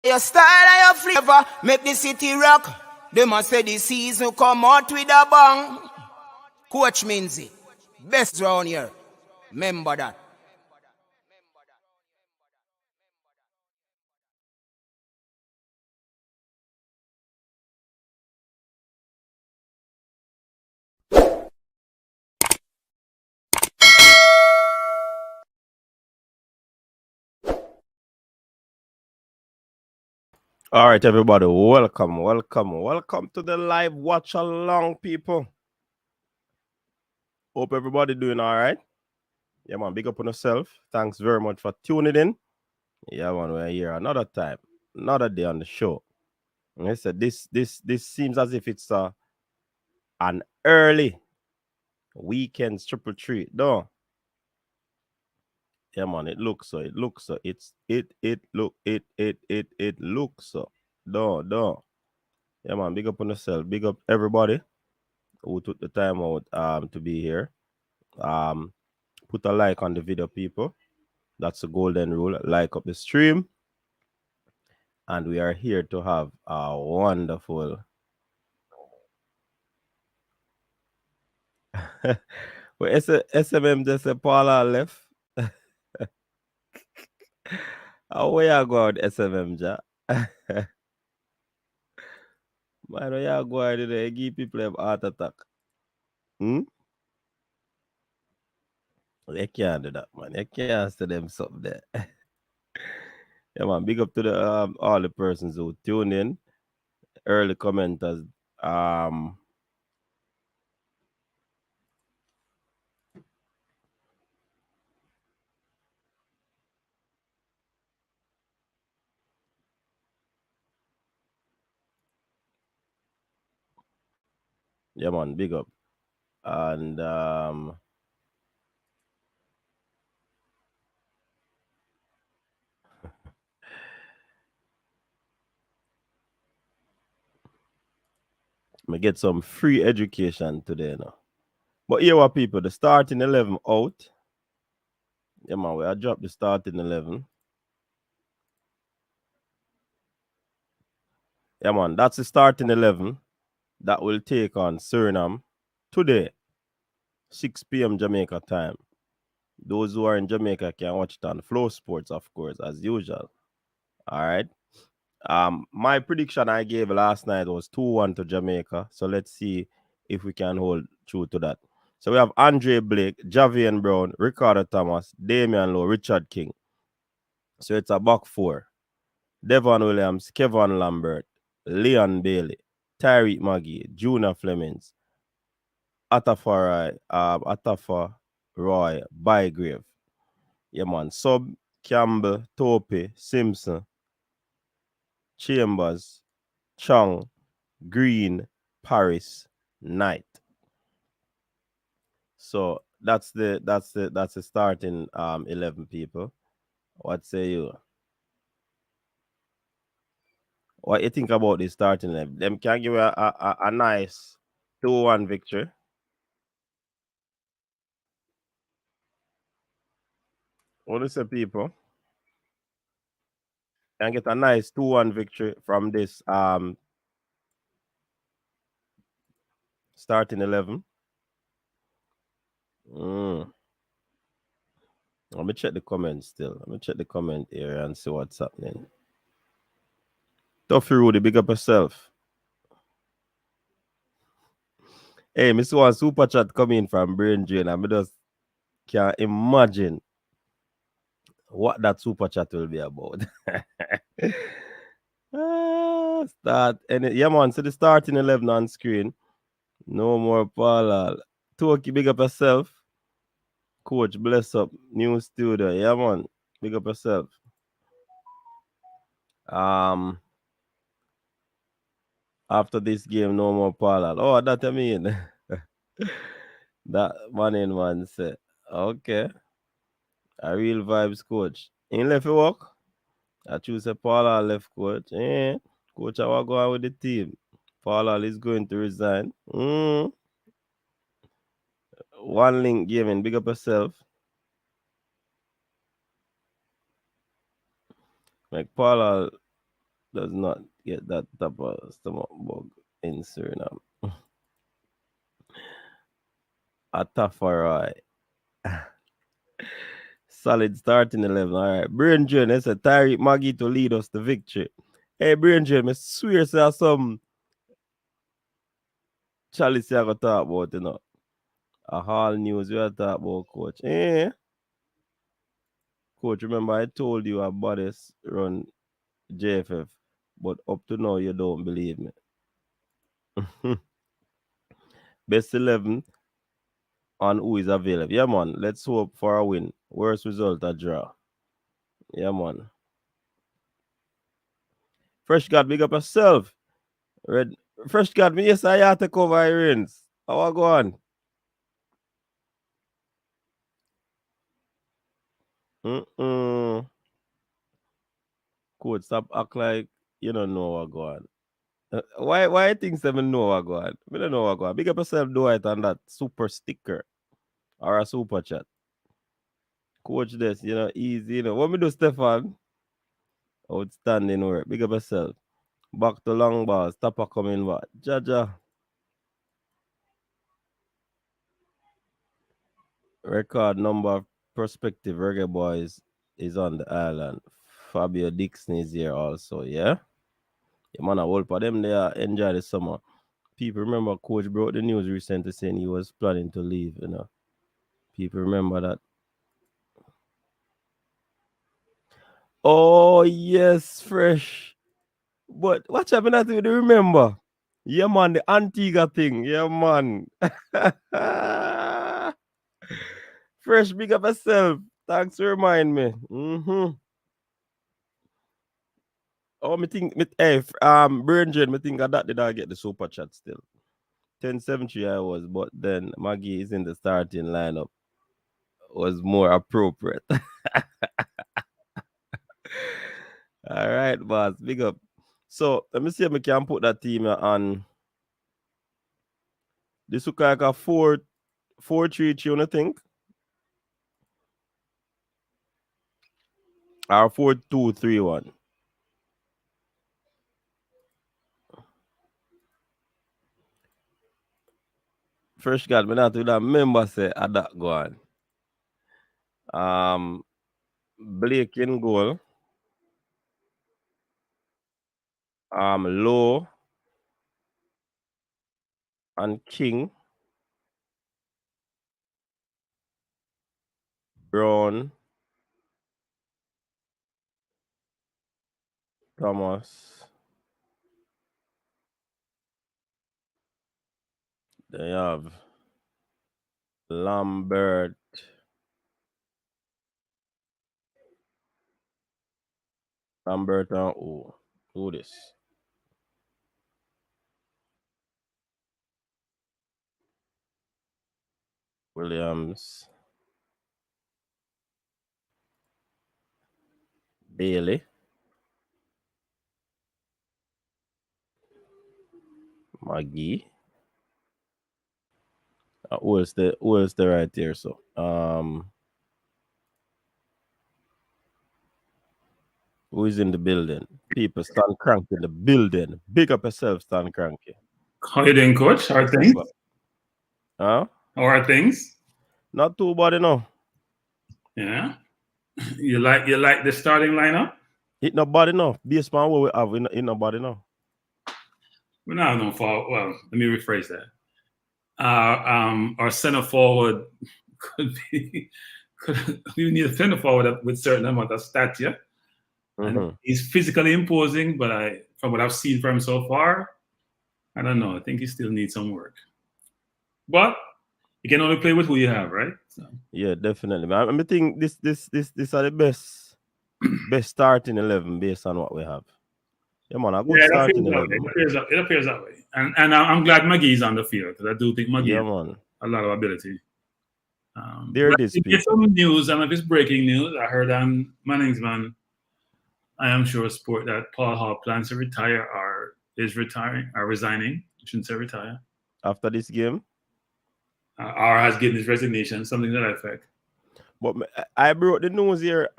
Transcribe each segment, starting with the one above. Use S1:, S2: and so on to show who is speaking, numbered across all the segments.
S1: Your style and your flavor make the city rock. They must say the season come out with a bang. Coach Minzy, best round here. Remember that.
S2: All right, everybody, welcome to the live watch along, people. Hope everybody doing all right. Yeah, man, big up on yourself. Thanks very much for tuning in. Yeah, man, we're here another time, another day on the show. And I said this seems as if it's an early weekend TripleTreat, though. Yeah, man, it looks so. It looks so. It looks so. Though. Yeah, man, big up on yourself. Big up everybody who took the time out to be here. Put a like on the video, people. That's the golden rule. Like up the stream. And we are here to have a wonderful well, SMM just say Paula left. How where you go out SMM, ja? Man, where you go out today? Give people a heart attack. They can't do that, man. They can't say them something there. Yeah, man. Big up to the all the persons who tune in, early commenters. Yeah, man. Big up. And me get some free education today now. But here what people, the starting 11 out. Yeah, man, we I drop the starting 11. Yeah, man, that's the starting 11 that will take on Suriname today, 6 p.m. Jamaica time. Those who are in Jamaica can watch it on Flow Sports, of course, as usual. All right. My prediction I gave last night was 2-1 to Jamaica. So let's see if we can hold true to that. So we have Andre Blake, Javian Brown, Ricardo Thomas, Damian Lowe, Richard King. So it's a back four. Devon Williams, Kevin Lambert, Leon Bailey, Tyreek Maggie, Junior Flemings, Atafa Roy, Bygrave. Yeah, man. Sub, Campbell, Tope, Simpson, Chambers, Chung, Green, Paris, Knight. So that's the starting 11 people. What say you? What you think about the starting 11? Them can give a nice 2-1 victory. What is the people? And get a nice 2-1 victory from this starting 11. Let me check the comments still. Let me check the comment area and see what's happening. Toughy Rudy, big up yourself. Hey, Mr. One super chat coming from Brain Drain. I just can't imagine what that super chat will be about. Start and yeah, man. So the starting 11 on screen. No more Paula. Toki, big up yourself. Coach, bless up. New studio. Yeah, man. Big up yourself. After this game, no more Paula. Oh, that I mean. That man said, okay. A real vibes coach. In left work. I choose a Paula left coach. Coach, I will go on with the team. Paula is going to resign. One link gaming. Big up yourself. Like Paula does not get that type of stomach bug in Suriname. A Tafarai. Solid starting 11. All right. Brain Drain, that's a Tyreek Maggie to lead us to victory. Hey, Brain Drain, I swear there's some chalice I got to talk about, you know. A hall news we are talking about, coach. Coach, remember I told you our bodies run JFF, but up to now you don't believe me. Best 11 on who is available. Yeah, man. Let's hope for a win. Worst result, a draw. Yeah, man. Fresh God, big up yourself. Red Fresh God, me yes, I have to cover Irons. How I go on? Coach, stop act like you don't know what go on. Why things them know what go on? I don't know what go on. Big up yourself, do it on that super sticker or a super chat. Coach this, easy, What me do, Stefan? Outstanding work. Big up yourself. Back to long balls. Tapa coming back. Jaja. Record number of prospective Reggae Boyz is on the island. Fabio Dixon is here also, yeah? Yeah, man, a whole for them there enjoy the summer. People remember Coach broke the news recently saying he was planning to leave, People remember that. Oh, yes, fresh. But what happened that you remember? Yeah, man, the Antigua thing. Yeah, man. Fresh, big up yourself. Thanks for remind me. Oh, Bridget, me think that did I get the super chat still. 1073 I was, but then Maggie is in the starting lineup. Was more appropriate. All right, boss. Big up. So let me see if I can put that team on. This look like a 4-3-3, you think? Or 4-2-3-1. Fresh God, me not to that member say at that go on. Blake in goal. Low and King. Brown. Thomas. They have Lambert. Lambert and who this? Williams. Bailey. Maggie. Who else the right here? So who is in the building? People stand crank in the building. Big up yourself, stand cranky.
S3: How you doing, coach? How are things?
S2: Huh?
S3: How are things?
S2: Not too bad enough.
S3: Yeah. You like the starting lineup?
S2: It not bad enough. Based on what we have, it not bad enough.
S3: We're not no fault. Well, let me rephrase that. Our center forward could be. We need a center forward with certain amount of stature, and he's physically imposing. But from what I've seen from him so far, I don't know. I think he still needs some work. But you can only play with who you have, right? So.
S2: Yeah, definitely. I think this are the best starting 11 based on what we have. Yeah, man, a good starting 11.
S3: It appears that way, and I'm glad Maggie's on the field because I do think Maggie has a lot of ability.
S2: There it is.
S3: Get some news, and if it's breaking news, I heard on Manningsman, I am sure sport that Paul Hall plans to retire or is retiring or resigning. I shouldn't say retire.
S2: After this game?
S3: Or has given his resignation, something to that effect.
S2: But I brought the news here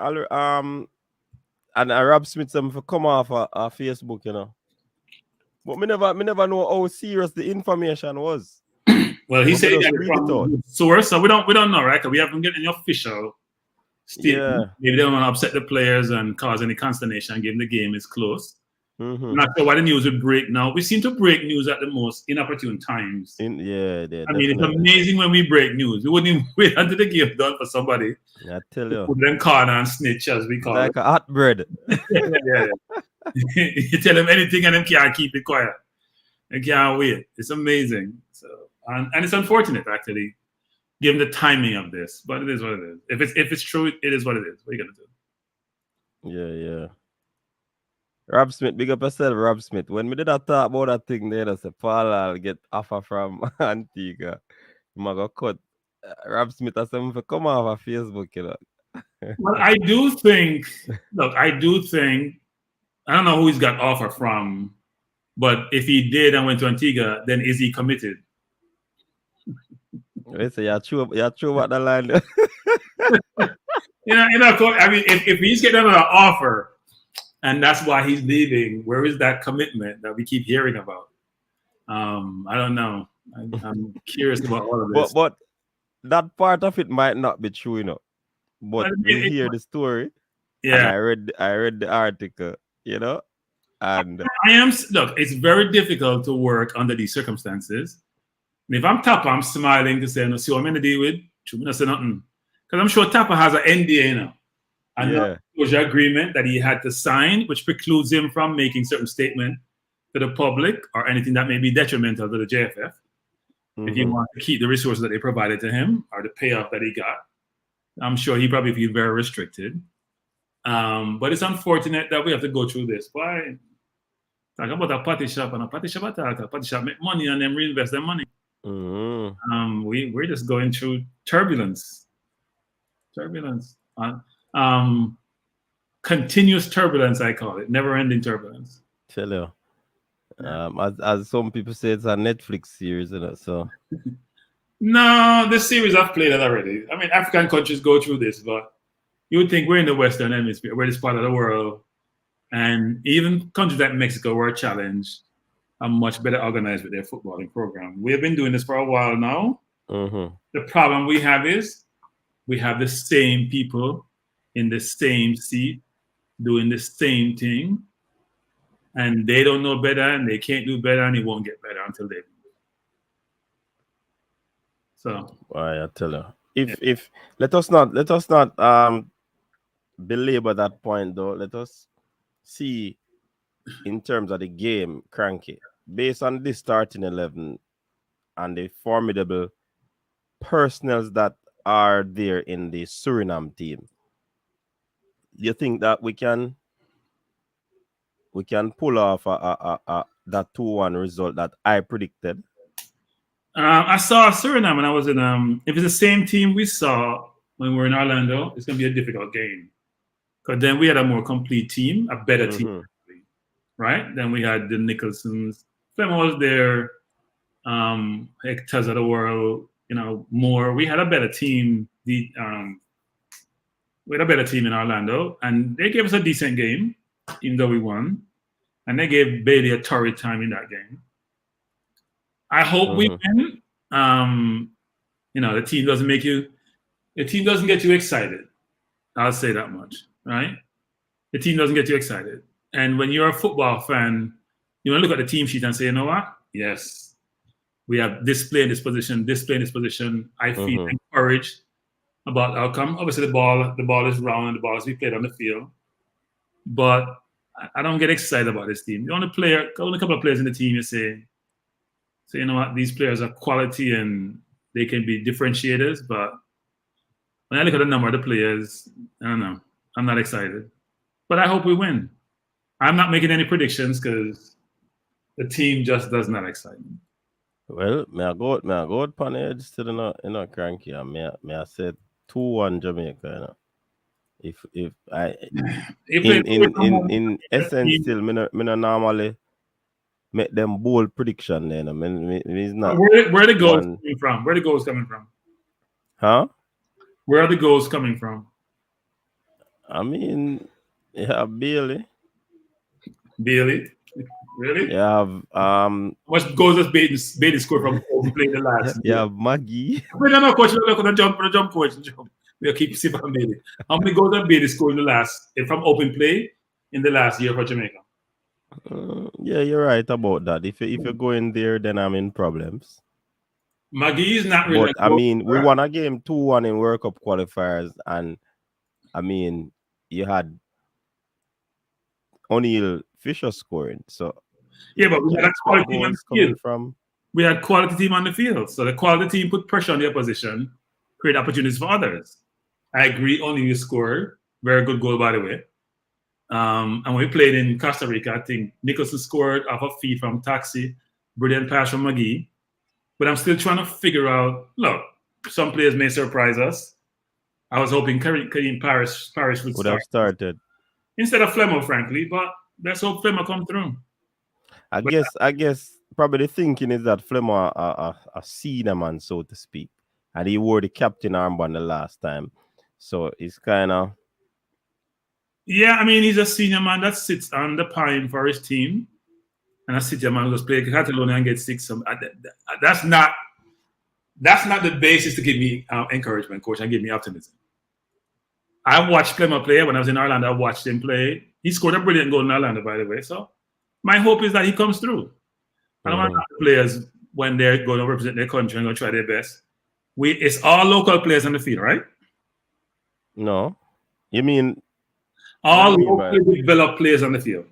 S2: and Rob Smith some for come off our Facebook, you know. But me never know how serious the information was.
S3: Well, he said that
S2: read it out.
S3: from source, so we don't know, right? Because we haven't got any official statement.
S2: Yeah.
S3: Maybe they don't want to upset the players and cause any consternation, given the game is close.
S2: Mm-hmm.
S3: I'm not sure why the news would break now. We seem to break news at the most inopportune times.
S2: I mean,
S3: it's amazing when we break news. We wouldn't even wait until the game done for somebody.
S2: I tell you.
S3: Put them corner and snitch, as we call
S2: like
S3: it.
S2: Like a hot bread.
S3: yeah. You tell them anything and them can't keep it quiet. They can't wait. It's amazing. So and it's unfortunate, actually, given the timing of this. But it is what it is. If it's true, it is what it is. What are you going to
S2: do? Yeah. Rob Smith, big up yourself, Rob Smith. When we did that talk about that thing there, I said, Paul, I'll get offer from Antigua. I'm going to cut Rob Smith or something for come off of Facebook, you know.
S3: Well, I do think, I don't know who he's got offer from, but if he did and went to Antigua, then is he committed?
S2: They say, you're true about the line.
S3: I mean, if he's getting another offer, and that's why he's leaving, where is that commitment that we keep hearing about? I don't know. I'm curious about all of this.
S2: But that part of it might not be true, you know. But we hear the story.
S3: Yeah.
S2: And I read the article, you know. And
S3: it's very difficult to work under these circumstances. And if I'm Tapa, I'm smiling to say, no, see what I'm going to deal with? I'm not say nothing. Because I'm sure Tapa has an NDA now. And non-disclosure agreement that he had to sign, which precludes him from making certain statements to the public or anything that may be detrimental to the JFF. Mm-hmm. If he wants to keep the resources that they provided to him or the payoff that he got, I'm sure he probably feels very restricted. But it's unfortunate that we have to go through this. Why? Talk about a party shop and a party shop make money and then reinvest their money.
S2: Mm-hmm.
S3: We're just going through turbulence. Continuous turbulence, I call it. Never-ending turbulence.
S2: Tell you. As some people say, it's a Netflix series, isn't it? So.
S3: No, this series I've played it already. I mean, African countries go through this, but you would think we're in the Western Hemisphere, we're this part of the world, and even countries like Mexico were challenged are much better organized with their footballing program. We have been doing this for a while now.
S2: Mm-hmm.
S3: The problem we have is we have the same people in the same seat doing the same thing, and they don't know better, and they can't do better, and it won't get better until they do. So,
S2: I tell you, if let us not belabor that point though. Let us see in terms of the game, Cranky, based on this starting 11 and the formidable personnels that are there in the Suriname team. You think that we can pull off that 2-1 result that I predicted?
S3: I saw Suriname when I was in. If it's the same team we saw when we were in Orlando, it's going to be a difficult game. Because then we had a more complete team, a better team, right? Then we had the Nicholsons. Flem was there. Hector's of the world, more. We had a better team. We had a better team in Orlando, and they gave us a decent game, even though we won. And they gave Bailey a torrid time in that game. I hope we win. The team doesn't get you excited. I'll say that much, right? The team doesn't get you excited. And when you're a football fan, you want to look at the team sheet and say, you know what? Yes, we have this play in this position, this play in this position. I feel encouraged about the outcome. Obviously, the ball is round and the ball is being played on the field. But I don't get excited about this team. The only couple of players in the team you say, so you know what, these players are quality and they can be differentiators, but when I look at the number of the players, I don't know. I'm not excited. But I hope we win. I'm not making any predictions because the team just does not excite me.
S2: Well, may I go upon the edge still Cranky. May I say 2-1 Jamaica, If I in essence still me no normally make them bold prediction then. I mean, it's not.
S3: Where are the goals coming from? Where are the goals coming from?
S2: Huh?
S3: Where are the goals coming from?
S2: I mean, Yeah, Bailey.
S3: Bailey. Really?
S2: You have
S3: What goals does Bailey score from open play in the last
S2: you
S3: year?
S2: have Maggie.
S3: Wait, no, coach. Look on the jump, coach. Jump. We'll keep sipping Bailey. How many goals did Bailey score in the last from open play in the last year for Jamaica?
S2: Yeah, you're right about that. If you go in there, then I'm in problems.
S3: Maggie is not really.
S2: But I mean, we won a game 2-1 in World Cup qualifiers, and I mean, you had O'Neal Fisher scoring. So
S3: Yeah, but we had a quality team on the field.
S2: From
S3: We had quality team on the field, so the quality team put pressure on the opposition, create opportunities for others. I agree. O'Neal scored very good goal, by the way. And when we played in Costa Rica, I think Nicholson scored off a feed from Taxi, brilliant pass from McGee. But I'm still trying to figure out. Look, some players may surprise us. I was hoping Kareem Paris would
S2: have started
S3: instead of Flemo, frankly. But let's hope Flemo come through.
S2: I guess probably the thinking is that Flemo a senior man, so to speak, and he wore the captain armband the last time, so it's kind of.
S3: Yeah, I mean, he's a senior man that sits on the pine for his team. And a senior man who goes play Catalonia and get 6. That's not the basis to give me encouragement, coach, and give me optimism. I watched Flemo play when I was in Ireland. I watched him play. He scored a brilliant goal in Ireland, by the way. So my hope is that he comes through. I don't want players when they're going to represent their country and going to try their best. It's all local players on the field, right?
S2: No. You mean
S3: all locally developed players on the field?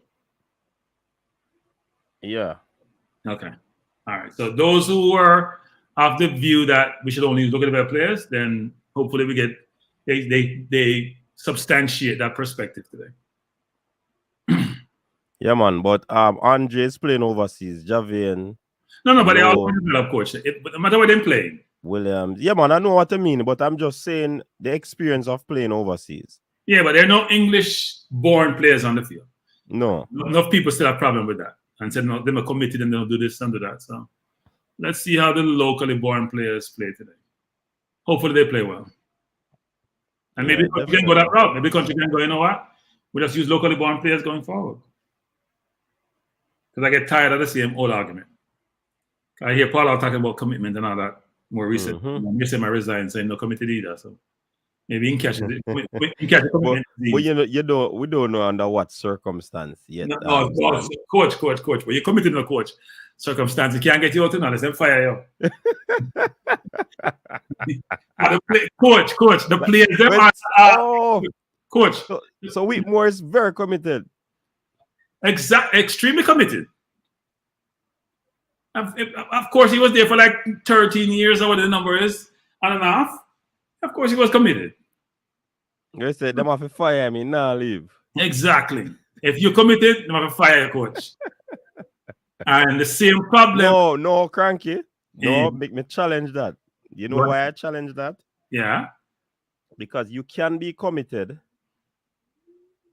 S2: Yeah.
S3: Okay. All right. So those who are of the view that we should only look at the players, then hopefully we get they substantiate that perspective today.
S2: Yeah, man. But Andre's playing overseas. Javian.
S3: No, but they all develop, coach. No matter where they're playing.
S2: Williams. Yeah, man. I know what I mean, but I'm just saying the experience of playing overseas.
S3: Yeah, but there are no English-born players on the field.
S2: No.
S3: Enough people still have a problem with that. And said, no, they're committed and they'll do this and do that. So let's see how the locally born players play today. Hopefully they play well. And maybe country can go that route. Maybe country can go, you know what? We just use locally born players going forward. Because I get tired of the same old argument. I hear Paul talking about commitment and all that more recently. You say I resign, saying no committed either. So maybe in catch it.
S2: But you know, we don't know under what circumstance yet.
S3: No, coach. But you're committed to a coach. Circumstance, you can't get you out to unless they fire you. Coach, the players, coach.
S2: So Whitmore is very committed.
S3: Extremely committed. Of course, he was there for like 13 years or whatever the number is, on and off. Of course, he was committed.
S2: You said them have to fire me, now leave.
S3: Exactly. If you're committed, them have to fire your coach. And the same problem.
S2: No, Cranky. No, make me challenge that. You know why I challenge that?
S3: Yeah.
S2: Because you can be committed.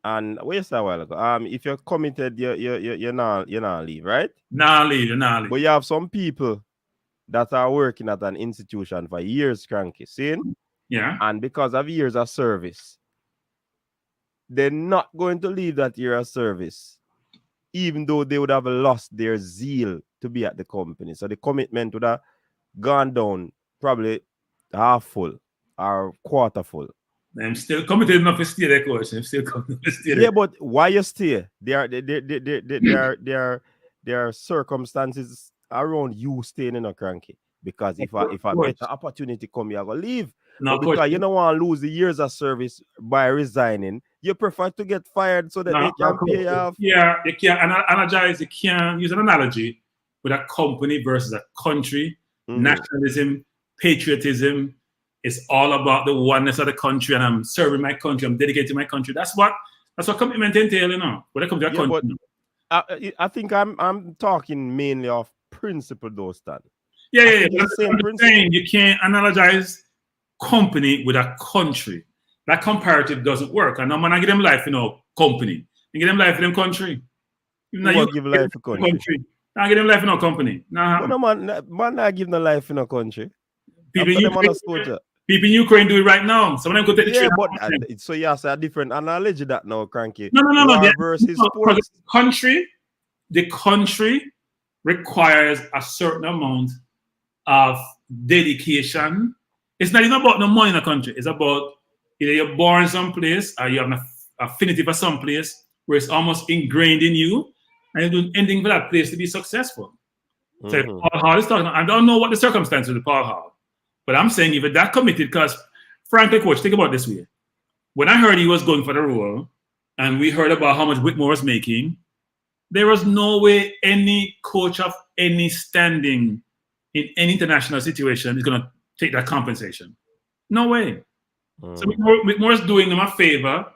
S2: And wait a while ago. If you're committed, you're not leave, right?
S3: Not leave.
S2: But you have some people that are working at an institution for years, Cranky. See?
S3: Yeah.
S2: And because of years of service, they're not going to leave that year of service, even though they would have lost their zeal to be at the company. So the commitment would have gone down probably half full or quarter full.
S3: I'm still committed enough to stay there, coach. I'm still committed to stay there.
S2: Yeah, but why you stay? There are circumstances around you staying in a Cranky. Because if a better opportunity come, you're going to leave.
S3: No,
S2: because
S3: coach,
S2: you don't want to lose the years of service by resigning. You prefer to get fired so that they can pay you off.
S3: Yeah, you can't analogize. You can't use an analogy with a company versus a country. Nationalism, patriotism. It's all about the oneness of the country, and I'm serving my country. I'm dedicated to my country. That's what commitment entails, you know. When it comes to a country.
S2: But I think I'm talking mainly of principle, though, Stan.
S3: Yeah. I'm saying you can't analogize company with a country. That comparative doesn't work. And I'm gonna give them life, company. You give them life in them country.
S2: You give life to country.
S3: I give them life in our company.
S2: No, man, not give them life in a country.
S3: People, People in Ukraine do it right now. Some of them could take the
S2: Yeah,
S3: train.
S2: but so you have a different analogy that now, Cranky.
S3: No.
S2: War versus sports.
S3: The country requires a certain amount of dedication. It's not even about the money in the country. It's about either you're born someplace or you have an affinity for some place where it's almost ingrained in you, and you're doing anything for that place to be successful. So if Paul Hall is talking, I don't know what the circumstances with Paul Hall, but I'm saying if you're that committed, because frankly, coach, think about it this way. When I heard he was going for the role, and we heard about how much Whitmore was making, there was no way any coach of any standing in any international situation is going to take that compensation. No way. So Whitmore is doing them a favor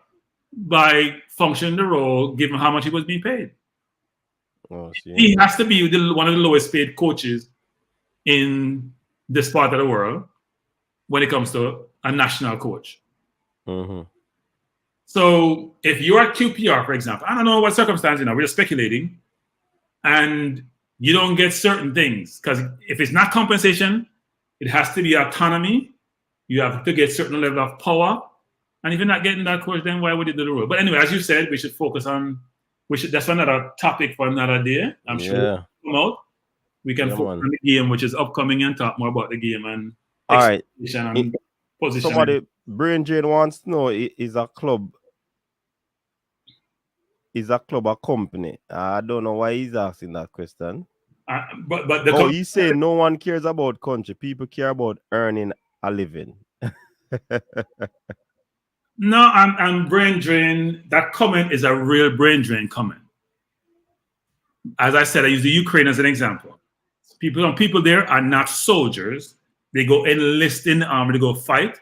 S3: by functioning the role, given how much he was being paid. He has to be one of the lowest paid coaches in this part of the world when it comes to a national coach. So if you're at QPR, for example, I don't know what circumstance, we're just speculating, and you don't get certain things, because if it's not compensation, it has to be autonomy. You have to get certain level of power. And if you're not getting that, coach, then why would you do the role? But anyway, as you said, we should focus on, that's another topic for another day. I'm sure we'll come out. We can focus on the game, which is upcoming, and talk more about the game and and position.
S2: Somebody, Brain Drain wants to know, is a club a company? I don't know why he's asking that question.
S3: But
S2: he's saying no one cares about country. People care about earning a living.
S3: No, I'm brain drain. That comment is a real brain drain comment. As I said, I use the Ukraine as an example. People there are not soldiers. They go enlist in the army to go fight,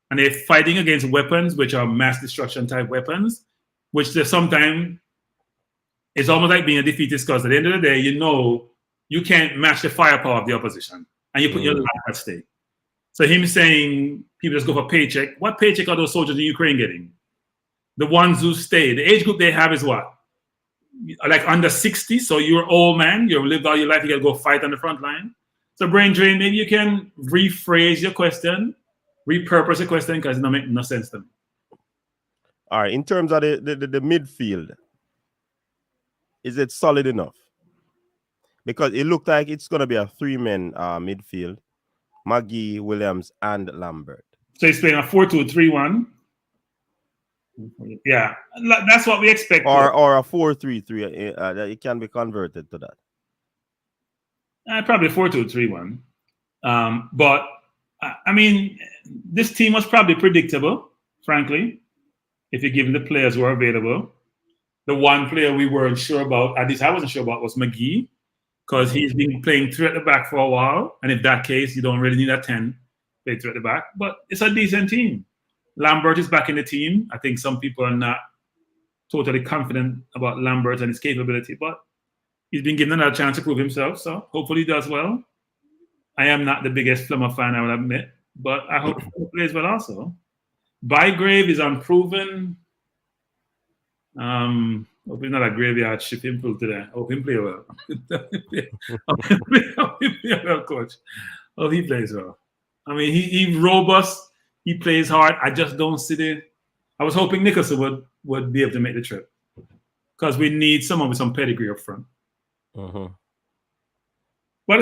S3: and they're fighting against weapons which are mass destruction type weapons, which sometimes it's almost like being a defeatist, because at the end of the day, you can't match the firepower of the opposition, and you put your life at stake. So him saying people just go for paycheck. What paycheck are those soldiers in Ukraine getting? The ones who stay. The age group they have is what? Like under 60. So you're an old man. You've lived all your life. You got to go fight on the front line. So brain drain, maybe you can rephrase your question, repurpose your question, because it don't make no sense to me.
S2: All right. In terms of the midfield, is it solid enough? Because it looked like it's going to be a 3-man midfield. Maggie, Williams, and Lambert.
S3: So he's playing a 4-2-3-1. Yeah, that's what we expect.
S2: Or a 4-3-3. It can be converted to that.
S3: Probably 4-2-3-1. But I mean, this team was probably predictable, frankly, if you give the players who are available. The one player we weren't sure about, at least I wasn't sure about, was McGee, because he's been playing 3 at the back for a while. And if that case, you don't really need a 10 play 3 at the back. But it's a decent team. Lambert is back in the team. I think some people are not totally confident about Lambert and his capability, but he's been given another chance to prove himself. So hopefully he does well. I am not the biggest Plummer fan, I will admit, but I hope he plays well also. Bygrave is unproven. Hope he's not a graveyard ship improved today. Hope him play well. Hope him play well, coach. Hope he plays well. I mean, he's robust. He plays hard. I just don't see it. I was hoping Nicholson would be able to make the trip, because we need someone with some pedigree up front. But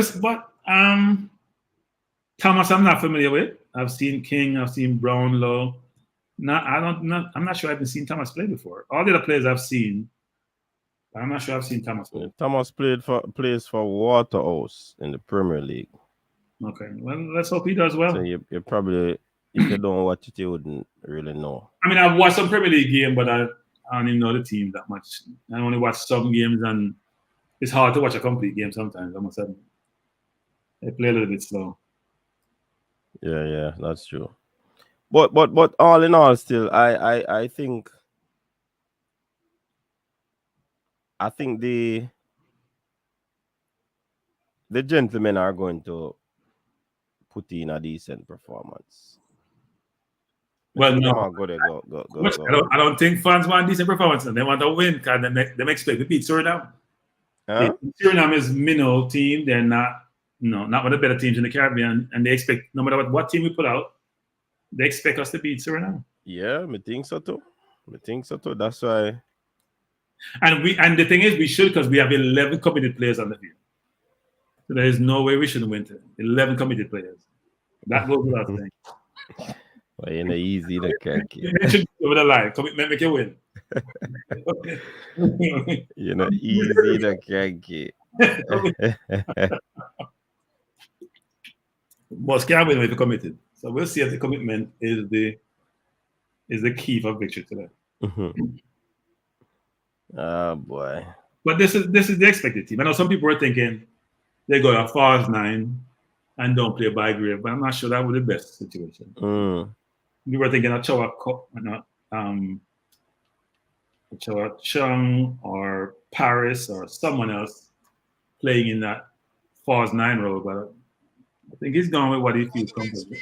S3: Thomas, I'm not familiar with. I've seen King. I've seen Brownlow. I'm not sure I've seen Thomas play before. All the other players I've seen, I'm not sure I've seen Thomas play.
S2: Thomas plays for Waterhouse in the Premier League.
S3: Okay, well, let's hope he does well.
S2: So you probably, if you don't watch it, you wouldn't really know. I
S3: mean, I've watched some Premier League game, but I don't even know the team that much. I only watch some games, and it's hard to watch a complete game sometimes. I must admit, they play a little bit slow.
S2: Yeah, that's true. But all in all, still, I think the gentlemen are going to put in a decent performance.
S3: Well, no,
S2: go.
S3: I don't think fans want decent performance. They want to win, because they expect to beat Suriname. Suriname is minnow team. They're not one of the better teams in the Caribbean, and they expect no matter what team we put out, They expect us to beat Suriname.
S2: Yeah, I think so too. That's why.
S3: And the thing is, we should, because we have 11 committed players on the field. So there is no way we shouldn't win today. 11 committed players. That goes without saying.
S2: Well, you know, easy to catch.
S3: It should be over the line. Commitment make you win.
S2: You know, easy to catch.
S3: But can't win if you're committed. So we'll see if the commitment is the key for victory today.
S2: Oh boy.
S3: But this is the expected team. I know some people are thinking they go a false 9 and don't play by grade, but I'm not sure that would be the best situation. We were thinking of Choa Chung or Paris or someone else playing in that false 9 role, but I think he's going with what he feels comfortable with.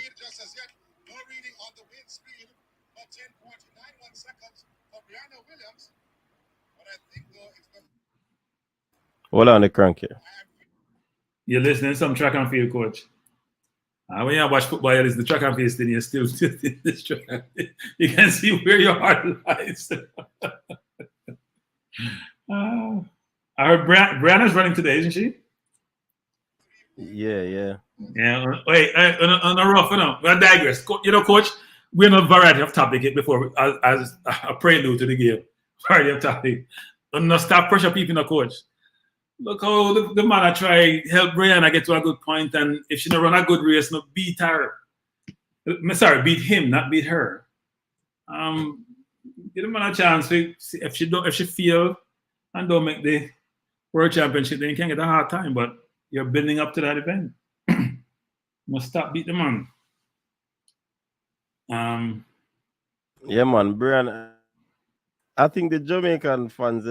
S2: Hold on the crank here.
S3: You're listening to some track and field coach. When you watch football, you listen to track and field, then you're still in this track. You can see where your heart lies. I heard Brianna's running today, isn't she?
S2: Yeah.
S3: Yeah. Wait, on a rough, we'll digress. You know, coach, we're in a variety of topic before as a prelude to the game. Variety of topic. And not stop pressure people, coach. Look how the man I try help Brianna get to a good point, and if she don't run a good race, no beat her. Sorry, beat him, not beat her. Give the man a chance. If she fail and don't make the World Championship, then you can get a hard time. But you're building up to that event. Must stop beat the man.
S2: Yeah, man, Brianna. I think the Jamaican fans,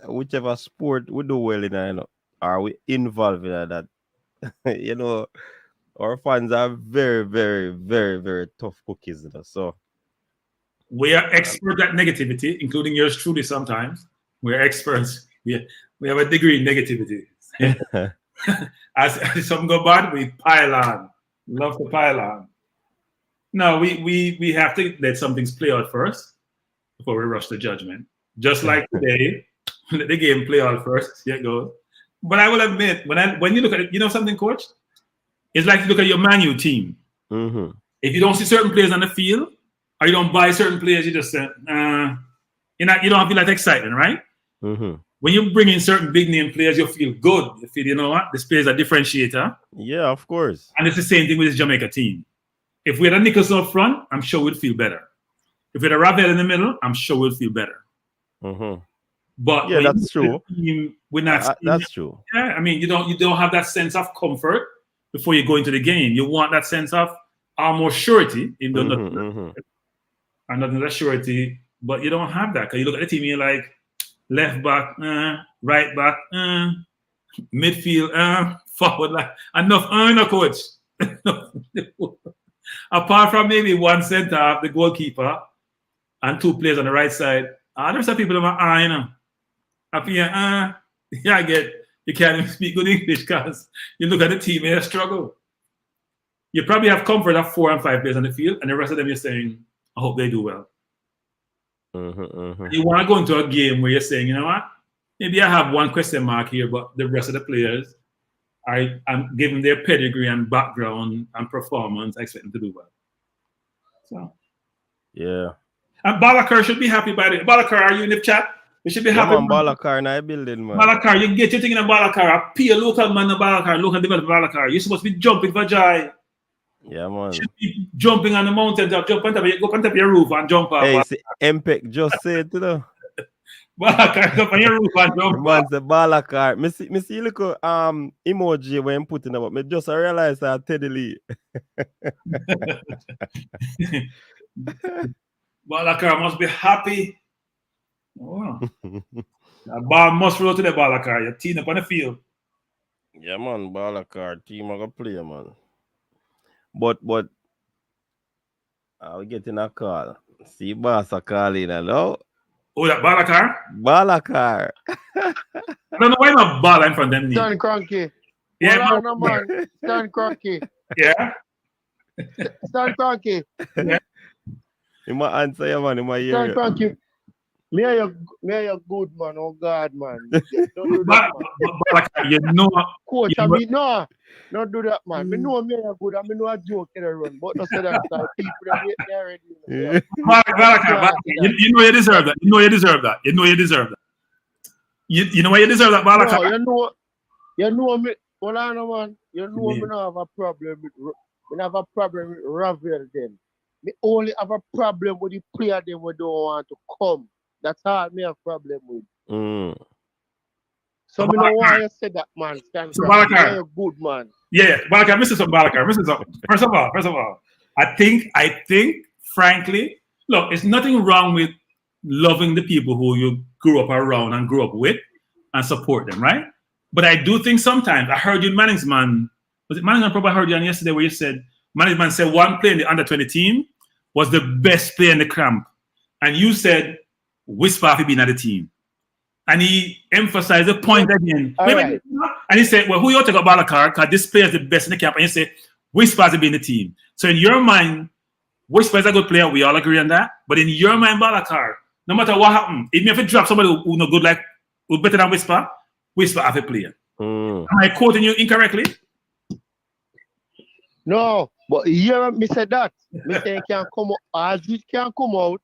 S2: whichever sport we do well in, are we involved in that? Our fans are very, very, very, very tough cookies. So
S3: we are experts at negativity, including yours truly. Sometimes we're experts. We have a degree in negativity. As something go bad, we pile on. Love to pile on. No, we have to let some things play out first before we rush to judgment. Just like today, let the game play out first. Here it goes. But I will admit, when you look at it, something, coach? It's like you look at your Man U team.
S2: Mm-hmm.
S3: If you don't see certain players on the field, or you don't buy certain players, you just say, you don't feel that excitement, right?
S2: Mm-hmm.
S3: When you bring in certain big name players, you feel good. You feel, you know what? This player is a differentiator.
S2: Yeah, of course.
S3: And it's the same thing with this Jamaica team. If we had a Nicholson up front, I'm sure we'd feel better. If we had a Ravel in the middle, I'm sure we'd feel better.
S2: Mm-hmm.
S3: But
S2: yeah, that's true.
S3: We're not.
S2: That's true.
S3: Yeah, I mean, you don't have that sense of comfort before you go into the game. You want that sense of almost surety in the and nothing that surety, but you don't have that because you look at the team and you're like left back, right back, midfield, forward, like enough, no coach. Apart from maybe one center half, the goalkeeper, and 2 players on the right side, there's some people in my eye, Up here, I get you can't even speak good English because you look at the team and you struggle. You probably have comfort of 4 and 5 players on the field, and the rest of them you're saying, I hope they do well. You want to go into a game where you're saying, you know what? Maybe I have one question mark here, but the rest of the players, I'm giving their pedigree and background and performance, I expect them to do well. So,
S2: yeah.
S3: And Balakar should be happy by it. Balakar, are you in the chat? We should be happy.
S2: Balakar in a building, man.
S3: Balakar, you get your thing in a Balakar. Pay a local man in Balakar, local developer Balakar. You're supposed to be jumping for joy.
S2: Yeah, man.
S3: You should be jumping on the mountain top, go on top of your roof and jump up.
S2: Hey, see, MPEC just said,
S3: Balakar, go on your roof and jump up.
S2: Man, the Balakar. Me see look emoji when putting about. Me just realized that Teddy Lee.
S3: Balakar must be happy. Oh. The ball must roll to the Balakar. Your team up on the field.
S2: Yeah, man. Balakar team are gonna play, man. But we getting a call. See Basa calling now.
S3: Oh, that Balakar?
S2: Balakar.
S3: I don't know why not ball in front of them.
S4: Stan Cronky.
S3: Yeah,
S4: man. Stan Cronky.
S3: Yeah.
S4: Stan Frankie.
S3: Yeah.
S2: You might answer you, man. You might hear
S4: Stan
S2: you.
S4: Frankie. Me are you good man, oh God man. Don't do that, man.
S3: Balaka, you know,
S4: Coach,
S3: you
S4: I
S3: know-
S4: mean, no, don't do that, man. Me know me are good, I mean, no a joke in the run, but don't say that because people them hate me already. You know.
S3: Balaka, you know you deserve that. You know you deserve that. You know you deserve that. You know why you deserve that,
S4: No,
S3: Balaka?
S4: you know me. Hold on, man. You know me not have a problem with. Me have a problem with Ravel them. Me only have a problem with the player them who don't want to come. That's all me have problem with.
S2: Mm.
S4: So me no want you say that, man. Stand
S3: So
S4: Frankie.
S3: Balaka.
S4: You're a good man.
S3: Yeah, Balaka, Mr. Balaka, Mr. First of all, I think, frankly, look, it's nothing wrong with loving the people who you grew up around and grew up with and support them, right? But I do think sometimes, I heard you, Manningsman, was it Manningsman probably heard you on yesterday where you said, Manningsman said one player in the under 20 team was the best player in the camp. And you said, Whisper if he been at the team. And he emphasized the point again.
S4: Right.
S3: And he said, well, who you take a Balakar? Because this player is the best in the camp. And he said, Whisper has been in the team. So in your mind, Whisper is a good player. We all agree on that. But in your mind, Balakar, no matter what happened, even if you drop somebody who no good like who better than Whisper, Whisper have a player.
S2: Mm.
S3: Am I quoting you incorrectly?
S4: No, but here me said that. Me say can come out, Aldridge can come out,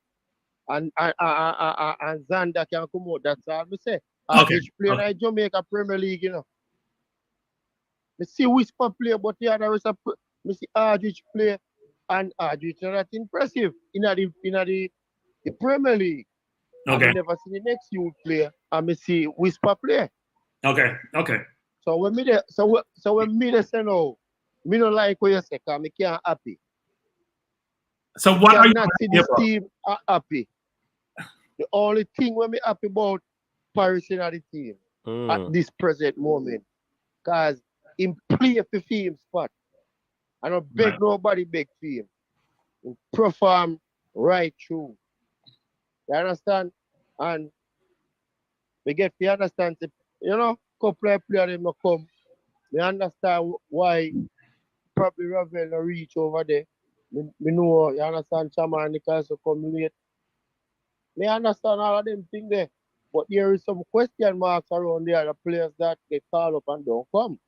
S4: and Xander can come out. That's all me say. Aldridge play in Jamaica Premier League, you know. Me see Whisper play, but the other is me see Aldridge play, and Aldridge is not impressive in the Premier League.
S3: Okay.
S4: I never see the next youth player, and me see Whisper play.
S3: Okay.
S4: So when me there, so when me there say no, me don't like what you say, cause me can't happy.
S3: So what are you
S4: Cannot see this team happy. The only thing when me happy about Paris in the team at this present moment, cause him play for him spot. I don't beg nobody beg for him. He perform right through. You understand? And we get to understand, you know, couple of players them not come. We understand why probably Ravel no reach over there. Me know, you understand, Chama and Nicholas come late. Me understand all of them things there. But there is some question marks around there, the players that they call up and don't come.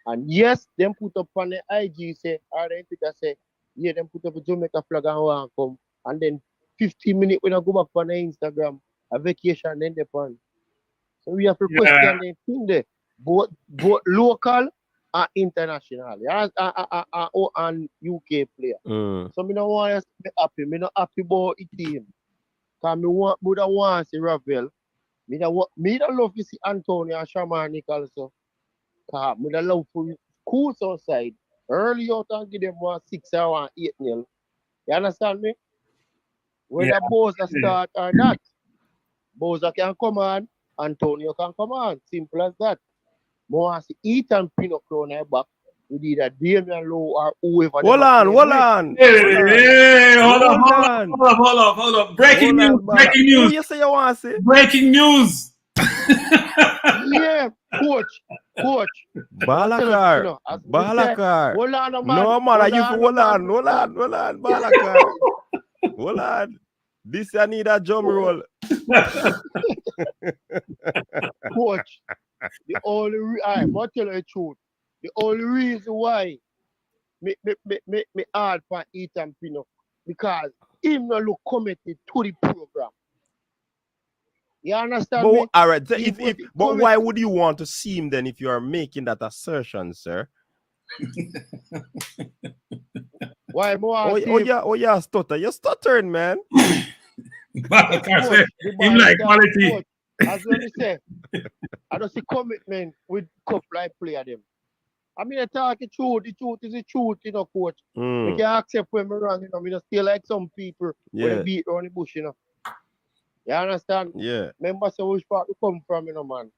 S4: And yes, them put up on the IG say, or the Twitter say, yeah, them put up a Jamaica flag and want come. And then 15 minutes when I go back on the Instagram, a vacation then they pan. So we have to question the thing there. Both local and international. And UK player. So me don't want to be happy. Me not happy about the team. Cause me don't want to see Ravel. Me don't love to see Antonio and Shaman Nichols. Cause me don't love for cool outside. Early out and give them 1-6 or 1-8 nil. You understand me? Whether Boza start or not. Boza can come on, Antonio can come on. Simple as that. More as Ethan Pinocchio on their back with either Damian Lowe or whoever.
S2: Hold on.
S3: Hey, hold on. Breaking news.
S2: Who you say you want to say?
S3: Breaking news.
S4: Yeah, coach.
S2: Balakar.
S4: Hold on, man.
S2: No, man. Hold on. Balakar. Hold on. This I need a drum roll.
S4: Coach, the only I'm tell you the truth. The only reason why me hard for Ethan Pinocchio because him not look committed to the program. You understand me?
S2: All right. But why would you want to see him then if you are making that assertion, sir?
S4: Why more?
S2: Yeah, stutter. You're stuttering, man.
S3: Him like quality.
S4: Coach, as well as say, I don't see commitment with cup like player them. I mean, I talk the truth is the truth, you know, coach. We can accept when we're wrong, you know. We just feel like some people when they beat around the bush, you know. You understand?
S2: Yeah.
S4: Remember, so which part we come from, you know, man.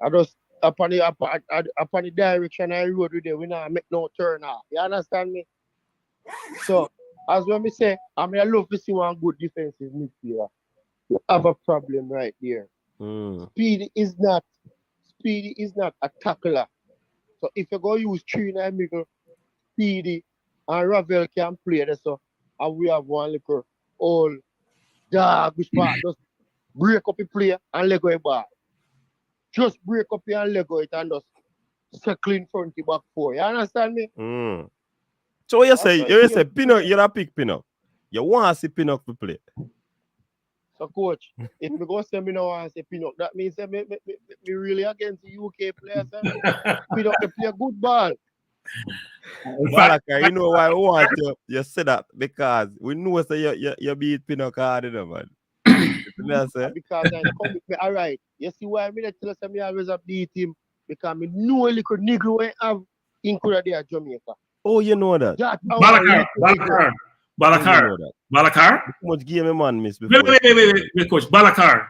S4: I just upon the direction I rode with them, we not make no turn off. You understand me? So, as when we say, I mean, I love to see one good defensive midfielder. You have a problem right there. Speedy is not a tackler. So if you go use 3 in the middle, Speedy and Ravel can play there, so and we have one little old dog which part just break up the player and let go a ball. Just break up it and let go it and just circle in front the back four. You understand me?
S2: So you say Pinnock, you not pick Pinnock. You want to see Pinnock to play.
S4: So coach, if me go say me no want to say Pinnock, that means me really against the UK players. Pinnock they play good ball.
S2: Balaka, you know why we want you say that? Because we know say you beat Pinnock hard enough, man.
S4: Because I come with me, all right. You see why me tell us me always have beat him? Because me know a little nigga we have in there Jamaica.
S2: Oh, you know that.
S3: Balakar.
S2: How much game a man miss before?
S3: Wait, coach. Balakar.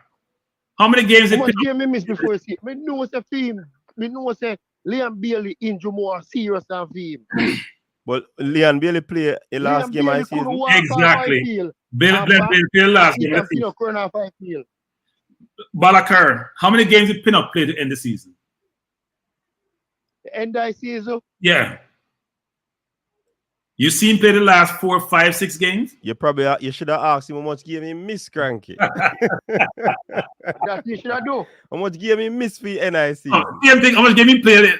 S3: How many games
S4: How much game me miss before see? Me know say film. Me know say Liam Bailey injured more serious than film.
S2: But Liam Bailey play the last game of the season.
S3: Exactly. Bailey played last game of the season. Balakar. How many games did Pinnock play to end the season?
S4: The end of the season?
S3: Yeah. You seen play the last 4, 5, 6 games?
S2: You should have asked him how much game he missed, Cranky.
S4: That you should have do.
S2: How much game he missed for NIC?
S3: Same thing. How much game he played?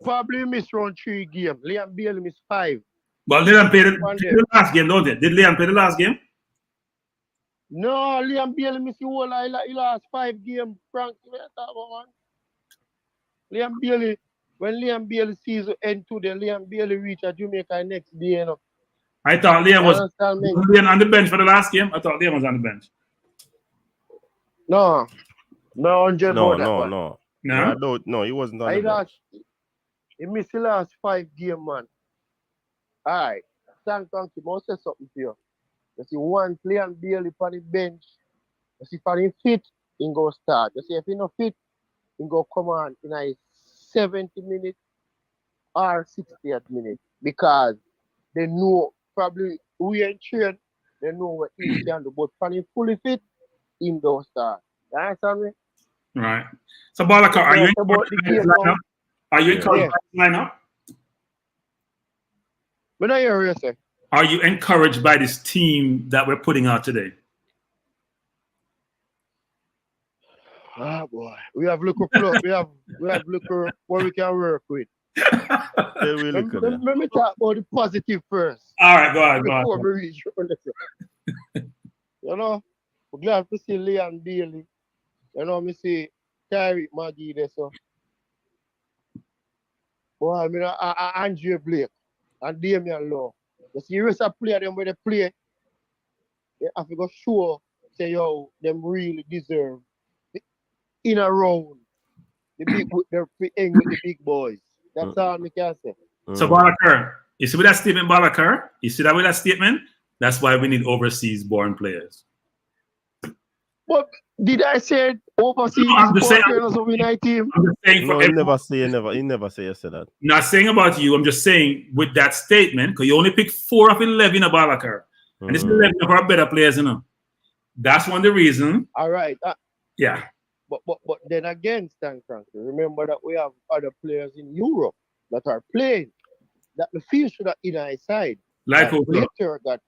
S4: Probably missed around 3 games. Liam Bailey missed 5.
S3: But Liam played the last game, don't they? Did Liam play the last game?
S4: No, Liam Bailey missed the whole last 5 games. Frank, Liam Bailey. When Liam Bailey season end today, Liam Bailey reach a Jamaica next day, you know.
S3: I thought Liam was on the bench for the last game. I thought Liam was on the bench.
S4: No,
S2: he wasn't on the bench.
S4: He missed the last 5 games, man. All right, thank you. I'll say something to you. You see one Liam Bailey on the bench. You see if he fit, he go start. You see if he not fit, he go come on in a 70 minutes or 60th minute because they know probably we ain't trained, they know what he can do. But when he fully fit, him don't start. You understand me?
S3: Right. So Balaka, are you encouraged by this lineup? Are you encouraged by this lineup?
S4: When I hear you say.
S3: Are you encouraged by this team that we're putting out today?
S4: Ah boy, we have look we have look what we can work with. Let me talk about the positive first.
S3: All right, go ahead.
S4: Before we reach you know, we're glad to see Liam Bailey. You know, me see Tyreek Maggie there, so. Boy, I mean, Andrew Blake and Damian Law. You see, the rest of player them where they play, they have to go show, say, yo, them really deserve in a round. They're playing with the big boys. That's all I can say.
S3: So Balakar, you see with that statement, Balakar? You see that with that statement? That's why we need overseas born players.
S4: But did I say overseas born players of my team?
S3: I'm just saying
S2: no, you never say you said that.
S3: Not saying about you, I'm just saying with that statement, because you only pick 4 of 11 of Balakar. And this is 11 of our better players, you know. That's one of the reasons.
S4: All right.
S3: Yeah.
S4: But then again, Stan Franklin, remember that we have other players in Europe that are playing that the field should have in our side.
S3: Like
S4: later that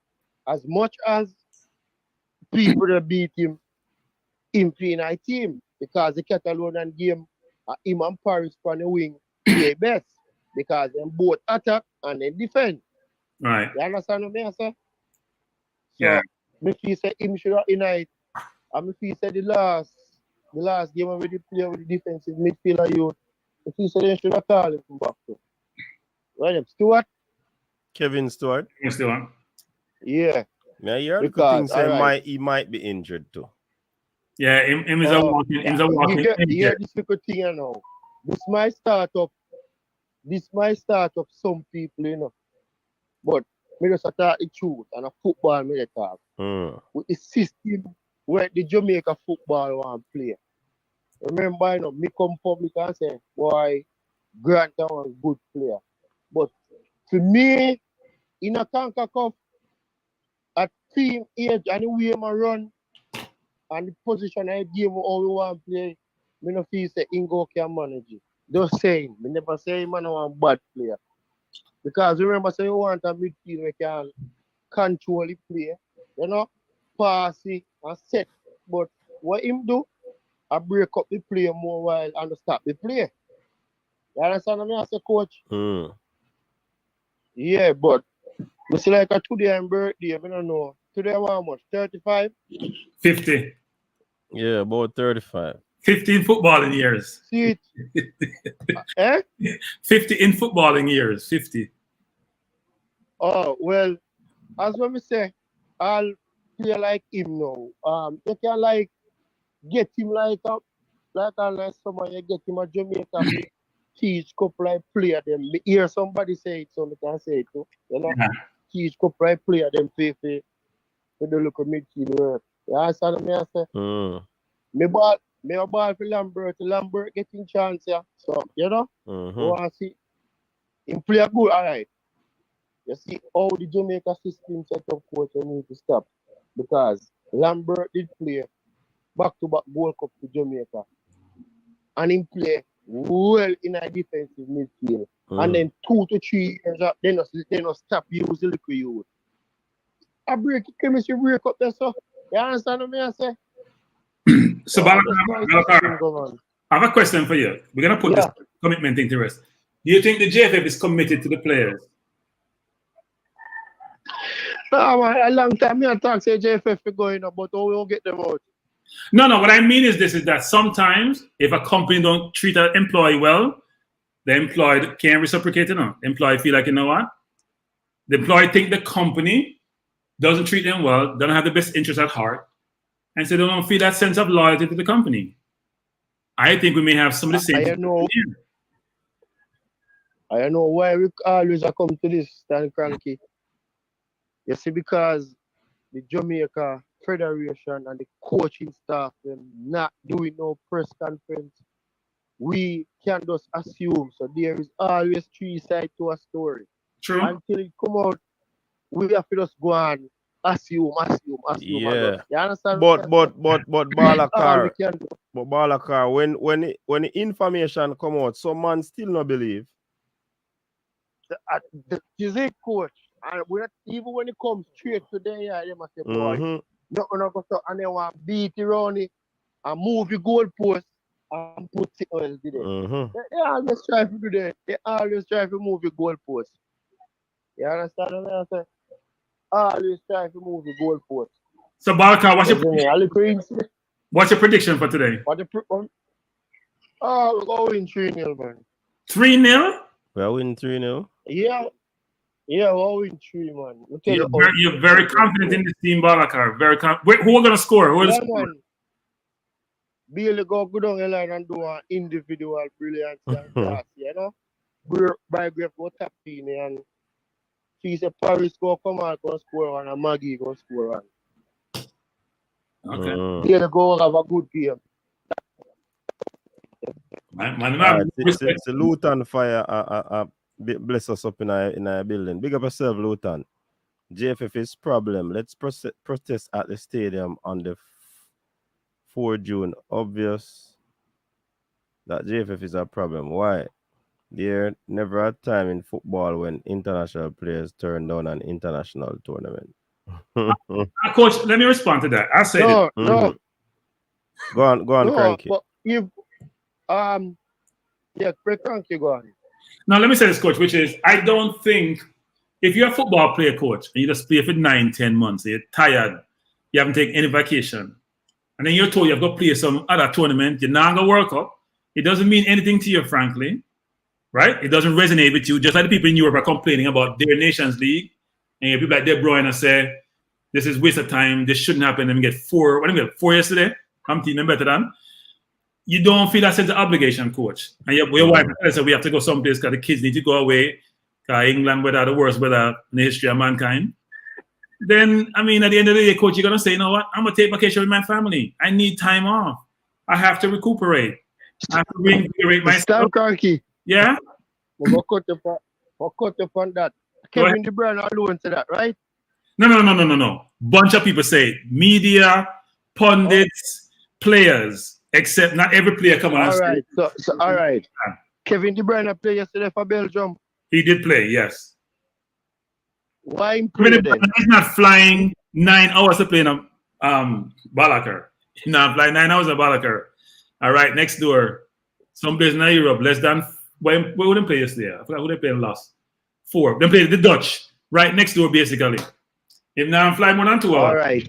S4: as much as people that beat him in playing our team because the Catalonian game him and Paris on the wing play best because them both attack and then defend.
S3: Right.
S4: You understand what I say? So,
S3: yeah.
S4: Me feel say him should have unite. And me feel say the last game when we play with the defensive midfielder youth, me feel say they should have called him back to. Right, Stewart?
S2: Kevin Stewart?
S4: Yeah.
S2: Yeah, you heard the thing say he might be injured too.
S3: Yeah, him is a walking.
S4: Yeah, this little thing, you know. This might start up some people, you know. But me just talk the truth and a football me talk. With the system where the Jamaica football want to play. Remember, you know, me come public and say, boy, Grant is a good player. But to me, in a CONCACAF, a team age and the way I run and the position I give how we want to play, me no feel say Ingo can manage it. Just saying, me never say man a bad player. Because remember, so you want a midfield we can control the play, you know, pass it and set. But what him do, I break up the play more while and stop the play. You understand what I say, coach? Yeah, but it's like a today and birthday, I don't know. Today how much? 35?
S3: 50.
S2: Yeah, about 35.
S3: 50 in footballing years.
S4: See it?
S3: 50 in footballing years. 50.
S4: Oh, well, as when we say, I'll play like him now. You can like get him like someone you get him a Jamaica teach couple of player them. Me hear somebody say it, so I can say it too. You know, teach couple of player them for the local midfield work. You understand what I say? Me ball for Lambert. Lambert getting chance here. So, you know, you want to see him play good, all right. You see how the Jamaica system set up, coach, you need to stop. Because Lambert did play back-to-back Gold Cup to Jamaica. And he play well in a defensive midfield. And then 2 to 3 years, they not stop using the youth. I break chemistry break up there, so you understand what I say?
S3: So, Balakar, I have a question for you. We're going to put this commitment thing to rest. Do you think the JFF is committed to the players?
S4: No, man, a long time I talk say JFF is going up, but we won't get them out.
S3: No, what I mean is this, is that sometimes if a company don't treat an employee well, the employee can't reciprocate, you know. The employee feel like, you know what? The employee think the company doesn't treat them well, don't have the best interest at heart, and so they don't feel that sense of loyalty to the company. I think we may have some of the same.
S4: I know why we always come to this, Stan Cranky. You see, because the Jamaica Federation and the coaching staff them not doing no press conference, we can just assume. So there is always 3 sides to a story.
S3: True.
S4: Until it come out, we have to just go on assume.
S2: Yeah.
S4: You understand?
S2: But Balakar, when the information come out, some man still not believe.
S4: Is it, coach? And even when it comes straight to the they must say, boy, not gonna go to and they want to beat around it and move the goalpost and put it else there. They always try to do that. They always try to move the goalpost. You understand what I'm saying? Always try to move the goalpost.
S3: So Balakar, what's your prediction for today?
S4: We're going 3-0, man.
S3: 3-0?
S2: We're winning 3-0.
S4: Yeah, we're winning 3, man.
S3: You're very confident in this team, Balakar. Who are going to score? Who are going to score?
S4: Bailey go down the line and do an individual brilliance and class, you know? By great for Tapini and she said Paris go come out and score one and Maggie go score one.
S3: Okay.
S4: Bailey go have a good game.
S2: It's a Luton fire. Bless us up in our building. Big up yourself, Luton. JFF's problem. Let's protest at the stadium on the 4 June. Obvious that JFF is a problem. Why? There never a time in football when international players turn down an international tournament.
S3: Coach, let me respond to that. I say
S4: no.
S2: Go on, Cranky.
S4: But if Cranky, go on.
S3: Now let me say this, Coach, which is I don't think if you're a football player, Coach, and you just play for 9-10 months, you're tired, you haven't taken any vacation, and then you're told you have to play some other tournament, you're not gonna work up. It doesn't mean anything to you, frankly. Right? It doesn't resonate with you. Just like the people in Europe are complaining about their Nations League. And people like De Bruyne say, this is waste of time. This shouldn't happen. Let me get 4. What did we get? 4 yesterday? I'm teaming better than. You don't feel that sense of obligation, Coach. And your wife said we have to go someplace because the kids need to go away. Because England weather the worst weather in the history of mankind. Then, I mean, at the end of the day, Coach, you're going to say, you know what? I'm going to take vacation with my family. I need time off. I have to recuperate. I have to reinvigorate myself.
S4: Stop, Cranky.
S3: Yeah?
S4: We'll cut upon that. Kevin De Bruyne alone to that, right?
S3: No. Bunch of people say it. Media, pundits, players, except not every player come on.
S4: All right. So all right. Kevin De Bruyne played yesterday for Belgium.
S3: He did play, yes.
S4: Why him play then?
S3: He's not flying 9 hours to play in a Balakar. He's not flying 9 hours in Balakar. All right, next door. Some place in Europe, less than. Where would they play yesterday? I forgot who they played last. 4. They played the Dutch, right next door, basically. If now fly more than 2 hours.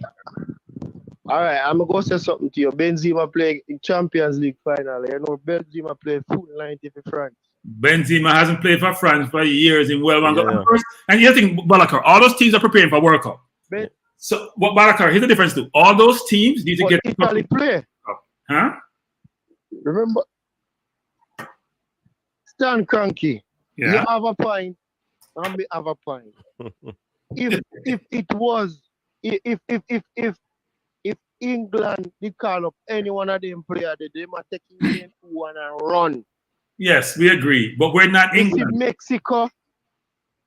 S4: All right, I'm going to go say something to you. Benzema played in Champions League final. You know, Benzema played full 90 for France.
S3: Benzema hasn't played for France for years in and you think, Balakar, all those teams are preparing for World Cup. So, what Balakar, here's the difference too. All those teams need to get
S4: Italy play.
S3: Huh?
S4: Remember, Stan Cranky.
S3: Yeah.
S4: You have a point, and we have a point. if England did call up any one of them players, they might take game 2-1 and run.
S3: Yes, we agree, but we're not England.
S4: Mexico.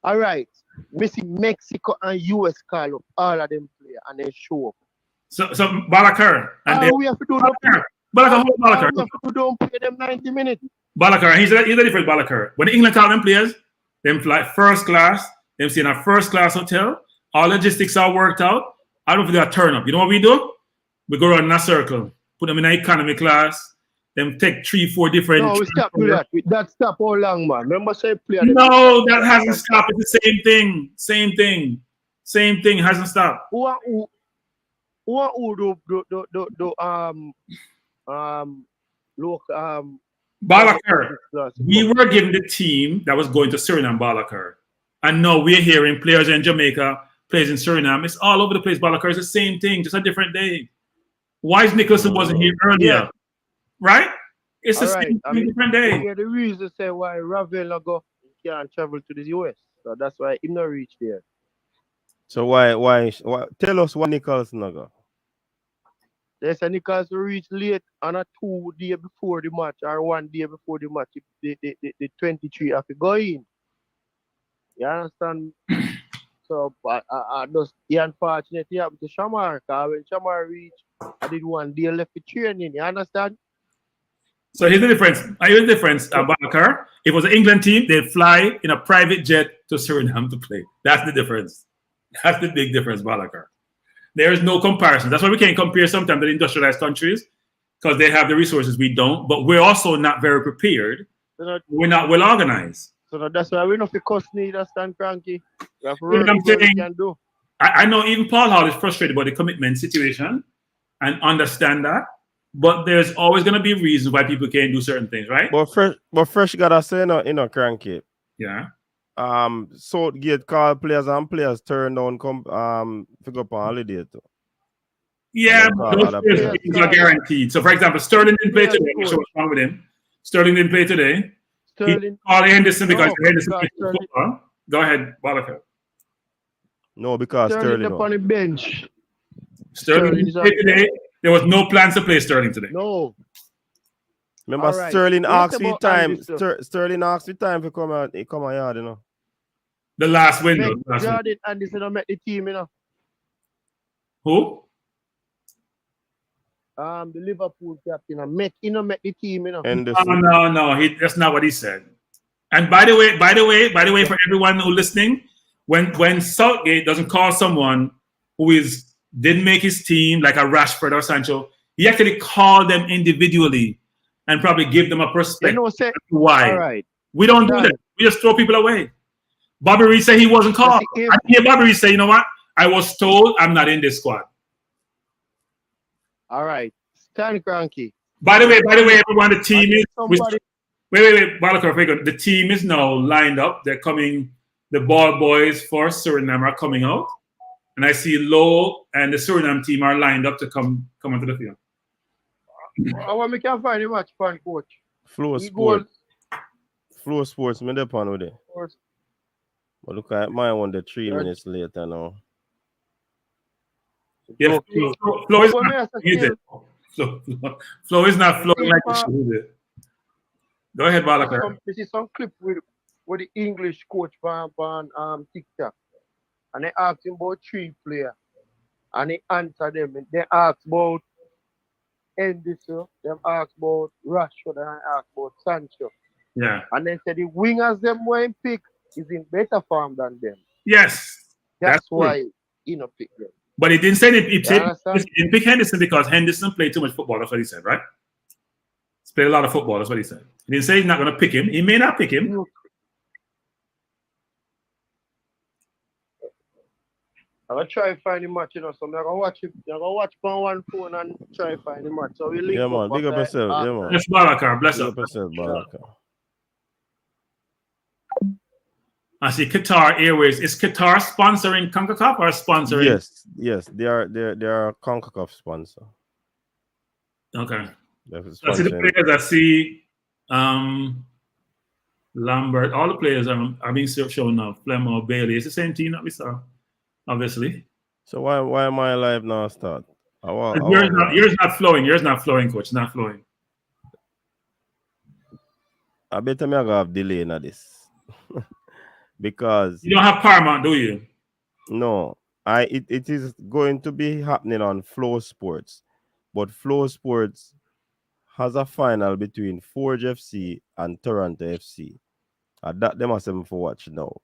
S4: All right. Mexico and US call up all of them players and they show up.
S3: So Balakar and
S4: we have to do
S3: Balakar.
S4: We have to don't play them 90 minutes.
S3: Balakar, he's a different Balakar. When England call them players, them fly first class, them stay in a first class hotel, all logistics are worked out. I don't think they turn up. You know what we do? We go around in a circle, put them in an economy class, them take 3-4 different.
S4: No, we stop with that. That stop how long, man. Remember, say play.
S3: No, that hasn't stopped. It's the same thing. Same thing hasn't stopped.
S4: Who
S3: Balakar. We were given the team that was going to Suriname, Balakar. And now we're hearing players in Jamaica, players in Suriname. It's all over the place, Balakar. It's the same thing, just a different day. Wise Nicholson wasn't here earlier. Yeah. Right? It's the same thing, different day.
S4: Yeah, the reason say why Ravel can't travel to the US. So that's why he not reach there.
S2: So why tell us why Nicholson not go?
S4: They say Nicholson reach late on a 2 day before the match or 1 day before the match. The 23 have to go in. You understand? So I just the unfortunate happened to Shamar, because when Shamar reached, I did 1 day left for training. You understand?
S3: So here's the difference. Here's the difference, Balakar. If it was an England team, they'd fly in a private jet to Suriname to play. That's the difference. That's the big difference, Balakar. There is no comparison. That's why we can't compare sometimes the industrialized countries, because they have the resources we don't, but we're also not very prepared. We're not well organized.
S4: So that's why we know if you cost need a stand cranky. We have to
S3: you know what I'm saying? I know even Paul Hall is frustrated about the commitment situation and understand that, but there's always going to be reasons why people can't do certain things, right?
S2: But fresh gotta say no cranky.
S3: Yeah.
S2: Southgate call players and players turn down figure up on holiday too.
S3: Yeah, those players are guaranteed. So for example, Sterling didn't play today. I'm sure what's wrong with him. Sterling didn't play today. He called Henderson because Henderson played football. Go ahead, Balakar.
S2: No, because Sterling
S4: up on the bench.
S3: Sterling didn't play today. There was no plans to play Sterling today.
S4: No.
S2: Remember, Sterling asked me time. Sterling asked me time to come out. He come out yard, you know.
S3: The last window.
S4: Jordan Anderson don't make the team, you know.
S3: Who?
S4: The Liverpool captain. He don't make the team, you know.
S3: No. That's not what he said. And by the way, for everyone who listening, when Southgate doesn't call someone who didn't make his team, like a Rashford or Sancho, he actually called them individually and probably give them a perspective. Why?
S4: All right.
S3: We don't do that. We just throw people away. Bobby Reed said he wasn't called. I hear Bobby Reed say, you know what? I was told I'm not in this squad.
S4: All right. Stan Cranky.
S3: By the way, everyone, the team is... Wait, Balakar, the team is now lined up. They're coming. The ball boys for Suriname are coming out. And I see Lowe and the Suriname team are lined up to come onto the field.
S4: I want me can find a match fan coach.
S2: Flow Sports, me depend with it. But look at my one, the 3 minutes later now.
S3: Yeah, Flow is not easy. Flow is not flowing like it should, is it? Go ahead, Balakar.
S4: This is some clip with the English coach on TikTok. And they asked him about 3 players. And he answered them. And they asked about Henderson, they asked about Rashford, and I asked about Sancho.
S3: Yeah.
S4: And they said the wingers them were in pick is in better form than them.
S3: Yes.
S4: That's
S3: true.
S4: why he not pick them.
S3: But he didn't say it. He
S4: understand?
S3: didn't pick Henderson because Henderson played too much football. That's what he said, right? He's played a lot of football. That's what he said. He didn't say he's not going to pick him. He may not pick him.
S4: I'm gonna try to find the match, you know. So I'm gonna watch it. I'm gonna watch on one phone and try to find the match. So we link
S2: Yeah,
S4: up.
S2: man. Big up yourself. Yeah, man.
S3: Bless Barakar. Bless
S2: Big
S3: up.
S2: up yourself, Baraka.
S3: I see Qatar Airways. Is Qatar sponsoring CONCACAF or sponsoring?
S2: Yes. They are a CONCACAF sponsor.
S3: Okay.
S2: I
S3: see the players. I see Lambert. All the players are being shown now. Flemo, Bailey. It's the same team that we saw, obviously.
S2: So why am I live now? Start.
S3: Yours not flowing. Yours not flowing, coach. Not flowing.
S2: I bet me I gonna have delay in this. Because
S3: you don't have Paramount, do you?
S2: No. It is going to be happening on Flow Sports. But Flow Sports has a final between Forge FC and Toronto FC. That them are seven for watch now.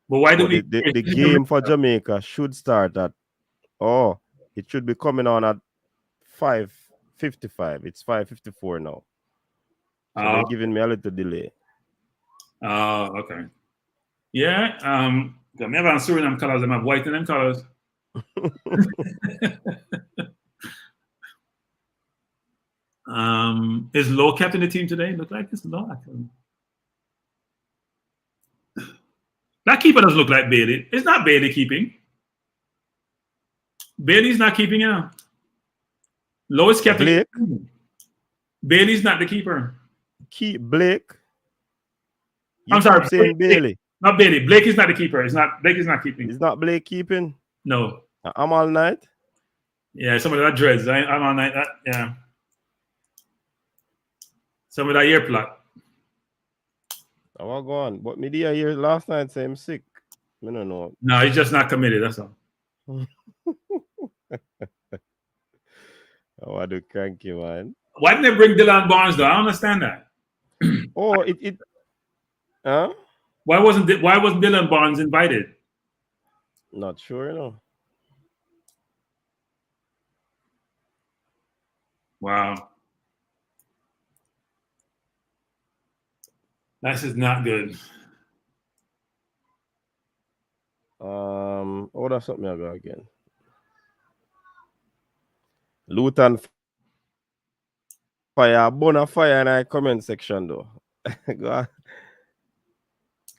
S3: But why do we
S2: the game for Jamaica should start at it should be coming on at 5:55. It's 5:54 now. So they're giving me a little delay.
S3: Okay. Yeah. Me have on Suriname colors, them have white in them colors. Is Low captain the team today? Look like it's Low. That keeper doesn't look like Bailey. It's not Bailey keeping. Bailey's not keeping, Low is captain.
S2: Blake.
S3: Bailey's not the keeper.
S2: Blake.
S3: I'm sorry,
S2: saying Bailey.
S3: Not Bailey. Blake is not the keeper. Blake is not keeping.
S2: Is not Blake keeping?
S3: No.
S2: I'm all night.
S3: Yeah, some of that dreads. I'm all night. Yeah. Some of that ear plot.
S2: I want to go on. But me here last night say I'm sick. I don't know.
S3: No, he's just not committed. That's all.
S2: I want to crank you, man.
S3: Why didn't they bring Dylan Barnes though? I don't understand that.
S2: Huh?
S3: Why wasn't Dylan Barnes invited?
S2: Not sure,
S3: Wow. This is not good.
S2: That's something I got again. Luton fire, bonafire in our comment section though. Go on.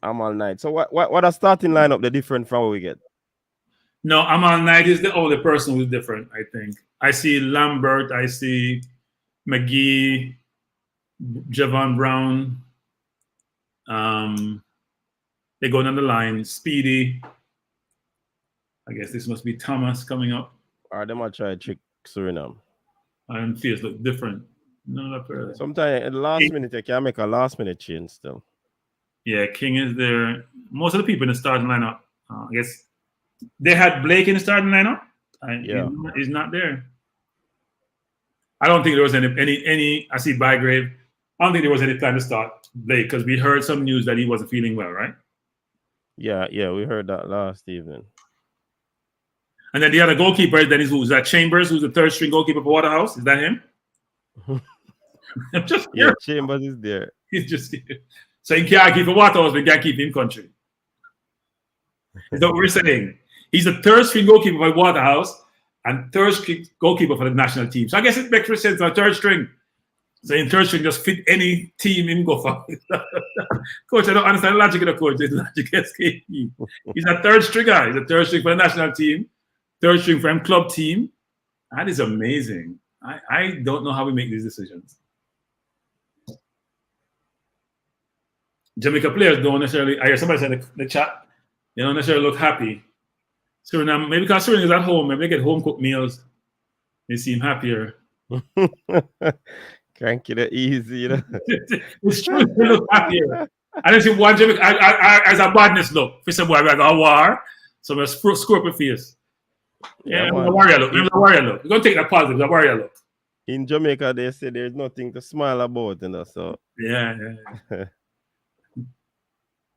S2: I'm all night. So what a starting lineup the different from what we get?
S3: No, I'm all night is the only person who's different, I think. I see Lambert, I see McGee, Javon Brown. They go down the line. Speedy. I guess this must be Thomas coming up.
S2: Or they might try to trick Suriname.
S3: And feels look different.
S2: Sometimes at the last minute they can make a last minute change still.
S3: Yeah, King is there. Most of the people in the starting lineup, I guess they had Blake in the starting lineup. He's not there. I don't think there was any. I see Bygrave. I don't think there was any time to start Blake because we heard some news that he wasn't feeling well, right?
S2: Yeah, we heard that last evening.
S3: And then the other goalkeeper, then who's that? Chambers, who's the third string goalkeeper for Waterhouse. Is that him?
S2: Chambers is there.
S3: He's just here. So he can't keep for Waterhouse, but he can't keep in country. Is that what we're saying? He's the third string goalkeeper for Waterhouse and third string goalkeeper for the national team. So I guess it makes sense on third string. So in third string, just fit any team in go for. Coach, I don't understand the logic of the coach. The logic is key. He's a third stringer. He's a third string for the national team, third string for him club team. That is amazing. I don't know how we make these decisions. Jamaica players don't necessarily, I hear somebody said in the chat, they don't necessarily look happy. Suriname, maybe because Suriname is at home, maybe they get home cooked meals, they seem happier.
S2: Can't get it easy,
S3: It's true, they look happier. I don't see one Jamaica, as a badness look, for some boy, like a war, so I'm a scorpion face. Yeah, the warrior look. We're going to take that positive, the warrior look.
S2: In Jamaica, they say there's nothing to smile about, so.
S3: Yeah.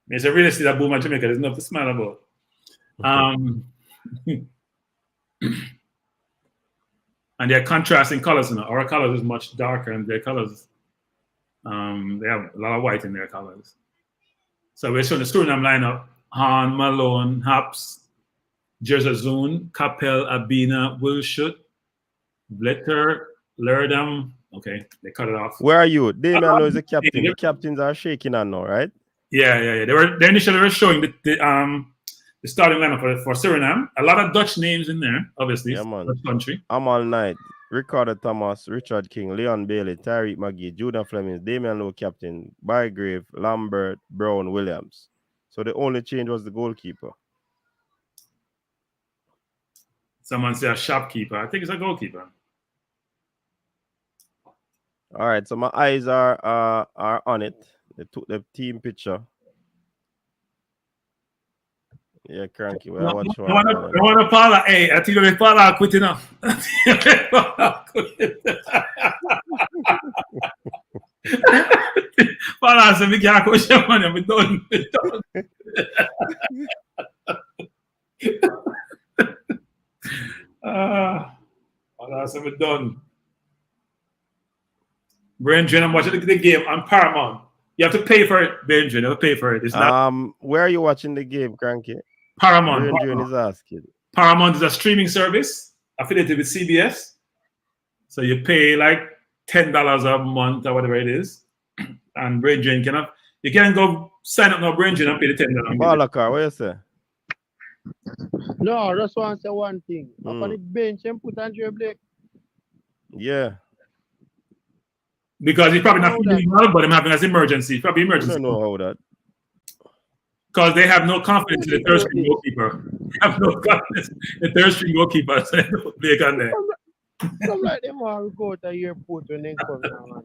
S3: It's a real estate that boom in Jamaica. There's nothing to smile about. And they're contrasting colors. Our colors is much darker, and their colors, they have a lot of white in their colors. So we're showing the Suriname lineup: Han, Malone, Haps, Jerzazun, Capel, Abina, Wilshut, Bletter, Lerdam. Okay, they cut it off.
S2: Where are you? Damian Lowe is the captain. The captains are shaking on now, right?
S3: Yeah. They initially were showing the starting lineup for Suriname. A lot of Dutch names in there, obviously.
S2: Yeah, man.
S3: Dutch country.
S2: I'm all night. Ricardo Thomas, Richard King, Leon Bailey, Tyreek McGee, Judah Fleming, Damian Lowe captain, Bygrave, Lambert, Brown, Williams. So the only change was the goalkeeper.
S3: Someone say a shopkeeper. I think it's a goalkeeper.
S2: All right, so my eyes are on it. They took the team picture. Yeah, cranky. Well, I watch one.
S3: I want to follow. Hey, I think we follow quick enough. Follow so we can't coach your money. We done. Follow so we done. Brendan, I'm watching the game on Paramount. You have to pay for it, Brendan. You have to pay for it. It's not.
S2: Where are you watching the game, cranky?
S3: Paramount.
S2: Brendan is asking.
S3: Paramount is a streaming service affiliated with CBS. So you pay like $10 a month or whatever it is. And Brendan you can go sign up now, Brendan, and pay the $10.
S2: Balakar, what you say?
S4: No, just want to say one thing. Up on the bench and put Andrew Blake.
S2: Yeah.
S3: Because he's probably not feeling well, but I'm having an emergency. Probably emergency.
S2: I don't know how that.
S3: Because they have no confidence in the third string goalkeeper. They have no confidence in the third string goalkeeper. So they put Blake on there.
S4: Some like them want to go to the airport when they come now, man.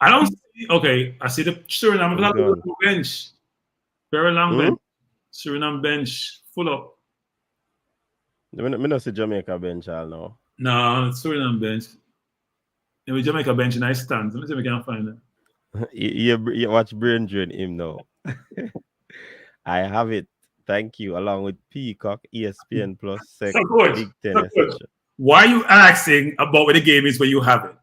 S3: I don't see. Okay, I see the Suriname bench. Very long bench. Suriname bench full up.
S2: I don't see Jamaica bench all now.
S3: No, Suriname bench. And we Jamaica bench in I stands. Let me see if we can find it.
S2: You watch Brendan him now. I have it. Thank you. Along with Peacock, ESPN Plus, Big Ten, etc.
S3: Why are you asking about where the game is when you have it?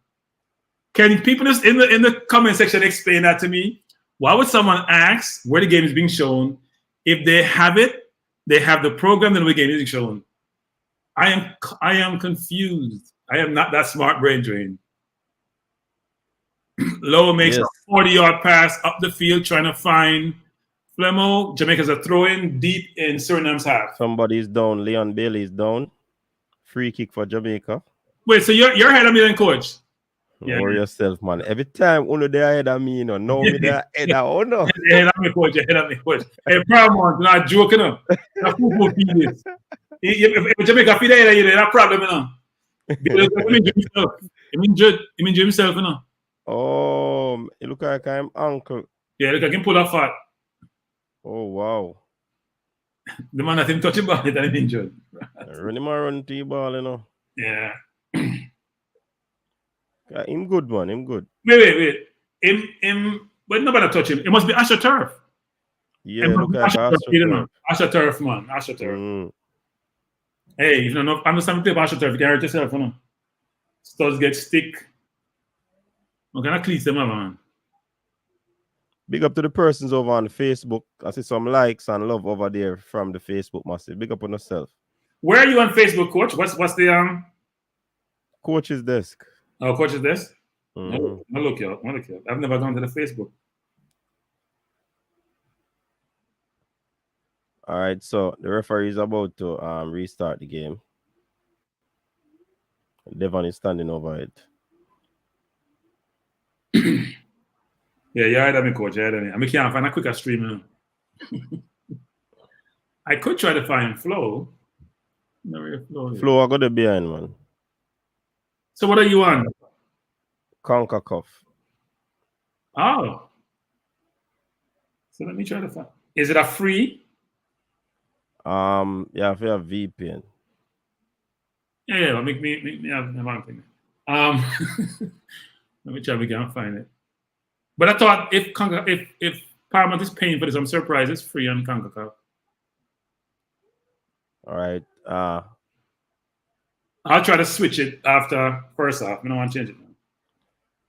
S3: Can people just in the comment section explain that to me? Why would someone ask where the game is being shown if they have it? They have the program and the game is being shown. I am confused. I am not that smart brain drain. Lowe makes a 40-yard pass up the field trying to find Flemo. Jamaica's a throw-in deep in Suriname's half.
S2: Somebody's down. Leon Bailey is down. Free kick for Jamaica.
S3: Wait, so you're ahead of me then, coach?
S2: Yeah. Worry yourself, man. Every time uno they ahead of me, you know. No, me they ahead of uno.
S3: Ahead of me, coach. Ahead of me, coach. Hey, Paramount, not joking, no. That's football this. If Jamaica feed ahead of you, that's a problem, you know. He mean himself, you know.
S2: Oh, it look like I'm uncle.
S3: Yeah, look like him pull a fat.
S2: Oh, wow.
S3: The man that him touch the ball and him injured.
S2: Run him around to the ball, you know.
S3: Yeah.
S2: Him good, man. Him good.
S3: Wait. Him, but nobody touch him. It must be AstroTurf.
S2: Yeah, look like AstroTurf.
S3: AstroTurf, man. AstroTurf. Hey, if you don't know, understand the AstroTurf, you can hurt yourself, you know. Studs get stick. Okay, I clean them, man.
S2: Big up to the persons over on Facebook. I see some likes and love over there from the Facebook massive. Big up on yourself.
S3: Where are you on Facebook, coach? What's the
S2: Coach's desk.
S3: Oh, coach's desk?
S2: Mm-hmm.
S3: No, look here. I've never gone to the Facebook.
S2: All right, so the referee is about to restart the game. Devon is standing over it.
S3: Yeah, you're ahead of me, coach. You're ahead of me. I mean, can't find a quicker stream. I could try to find Flo. No,
S2: Flo, I got the behind, man.
S3: So what are you on?
S2: CONCACAF.
S3: Oh. So let me try to find. Is it a free?
S2: Yeah, if you have VPN.
S3: Yeah. Make me have one thing. Let me try if we can find it. But I thought if Paramount is paying for this. I'm surprised it's free on CONCACAF.
S2: All right.
S3: I'll try to switch it after first half. I don't want to change it now.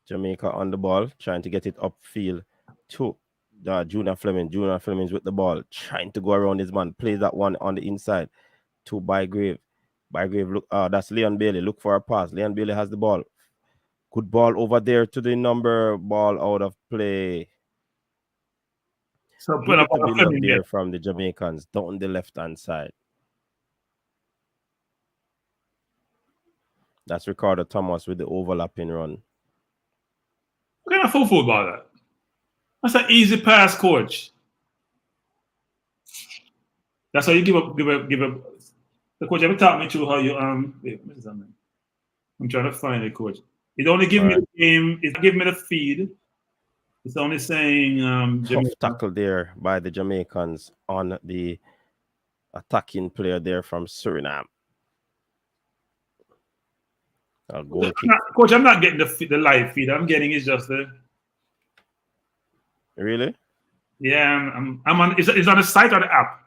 S2: Jamaica on the ball, trying to get it upfield to Junior Fleming. Junior Fleming's with the ball, trying to go around his man. Plays that one on the inside to Bygrave. Bygrave, look, that's Leon Bailey. Look for a pass. Leon Bailey has the ball. Good ball over there to the number. Ball out of play.
S3: So
S2: Good build up there from the Jamaicans down the left-hand side. That's Ricardo Thomas with the overlapping run.
S3: What kind of football that? That's an easy pass, coach. That's how you give up. The coach ever taught me through how you wait, what is that, man? I'm trying to find it, coach. It only give me the game. It give me the feed. It's only saying
S2: tough tackle there by the Jamaicans on the attacking player there from Suriname.
S3: Coach, I'm not getting the live feed. I'm getting is just the.
S2: Really?
S3: Yeah, I'm on. Is on the site or the app?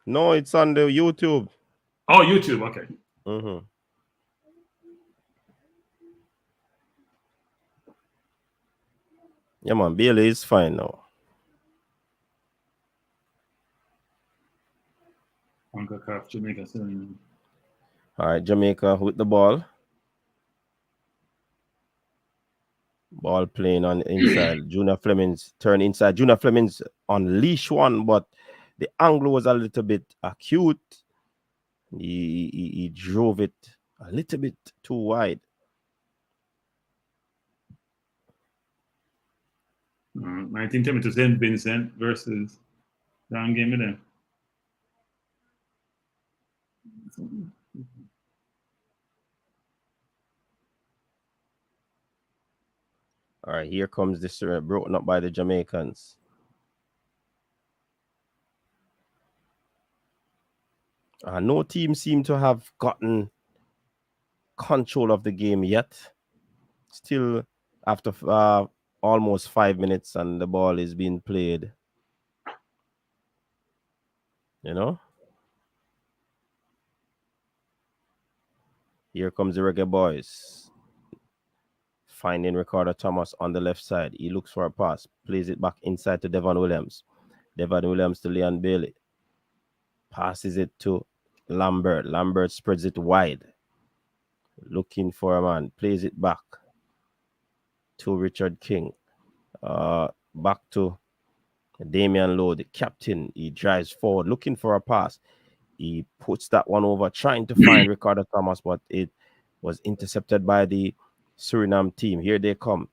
S2: No, it's on the YouTube.
S3: Oh, YouTube. Okay.
S2: Mm-hmm. Yeah, man, Bailey is fine now.
S3: Jamaica.
S2: All right, Jamaica with the ball. Ball playing on the inside. Junior Fleming's turn inside. Junior Fleming's unleash one, but the angle was a little bit acute. He drove it a little bit too wide.
S3: 1910 to St. Vincent versus down game with them.
S2: All right, here comes this broken up by the Jamaicans. No team seem to have gotten control of the game yet. Still, after almost 5 minutes and the ball is being played. You know? Here comes the Reggae Boyz. Finding Ricardo Thomas on the left side. He looks for a pass. Plays it back inside to Devon Williams. Devon Williams to Leon Bailey. Passes it to Lambert. Lambert spreads it wide. Looking for a man. Plays it back to Richard King. Back to Damian Lowe, the captain. He drives forward, looking for a pass. He puts that one over, trying to find Ricardo Thomas, but it was intercepted by the Suriname team. Here they come.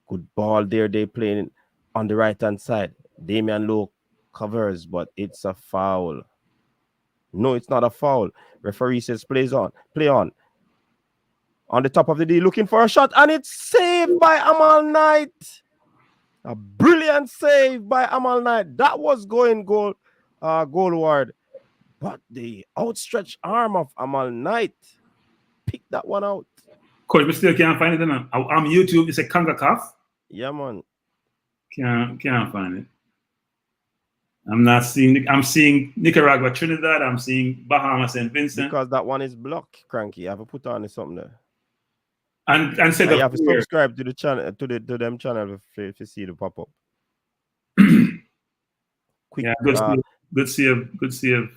S2: Good ball there. They playing on the right-hand side. Damian Lowe covers, but it's a foul. No, it's not a foul. Referee says play on. On the top of the D, looking for a shot, and it's saved by Amal Knight. A brilliant save by Amal Knight. That was going goalward. But the outstretched arm of Amal Knight picked that one out.
S3: Coach, we still can't find it on YouTube. It's a CONCACAF.
S2: Yeah, man.
S3: Can't find it. I'm seeing Nicaragua, Trinidad. I'm seeing Bahamas, St. Vincent.
S2: Because that one is blocked, Cranky. I have to put on something there.
S3: And said
S2: you have to subscribe to the channel, to them channel if you see the pop up. Quick,
S3: yeah, good save.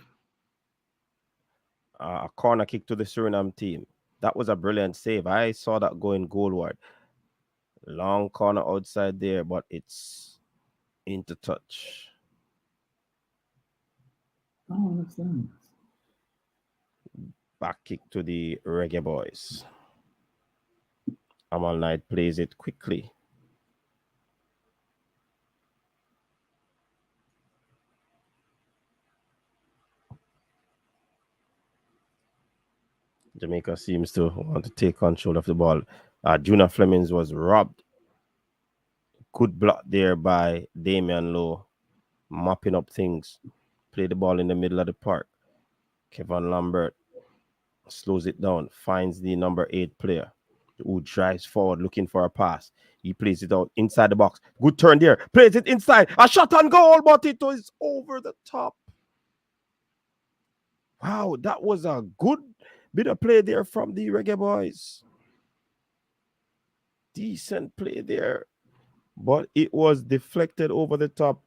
S2: A corner kick to the Suriname team. That was a brilliant save. I saw that going goalward. Long corner outside there, but it's into touch.
S3: Oh, that's nice.
S2: Back kick to the Reggae Boyz. Amal Knight plays it quickly. Jamaica seems to want to take control of the ball. Junior Flemings was robbed. Good block there by Damian Lowe. Mopping up things. Play the ball in the middle of the park. Kevin Lambert slows it down. Finds the number 8 player who drives forward looking for a pass. He plays it out inside the box. Good turn there. Plays it inside. A shot on goal, but it was over the top. Wow, that was a good bit of play there from the Reggae Boyz. Decent play there. But it was deflected over the top.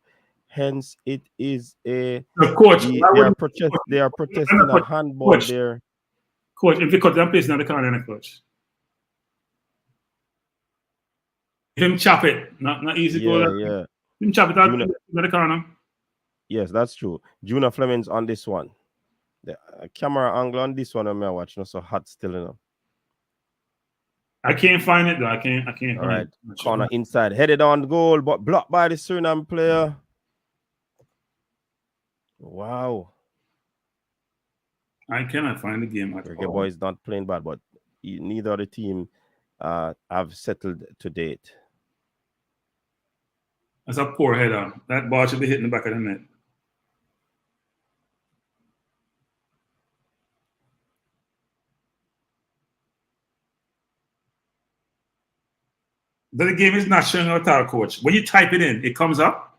S2: Hence, it is a...
S3: Coach,
S2: they are protesting a handball
S3: coach,
S2: there.
S3: Coach, if you cut them place, not the corner, coach. Him chop it, not easy goal.
S2: Yeah.
S3: Him chop it out in the corner.
S2: Yes, that's true. Juna Fleming's on this one. The camera angle on this one I'm watching so hot still, you know.
S3: I can't find it though. I can't
S2: All right, corner inside, headed on goal, but blocked by the Suriname player. Wow.
S3: I cannot find the game at
S2: Reggae
S3: all.
S2: Boyz not playing bad, but neither of the team have settled to date.
S3: That's a poor header. That ball should be hitting the back of the net. The game is not showing out our coach. When you type it in, it comes up?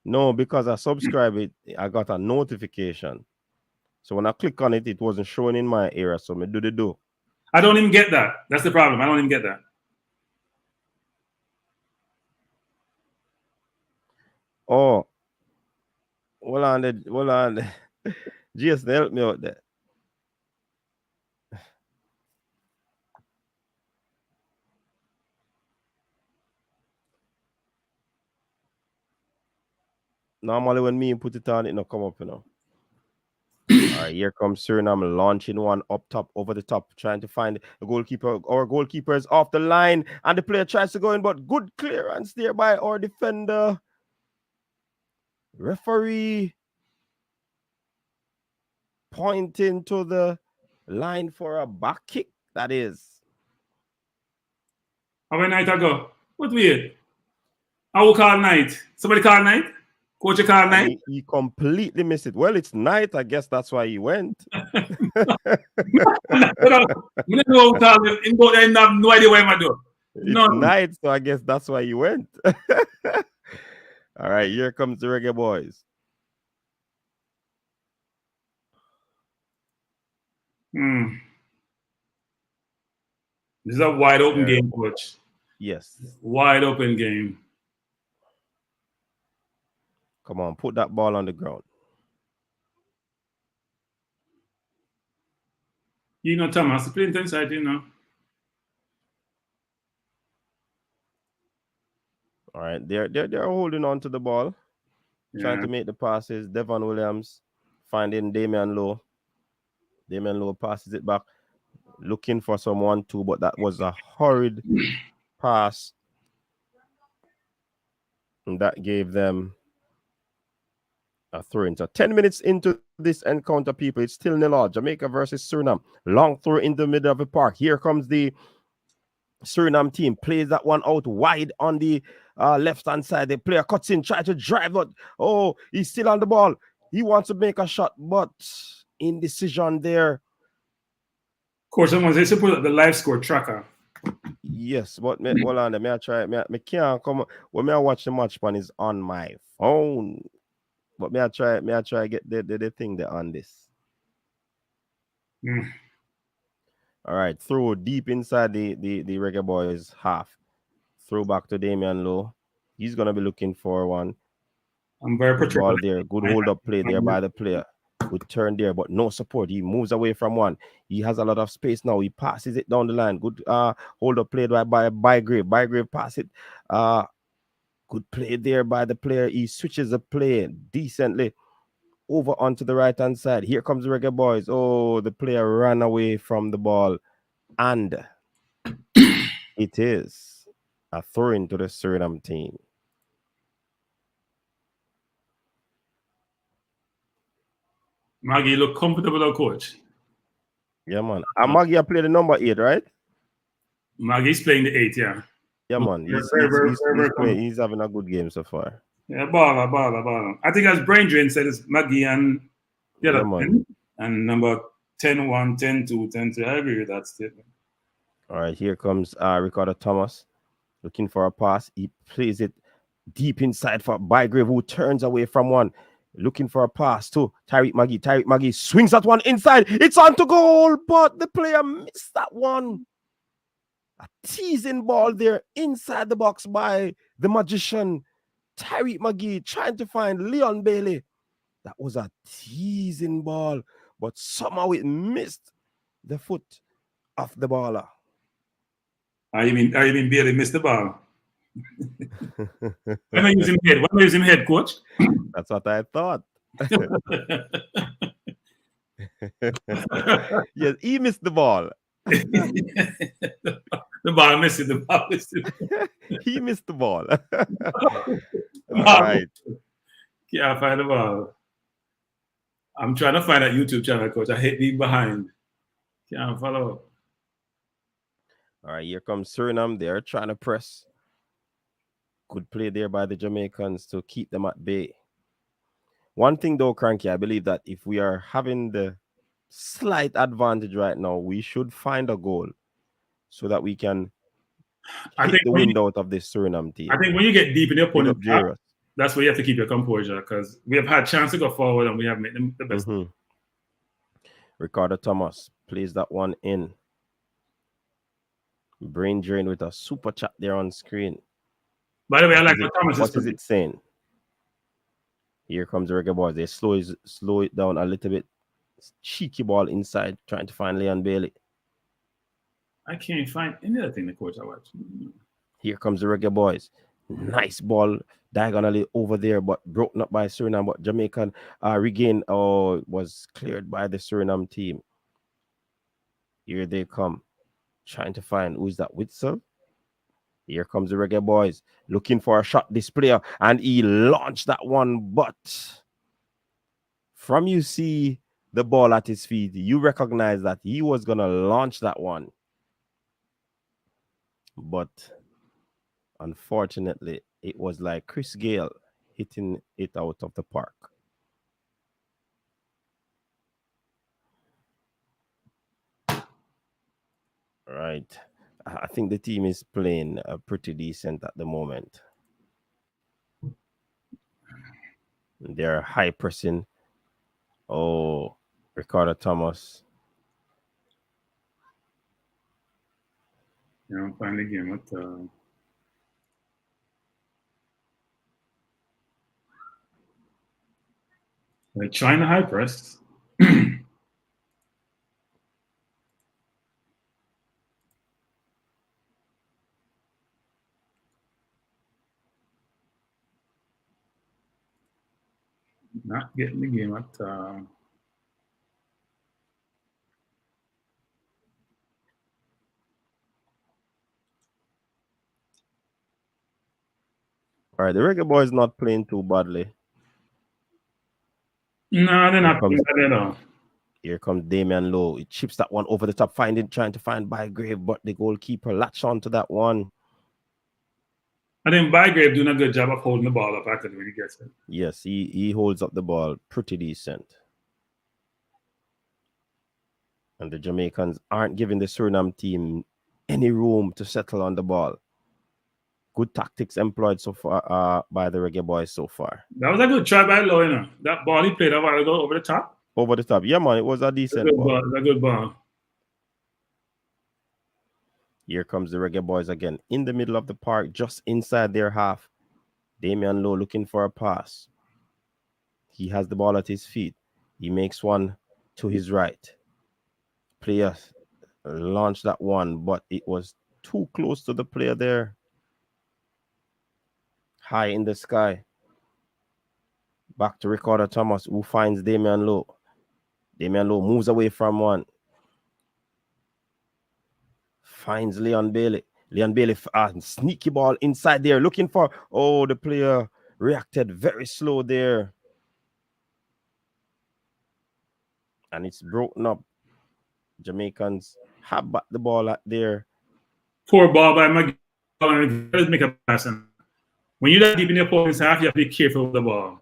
S2: No, because I subscribe it, I got a notification. So when I click on it, it wasn't showing in my area. So me do.
S3: I don't even get that. That's the problem. I don't even get that.
S2: Oh. Hold on. GS, help me out there. Normally when me put it on, it not come up, you know. All right, here comes Suriname launching one up top, over the top, trying to find the goalkeeper. Our goalkeeper is off the line, and the player tries to go in, but good clearance there by our defender. Referee pointing to the line for a back kick, that is.
S3: How many night ago? What weird? I will call night. Somebody call night? Coach, you call night?
S2: He completely missed it. Well, it's night. I guess that's why he went.
S3: I have no idea what I'm doing.
S2: It's night, so I guess that's why he went. All right, here comes the Reggae Boyz.
S3: This is a wide open game, coach.
S2: Yes.
S3: Wide open game.
S2: Come on, put that ball on the ground.
S3: You know, Thomas, play inside, you know.
S2: All right, they're holding on to the ball, trying to make the passes. Devon Williams finding Damian Lowe. Damian Lowe passes it back, looking for some 1-2, but that was a horrid pass. And that gave them a throw-in. So 10 minutes into this encounter, people, it's still 0-0. Jamaica versus Suriname. Long throw in the middle of the park. Here comes the Suriname team. Plays that one out wide on the left-hand side. The player cuts in, tries to drive, but he's still on the ball. He wants to make a shot, but indecision there.
S3: Of course, someone says put the live score tracker.
S2: Yes, but hold on, may I try? Me can't come when I watch the match pan is on my phone. But may I try get the thing there on this. All right, throw deep inside the Reggae Boyz half. Throw back to Damian Lowe. He's gonna be looking for one.
S3: I'm very particular.
S2: Ball there. Good hold up play there by the player. Good turn there, but no support. He moves away from one. He has a lot of space now. He passes it down the line. Good hold up play by Bygrave. Bygrave pass it. Good play there by the player. He switches the play decently over onto the right-hand side. Here comes the Reggae Boyz. Oh, the player ran away from the ball. And it is a throw-in to the Suriname team.
S3: Maggie look comfortable, coach.
S2: Yeah, man. And Maggie played the number 8, right?
S3: Maggie's playing the 8, yeah.
S2: Yeah, man. He's having a good game so far.
S3: Yeah, baller. I think as Brain Drain said, it's Maggie and the other 10, and number 10-1, 10-2, 10-3. I agree with that statement.
S2: All right, here comes Ricardo Thomas. looking for a pass. He plays it deep inside for Bygrave, who turns away from one. Looking for a pass to Tyreek Magee. Tyreek Magee swings that one inside. It's on to goal, but the player missed that one. A teasing ball there inside the box by the magician. Tyreek Magee trying to find Leon Bailey. That was a teasing ball, but somehow it missed the foot of the baller.
S3: You mean Bailey missed the ball? Why am I using head? Why am I using head, coach?
S2: That's what I thought. Yes, he missed the ball.
S3: The ball missed it. The ball missed it.
S2: He missed the ball. All right.
S3: Can't find the ball. I'm trying to find that YouTube channel, coach. I hate being behind. Can't follow.
S2: All right, here comes Suriname. They're trying to press. Good play there by the Jamaicans to keep them at bay. One thing though, Cranky, I believe that if we are having the slight advantage right now, we should find a goal so that we can hit the wind out of this Suriname team.
S3: I think when you get deep in the opponent, that's where you have to keep your composure, because we have had chance to go forward and we have made them the best.
S2: Ricardo Thomas plays that one in. Brain drain with a super chat there on screen.
S3: By the way, I like what Thomas
S2: What is it saying? Here comes the Reggae Boyz. They slow it down a little bit. Cheeky ball inside, trying to find Leon Bailey.
S3: I can't find any other thing the coach I watch.
S2: Here comes the Reggae Boyz. Nice ball diagonally over there, but broken up by Suriname. But Jamaican regain was cleared by the Suriname team. Here they come, trying to find who's that Witzel. Here comes the Reggae Boyz looking for a shot, this player, and he launched that one. But from you see the ball at his feet, you recognize that he was going to launch that one. But unfortunately, it was like Chris Gale hitting it out of the park. All right. I think the team is playing pretty decent at the moment. They're high pressing. Oh, Ricardo Thomas.
S3: Yeah, I'm finding the game. They're trying to high press. Not getting the game at
S2: All right, the Reggae Boyz not playing too badly.
S3: No, they're not playing badly at all.
S2: Here comes Damian Lowe. He chips that one over the top, trying to find Bygrave, but the goalkeeper latched onto that one.
S3: I think Bygrave doing a good job of holding the ball up after when he gets it.
S2: Yes, he holds up the ball pretty decent. And the Jamaicans aren't giving the Suriname team any room to settle on the ball. Good tactics employed so far by the Reggae Boyz so far.
S3: That was a good try by Lowe, you know. That ball he played a while ago over the top.
S2: Over the top. Yeah, man, it was a decent ball.
S3: It was a good ball.
S2: Here comes the Reggae Boyz again. In the middle of the park, just inside their half. Damian Lowe looking for a pass. He has the ball at his feet. He makes one to his right. Player launched that one, but it was too close to the player there. High in the sky. Back to Ricardo Thomas, who finds Damian Lowe. Damian Lowe moves away from one. Finds Leon Bailey. Leon Bailey, sneaky ball inside there, looking for... Oh, the player reacted very slow there. And it's broken up. Jamaicans have back the ball at there.
S3: Poor ball by McGee. Let's make a pass. When you're that deep in the opponent's half, you have to be careful with the ball.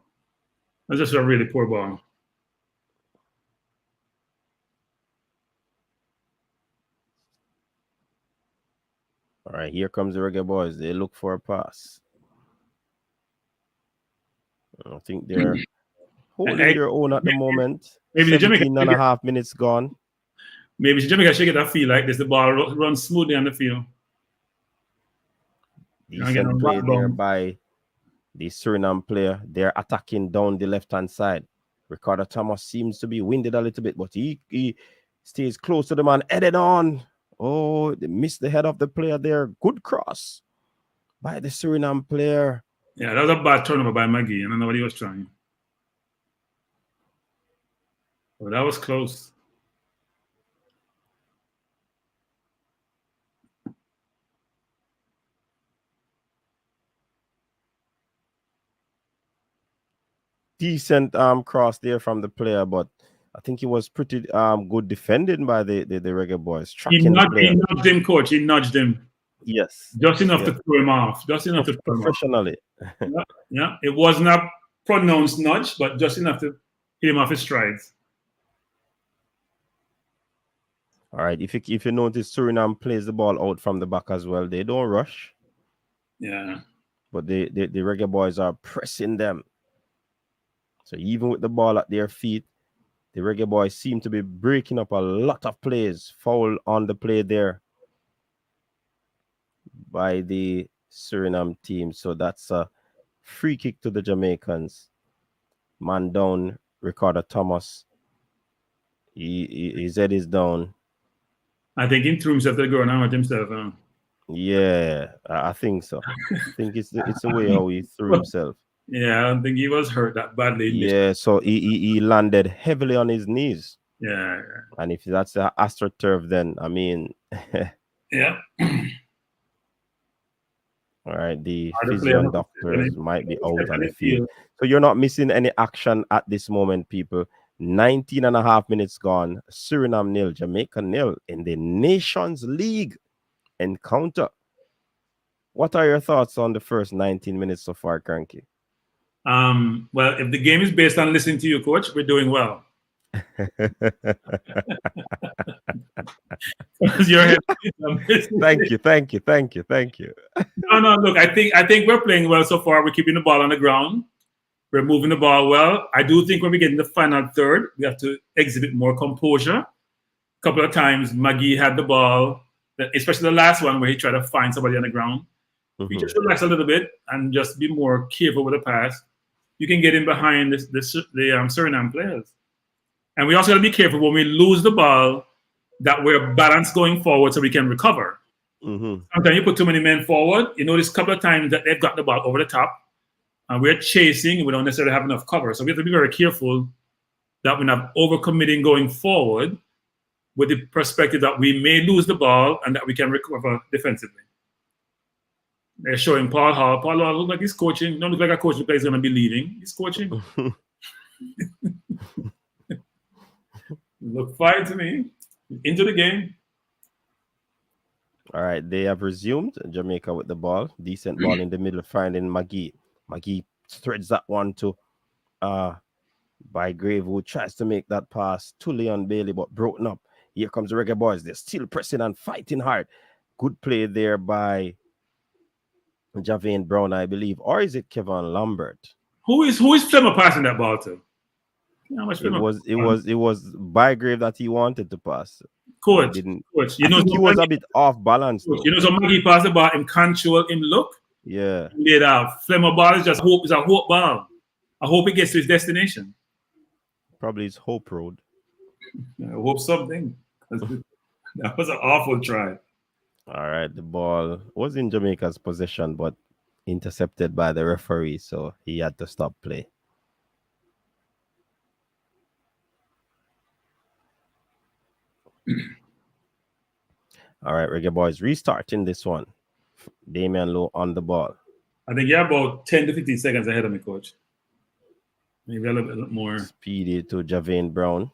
S3: That's just a really poor ball.
S2: All right, here comes the Reggae Boyz. They look for a pass. I think they're holding their own at the moment.
S3: Maybe
S2: 17 and a half minutes gone.
S3: Maybe Jamaica should get that feel like this. The ball runs smoothly on the field.
S2: Decent play there by the Suriname player. They're attacking down the left-hand side. Ricardo Thomas seems to be winded a little bit, but he stays close to the man, headed on. Oh, they missed the head of the player there. Good cross by the Suriname player.
S3: Yeah, that was a bad turnover by Maggie. I don't know what he was trying. But that was close.
S2: Decent cross there from the player, but I think he was pretty good defended by the Reggae Boyz.
S3: He nudged him, coach. He nudged him.
S2: Yes.
S3: Just enough to throw him off. Just enough to throw him off.
S2: Professionally.
S3: Yeah. It wasn't a pronounced nudge, but just enough to hit him off his strides.
S2: All right. If you notice, Suriname plays the ball out from the back as well. They don't rush.
S3: Yeah.
S2: But the Reggae Boyz are pressing them. So even with the ball at their feet, the Reggae Boyz seem to be breaking up a lot of plays. Foul on the play there by the Suriname team. So that's a free kick to the Jamaicans. Man down, Ricardo Thomas. His head is down.
S3: I think he threw himself to the ground and hurt himself.
S2: Yeah, I think so. I think it's the way how he threw himself.
S3: Yeah, I don't think he was hurt that badly.
S2: Yeah, so he landed heavily on his knees.
S3: Yeah.
S2: And if that's the AstroTurf, then, I mean...
S3: yeah.
S2: All right, the physio and doctors might be out on the field. So you're not missing any action at this moment, people. 19 and a half minutes gone. Suriname 0, Jamaica 0 in the Nations League encounter. What are your thoughts on the first 19 minutes so far, Cranky?
S3: Well, if the game is based on listening to you, coach, we're doing well.
S2: Thank you.
S3: No, look, I think we're playing well so far. We're keeping the ball on the ground. We're moving the ball well. I do think when we get in the final third, we have to exhibit more composure. A couple of times, Maggie had the ball, especially the last one where he tried to find somebody on the ground. We just relax a little bit and just be more careful with the pass. You can get in behind the Suriname players. And we also got to be careful when we lose the ball that we're balanced going forward so we can recover. Sometimes you put too many men forward. You notice a couple of times that they've got the ball over the top and we're chasing and we don't necessarily have enough cover. So we have to be very careful that we're not overcommitting going forward with the perspective that we may lose the ball and that we can recover defensively. They're showing Paul Hall. Paul Hall looks like he's coaching. Don't look like a coach who is going to be leaving. He's coaching. Look fine to me. Into the game.
S2: All right, they have resumed. Jamaica with the ball. Decent ball in the middle, finding Maggie. Maggie threads that one to by Grave, who tries to make that pass to Leon Bailey, but broken up. Here comes the Reggae Boyz. They're still pressing and fighting hard. Good play there by Javane Brown, I believe, or is it Kevin Lambert?
S3: Who is Flemmer passing that ball to?
S2: It was Bygrave that he wanted to pass.
S3: Coach,
S2: he was a bit off balance.
S3: So Maggie passed the ball, him control, him look.
S2: Yeah.
S3: Flemmer ball is just hope. It's a hope ball. I hope it gets to his destination.
S2: Probably it's Hope Road.
S3: I hope something. That was an awful try.
S2: All right, the ball was in Jamaica's possession, but intercepted by the referee, so he had to stop play. All right, Reggae Boyz restarting this one. Damian Lowe on the ball.
S3: I think you're about 10 to 15 seconds ahead of me, coach. Maybe a little bit more.
S2: Speedy to Javane Brown,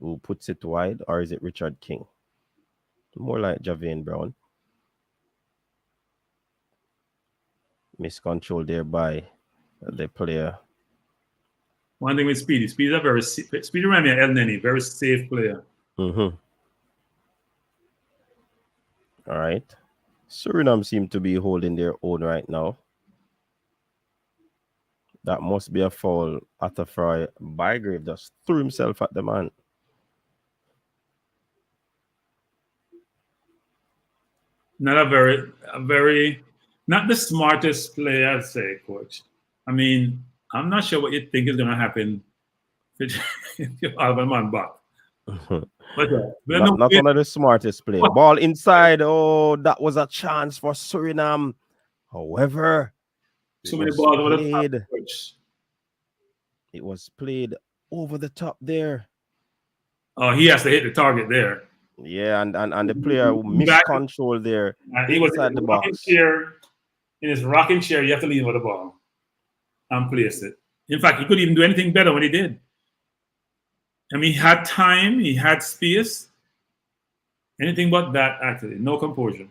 S2: who puts it wide, or is it Richard King? More like Javane Brown. Miscontrol there by the player.
S3: One thing with Speedy is a very Speedy reminds me of El Neni, very safe player.
S2: All right. Suriname seem to be holding their own right now. That must be a foul. Atafry Bygrave just threw himself at the man.
S3: Not a very, not the smartest play, I'd say, coach. I mean, I'm not sure what you think is going to happen if you have a man back. But
S2: not one of the smartest play. Ball inside. Oh, that was a chance for Suriname. However,
S3: so many balls over the top.
S2: It was played over the top there.
S3: Oh, he has to hit the target there.
S2: Yeah, and the player missed control there.
S3: He was
S2: inside the box.
S3: In his rocking chair, you have to lean over the ball and place it. In fact, he couldn't even do anything better when he did. I mean, he had time, he had space. Anything but that, actually. No composure.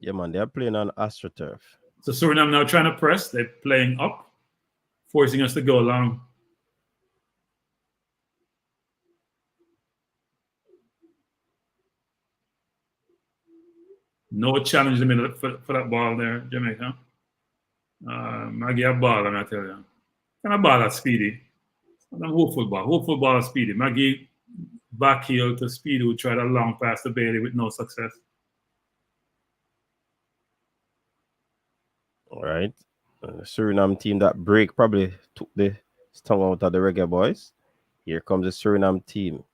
S2: Yeah, man, they're playing on AstroTurf.
S3: So Suriname now trying to press. They're playing up, forcing us to go long. No challenge in the middle for that ball there, Jamaica. Maggie a ball, I'm not telling you. Kind of ball that's speedy. I'm hopeful ball is speedy. Maggie back heel to Speedy who tried a long pass to Bailey with no success.
S2: All right. Suriname team that break probably took the tongue out of the Reggae Boyz. Here comes the Suriname team.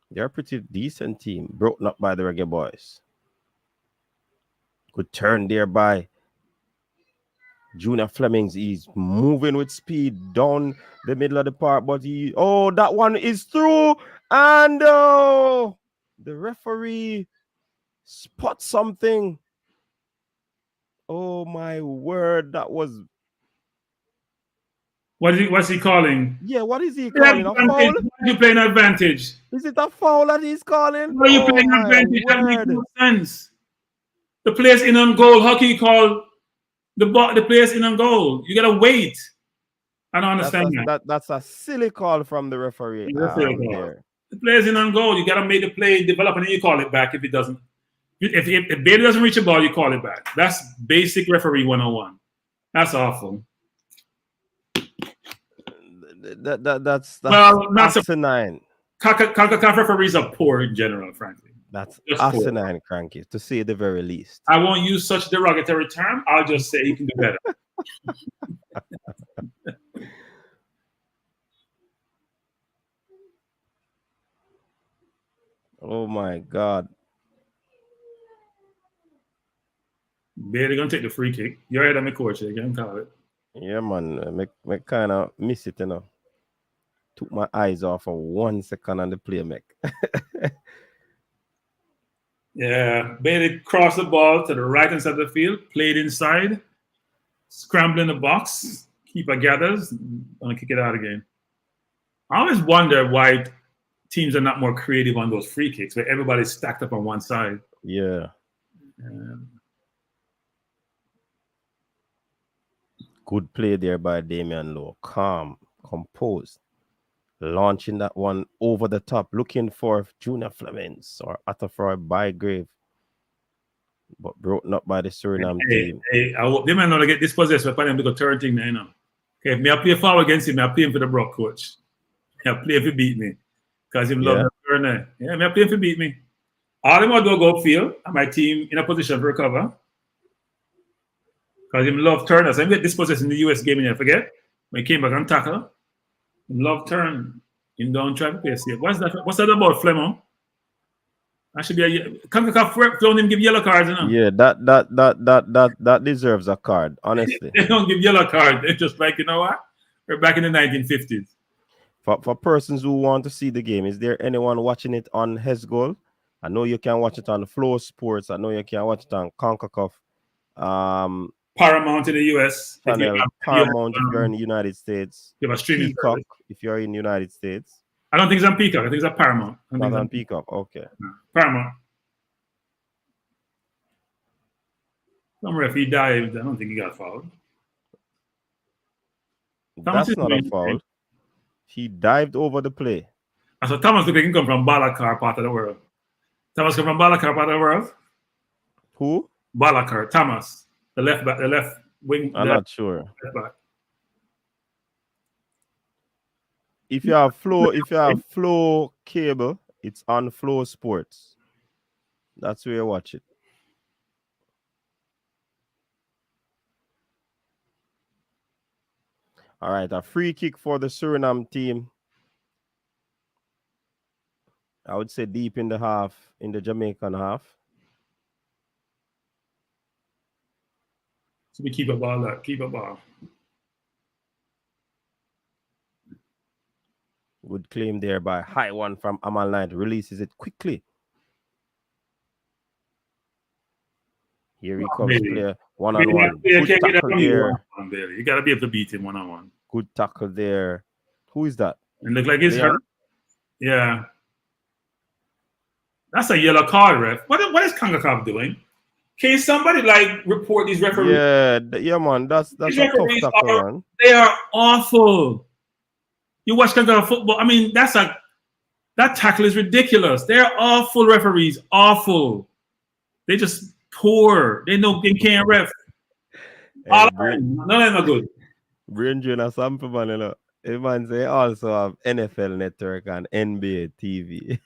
S2: They're a pretty decent team, broken up by the Reggae Boyz. Good turn there by Junior Flemings. He's moving with speed down the middle of the park, but that one is through, and the referee spots something. Oh my word, that was.
S3: What's he calling?
S2: Yeah, what is he calling? A foul?
S3: Why are you playing advantage?
S2: Is it a foul that he's calling?
S3: Why are you playing advantage? That makes no sense. The player's in on goal. How can you call the player's in on goal? You gotta wait. I don't understand that.
S2: That's a silly call from the referee. There.
S3: The player's in on goal. You gotta make the play develop and then you call it back if it doesn't. If Bailey doesn't reach a ball, you call it back. That's basic referee 101. That's awful.
S2: That's not asinine.
S3: CONCACAF referees are poor in general, frankly.
S2: That's asinine, cranky, to say the very least.
S3: I won't use such derogatory term. I'll just say he can do better.
S2: Oh my God.
S3: Bailey gonna take the free kick. You're right on my coach. You can call it.
S2: Yeah, man. I kind of miss it, Took my eyes off for 1 second on the play,
S3: Yeah, Bailey crossed the ball to the right hand side of the field, played inside, scrambling the box, keeper gathers, and kick it out again. I always wonder why teams are not more creative on those free kicks, where everybody's stacked up on one side.
S2: Yeah. Good play there by Damian Lowe. Calm, composed. Launching that one over the top, looking for Junior Flemings or Atafroy Bygrave. But broken up by the Suriname team.
S3: I hope they might not get this possession for them to go turn thing there, Okay, if me I play foul against him, I play him for the Brock coach. I play if he beat me. Because him love the turn there. Yeah, me I play if he beat me. All them will do go upfield and my team in a position to recover. Because him love turn. So I get this possession in the US game, I forget. When he came back and tackle. Love turn. Him down try to play safe. What's that about, Flemo? I should be a CONCACAF don't even give yellow cards,
S2: Yeah, that deserves a card, honestly.
S3: They don't give yellow cards. They're just like, you know what? We're back in the 1950s.
S2: For persons who want to see the game, is there anyone watching it on Hezgol? I know you can watch it on Flow Sports. I know you can watch it on CONCACAF.
S3: Paramount in the US.
S2: Paramount if you're in the United States.
S3: You have a streaming
S2: Peacock
S3: service.
S2: if you're in the United States.
S3: I don't think it's on Peacock. I think it's on Paramount.
S2: Not on Peacock. Okay.
S3: Paramount. Some ref, he dived. I don't think he got fouled.
S2: That's not a foul. He dived over the play.
S3: So Thomas look like he come from Balakar part of the world. Thomas come from Balakar part of the world.
S2: Who?
S3: Balakar, Thomas, the left back, the left wing.
S2: I'm not sure.
S3: Left back.
S2: If you have flow cable, it's on Flow Sports. That's where you watch it. All right, a free kick for the Suriname team. I would say deep in the half, in the Jamaican half.
S3: So we keep a ball. Keep a ball.
S2: Good claim there by high one from Amal Knight. Releases it quickly. Here he comes, player one-on-one. Good tackle there.
S3: You gotta be able to beat him one-on-one.
S2: Good tackle there. Who is that?
S3: And look like he's hurt. Yeah. That's a yellow card, ref. What is CONCACAF doing? Can somebody report these referees?
S2: Yeah, man. That's a tough tackle, man.
S3: They are awful. You watch CONCACAF football. I mean, that tackle is ridiculous. They're awful referees. Awful. They just poor. They can't ref. None of them are good.
S2: Brain drain or something, man. You know. Man say also have NFL Network and NBA TV.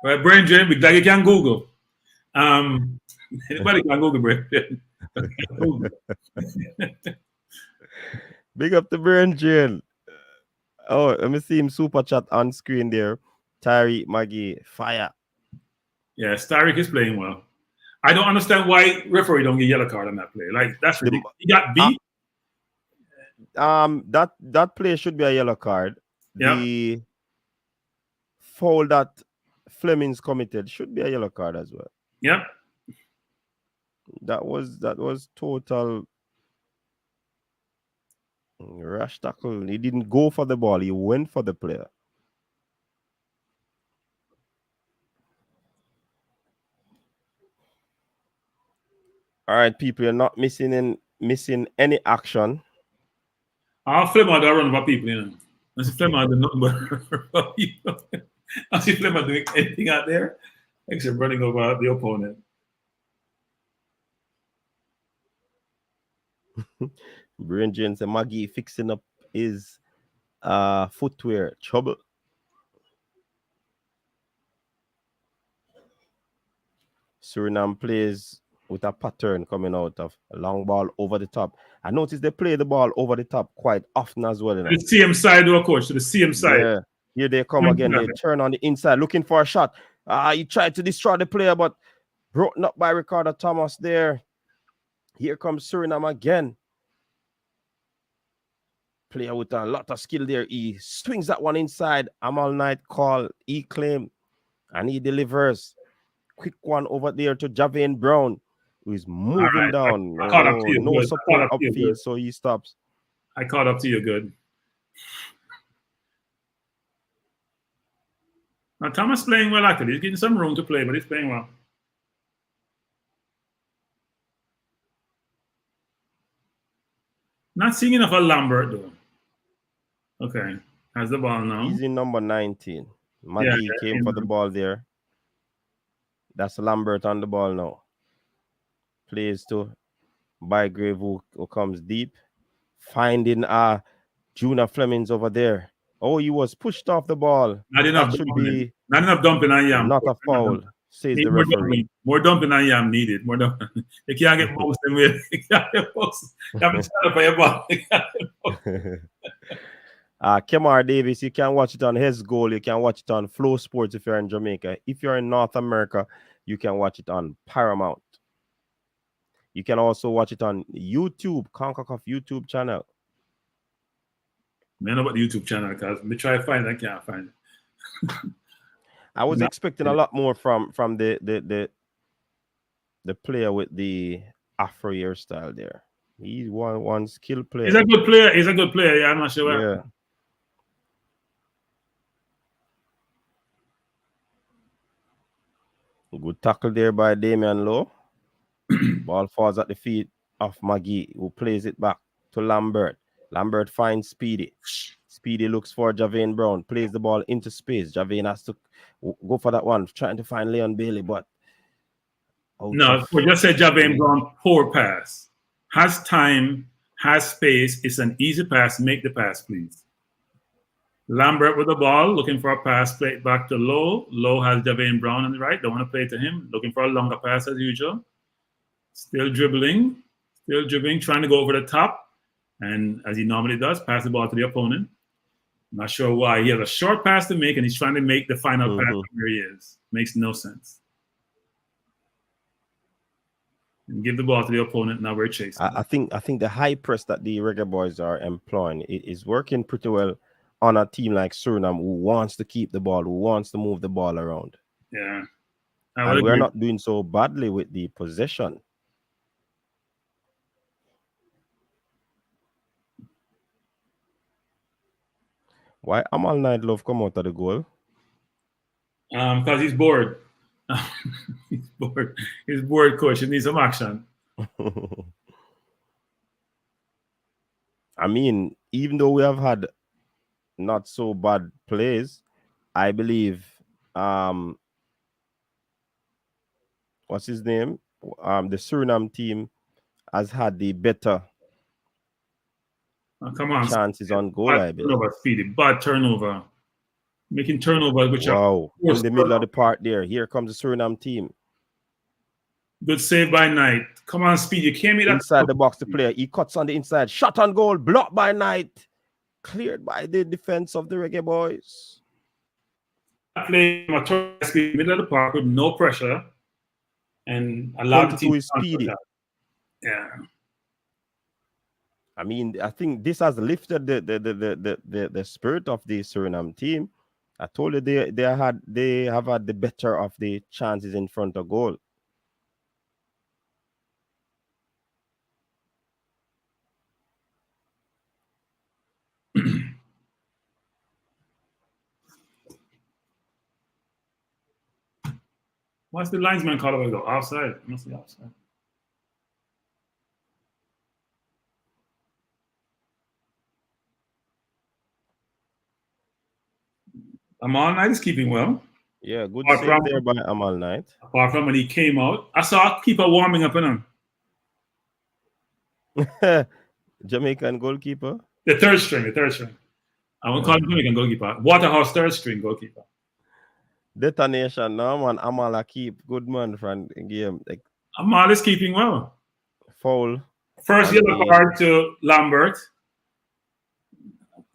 S3: Right, brain drain. Big like you can Google. Anybody can Google brain drain.
S2: Big up the brain drain. Oh, let me see him super chat on screen there. Tariq Maggie, fire.
S3: Yes, Tariq is playing well. I don't understand why referee don't get yellow card on that play. That's ridiculous. He got beat.
S2: That play should be a yellow card.
S3: Yep.
S2: The foul that Fleming's committed should be a yellow card as well.
S3: Yep.
S2: That was total rash tackle. He didn't go for the ball. He went for the player. All right, people, you're not missing any action.
S3: I'll flip out the run of people, you know. I see Flemmer doing nothing but I see Flemmer doing anything out there except running over the opponent.
S2: Brain James and Maggie fixing up his footwear. Trouble. Suriname plays with a pattern coming out of a long ball over the top. I noticed they play the ball over the top quite often as well. You know?
S3: The CM side, though, coach. To the CM side.
S2: Yeah. Here they come again. They turn on the inside looking for a shot. He tried to destroy the player, but broken up by Ricardo Thomas there. Here comes Suriname again. Player with a lot of skill there. He swings that one inside. Amal Knight call. He claim. And he delivers. Quick one over there to Javane Brown, who is moving down.
S3: I caught up to you.
S2: No support upfield, so he stops.
S3: I caught up to you good. Now Thomas playing well actually. He's getting some room to play, but he's playing well. Not seeing enough of Lambert though. Okay. Has the ball now.
S2: He's in number 19. Maggie came for the ball there. That's Lambert on the ball now. Plays to Bygrave who comes deep. Finding Junior Flemings over there. Oh, he was pushed off the ball.
S3: Not enough dumping on Yam.
S2: Not a foul, says the referee.
S3: More dumping on Yam needed. More dumping. You can't get most them way. You can't get most. You have to stand up for your ball.
S2: Kemar Davis, you can watch it on his goal. You can watch it on Flow Sports if you're in Jamaica. If you're in North America, you can watch it on Paramount. You can also watch it on YouTube, CONCACAF YouTube channel.
S3: I know about the YouTube channel because I try to find it, I can't find it.
S2: I was expecting a lot more from the player with the Afro hairstyle there. He's one skill player.
S3: He's a good player. Yeah, I'm not sure.
S2: Yeah. Good tackle there by Damian Lowe. Ball falls at the feet of Maggie, who plays it back to Lambert. Lambert finds Speedy. Speedy looks for Javane Brown, plays the ball into space. Javane has to go for that one, trying to find Leon Bailey, but
S3: no, we just said Javane Brown, poor pass. Has time, has space. It's an easy pass. Make the pass, please. Lambert with the ball, looking for a pass, play it back to Lowe. Lowe has Javane Brown on the right. Don't want to play it to him. Looking for a longer pass as usual. Still dribbling, trying to go over the top. And as he normally does, pass the ball to the opponent. Not sure why. He has a short pass to make, and he's trying to make the final pass where he is. Makes no sense. And give the ball to the opponent. Now we're chasing.
S2: I think the high press that the Reggae Boyz are employing is working pretty well on a team like Suriname, who wants to keep the ball, who wants to move the ball around.
S3: Yeah.
S2: And we're not doing so badly with the possession. Why Amal Knight Love come out of the goal?
S3: Because he's bored. He's bored. He's bored, coach. He needs some action.
S2: I mean, even though we have had not so bad plays, I believe what's his name? The Suriname team has had the better
S3: come on,
S2: chances on goal, I believe.
S3: Speedy. Bad turnover. Making turnover, which
S2: wow, in the middle of the park there. Here comes the Suriname team.
S3: Good save by Knight. Come on, Speed. You can't be that
S2: inside the box. The player, he cuts on the inside. Shot on goal. Blocked by Knight. Cleared by the defense of the Reggae Boyz.
S3: Play middle of the park with no pressure and allowed the team
S2: to speedy.
S3: Yeah.
S2: I mean, I think this has lifted the spirit of the Suriname team. I told you they have had the better of the chances in front of goal.
S3: What's the linesman call about? Go offside. Must be offside. Amal Knight is keeping well.
S2: Yeah, good save there by Amal Knight.
S3: Apart from when he came out, I saw a keeper warming up in him.
S2: Jamaican goalkeeper.
S3: The third string. I won't call him Jamaican goalkeeper. Waterhouse third string goalkeeper.
S2: Detonation, no man. Amal keep good man from the game. Like,
S3: Amal is keeping well.
S2: Foul.
S3: First yellow card to Lambert.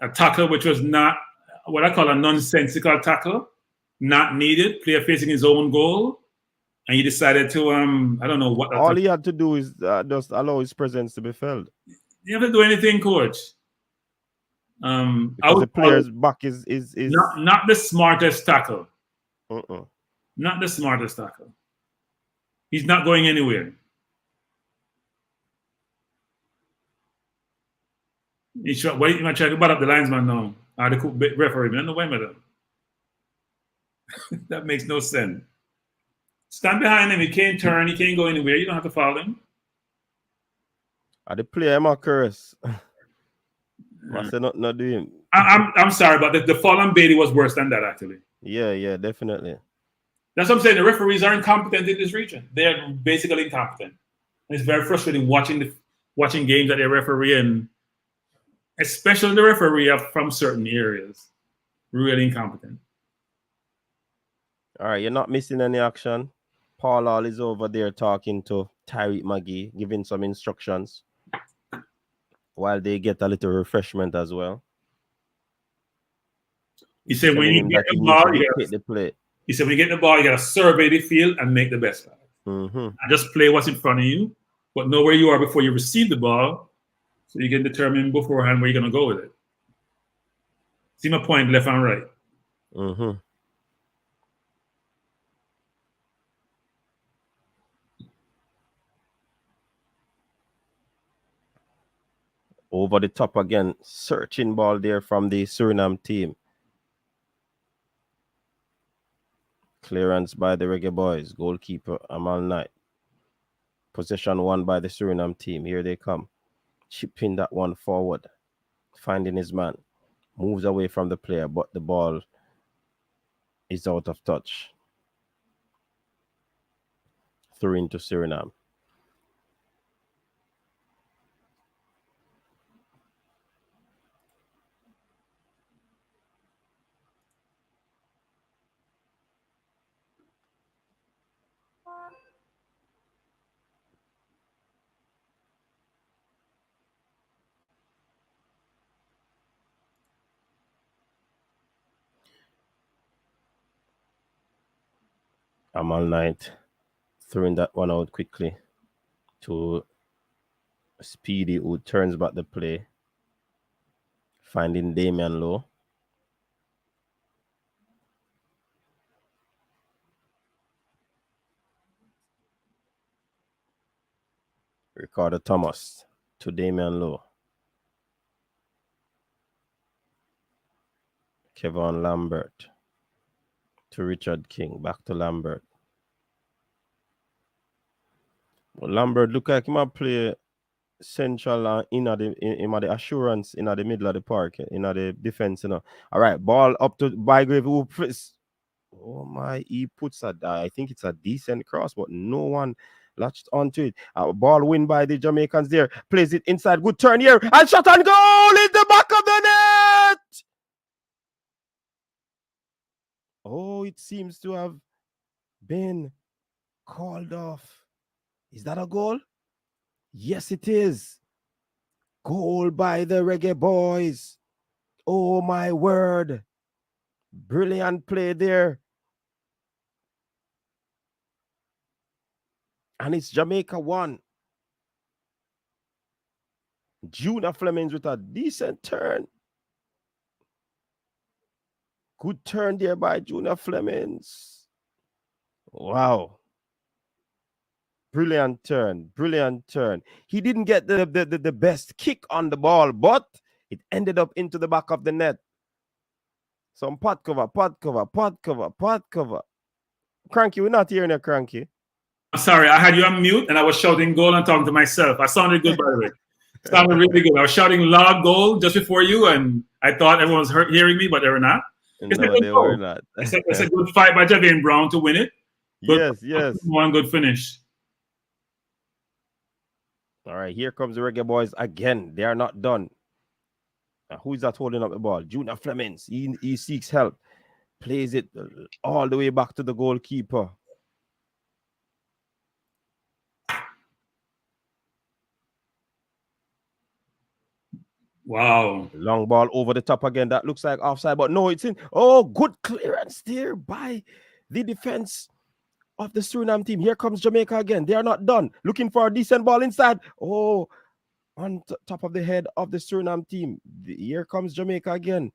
S3: A tackle which was not what I call a nonsensical tackle. Not needed. Player facing his own goal. And he decided to I don't know what.
S2: All he had to do is just allow his presence to be felt.
S3: You have to do anything, coach.
S2: Because the player's back is
S3: not the smartest tackle.
S2: Uh-uh.
S3: Not the smartest tackle. He's not going anywhere. He's wait, you try to butt up the linesman now. The referee, man, no way, madam. That makes no sense. Stand behind him. He can't turn. He can't go anywhere. You don't have to follow him.
S2: The player might curse. Must not do him.
S3: I'm sorry, but the fall on Bailey was worse than that, actually.
S2: Yeah, definitely.
S3: That's what I'm saying. The referees are incompetent in this region. They are basically incompetent. And it's very frustrating watching games that they referee, and especially the referee from certain areas. Really incompetent.
S2: All right, you're not missing any action. Paul Hall is over there talking to Tyreek McGee, giving some instructions while they get a little refreshment as well.
S3: He said when you get the ball, he said when you get the ball, you got to survey the field and make the best of it. And just play what's in front of you, but know where you are before you receive the ball, so you can determine beforehand where you're going to go with it. See my point, left and right.
S2: Over the top again, searching ball there from the Suriname team. Clearance by the Reggae Boyz. Goalkeeper Amal Knight. Possession won by the Suriname team. Here they come. Chipping that one forward. Finding his man. Moves away from the player, but the ball is out of touch. Through into Suriname. Amal Knight throwing that one out quickly to Speedy, who turns back the play, finding Damian Lowe. Ricardo Thomas to Damian Lowe. Kevon Lambert to Richard King. Back to Lambert. Well, Lambert look like he might play central in the assurance in the middle of the park, in the defense, you know. All right, ball up to Bygrave, who press. Oh my, he puts I think it's a decent cross, but no one latched onto it. Ball win by the Jamaicans there. Plays it inside. Good turn here. And shot and goal in the back of the net. Oh, it seems to have been called off. Is that a goal? Yes, it is. Goal by the Reggae Boyz. Oh, my word. Brilliant play there. And it's Jamaica 1. Junior Flemings with a decent turn. Good turn there by Junior Flemings. Wow. Brilliant turn. Brilliant turn. He didn't get the best kick on the ball, but it ended up into the back of the net. Some pot cover. Cranky, we're not hearing you, Cranky.
S3: I'm sorry, I had you on mute and I was shouting goal and talking to myself. I sounded good, by the way. Sounded really good. I was shouting loud goal just before you, and I thought everyone was hearing me, but they were not.
S2: No, they were not.
S3: It's a good fight by Javane Brown to win it.
S2: Yes.
S3: One good finish.
S2: All right, here comes the Reggae Boyz again. They are not done. Who is that holding up the ball? Junior Flemings. He seeks help. Plays it all the way back to the goalkeeper.
S3: Wow.
S2: Long ball over the top again. That looks like offside, but no, it's in. Oh, good clearance there by the defense of the Suriname team. Here comes Jamaica again. They are not done. Looking for a decent ball inside. Oh, on top of the head of the Suriname team. Here comes Jamaica again.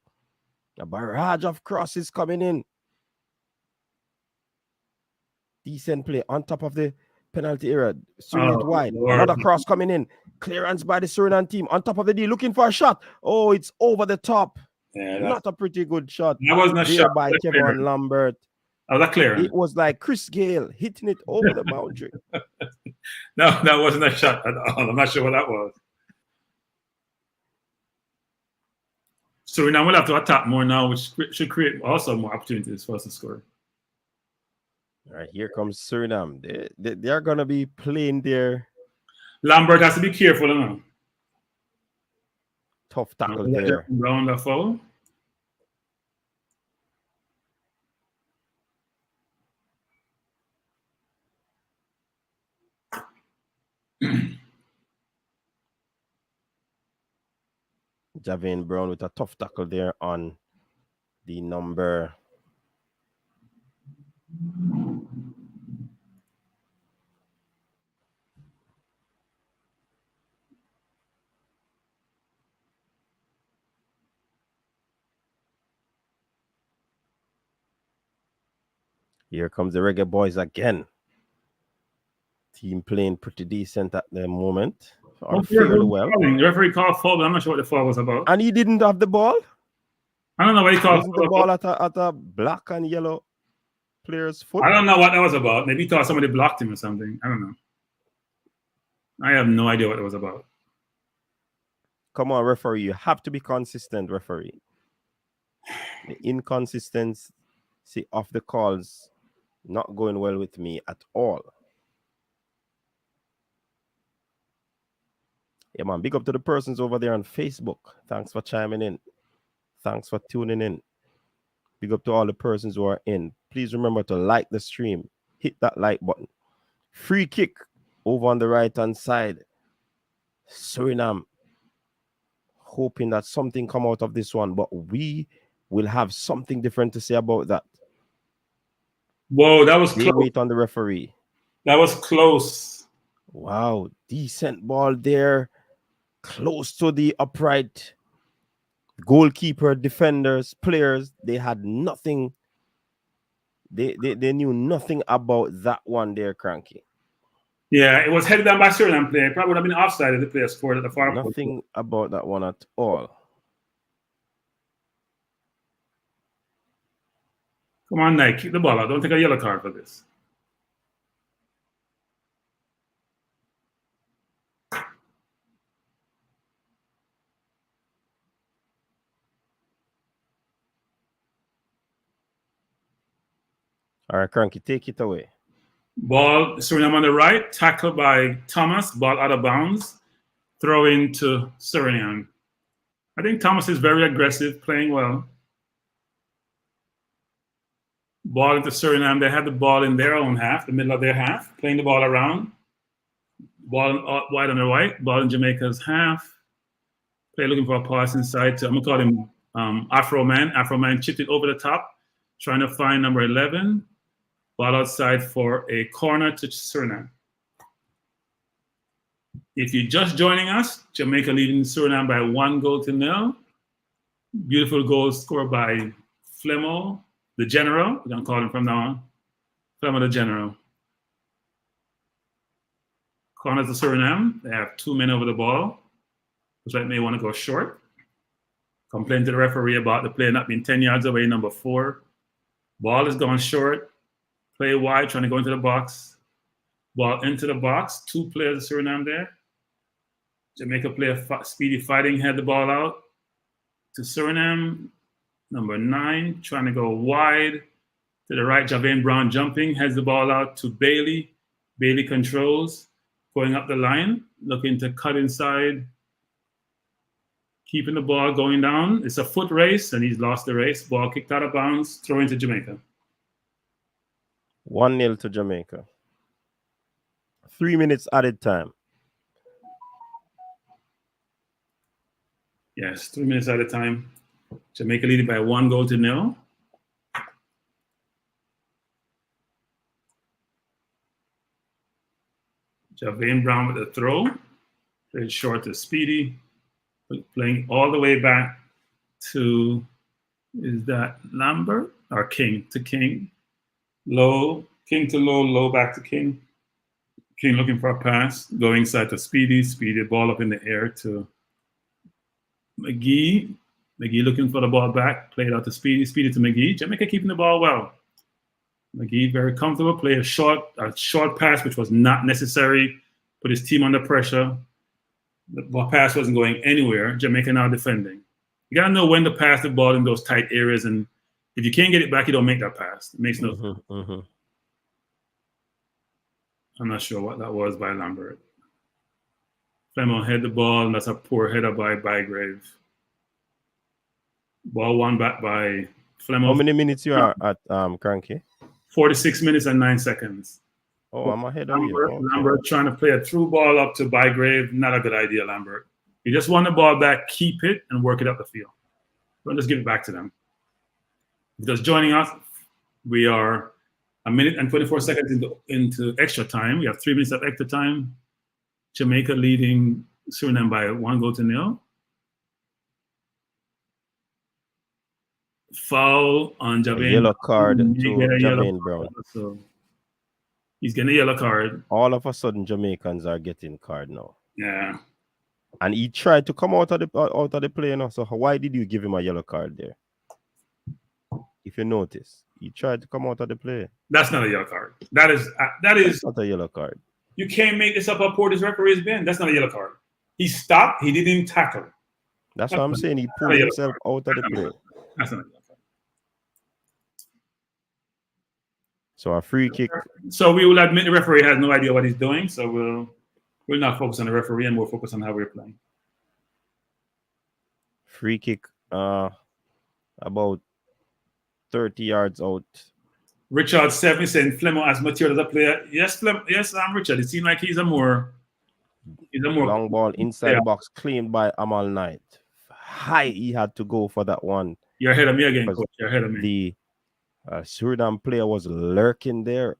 S2: A barrage of crosses coming in. Decent play on top of the penalty area. Swing it wide.
S3: Lord.
S2: Another cross coming in. Clearance by the Suriname team. On top of the D, looking for a shot. Oh, it's over the top.
S3: Yeah,
S2: not a pretty good shot.
S3: That wasn't a shot
S2: by Kevon Lambert.
S3: That was a clearance.
S2: It was like Chris Gale hitting it over the boundary.
S3: No, that wasn't a shot at all. I'm not sure what that was. Suriname will have to attack more now, which should create also more opportunities for us to score.
S2: All right, here comes Suriname. They are going to be playing there.
S3: Lambert has to be careful now.
S2: Tough tackle there.
S3: Round the foul.
S2: Javane Brown with a tough tackle there on the number. Here comes the Reggae Boyz again. Team playing pretty decent at the moment. Fairly well.
S3: The referee called foul, but I'm not sure what the foul was about.
S2: And he didn't have the ball?
S3: I don't know what he called.
S2: Wasn't the ball at a black and yellow player's foot?
S3: I don't know what that was about. Maybe he thought somebody blocked him or something. I don't know. I have no idea what it was about.
S2: Come on, referee. You have to be consistent, referee. The inconsistency of the calls not going well with me at all. Yeah, man, big up to the persons over there on Facebook. Thanks for chiming in. Thanks for tuning in. Big up to all the persons who are in. Please remember to like the stream. Hit that like button. Free kick over on the right-hand side. Suriname. Hoping that something come out of this one, but we will have something different to say about that.
S3: Whoa, that was
S2: They
S3: close.
S2: wait on the referee.
S3: That was close.
S2: Wow, decent ball there. Close to the upright. Goalkeeper, defenders, players, they had nothing. They knew nothing about that one there, Cranky.
S3: Yeah, it was headed down by Suriname player. Probably would have been offside if the player scored at the far post.
S2: Nothing about that one at all.
S3: Come on, Nike, keep the ball out. Don't take a yellow card for this.
S2: All right, Cranky, take it away.
S3: Ball, Suriname on the right, tackled by Thomas, ball out of bounds, throw into Suriname. I think Thomas is very aggressive, playing well. Ball into Suriname. They had the ball in their own half, the middle of their half, playing the ball around. Ball wide on the right, ball in Jamaica's half. Player looking for a pass inside to, I'm going to call him Afro Man. Afro Man chipped it over the top, trying to find number 11. Ball outside for a corner to Suriname. If you're just joining us, Jamaica leading Suriname by 1-0. Beautiful goal scored by Flemo, the General. We're going to call him from now on. Flemo, the General. Corner to Suriname. They have 2 men over the ball. Looks like they want to go short. Complain to the referee about the player not being 10 yards away, number 4. Ball is going short. Play wide, trying to go into the box. Ball into the box. 2 players of Suriname there. Jamaica player Speedy fighting, had the ball out to Suriname. Number 9, trying to go wide. To the right, Javane Brown jumping, has the ball out to Bailey. Bailey controls, going up the line, looking to cut inside. Keeping the ball going down. It's a foot race, and he's lost the race. Ball kicked out of bounds, throw into Jamaica.
S2: 1-0 to Jamaica. 3 minutes added time.
S3: Yes, 3 minutes at a time. Jamaica leading by 1-0. Javane Brown with a throw. Played short to Speedy. Playing all the way back to, is that Lambert? Or King to King. Low, King to low, low back to King. King looking for a pass. Going inside to Speedy. Speedy, ball up in the air to McGee. McGee looking for the ball back. Played out to Speedy. Speedy to McGee. Jamaica keeping the ball well. McGee very comfortable. Play a short pass, which was not necessary. Put his team under pressure. The ball pass wasn't going anywhere. Jamaica now defending. You got to know when to pass the ball in those tight areas. And if you can't get it back, you don't make that pass. It makes no sense. I'm not sure what that was by Lambert. Flemo had the ball, and that's a poor header by Bygrave. Ball won back by Flemo.
S2: How many minutes you are at, Cranky?
S3: 46 minutes and 9 seconds.
S2: Oh, I'm ahead of you. Okay.
S3: Lambert trying to play a through ball up to Bygrave. Not a good idea, Lambert. You just want the ball back, keep it, and work it up the field. Don't just give it back to them. Because joining us, we are a minute and 24 seconds into extra time. We have 3 minutes of extra time. Jamaica leading Suriname by 1-0. Foul on Javane.
S2: Yellow card to Javane Brown.
S3: So he's getting a yellow card.
S2: All of a sudden, Jamaicans are getting card now.
S3: Yeah.
S2: And he tried to come out of the play now. So why did you give him a yellow card there? If you notice, he tried to come out of the play.
S3: That's not a yellow card. That is
S2: not a yellow card.
S3: You can't make this up how poor this referee has been. That's not a yellow card. He stopped. He didn't tackle.
S2: That's what I'm saying. He pulled himself out of the play.
S3: That's not a yellow card.
S2: So a free kick.
S3: So we will admit the referee has no idea what he's doing. So we'll not focus on the referee and we'll focus on how we're playing.
S2: Free kick. About 30 yards out.
S3: Richard 7 saying Flemo has matured as a player. Yes, I'm Richard. It seems like he's a more
S2: long ball inside the box, claimed by Amal Knight. High, he had to go for that one.
S3: You're ahead of me again, coach. You're ahead of me.
S2: The Suriname player was lurking there.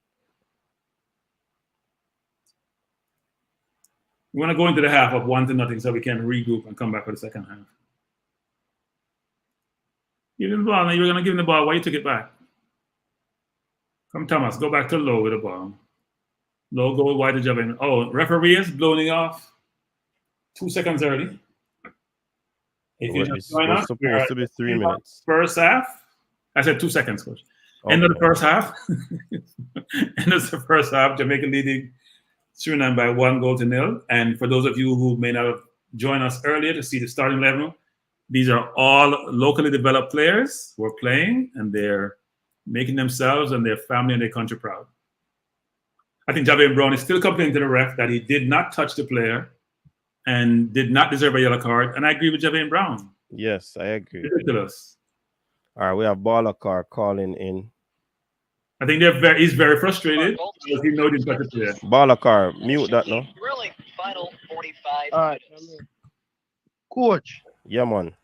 S3: We want to go into the half of 1-0 so we can regroup and come back for the second half. Give him the ball. Now you were going to give him the ball. Why you took it back? Come, Thomas. Go back to Low with the ball. Low, go wide to Javin. Oh, referee is blowing off 2 seconds early.
S2: It's supposed to be 3 minutes.
S3: First half. I said 2 seconds, coach.
S2: Okay.
S3: End of the first half. End of the first half. Jamaica leading Suriname by 1-0. And for those of you who may not have joined us earlier to see the starting 11, these are all locally developed players who are playing, and they're making themselves and their family and their country proud. I think Javier Brown is still complaining to the ref that he did not touch the player and did not deserve a yellow card. And I agree with Javier Brown.
S2: Yes, I agree.
S3: Ridiculous.
S2: All right, we have Balakar calling in.
S3: I think he's very frustrated because he knows he's got the player.
S2: Balakar, mute that now.
S5: Really, final 45.
S4: All right, coach.
S2: Yeah, man.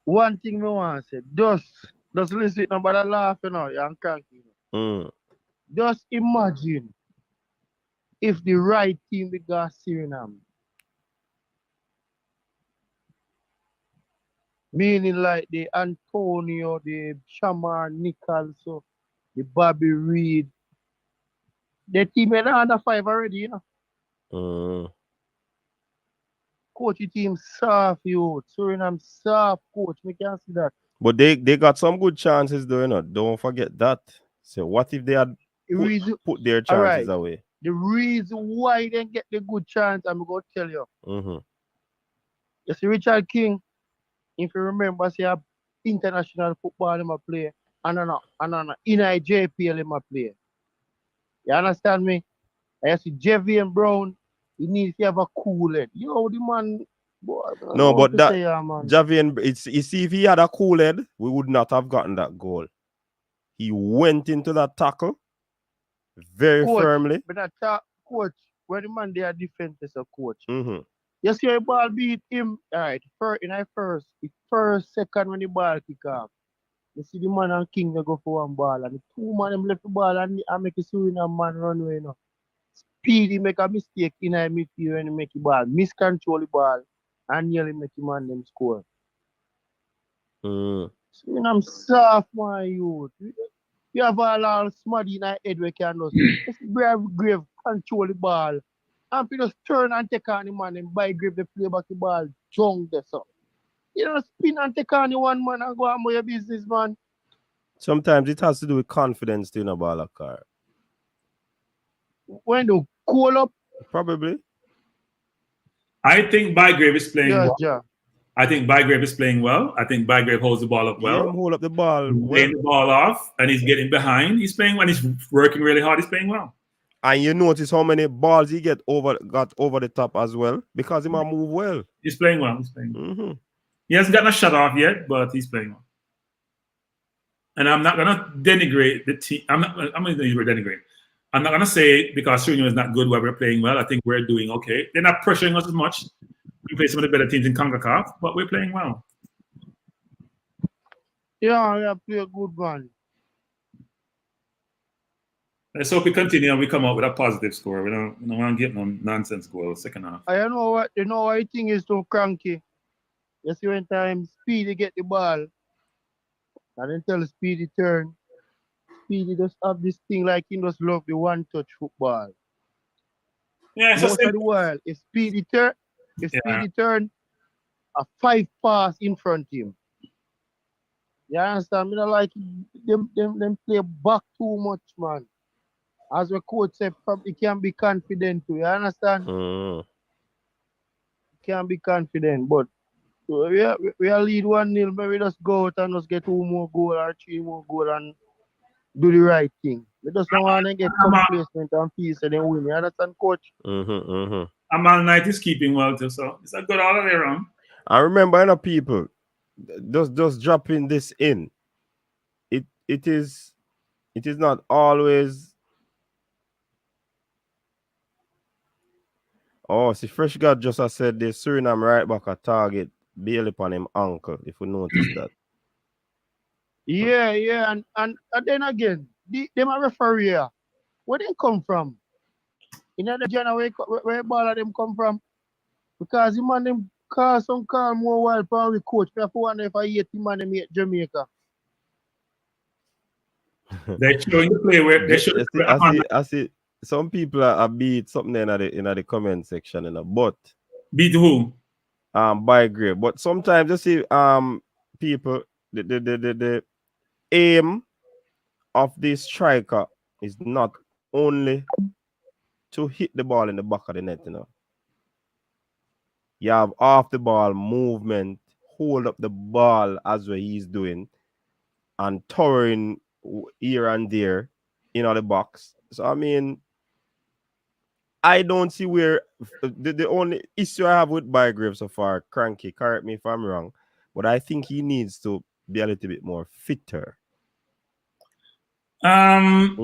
S4: One thing I want to say, just listen, nobody laugh, you're cranky. Just imagine if the right team got Suriname. Meaning like the Antonio, the Shamar Nichols, the Bobby Reed. The team is under 5 already, Coach, the team soft, Suriname soft, coach. We can see that.
S2: But they got some good chances, though, Don't forget that. So what if they had put their chances away?
S4: The reason why they get the good chance, I'm going to tell you. You see, Richard King, if you remember, say international football in my play, and in JPL in my play. You understand me? I see Javier Brown, he needs to have a cool head. The man. Boy,
S2: no, but that Javier, you see, if he had a cool head, we would not have gotten that goal. He went into that tackle very firmly.
S4: But that coach, when the man they are defense as a coach. You see the ball beat him. All right, first second when the ball kick off. You see the man and King they go for one ball, and the two man them left the ball and make a Suriname man run away. Speedy make a mistake in a midfield when he make the ball, miscontrol the ball, and nearly make the man them score. Suriname soft, my youth. You have all smuddy in the head we can just grave control the ball. And if you just turn and take on the man and by grave the play back the ball, junk there, so. Spin and take on the one man and go on with your business, man.
S2: Sometimes it has to do with confidence, too, Balakar.
S4: When you call up?
S2: Probably.
S3: I think Bygrave is playing well.
S4: Yeah.
S3: I think Bygrave is playing well. I think Bygrave holds the ball up well.
S2: Yeah, hold up the ball.
S3: Playing the ball off, and he's getting behind. He's playing when he's working really hard. He's playing well.
S2: And you notice how many balls he got over the top as well, because he might move well.
S3: He's playing well. He's playing well. He hasn't gotten a shut off yet, but he's playing well. And I'm not gonna denigrate the team. I'm not gonna denigrate. I'm not gonna say because Suriname is not good where we're playing well. I think we're doing okay. They're not pressuring us as much. We play some of the better teams in CONCACAF, but we're playing well.
S4: Yeah, we have played a good one.
S3: Let's hope we continue and we come out with a positive score. We don't want to get no nonsense goal second half.
S4: I know what I think is so cranky. You see when time Speedy get the ball and then tell Speedy turn. Speedy just have this thing like he just love the one-touch football.
S3: Yeah,
S4: most of the world, if Speedy turn, a 5 pass in front of him. You understand? I like them play back too much, man. As the coach said, he can be confident too. You understand? Can be confident, but we are lead 1-0. Maybe just go out and just get 2 more goals or 3 more goals, and do the right thing. We just don't want to get complacent and feel so they win. You understand, coach?
S3: Amal Knight is keeping well too, so it's a good all the way around.
S2: I remember, people just dropping this in. It is not always. Oh, see, Fresh God just has said the Suriname right back a target Bailey upon him ankle, if you notice that.
S4: Yeah, and then again, them a referee here. Where they come from? In the January, where ball of them come from? Because the man them call more while for we coach. We have to wonder if I hate the man them at Jamaica.
S3: They're showing the play where they show.
S2: I see. Some people are beat something in the comment section, but
S3: beat who?
S2: By grade. But sometimes you see people the aim of the striker is not only to hit the ball in the back of the net, You have off the ball movement, hold up the ball as what he's doing, and towering here and there in the box. So I mean, I don't see where the only issue I have with Bygrave so far, Cranky, correct me if I'm wrong, but I think he needs to be a little bit more fitter. And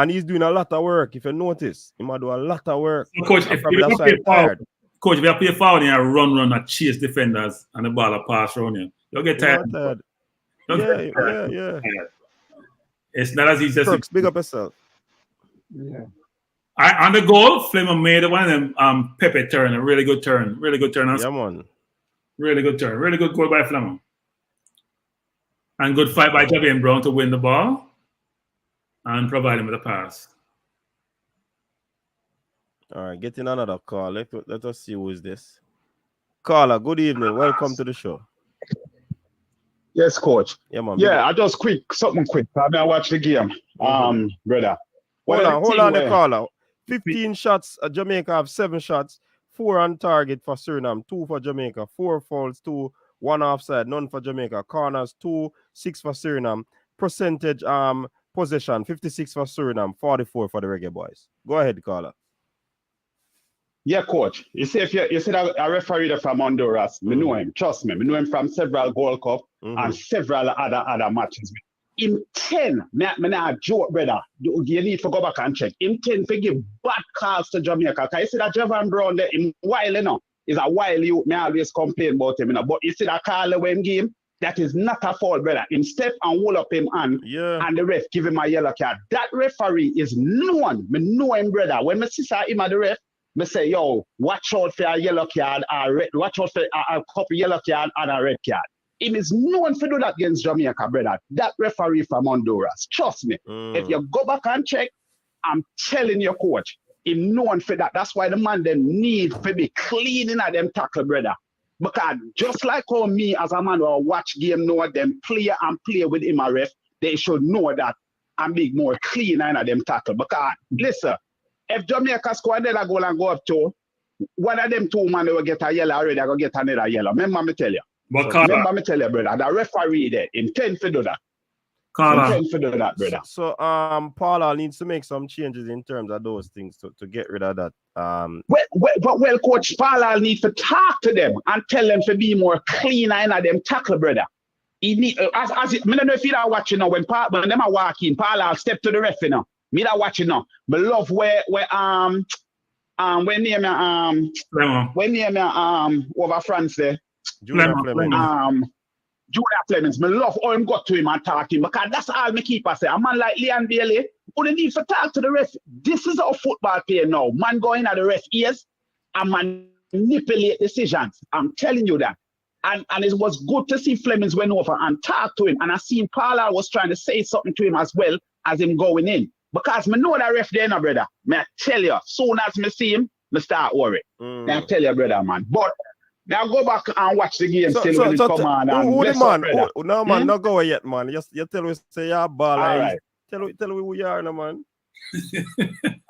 S2: he's doing a lot of work. If you notice, he might do a lot of work.
S3: So coach, if you have to play forward and run and chase defenders and the ball pass around you, you'll get tired.
S2: Yeah.
S3: It's not as easy as
S2: Perks, big up yourself.
S4: Yeah.
S3: On the goal, Fleming made one of them Pepe turn, a really good turn.
S2: Yeah, man.
S3: Really good turn. Really good goal by Fleming. And good fight by Javier Brown to win the ball and provide him with a pass.
S2: All right, getting another call. Let us see who is this. Caller, good evening. Welcome to the show.
S6: Yes, coach.
S2: Yeah, man.
S6: Yeah, I just something quick. I watch the game, brother.
S2: Hold on, the caller. 15 shots. Jamaica have 7 shots. 4 on target for Suriname. 2 for Jamaica. 4 fouls. 2. 1 offside. None for Jamaica. Corners 2. 6 for Suriname. Percentage possession 56 for Suriname. 44 for the Reggae Boyz. Go ahead, caller.
S6: Yeah, coach. You see, you see that a referee from Honduras, me know him. Trust me, know him from several Gold Cup and several other matches. In 10, me not joke, brother. You need to go back and check. In 10, to give bad calls to Jamaica. Because you see that Javon Brown there, in while, is a while you may always complain about him, But you see that call when game, that is not a fault, brother. Him step and hold up him and the ref give him a yellow card. That referee is known. Me know him, brother. When me see him at the ref, me say, yo, watch out for a yellow card or red, watch out for a couple yellow card and a red card. Him is known for do that against Jamaica, brother. That referee from Honduras. Trust me. If you go back and check, I'm telling you, coach, him known for that. That's why the man them need to be cleaning at them tackle, brother. Because just like how me as a man will watch game know them play with him a ref, they should know that I'm being more clean in them tackle. Because listen, if Jamaica score another goal and go up to, one of them 2 man will get a yellow already, I go get another yellow. Remember me tell you. Remember me tell you, brother, the referee there intend to do that. Intend to do that, brother.
S2: So Paula needs to make some changes in terms of those things to get rid of that.
S6: Well, coach, Paula needs to talk to them and tell them to be more clean in them tackle, brother. He need I don't know if you are watching now when them are walking, Paula step to the ref, Me that watching now. But love where when near me over France there.
S2: Julia Fleming.
S6: Julia Flemings. Me love how him got to him and talk to him because that's all me keep say. A man like Leon Bailey who need to talk to the ref. This is how football play now. Man going at the ref ears and manipulate decisions. I'm telling you that. And it was good to see Flemings went over and talk to him. And I seen Paula was trying to say something to him as well as him going in. Because me know that ref there, no, brother. May I tell you, soon as me see him, me start worry. May I tell you, brother, man. But now go back and watch the game still when it come on.
S2: Who the man? No, man, not go yet, man. You tell me, say you're ball.
S6: All right.
S2: Tell me who you are, no, man.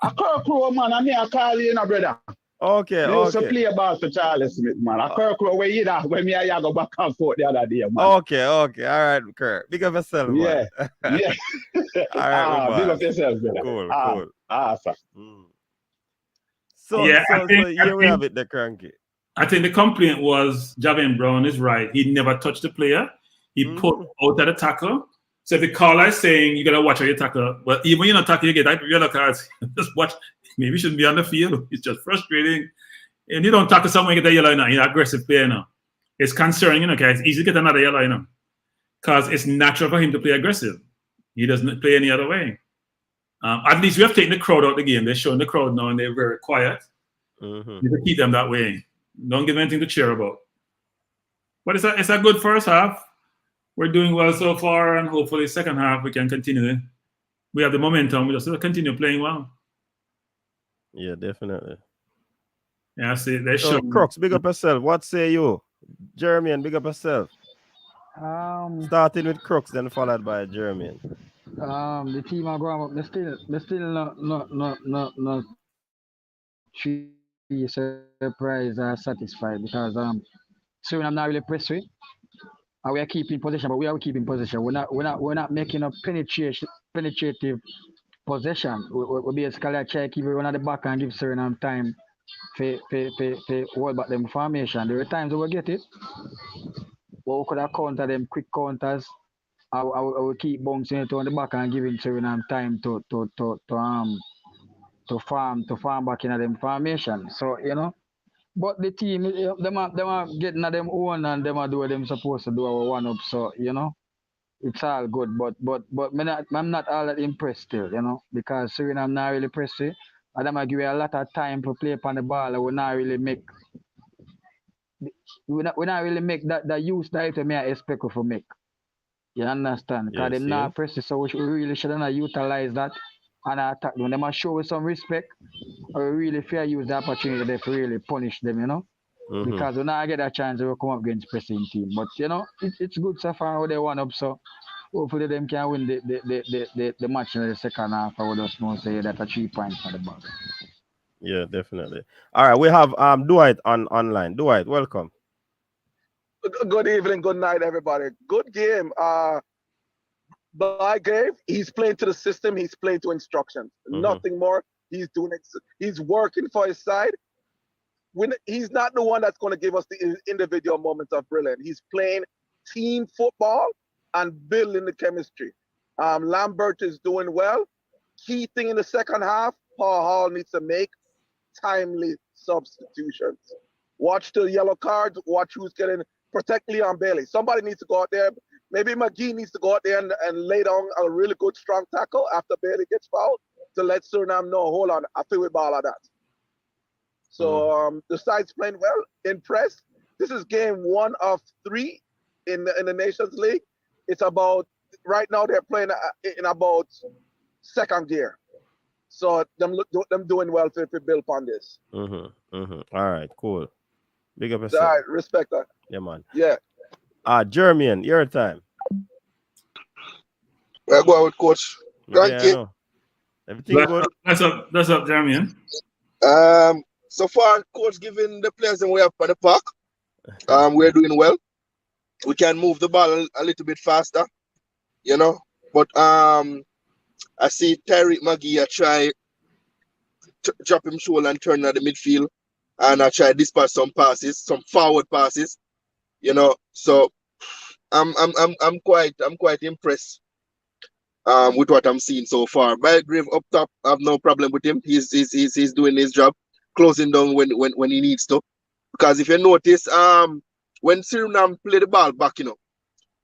S6: I call crew, man. I'm here call you, no, brother.
S2: Okay,
S6: Me used to
S2: okay.
S6: play a ball for Charlie Smith, man. I Kirk where you that when me and you go back and forth the other day, man.
S2: Okay. All right, Kirk. Big up yourself, man.
S6: Yeah, yeah.
S2: All right, my
S6: Big up
S2: boss.
S6: yourself, brother.
S2: Cool.
S6: Awesome.
S2: Mm.
S3: Yeah,
S2: So here we have it, the cranky.
S3: I think the complaint was Javin Brown is right. He never touched the player. He put out at the tackle. So if the caller is saying you gotta watch how you tackle, but even when you're not tackling, you get yellow cards. Just watch. Maybe you shouldn't be on the field. It's just frustrating. And you don't tackle someone, you get a yellow now. You're an aggressive player now. It's concerning, because it's easy to get another yellow, because it's natural for him to play aggressive. He doesn't play any other way. At least we have taken the crowd out of the game. They're showing the crowd now, and they're very quiet. You can keep them that way. Don't give them anything to cheer about. But it's a good first half. We're doing well so far, and hopefully second half we can continue. We have the momentum. We just continue playing well.
S2: Yeah, definitely.
S3: Yeah, I see. They show.
S2: Crooks, big up yourself. What say you? Jeremy, big up yourself. Starting with Crooks, then followed by Jeremy.
S7: The team are going up. They still not surprised or satisfied because Suriname not really press with. And we are keeping possession, but we are keeping possession. We're not making a penetrative possession. We basically try to keep everyone at the back and give Suriname time to hold back them formation. There are times we get it, but we could have countered them quick counters. I will keep bouncing it on the back and giving Suriname time to farm back in them formation. So but the team them are getting at them own and them are doing them supposed to do our one up. So it's all good. But I'm not all that impressed still. Because Suriname not really pressed it. And them give you a lot of time to play upon the ball. And we not really make that use that item I expect for make. You understand? Because them not press it, so we really should not utilize that and attack them. They must show us some respect or really fair use the opportunity to really punish them, Because when I get a chance, they will come up against pressing team. But it's good so far how they won up, so hopefully them can win the match in the second half. I would just know say that a 3 points for the ball.
S2: Yeah, definitely. All right, we have Dwight online. Dwight, welcome.
S8: Good evening, good night, everybody. Good game. By Gabe, he's playing to the system. He's playing to instructions. Nothing more. He's doing it. He's working for his side. He's not the one that's going to give us the individual moments of brilliance. He's playing team football and building the chemistry. Lambert is doing well. Key thing in the second half, Paul Hall needs to make timely substitutions. Watch the yellow cards. Watch who's getting. Protect Leon Bailey. Somebody needs to go out there. Maybe McGee needs to go out there and lay down a really good, strong tackle after Bailey gets fouled to let Suriname know, hold on, I feel with all of that. So the side's playing well, impressed. This is game 1 of 3 in the Nations League. It's about, right now they're playing in about second gear. So them doing well to build on this.
S2: All right, cool. Big up yourself.
S8: All right, respect that.
S2: Yeah, man.
S8: Yeah.
S2: Jeremy, your time.
S9: We're going with Coach. Thank you.
S2: Everything good?
S3: That's up, Jeremy.
S9: So far, Coach giving the players that we have for the park. We're doing well. We can move the ball a little bit faster, But I see Tyreek McGee try drop him shoulder and turn at the midfield, and I try dispatch some passes, some forward passes, So I'm quite impressed with what I'm seeing so far. Belgrave up top, I have no problem with him. He's doing his job, closing down when he needs to. Because if you notice, when Suriname play the ball back,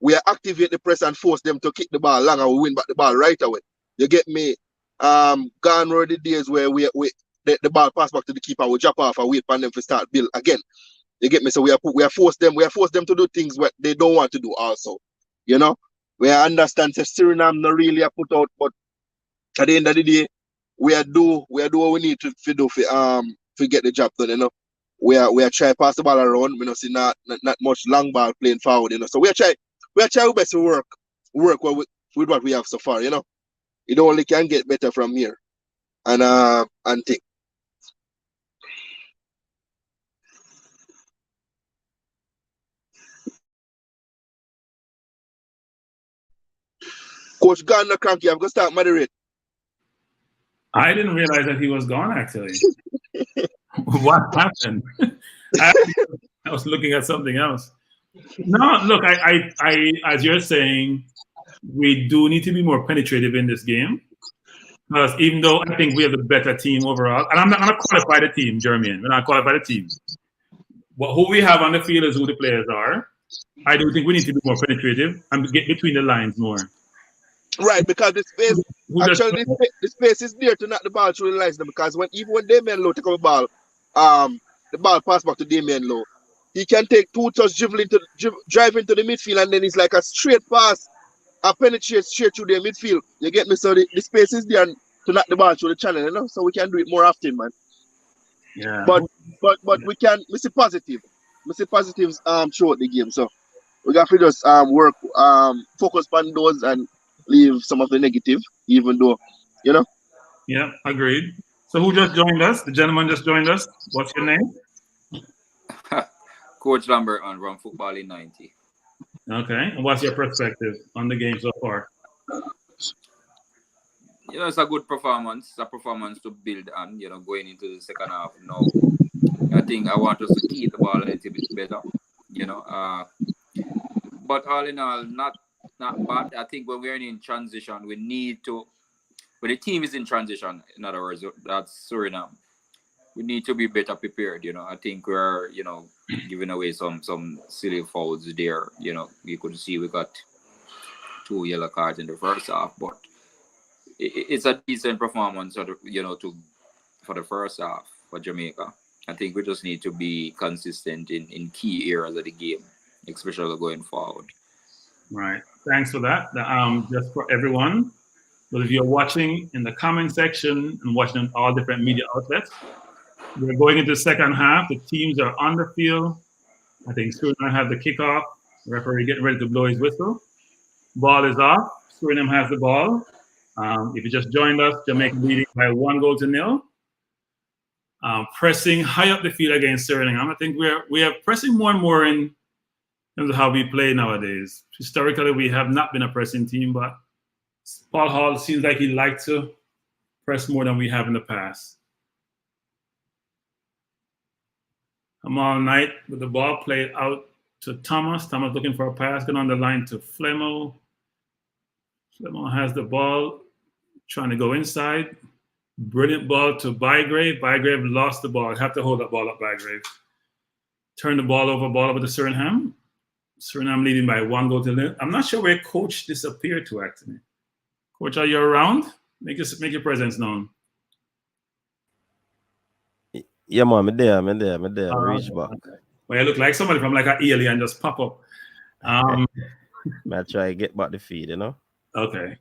S9: we activate the press and force them to kick the ball long and we win back the ball right away. You get me? Gone were the days where the ball pass back to the keeper, we drop off and wait for them to start build again. You get me? So we are forced them to do things what they don't want to do also. We understand that Suriname not really a put out, but at the end of the day, we are do what we need to do to get the job done, We are trying to pass the ball around. We don't see not much long ball playing forward, So we are trying our best to work with what we have so far, It only can get better from here. And think. Coach Gardner Cranky, I'm going to start moderate.
S3: I didn't realize that he was gone, actually. What happened? I was looking at something else. No, look, I, as you're saying, we do need to be more penetrative in this game. Because even though I think we have the better team overall, and I'm not going to qualify the team, Jermaine. We're not qualify the team. But who we have on the field is who the players are. I do think we need to be more penetrative and get between the lines more.
S9: Right, because the space, actually, the space is there to knock the ball through the lines. Because even when Damian Lowe take up the ball, the ball pass back to Damian Lowe, he can take 2 touch drive into the midfield, and then it's like a straight pass, a penetrate straight through the midfield. You get me? So the space is there to knock the ball through the channel, you know. So we can do it more often, man.
S3: Yeah.
S9: But we can. We see positive. We see positives throughout the game. So we got to just work, focus on those and leave some of the negative, even though, you know.
S3: Yeah, agreed. So who just joined us? The gentleman just joined us. What's your name?
S10: Coach Lambert on Run Football in 90.
S3: Okay. And what's your perspective on the game so far?
S10: You know, it's a good performance. It's a performance to build on, you know, going into the second half now. I think I want us to keep the ball a little bit better, you know. But all in all, not bad. I think when we're in transition, we need to, when the team is in transition, in other words, that's Suriname, we need to be better prepared, you know. I think we're, you know, giving away some silly fouls there. You know, you could see we got 2 yellow cards in the first half, but it's a decent performance, you know, for the first half for Jamaica. I think we just need to be consistent in key areas of the game, especially going forward.
S3: Right. Thanks for that. Just for everyone, but if you're watching in the comment section and watching on all different media outlets, we're going into the second half. The teams are on the field. I think Suriname have the kickoff. The referee getting ready to blow his whistle. Ball is off. Suriname has the ball. If you just joined us, Jamaica leading by 1-0. Pressing high up the field against Suriname. I think we are pressing more and more in terms of how we play nowadays. Historically, we have not been a pressing team, but Paul Hall seems like he likes to press more than we have in the past. Amal Knight with the ball played out to Thomas. Thomas looking for a pass, going on the line to Flemo. Flemo has the ball, trying to go inside. Brilliant ball to Bygrave. Bygrave lost the ball. Have to hold that ball up, Bygrave. Turn the ball over to Suriname. Suriname leading by 1-0. I'm not sure where Coach disappeared to, actually. Coach, are you around? Make your presence known.
S2: Yeah, man, I'm there. Reach back.
S3: Well, you look like somebody from like an alien just pop up.
S2: I try to get back the feed, you know?
S3: Okay.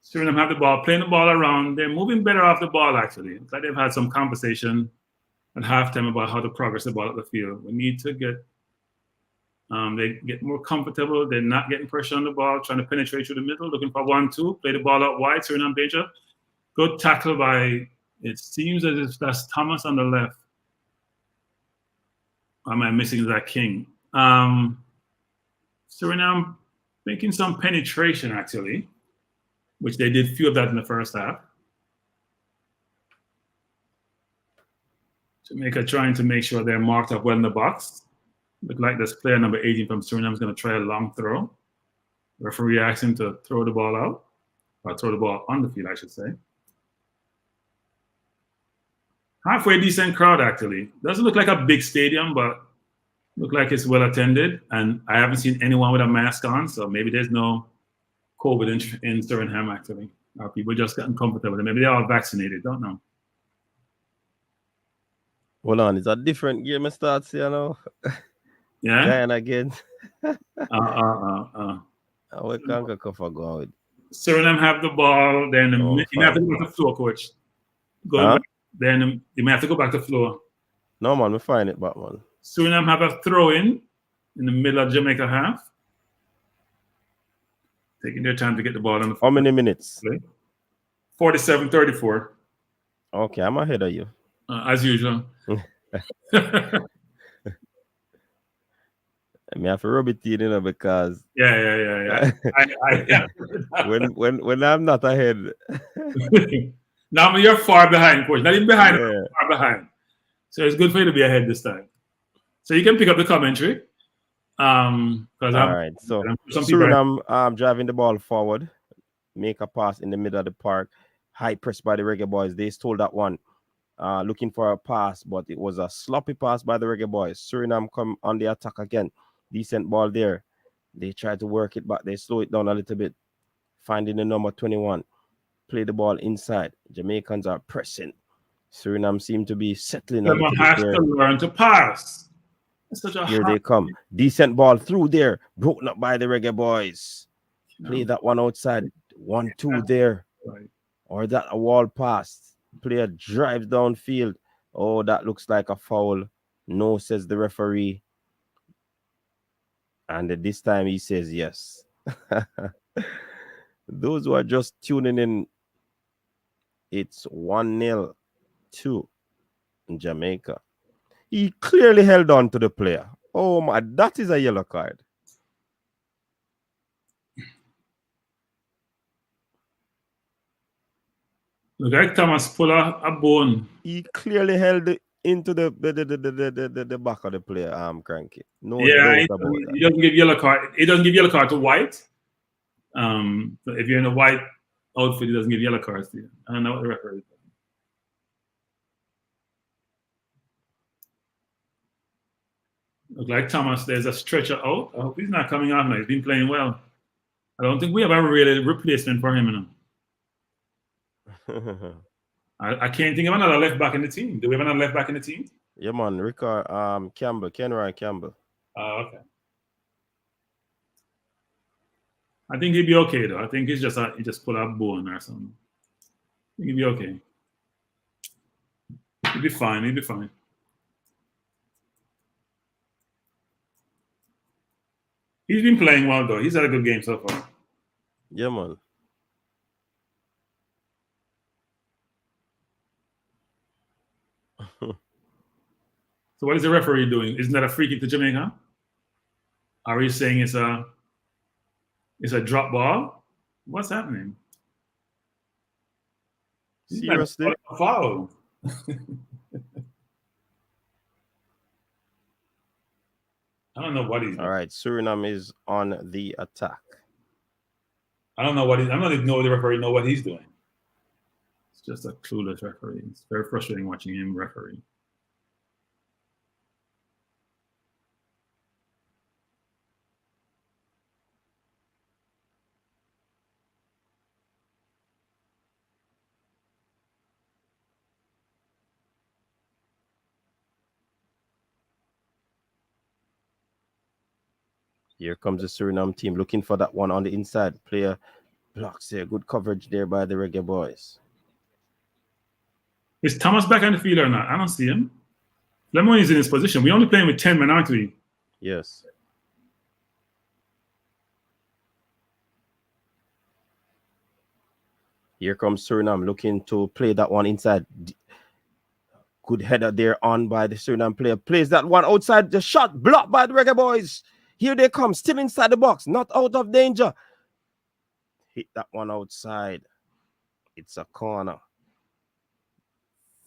S3: Suriname have the ball, playing the ball around. They're moving better off the ball, actually. It's like they've had some conversation at halftime about how to progress the ball up the field. We need to get they get more comfortable. They're not getting pressure on the ball, trying to penetrate through the middle, looking for 1-2, play the ball out wide, Suriname danger. Good tackle by, it seems as if that's Thomas on the left. Or am I missing Zach King? Suriname making some penetration, actually, which they did few of that in the first half. Jamaica trying to make sure they're marked up well in the box. Look like this player number 18 from Suriname is going to try a long throw. Referee asks him to throw the ball out, or throw the ball on the field, I should say. Halfway decent crowd, actually. Doesn't look like a big stadium, but look like it's well attended. And I haven't seen anyone with a mask on, so maybe there's no COVID in Suriname, actually. People just getting comfortable. Maybe they're all vaccinated, don't know.
S2: Hold on, it's a different game that starts, you know?
S3: Yeah?
S2: Dying again.
S3: We
S2: can't go for going.
S3: Suriname have the ball, then you may have to go back to floor, Coach. Then you may have to go back to floor.
S2: No, man, we find it back, man.
S3: Suriname have a throw-in the middle of Jamaica half. Taking their time to get the ball on the
S2: floor. How many minutes?
S3: 47-34.
S2: Okay, I'm ahead of you.
S3: As usual.
S2: I mean, I have to rub it in, you know, because
S3: Yeah.
S2: when I'm not ahead.
S3: Now you're far behind, coach. Not even behind,
S2: Yeah.
S3: far behind. So it's good for you to be ahead this time. So you can pick up the commentary. Because
S2: All right. So
S3: some people
S2: Suriname driving the ball forward, make a pass in the middle of the park, high press by the Reggae Boys. They stole that one. Looking for a pass, but it was a sloppy pass by the Reggae Boys. Suriname come on the attack again. Decent ball there. They try to work it back. They slow it down a little bit. Finding the number 21. Play the ball inside. Jamaicans are pressing. Suriname seem to be settling a little bit
S3: has
S2: there.
S3: to learn to pass. It's such a
S2: Here they come. Decent ball through there. Broken up by the Reggae Boys. Play that one outside. 1-2 there.
S3: Right.
S2: Or that a wall pass. Player drives downfield. Oh, that looks like a foul. No, says the referee. And this time he says yes. Those who are just tuning in, it's 1-0 to Jamaica. He clearly held on to the player. Oh my, that is a yellow card.
S3: Look like Thomas pull a bone.
S2: He clearly held into the back of the player cranky. No
S3: Yeah,
S2: doubt about that.
S3: he doesn't give yellow card. He doesn't give yellow card to white. If you're in a white outfit, he doesn't give yellow cards to you. I don't know what the referee is. Look like Thomas, there's a stretcher out. I hope he's not coming off now. He's been playing well. I don't think we have a really replacement for him now. I can't think of another left back in the team. Do we have another left back in the team?
S2: Yeah, man. Rickard Campbell, Kenroy Campbell.
S3: Oh, okay. I think he'd be okay though. I think he just pull out bone or something. I think he'd be okay. He'd be fine. He'd be fine. He's been playing well though. He's had a good game so far.
S2: Yeah, man.
S3: So what is the referee doing? Isn't that a free kick to Jamaica? Are you saying it's a drop ball? What's happening?
S2: Seriously?
S3: A foul. I don't know what he's doing.
S2: All right, Suriname is on the attack.
S3: I don't know what I don't even know the referee know what he's doing. It's just a clueless referee. It's very frustrating watching him referee.
S2: Here comes the Suriname team looking for that one on the inside. Player blocks there. Good coverage there by the Reggae Boys.
S3: Is Thomas back on the field or not? I don't see him. Lemon is in his position. We're only playing with 10 men, aren't we?
S2: Yes. Here comes Suriname looking to play that one inside. Good header there on by the Suriname player. Plays that one outside. The shot blocked by the Reggae Boys. Here they come, still inside the box, not out of danger. Hit that one outside. It's a corner.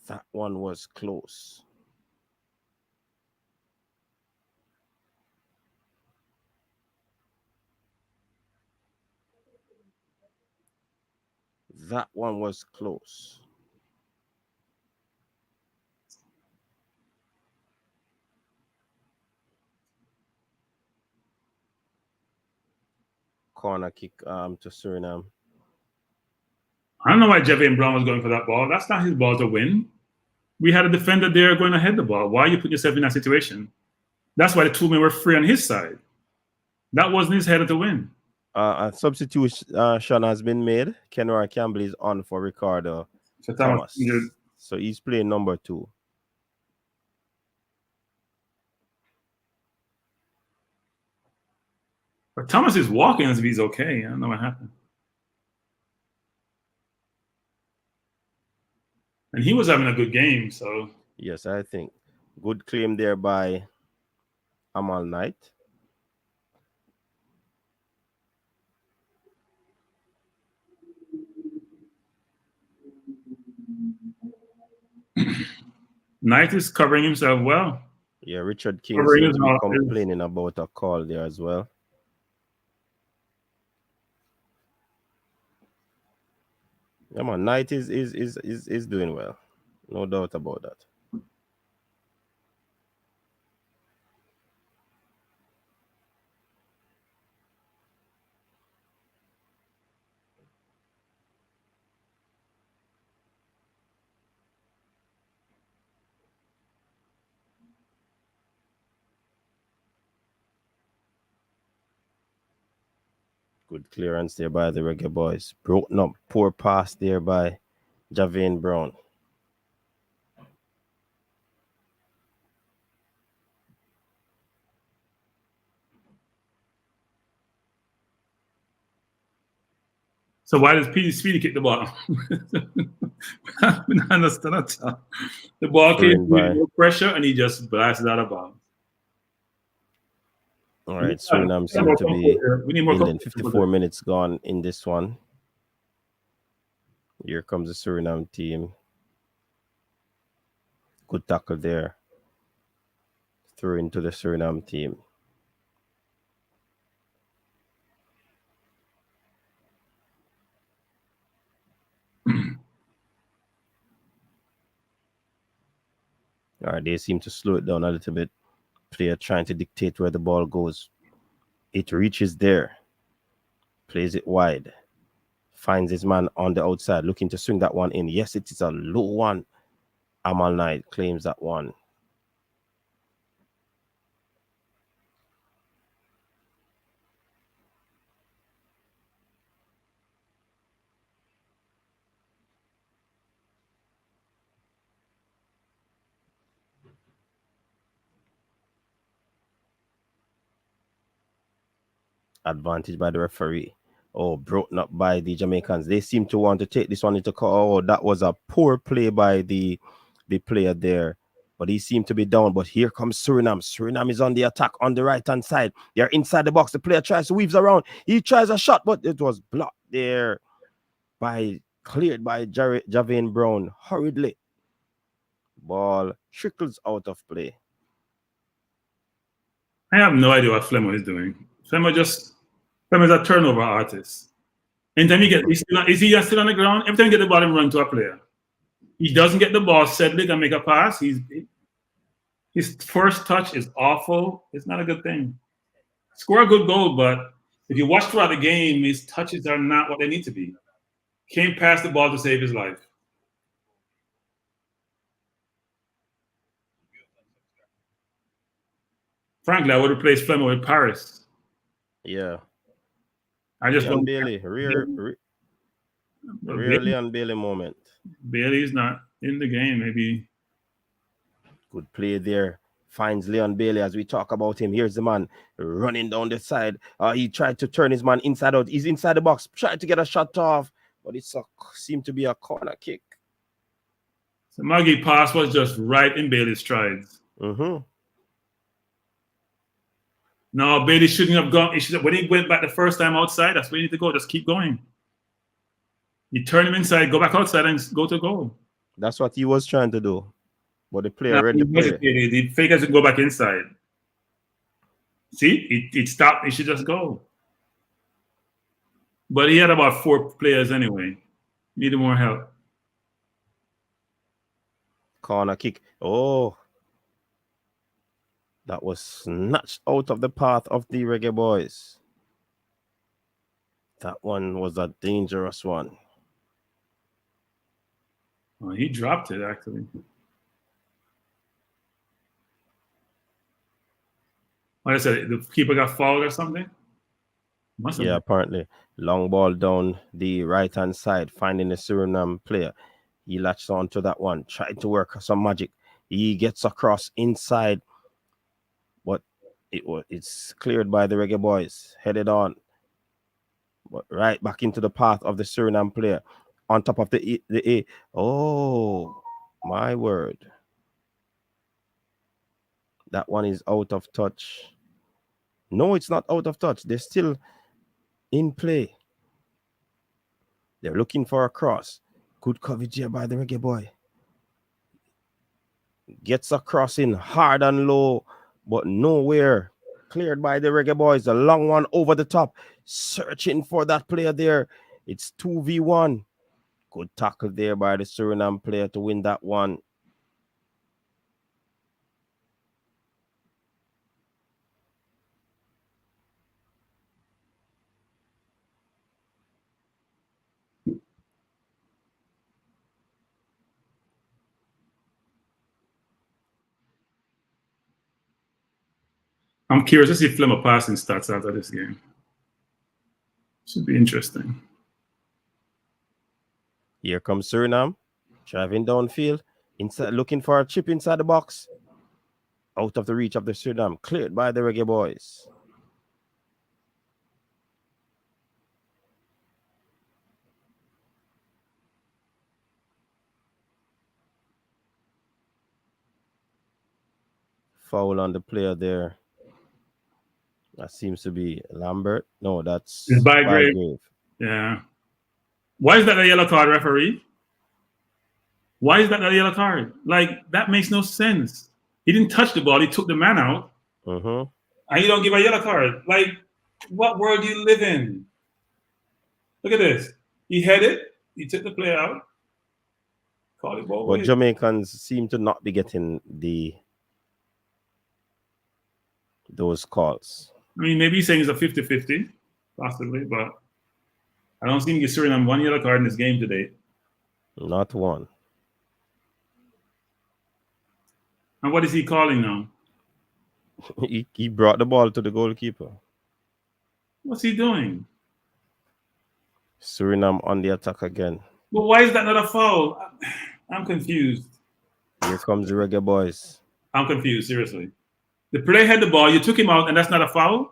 S2: That one was close. That one was close. Corner kick to Suriname.
S3: I don't know why Javian Brown was going for that ball. That's not his ball to win. We had a defender there going to head the ball. Why you put yourself in that situation? That's why the two men were free on his side. That wasn't his header to win.
S2: A substitution has been made. Kenroy Campbell is on for Ricardo Thomas. So he's playing number 2.
S3: But Thomas is walking as if he's okay. I don't know what happened. And he was having a good game, so.
S2: Yes, I think. Good claim there by Amal Knight.
S3: Knight is covering himself well.
S2: Yeah, Richard King seems to be complaining about a call there as well. Yeah, man, Knight is doing well. No doubt about that. Good clearance there by the Reggae Boyz. Broken up. Poor pass there by Javane Brown.
S3: So why does Speedy kick the ball? I don't understand that. The ball came with no pressure and he just blasted out of bounds.
S2: All right, Suriname seem to be building. 54 minutes gone in this one. Here comes the Suriname team. Good tackle there. Through into the Suriname team. All right, they seem to slow it down a little bit. Player trying to dictate where the ball goes. It reaches there. Plays it wide. Finds his man on the outside, looking to swing that one in. Yes, it is a low one. Amal Knight claims that one. Advantage by the referee. Oh, broken up by the Jamaicans. They seem to want to take this one into call. Oh, that was a poor play by the player there. But he seemed to be down. But here comes Suriname. Suriname is on the attack on the right-hand side. They're inside the box. The player tries to weaves around. He tries a shot, but it was blocked there cleared by Javane Brown hurriedly. Ball trickles out of play.
S3: I have no idea what Flemo is doing. Flemo is a turnover artist. Anytime you get, is he still on the ground? Every time you get the ball, he run to a player. He doesn't get the ball, settle it, and make a pass. His first touch is awful. It's not a good thing. Score a good goal, but if you watch throughout the game, his touches are not what they need to be. Can't pass the ball to save his life. Frankly, I would replace Flemo with Paris.
S2: Yeah.
S3: I just
S2: don't. Bailey, rare Leon Bailey moment.
S3: Bailey's not in the game, maybe.
S2: Good play there. Finds Leon Bailey as we talk about him. Here's the man running down the side. He tried to turn his man inside out. He's inside the box, tried to get a shot off, but it seemed to be a corner kick.
S3: So Maggie pass was just right in Bailey's strides.
S2: Mm-hmm.
S3: No, Bailey shouldn't have gone. When he went back the first time outside, that's where you need to go. Just keep going. You turn him inside, go back outside, and go to goal.
S2: That's what he was trying to do. But the player read the play.
S3: The fakers should go back inside. See, it stopped. He should just go. But he had about 4 players anyway. Needed more help.
S2: Corner kick. Oh. That was snatched out of the path of the Reggae Boyz. That one was a dangerous one.
S3: Oh, he dropped it, actually. Like I said, the keeper got fouled or something?
S2: Yeah, apparently. Long ball down the right-hand side, finding the Suriname player. He latched on to that one, tried to work some magic. He gets across inside, but it's cleared by the Reggae Boyz. Headed on, but right back into the path of the Suriname player. On top of the A. Oh, my word. That one is out of touch. No, it's not out of touch. They're still in play. They're looking for a cross. Good coverage here by the Reggae Boy. Gets a crossing hard and low, but nowhere. Cleared by the Reggae Boyz. A long one over the top. Searching for that player there. It's 2v1. Good tackle there by the Suriname player to win that one.
S3: I'm curious to see Flemmer passing stats after this game. Should be interesting.
S2: Here comes Suriname, driving downfield, inside, looking for a chip inside the box. Out of the reach of the Suriname, cleared by the Reggae Boyz. Foul on the player there. That seems to be Lambert. No, that's
S3: Bygrave. Yeah. Why is that a yellow card, referee? Why is that a yellow card? Like, that makes no sense. He didn't touch the ball. He took the man out.
S2: And
S3: you don't give a yellow card. Like, what world do you live in? Look at this. He headed. He took the player out. Call it ball.
S2: But Jamaicans seem to not be getting those calls.
S3: I mean, maybe he's saying it's a 50-50, possibly, but I don't see him give Suriname one yellow card in this game today.
S2: Not one.
S3: And what is he calling now?
S2: He brought the ball to the goalkeeper.
S3: What's he doing?
S2: Suriname on the attack again.
S3: But why is that not a foul? I'm confused.
S2: Here comes the Reggae Boyz.
S3: I'm confused, seriously. The player had the ball, you took him out, and that's not a foul?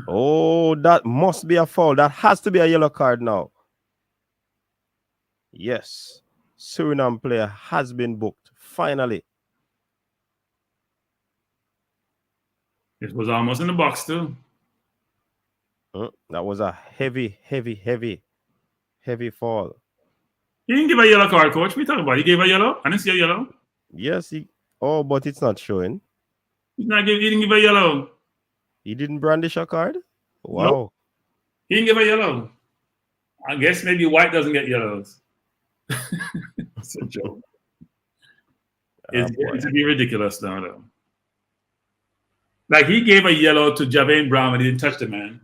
S2: Oh, that must be a foul. That has to be a yellow card now. Yes. Suriname player has been booked. Finally.
S3: It was almost in the box, too.
S2: That was a heavy fall.
S3: He didn't give a yellow card, coach. What are you talking about? He gave a yellow? I didn't see a yellow.
S2: Yes, oh, but it's not showing.
S3: He didn't give a yellow.
S2: He didn't brandish a card? Wow.
S3: Nope. He didn't give a yellow. I guess maybe white doesn't get yellows. It's a joke. It's to be ridiculous now, though. Like, he gave a yellow to Javane Brown and he didn't touch the man.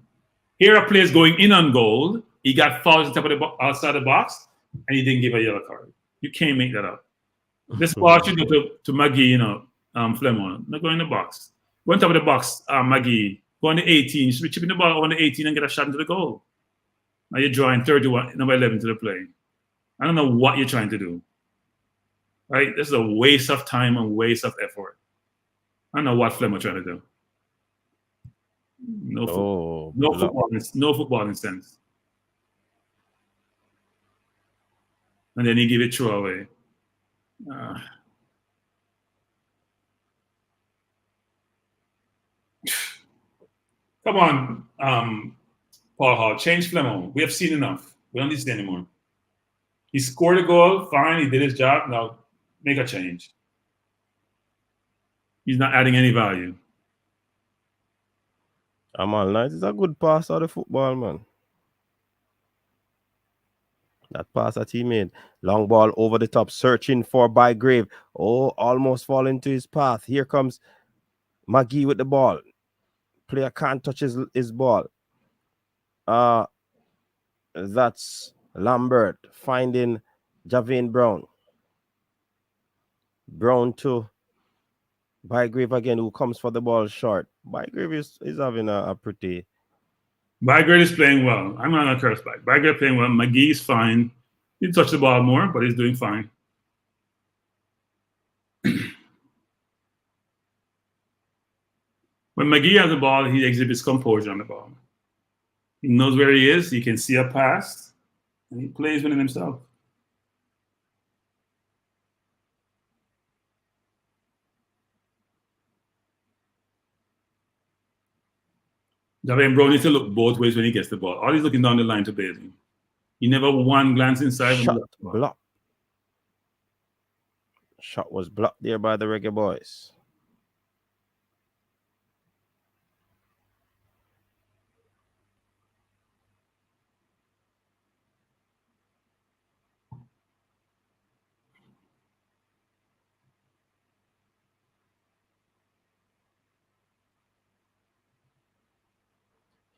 S3: Here a player's going in on goal. He got fouled on top of outside the box, and he didn't give a yellow card. You can't make that up. This ball should go to McGee, Flemmer. Not go in the box. Go on top of the box, McGee. Go on the 18. You should be chipping the ball on the 18 and get a shot into the goal. Now you're drawing 31, number 11 to the play. I don't know what you're trying to do. Right? This is a waste of time and waste of effort. I don't know what Flemmer trying to do. No football in sense. And then he give it throwaway. Come on, Paul Hall, change Flemmer. We have seen enough. We don't need to see anymore. He scored a goal, fine, he did his job. Now make a change. He's not adding any value.
S2: Amal Knight is a good pass out of football, man. That pass that he made. Long ball over the top, searching for Bygrave. Oh, almost fall into his path. Here comes McGee with the ball. Player can't touch his ball. That's Lambert finding Javane Brown. Brown to Bygrave again, who comes for the ball short. Bygrave is having a pretty...
S3: Bygrave is playing well. I'm not going to curse back. Bygrave playing well. McGee is fine. He touched the ball more, but he's doing fine. When McGee has the ball, he exhibits composure on the ball. He knows where he is. He can see a pass, and he plays within himself. Javane Brown needs to look both ways when he gets the ball. All he's looking down the line to Bailey. He never one glance inside.
S2: Shot block. Shot was blocked there by the Reggae Boyz.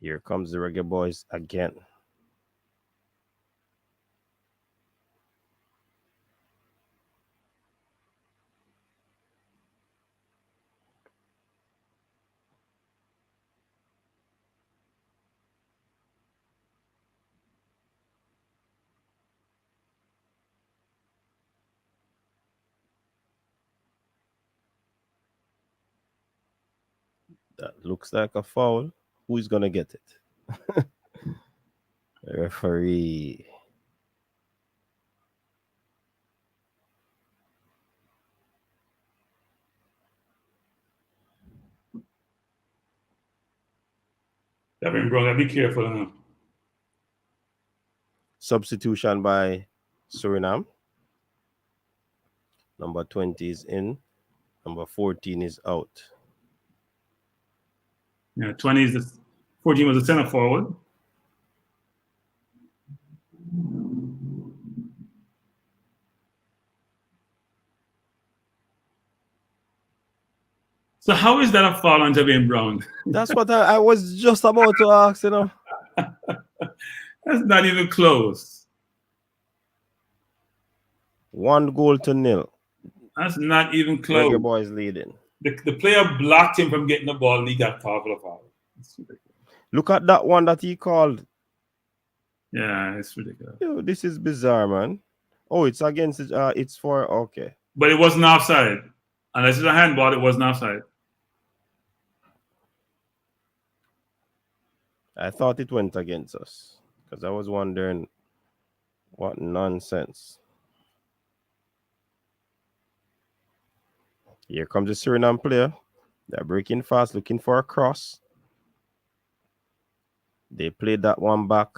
S2: Here comes the Reggae Boyz again. That looks like a foul. Who's going to get it? Referee.
S3: Devin Brown, be careful now.
S2: Substitution by Suriname. Number 20 is in. Number 14 is out.
S3: Yeah, 20 is the 14 was the center forward. So how is that a foul on Devin Brown?
S2: That's what I was just about to ask, you know.
S3: That's not even close.
S2: 1-0.
S3: That's not even close.
S2: Reggae Boyz leading.
S3: The player blocked him from getting the ball and he got called for the foul.
S2: Look at that one that he called.
S3: Yeah, it's ridiculous.
S2: Yo, this is bizarre, man. Oh, it's against it's for okay.
S3: But it wasn't offside. Unless it's a handball, it wasn't offside.
S2: I thought it went against us because I was wondering what nonsense. Here comes the Suriname player. They're breaking fast, looking for a cross. They played that one back,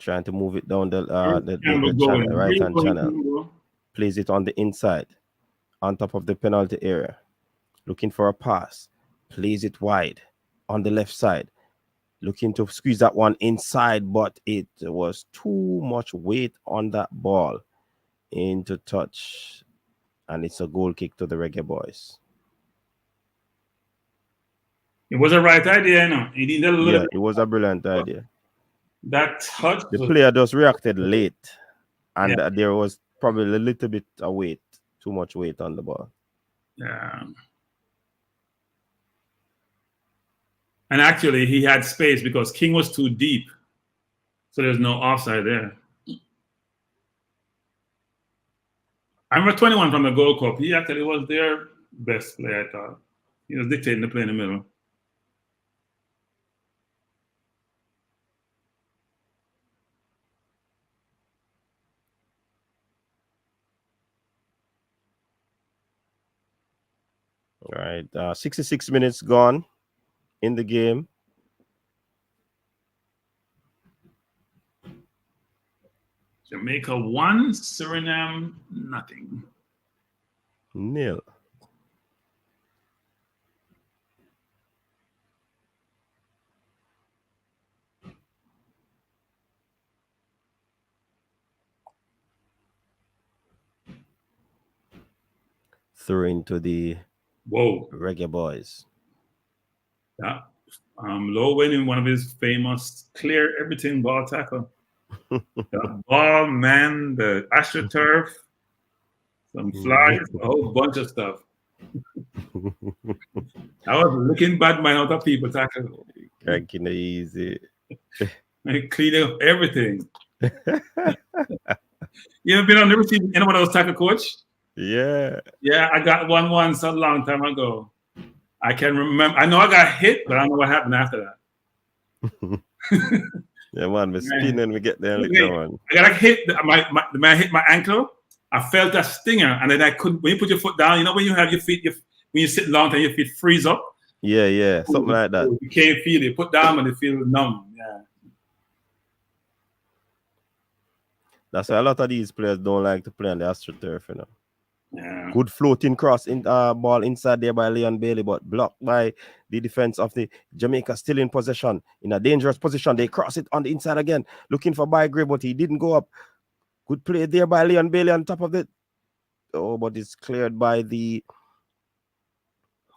S2: trying to move it down the channel, right-hand channel. Plays it on the inside, on top of the penalty area. Looking for a pass. Plays it wide on the left side. Looking to squeeze that one inside, but it was too much weight on that ball. Into touch. And it's a goal kick to the Reggae Boyz.
S3: It was a right idea, you know. He needed a little bit.
S2: It was a brilliant idea.
S3: That touch.
S2: The player just reacted late, and there was probably a little bit of weight, too much weight on the ball.
S3: Yeah. And actually, he had space because King was too deep. So there's no offside there. I remember 21 from the Gold Cup. He actually was their best player, I thought. He was dictating the play in the middle.
S2: All right. 66 minutes gone in the game.
S3: Jamaica 1, Suriname nothing.
S2: 0. Through into the Reggae Boyz.
S3: Yeah. Low winning one of his famous clear everything ball tackle. The ball, man, the AstroTurf, some flags, a whole bunch of stuff. I was looking bad man out of people tackle.
S2: Cracking easy.
S3: I clean up everything. You ever been on never seen anyone else tackle coach?
S2: Yeah.
S3: Yeah, I got one once a long time ago. I can remember. I know I got hit, but I don't know what happened after that.
S2: Yeah, man, we're spinning, we get there.
S3: I got hit. The man hit my ankle. I felt a stinger, and then I couldn't. When you put your foot down, you know when you have your feet, when you sit long time, your feet freeze up.
S2: Yeah, something like that.
S3: You can't feel it. Put down and it feels numb. Yeah.
S2: That's why a lot of these players don't like to play on the AstroTurf, you know.
S3: Yeah.
S2: Good floating cross in ball inside there by Leon Bailey, but blocked by the defense of the Jamaica. Still in possession, in a dangerous position. They cross it on the inside again, looking for Bygrave, but he didn't go up. Good play there by Leon Bailey on top of it. Oh, but it's cleared by the...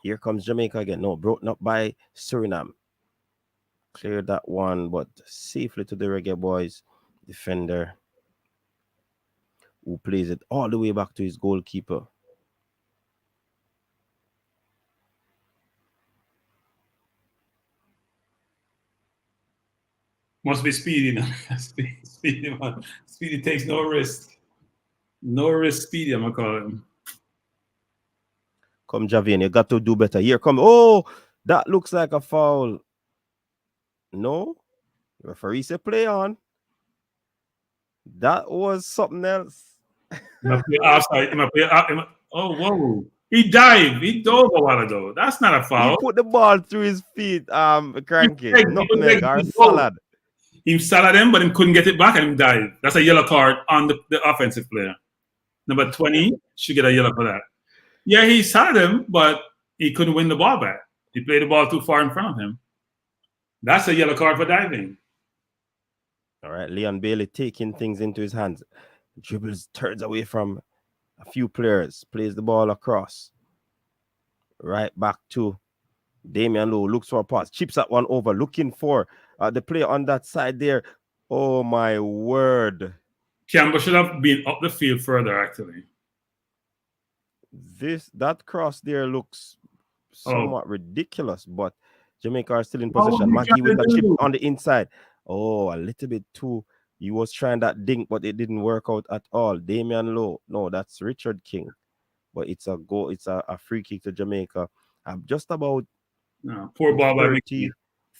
S2: Here comes Jamaica again. No, broken up by Suriname. Cleared that one, but safely to the Reggae Boyz defender, who plays it all the way back to his goalkeeper.
S3: Must be Speedy now. Speedy, man. Speedy takes no risk. No risk, Speedy, I'm going to call him.
S2: Come, Javian, you got to do better. Here come. Oh, that looks like a foul. No. Referee said play on. That was something else.
S3: Oh, whoa. He dived. He dove a while ago. That's not a foul.
S2: He put the ball through his feet, Cranky. Nutmeg or salad.
S3: He salad him, but he couldn't get it back and he dived. That's a yellow card on the offensive player. Number 20 should get a yellow for that. Yeah, he salad him, but he couldn't win the ball back. He played the ball too far in front of him. That's a yellow card for diving.
S2: All right, Leon Bailey taking things into his hands. Dribbles, turns away from a few players, plays the ball across. Right back to Damian Lowe, looks for a pass, chips that one over, looking for the player on that side there. Oh, my word.
S3: Campbell should have been up the field further, actually.
S2: That cross there looks somewhat ridiculous, but Jamaica are still in possession. Maggie with the chip on the inside. Oh, a little bit too. He was trying that dink, but it didn't work out at all. Damian Lowe. No, that's Richard King. But it's a goal. It's a free kick to Jamaica. I'm just about
S3: poor ball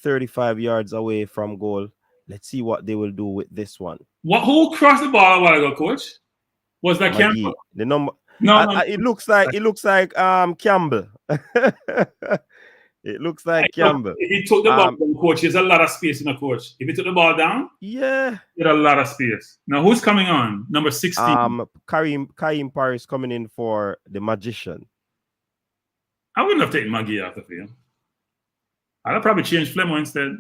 S2: 35 yards away from goal. Let's see what they will do with this one.
S3: Who crossed the ball a while ago, coach? Was that
S2: Maggie.
S3: Campbell?
S2: The number.
S3: No.
S2: It looks like Campbell. It looks like Campbell.
S3: If he took the ball down, coach, there's a lot of space in the coach. If he took the ball down,
S2: yeah,
S3: there's a lot of space. Now, who's coming on? Number 16.
S2: Karim Paris coming in for the Magician.
S3: I wouldn't have taken Maggie off the field. I'd have probably changed Flemo instead.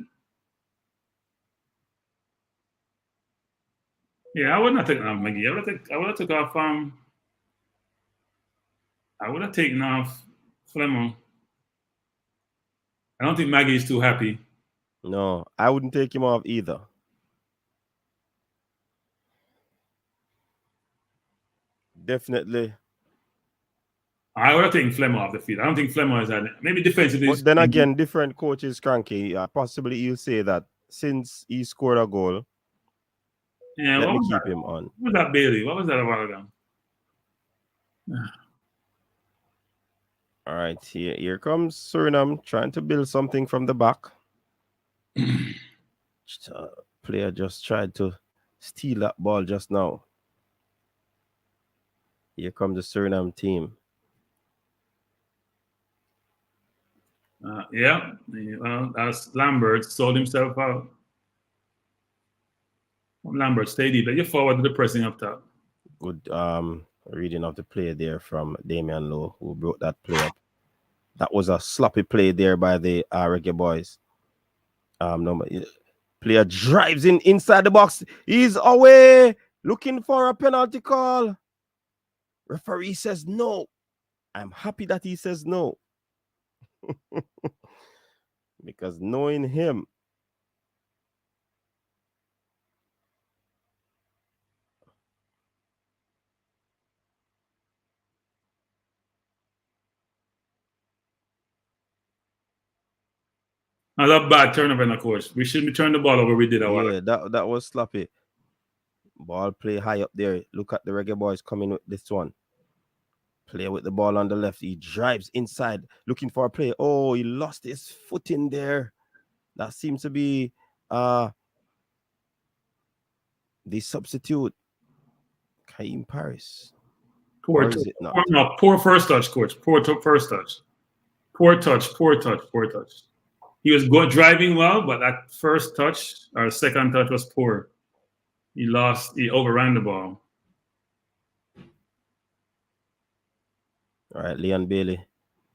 S3: Yeah, I wouldn't have taken off Maggie. I would have taken off Flemo. I don't think Maggie is too happy.
S2: No, I wouldn't take him off either. Definitely.
S3: I would have taken Flemo off the field. I don't think Flemo is maybe defensively.
S2: But then again, different coaches, Cranky. Possibly you'll say that since he scored a goal, let me keep him on.
S3: What was that, Bailey? What was that a while ago?
S2: All right, here comes Suriname trying to build something from the back. Player just tried to steal that ball just now. Here comes the Suriname team.
S3: Yeah, well, that's Lambert sold himself out. Lambert, stay deep. You're forward to the pressing up top.
S2: Good reading of the play there from Damian Lowe, who brought that play up. That was a sloppy play there by the Reggae Boyz. Player drives inside the box. He's away, looking for a penalty call. Referee says no. I'm happy that he says no. Because knowing him,
S3: That's a bad turnover in the course. We shouldn't be turning the ball over. We did that.
S2: Yeah, that was sloppy. Ball play high up there. Look at the Reggae Boyz coming with this one. Player with the ball on the left. He drives inside, looking for a play. Oh, he lost his foot in there. That seems to be the substitute. Karim Paris.
S3: Poor first touch, coach. Poor first touch. Poor touch. He was driving well, but that first touch or second touch was poor. He overran the ball.
S2: All right, Leon Bailey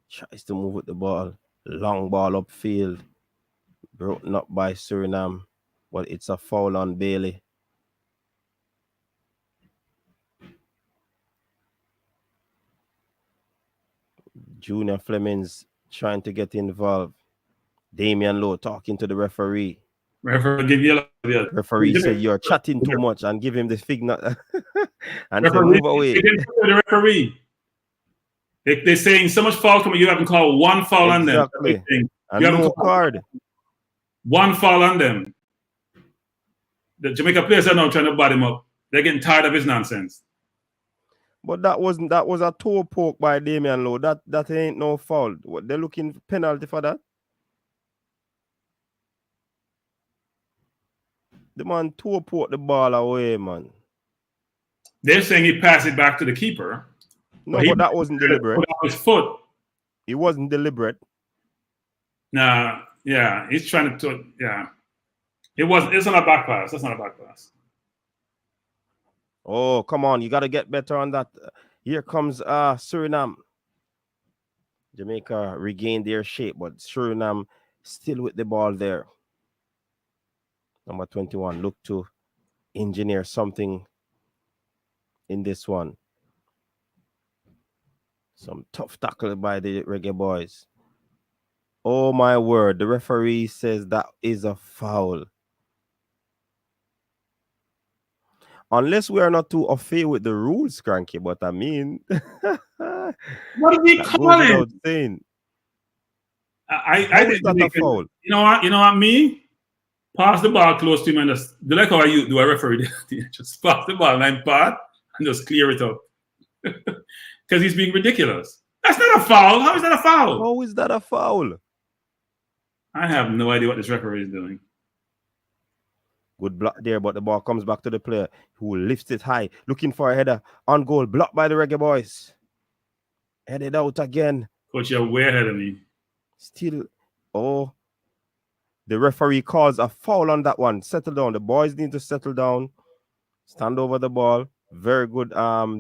S2: tries to move with the ball. Long ball upfield. Broken up by Suriname. But it's a foul on Bailey. Junior Flemings trying to get involved. Damian Lowe talking to the referee.
S3: Referee give you a
S2: Referee said you're chatting too much and give him the fig and say
S3: referee,
S2: move away.
S3: the referee. They're saying so much foul coming. You haven't called one foul on them.
S2: Exactly. And
S3: you
S2: no card.
S3: One foul on them. The Jamaica players are now trying to body him up. They're getting tired of his nonsense.
S2: But that was a toe poke by Damian Lowe. That ain't no foul. What, they're looking penalty for that? The man toe poked the ball away, man.
S3: They're saying he passed it back to the keeper.
S2: No, but that wasn't deliberate.
S3: Put out his foot.
S2: It wasn't deliberate.
S3: Nah, yeah, he's trying to. Yeah, it's not a back pass. That's not a back pass.
S2: Oh, come on. You got to get better on that. Here comes Suriname. Jamaica regained their shape, but Suriname still with the ball there. Number 21, look to engineer something in this one. Some tough tackle by the Reggae Boyz. Oh, my word. The referee says that is a foul. Unless we are not too affair with the rules, Cranky, but I mean,
S3: what did he call it? I think
S2: that a foul?
S3: You know what, me? Pass the ball close to him and just do like how I do a referee. Just pass the ball line part and just clear it up. Because he's being ridiculous. That's not a foul. How is that a foul?
S2: How is that a foul?
S3: I have no idea what this referee is doing.
S2: Good block there, but the ball comes back to the player who lifts it high, looking for a header on goal, blocked by the Reggae Boyz. Headed out again.
S3: Coach, you're way ahead of me.
S2: Still, the referee calls a foul on that one. Settle down. The boys need to settle down. Stand over the ball. Very good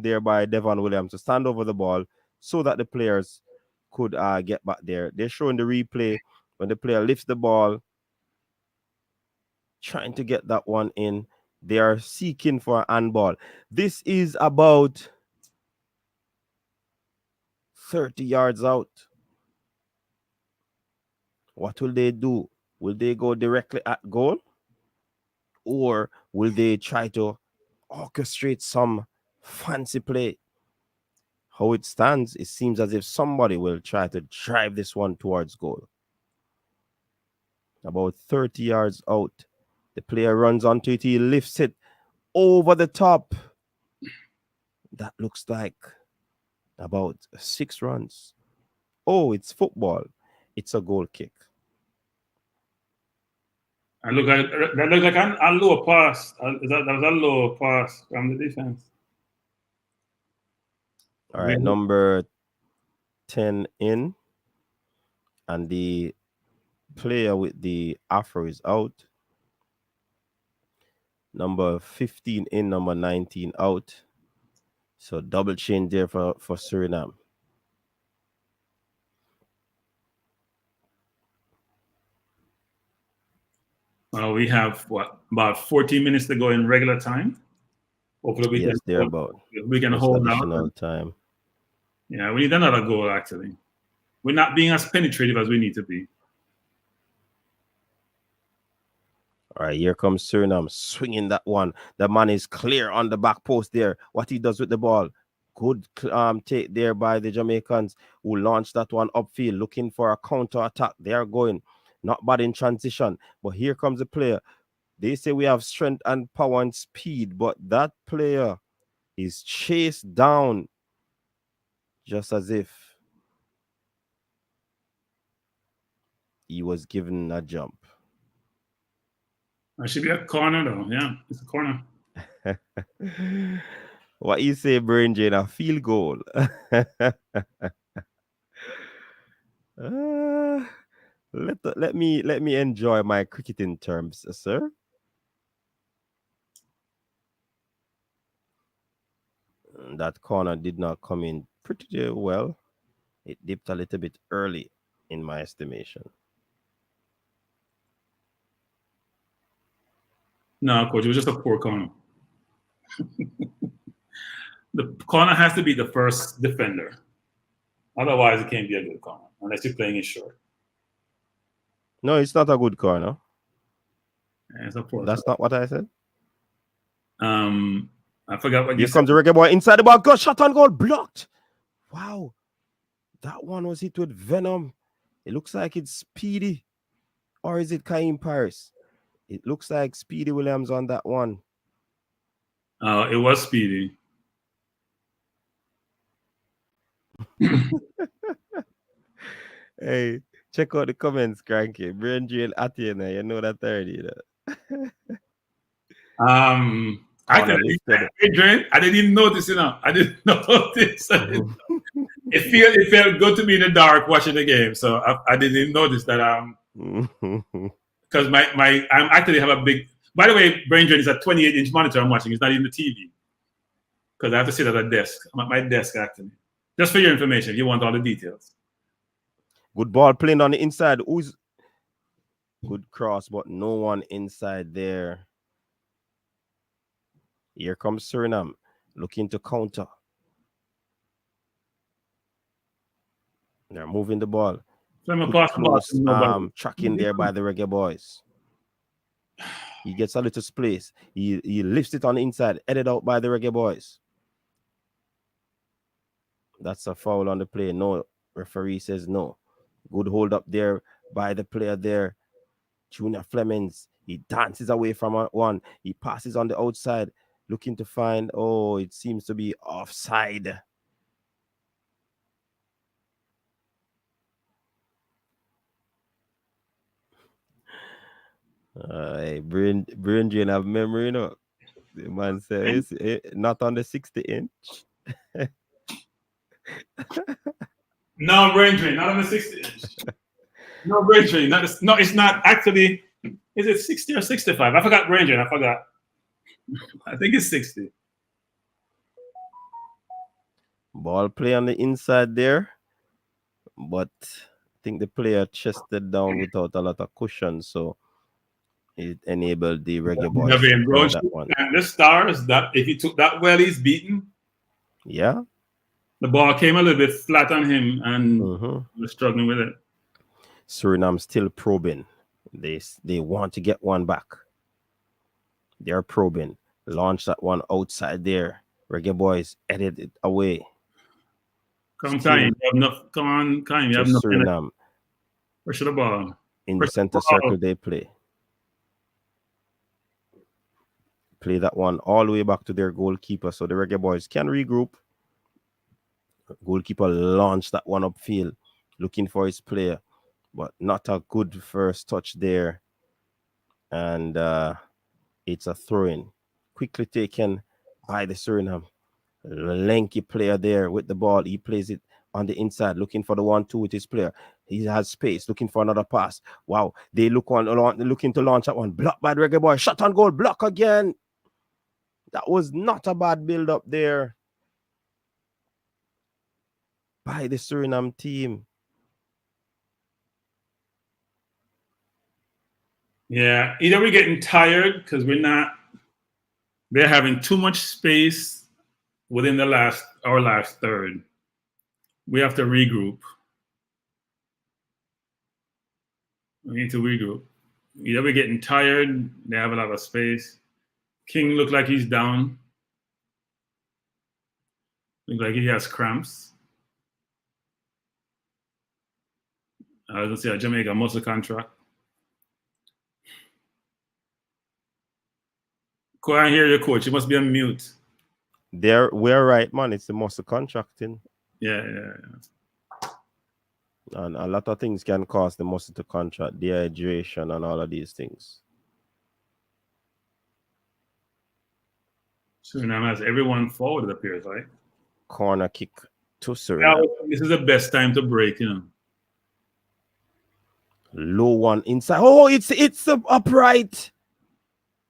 S2: there by Devon Williams to stand over the ball so that the players could get back there. They're showing the replay when the player lifts the ball, trying to get that one in. They are seeking for an handball. This is about 30 yards out. What will they do? Will they go directly at goal? Or will they try to orchestrate some fancy play? How it stands, it seems as if somebody will try to drive this one towards goal. About 30 yards out. The player runs onto it. He lifts it over the top. That looks like about 6 runs. Oh, it's football. It's a goal kick.
S3: That looked like a low pass. That was a low pass from the defense.
S2: All right, number 10 in. And the player with the afro is out. Number 15 in, number 19 out. So double change there for Suriname.
S3: Well, we have about 14 minutes to go in regular time. Hopefully we can hold
S2: additional
S3: out.
S2: Time.
S3: Yeah, we need another goal actually. We're not being as penetrative as we need to be.
S2: All right, here comes Suriname swinging that one. The man is clear on the back post there. What he does with the ball. Good take there by the Jamaicans who launched that one upfield looking for a counter attack. They are going not bad in transition. But here comes the player. They say we have strength and power and speed, but that player is chased down just as if he was given a jump.
S3: That should be a corner though. Yeah, it's a corner.
S2: What you say, Brain Jane, a field goal. Let me enjoy my cricketing terms, sir. That corner did not come in pretty well. It dipped a little bit early, in my estimation.
S3: No, coach, it was just a poor corner. The corner has to be the first defender. Otherwise, it can't be a good corner unless you're playing it short.
S2: No, it's not a good corner.
S3: Yeah, it's a poor
S2: That's not what I said.
S3: I forgot what
S2: Here
S3: you
S2: comes
S3: said.
S2: the Reggae Boy inside the ball. Got shot on goal. Blocked. Wow. That one was hit with venom. It looks like it's Speedy. Or is it Kaim Paris? It looks like Speedy Williams on that one.
S3: It was Speedy.
S2: Hey, check out the comments, Cranky. Brain drain at you now. You know that already.
S3: Actually, I didn't even notice, I didn't notice. It felt good to be in the dark watching the game, so I didn't even notice that. Because I actually have a big. By the way, brain drain is a 28-inch monitor I'm watching. It's not even the TV because I have to sit at a desk. I'm at my desk actually. Just for your information, if you want all the details.
S2: Good ball playing on the inside. Who's good cross, but no one inside there. Here comes Suriname looking to counter. They're moving the ball. Close tracking there by the Reggae Boyz. He gets a little space. He lifts it on the inside, headed out by the Reggae Boyz. That's a foul on the play. No, referee says no. Good hold up there by the player there. Junior Flemings. He dances away from one. He passes on the outside, looking to find. Oh, it seems to be offside. Hey, brain drain have memory, The man says not on the 60-inch.
S3: No, brain drain, not on the 60-inch. No, brain drain. No, it's not actually. Is it 60 or 65? I forgot brain drain. I forgot. I think it's 60.
S2: Ball play on the inside there, but I think the player chested down without a lot of cushion, so it enabled the Reggae Boyz to throw that one.
S3: And the Stars, that if he took that well, he's beaten.
S2: Yeah.
S3: The ball came a little bit flat on him, and was struggling with it.
S2: Suriname still probing. They want to get one back. They're probing. Launch that one outside there. Reggae Boyz headed it away.
S3: Come on, you have enough. Come on, Kaim, you have enough.
S2: Suriname.
S3: Where should the ball?
S2: In the center circle they play. Play that one all the way back to their goalkeeper, so the Reggae Boyz can regroup. Goalkeeper launched that one upfield, looking for his player, but not a good first touch there. And it's a throw-in. Quickly taken by the Suriname. Lanky player there with the ball. He plays it on the inside, looking for the 1-2 with his player. He has space, looking for another pass. Wow, they looking to launch that one. Blocked by the Reggae Boy. Shot on goal, block again. That was not a bad build-up there by the Suriname team.
S3: Yeah, either we're getting tired because they're having too much space within our last third. We have to regroup. We need to regroup. Either we're getting tired, they have a lot of space. King looked like he's down. Looks like he has cramps. I was going to say Jamaica muscle contract. Go and hear your coach. You must be on mute.
S2: We're right, man. It's the muscle contracting.
S3: Yeah.
S2: And a lot of things can cause the muscle to contract, dehydration and all of these things.
S3: Suriname has everyone forward, it appears, right?
S2: Corner kick to Suriname.
S3: This is the best time to break,
S2: Low one inside. Oh, it's upright.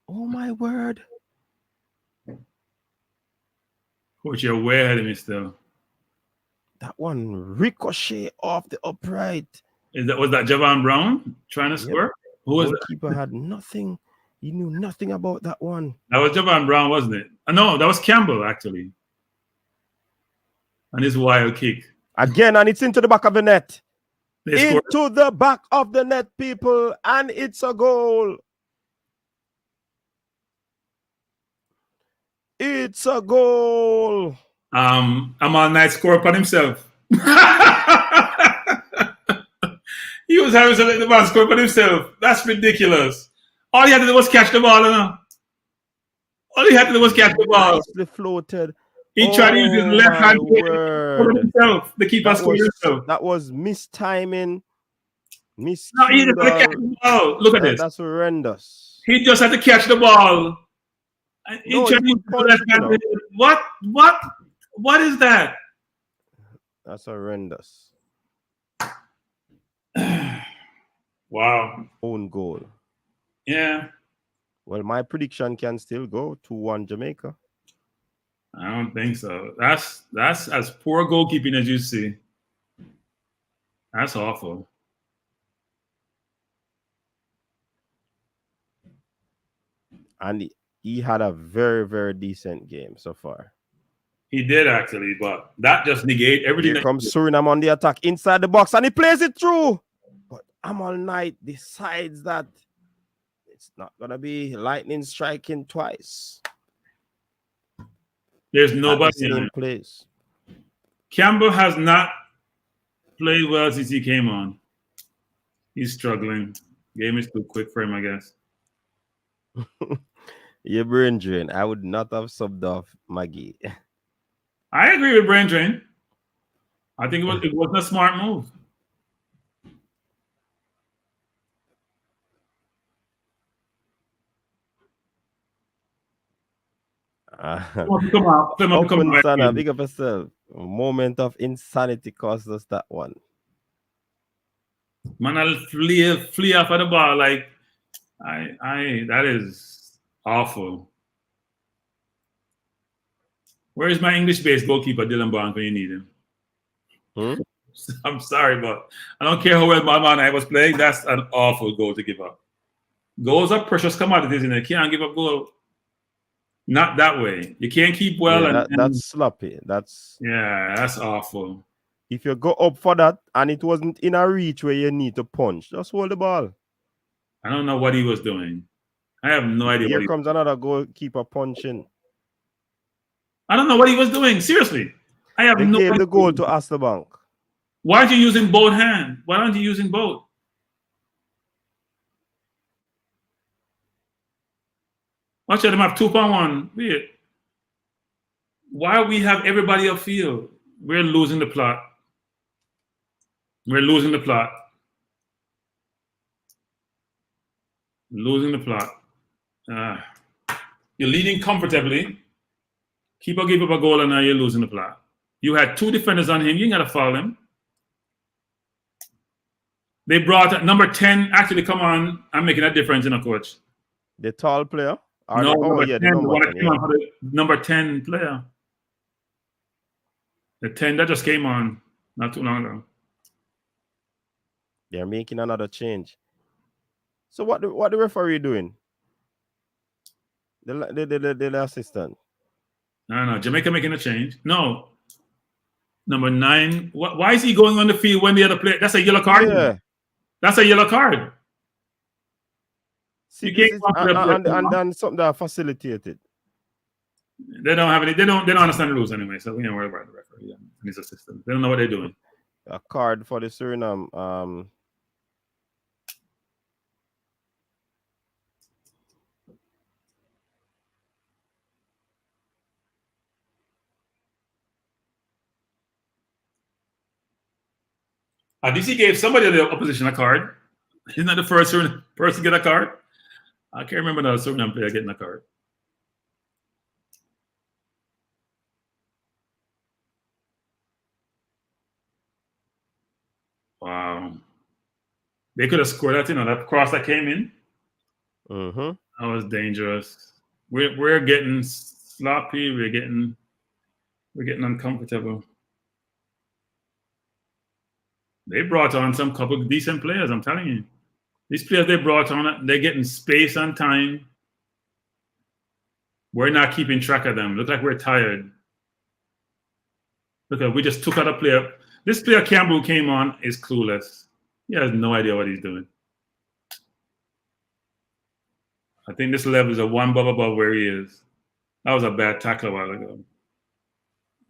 S2: Oh my word.
S3: Coach, you're way ahead of me still.
S2: That one ricochet off the upright.
S3: Was that Javon Brown trying to score? Who was
S2: Goalkeeper had nothing. He knew nothing about that one.
S3: That was Javon Brown, wasn't it? No, that was Campbell, actually. And his wild kick.
S2: Again, and it's into the back of the net.
S3: They
S2: into the back of the net, people. And it's a goal. It's a goal.
S3: Amal Knight scored upon himself. He was having to let the ball score upon himself. That's ridiculous. All he had to do was catch the ball. All he had to do was catch the ball.
S2: Nicely floated.
S3: He tried to use his left hand for himself. The keeper scored himself.
S2: That was mistiming.
S3: No, he just had to catch the ball. Look at this.
S2: That's horrendous.
S3: He just had to catch the ball.
S2: No,
S3: What is that?
S2: That's horrendous.
S3: Wow.
S2: Own goal.
S3: Yeah.
S2: Well, my prediction can still go 2-1 Jamaica.
S3: I don't think so. That's as poor goalkeeping as you see. That's awful.
S2: And he had a very, very decent game so far.
S3: He did actually, but that just negates everything.
S2: Here comes Suriname on the attack inside the box, and he plays it through. But Amal Knight decides that it's not gonna be lightning striking twice.
S3: There's nobody in
S2: place.
S3: Campbell has not played well since he came on. He's struggling. Game is too quick for him, I guess.
S2: Your brain drain. I would not have subbed off Maggie.
S3: I agree with brain drain. I think it wasn't a smart move. Come on.
S2: Big up yourself. A moment of insanity cost us that one.
S3: Man, I'll flee off of the ball like that is awful. Where is my English-based goalkeeper, Dylan Barnes, when you need him? I'm sorry, but I don't care how well my man I was playing. That's an awful goal to give up. Goals are precious commodities, and you can't give up goal. Not that way. You can't keep well.
S2: Yeah, that's sloppy. That's
S3: awful.
S2: If you go up for that and it wasn't in a reach where you need to punch, just hold the ball.
S3: I don't know what he was doing. I have no idea.
S2: Here comes another goalkeeper punching.
S3: I don't know what he was doing. Seriously, I have no idea.
S2: Gave the goal to Astorbank.
S3: Why aren't you using both hands? Why aren't you using both? Watch them have 2.1. Weird. Why we have everybody upfield? We're losing the plot. We're losing the plot. Losing the plot. You're leading comfortably. Keeper gave up a goal and now you're losing the plot. You had two defenders on him. You ain't got to foul him. They brought number 10. Actually, come on. I'm making a difference in a coach.
S2: The tall player?
S3: No, number 10 player. The 10 that just came on not too long ago.
S2: They're making another change. So what the referee doing? The assistant.
S3: No. Jamaica making a change. No. Number 9. Why is he going on the field when the other player? That's a yellow card.
S2: Yeah.
S3: That's a yellow card.
S2: See, and then something that facilitated.
S3: They don't have any. They don't understand the rules anyway. So we don't worry about the referee and his assistant. They don't know what they're doing.
S2: A card for the Suriname.
S3: DC gave somebody in the opposition a card. He's not the first person to get a card. I can't remember the Suriname player getting a card. Wow. They could have scored that, that cross that came in.
S2: Mm-hmm.
S3: That was dangerous. We're getting sloppy. We're getting We're getting uncomfortable. They brought on some couple of decent players, I'm telling you. These players they brought on, they're getting space and time. We're not keeping track of them. Look like we're tired. Look, we just took out a player. This player Campbell came on is clueless. He has no idea what he's doing. I think this level is a one above where he is. That was a bad tackle a while ago.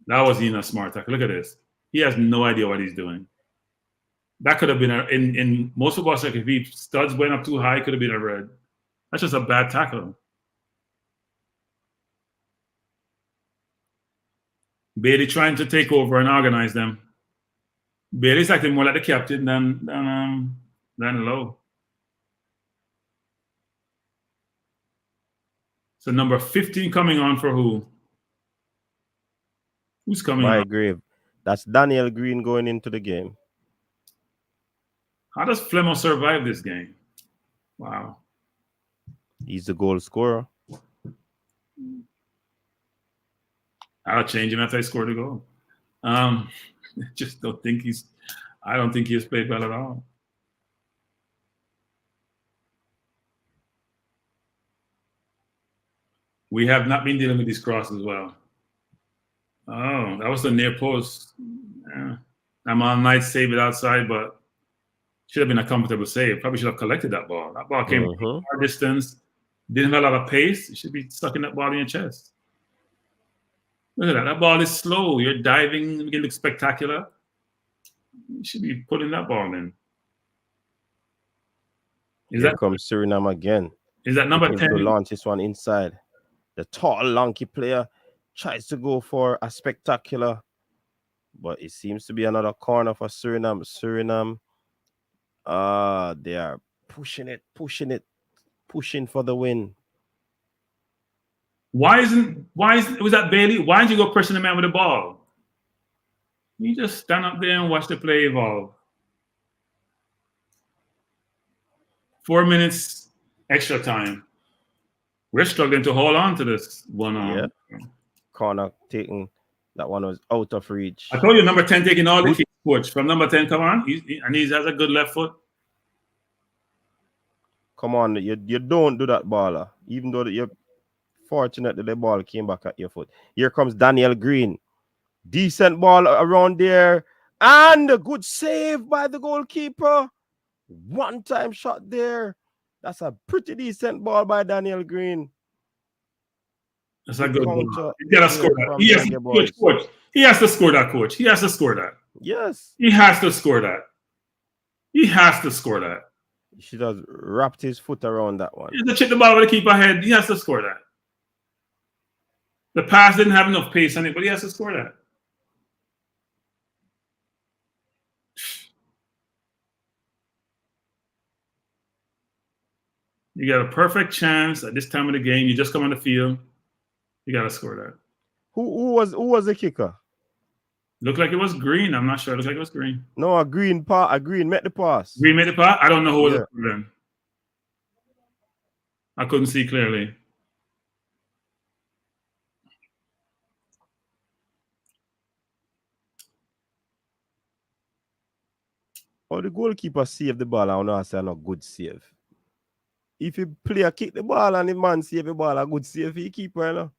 S3: That wasn't even a smart tackle. Look at this. He has no idea what he's doing. That could have been in most of us. Like if he studs went up too high, it could have been a red. That's just a bad tackle. Bailey trying to take over and organize them. Bailey's acting more like the captain than Lowe. So number 15 coming on for who? Who's coming on?
S2: Grave. That's Daniel Green going into the game.
S3: How does Flemo survive this game? Wow.
S2: He's the goal scorer.
S3: I'll change him after I score the goal. Just don't think I don't think he has played well at all. We have not been dealing with these crosses well. Oh, that was the near post. Yeah. I'm on night, save it outside, but should have been a comfortable save. Probably should have collected that ball. That ball came from far distance. Didn't have a lot of pace. You should be sucking that ball in your chest. Look at that. That ball is slow. You're diving. You look spectacular. You should be putting that ball in.
S2: Here comes Suriname again.
S3: Is that number 10?
S2: To launch this one inside. The tall, lanky player tries to go for a spectacular, but it seems to be another corner for Suriname. Suriname, they are pushing for the win.
S3: Was that Bailey? Why didn't you go pressing the man with the ball? You just stand up there and watch the play evolve. 4 minutes extra time. We're struggling to hold on to this one.
S2: Yeah. Corner taking, that one was out of reach.
S3: I told you number 10 taking all the kicks, coach. From number 10, come on. He has a good left foot.
S2: Come on, you don't do that, baller. Even though you're fortunate that the ball came back at your foot. Here comes Daniel Green. Decent ball around there. And a good save by the goalkeeper. One-time shot there. That's a pretty decent ball by Daniel Green.
S3: That's a good ball. He got to score that. He has to score that, coach. He has to score that.
S2: Yes.
S3: He has to score that. He has to score that.
S2: He should have wrapped his foot around that one.
S3: He has to check the ball with the keeper head. He has to score that. The pass didn't have enough pace on it, but he has to score that. You got a perfect chance at this time of the game. You just come on the field. You got to score that.
S2: Who was the kicker?
S3: Looked like it was Green. I'm not sure. It looked like it was Green.
S2: No, a Green made the pass.
S3: Green made the pass? I don't know who was it then. I couldn't see clearly.
S2: Oh, the goalkeeper saved the ball. I don't know. I say no good save. If you player kick the ball and the man save the ball, a good save for the keeper, you know.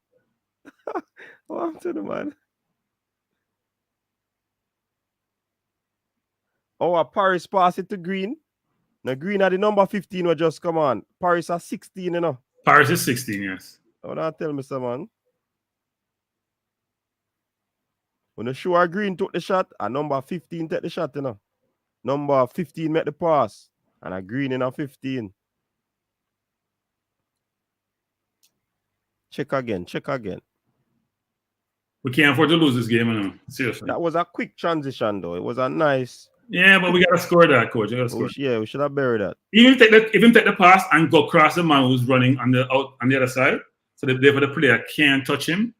S2: What to the man? Oh, Paris pass it to Green. Now Green at the number 15 will just come on. Paris at 16, you know.
S3: Paris is 16, yes.
S2: Oh, not tell me, man. When the sure Green took the shot, a number 15 take the shot, you know. Number 15 make the pass. And a Green in a 15. Check again.
S3: We can't afford to lose this game, you know. Seriously.
S2: That was a quick transition, though. It was a nice.
S3: Yeah, but we got to score that, coach.
S2: We should have buried that.
S3: Even if take the pass and go cross the man who's running on the other side, so that the player can't touch him.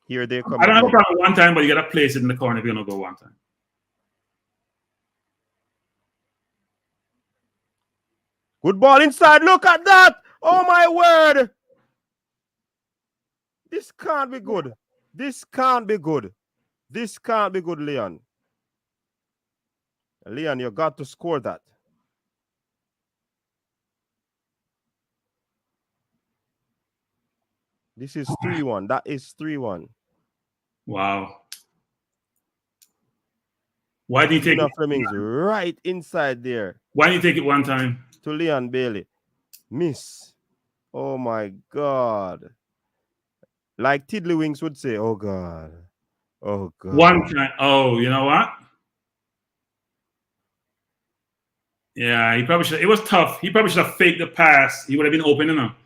S2: Here they come.
S3: I don't have a problem one time, but you got to place it in the corner if you're going to go one time.
S2: Good ball inside. Look at that. Oh, my word. This can't be good. This can't be good. This can't be good, Leon. Leon, you got to score that. This is 3-1. That is 3-1.
S3: Wow. Why did you take it?
S2: Fleming's right inside there.
S3: Why did you take it one time?
S2: To Leon Bailey. Miss. Oh my God. Like Tiddlywinks would say, oh God. Oh God.
S3: One time. Oh, you know what? Yeah, he probably should. It was tough. He probably should have faked the pass. He would have been open enough.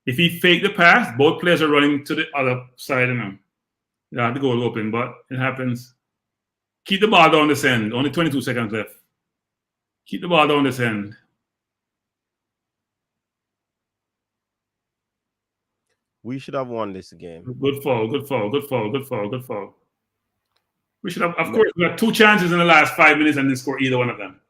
S3: If he faked the pass, both players are running to the other side of him. Yeah, the goal open, but it happens. Keep the ball down this end. Only 22 seconds left. Keep the ball down this end.
S2: We should have won this game.
S3: Good foul, good foul, good foul, good foul, good foul. We should have, of course, we had 2 chances in the last 5 minutes and didn't score either one of them.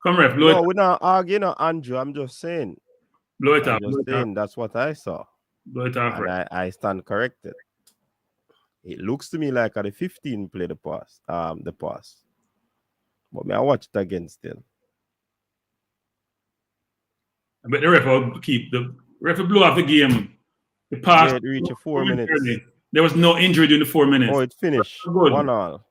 S3: Come, ref.
S2: No, we're not arguing, Andrew. I'm just saying.
S3: Blow it up.
S2: That's what I saw.
S3: Blow it off,
S2: and I stand corrected. It looks to me like at the 15 play the pass. But I watched it again still.
S3: But the ref will keep the ref will blow off the game. The pass
S2: reached 4 minutes.
S3: There was no injury during the 4 minutes.
S2: Oh, it finished. 1-1.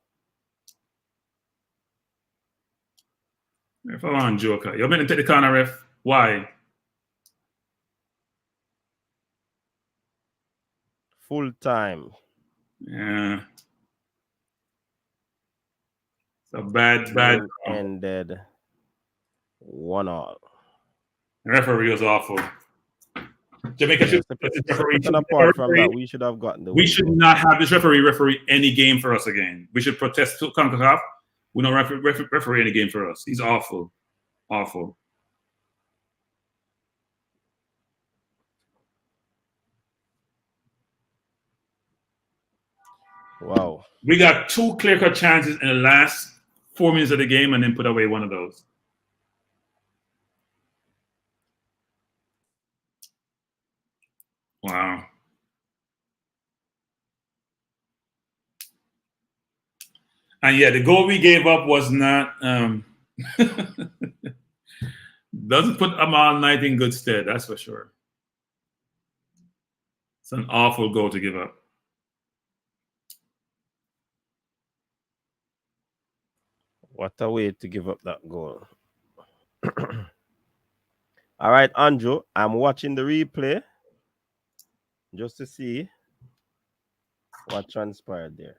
S3: Ref on Joker. You're meant to take the corner, ref. Why?
S2: Full time.
S3: Yeah. It's a bad.
S2: Ended 1-1.
S3: The referee was awful. Jamaica should
S2: apart from that, we should have gotten the
S3: We should not have this referee any game for us again. We should protest to CONCACAF. We don't referee any game for us. He's awful. Awful.
S2: Wow.
S3: We got 2 clear-cut chances in the last 4 minutes of the game and then put away one of those. Wow. And yeah, the goal we gave up was not doesn't put Amal Knight in good stead, that's for sure. It's an awful goal to give up.
S2: What a way to give up that goal. All right, Andrew, I'm watching the replay just to see what transpired there.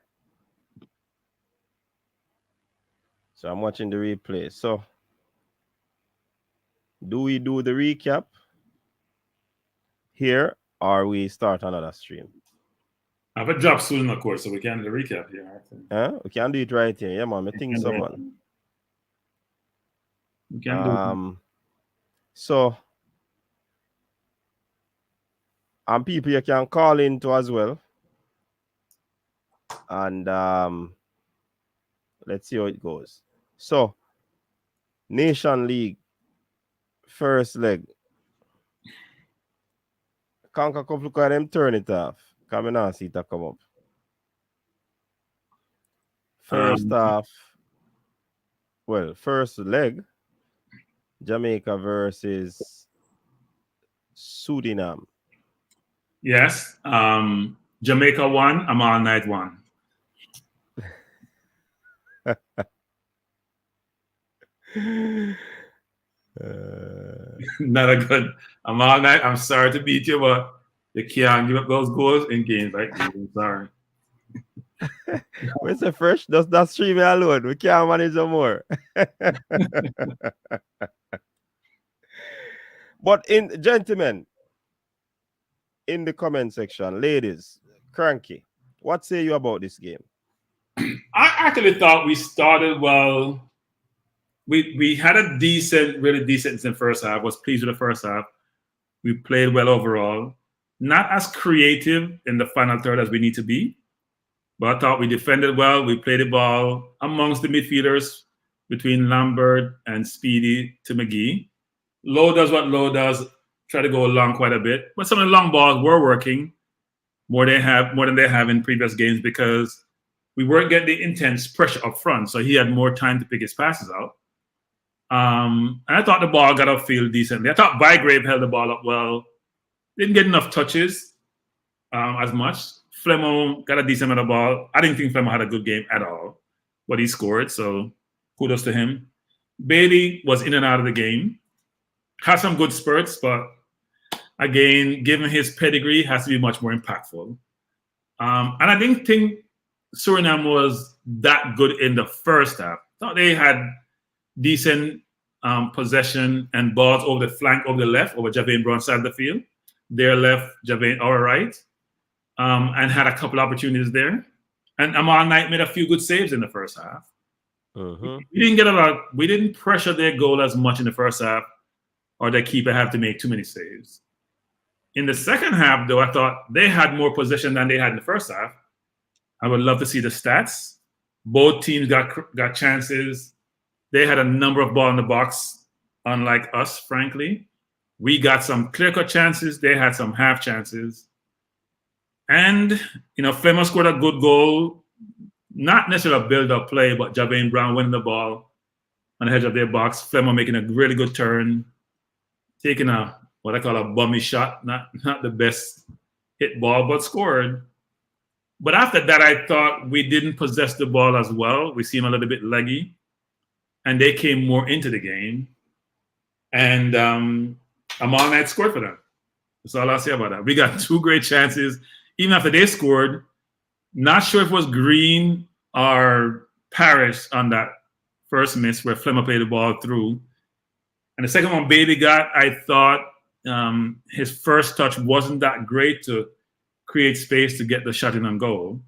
S2: So I'm watching the replay. So do we do the recap here or we start another stream?
S3: I have a job soon, of course, so we can do the recap here.
S2: We can do it right here. Yeah, man. I think so, man.
S3: We can do it.
S2: So and people you can call into as well. And let's see how it goes. So, Nation League, first leg. Conquer Cup, look at them turn it off. Come on, see it come up. First half, first leg, Jamaica versus Suriname.
S3: Yes. Jamaica won, Amal Knight won. Not a good Amal Knight. I'm sorry to beat you, but you can't give up those goals in games like this. I'm sorry.
S2: Where's the first? Does that stream alone? We can't manage no more. But gentlemen, in the comment section, ladies, Cranky, what say you about this game?
S3: I actually thought we started well. We had a really decent in the first half. Was pleased with the first half. We played well overall. Not as creative in the final third as we need to be, but I thought we defended well. We played the ball amongst the midfielders between Lambert and Speedy to McGee. Lowe does what Lowe does, try to go long quite a bit. But some of the long balls were working. more than they have in previous games because we weren't getting the intense pressure up front. So he had more time to pick his passes out. And I thought the ball got upfield decently. I thought Bygrave held the ball up well. Didn't get enough touches as much. Flemo got a decent amount of ball. I didn't think Flemo had a good game at all, but he scored, so kudos to him. Bailey was in and out of the game. Had some good spurts, but again, given his pedigree, has to be much more impactful. And I didn't think Suriname was that good in the first half. I thought they had decent possession and balls over the flank, over the left, over Javain Brown's side of the field. Their left, Javain our right. And had a couple opportunities there. And Amal Knight made a few good saves in the first half. We didn't get a lot. We didn't pressure their goal as much in the first half, or their keeper had to make too many saves. In the second half, though, I thought they had more possession than they had in the first half. I would love to see the stats. Both teams got chances. They had a number of balls in the box, unlike us, frankly. We got some clear-cut chances. They had some half chances. And, Flemo scored a good goal. Not necessarily a build-up play, but Javain Brown winning the ball on the edge of their box. Flemo making a really good turn. Taking what I call a bummy shot. Not the best hit ball, but scored. But after that, I thought we didn't possess the ball as well. We seemed a little bit leggy. And they came more into the game. And Amal Knight scored for them. That's all I'll say about that. We got 2 great chances. Even after they scored, not sure if it was Green or Parrish on that first miss where Flemo played the ball through. And the second one Bailey got, I thought his first touch wasn't that great to create space to get the shot in on goal.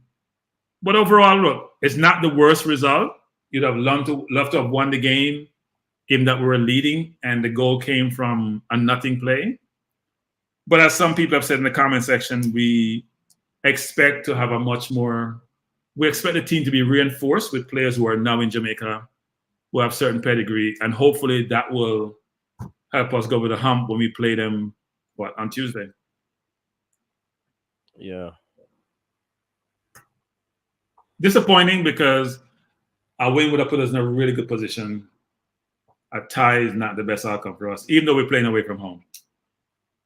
S3: But overall, look, it's not the worst result. You'd have loved to have won the game, given that we were leading and the goal came from a nothing play. But as some people have said in the comment section, we expect to have we expect the team to be reinforced with players who are now in Jamaica, who have certain pedigree, and hopefully that will help us go over the hump when we play them, on Tuesday?
S2: Yeah.
S3: Disappointing because a win would have put us in a really good position. A tie is not the best outcome for us, even though we're playing away from home.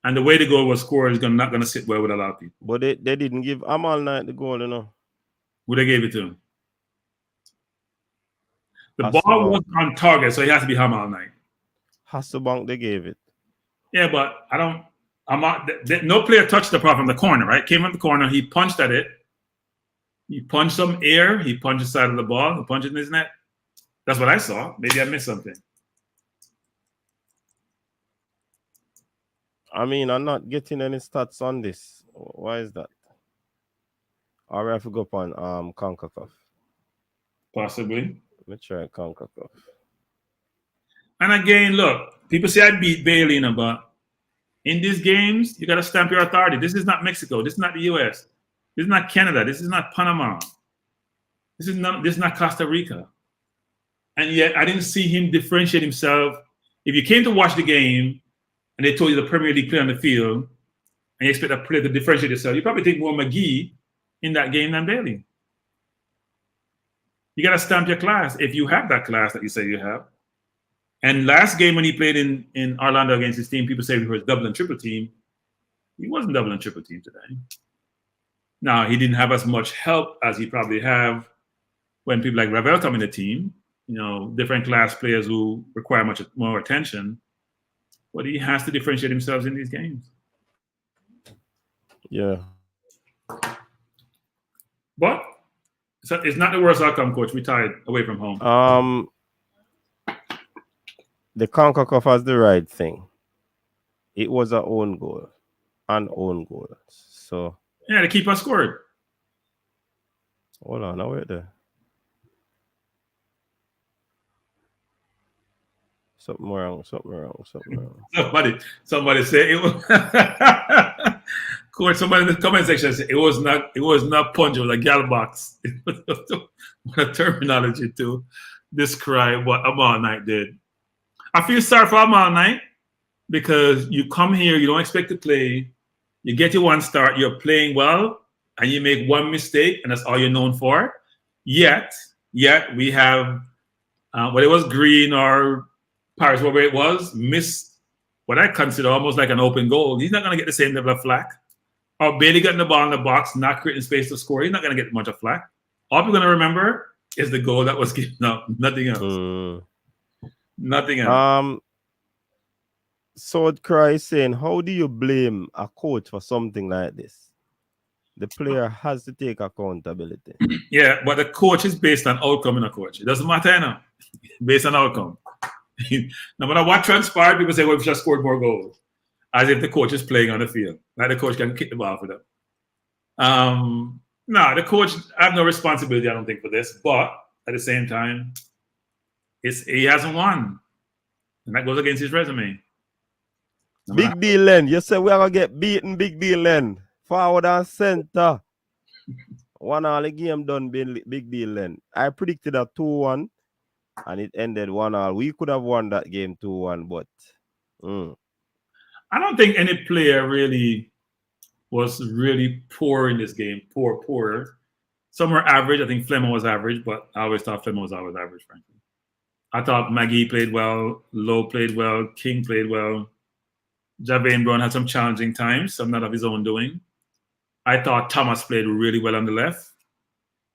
S3: And the way the goal was scored is not going to sit well with a lot of people.
S2: But they didn't give Amal Knight the goal,
S3: Who they gave it to? The ball was on target, so it has to be Amal Knight.
S2: Hasselbank, they gave it.
S3: Yeah, but no player touched the ball from the corner, right? Came from the corner, he punched at it. He punched some air, he punched the side of the ball, he punched it in his net. That's what I saw. Maybe I missed something.
S2: I mean, I'm not getting any stats on this. Why is that? Or I have to go up on CONCACAF.
S3: Possibly.
S2: Let me try CONCACAF.
S3: And again, look, people say I beat Bailey, but in these games, you got to stamp your authority. This is not Mexico. This is not the U.S. This is not Canada. This is not Panama. This is not Costa Rica. And yet, I didn't see him differentiate himself. If you came to watch the game and they told you the Premier League player on the field, and you expect a player to differentiate yourself, you probably think more McGee in that game than Bailey. You got to stamp your class if you have that class that you say you have. And last game when he played in Orlando against his team, people say he was double and triple team. He wasn't double and triple team today. Now, he didn't have as much help as he probably have when people like Ravel come in the team, different class players who require much more attention. But he has to differentiate himself in these games.
S2: Yeah.
S3: But it's not the worst outcome, Coach. We tied away from home.
S2: The CONCACAF has the right thing. It was an own goal. So
S3: yeah, the keeper scored.
S2: Hold on, now wait there. Something wrong.
S3: Somebody said it was Coach, somebody in the comment section said it was not punch, it was a gal box. What a terminology to describe what Amal Knight did. I feel sorry for Amal Knight because you come here, you don't expect to play, you get your one start, you're playing well, and you make one mistake, and that's all you're known for. Yet we have whether it was Green or Paris, whatever it was, missed what I consider almost like an open goal. He's not going to get the same level of flack. Or Bailey getting the ball in the box, not creating space to score. He's not going to get much of flack. All people are going to remember is the goal that was given up. Nothing else. Nothing else.
S2: Sword Cry saying, how do you blame a coach for something like this? The player has to take accountability.
S3: Yeah, but the coach is based on outcome in a coach. It doesn't matter now. Based on outcome. No matter what transpired, people say, well, we should have scored more goals. As if the coach is playing on the field. Like the coach can kick the ball for them. No, the coach have no responsibility, I don't think, for this. But at the same time, he hasn't won. And that goes against his resume.
S2: Big deal, Len. You said we are going to get beaten, big deal, Len. Forward and center. 1-1 the game done, big deal, Len. I predicted a 2-1, and it ended 1-1. We could have won that game 2-1, but...
S3: I don't think any player really was really poor in this game. Poor. Some were average. I think Fleming was average, but I always thought Fleming was always average, frankly. I thought Maggie played well, Lowe played well, King played well. Javain Brown had some challenging times, some not of his own doing. I thought Thomas played really well on the left.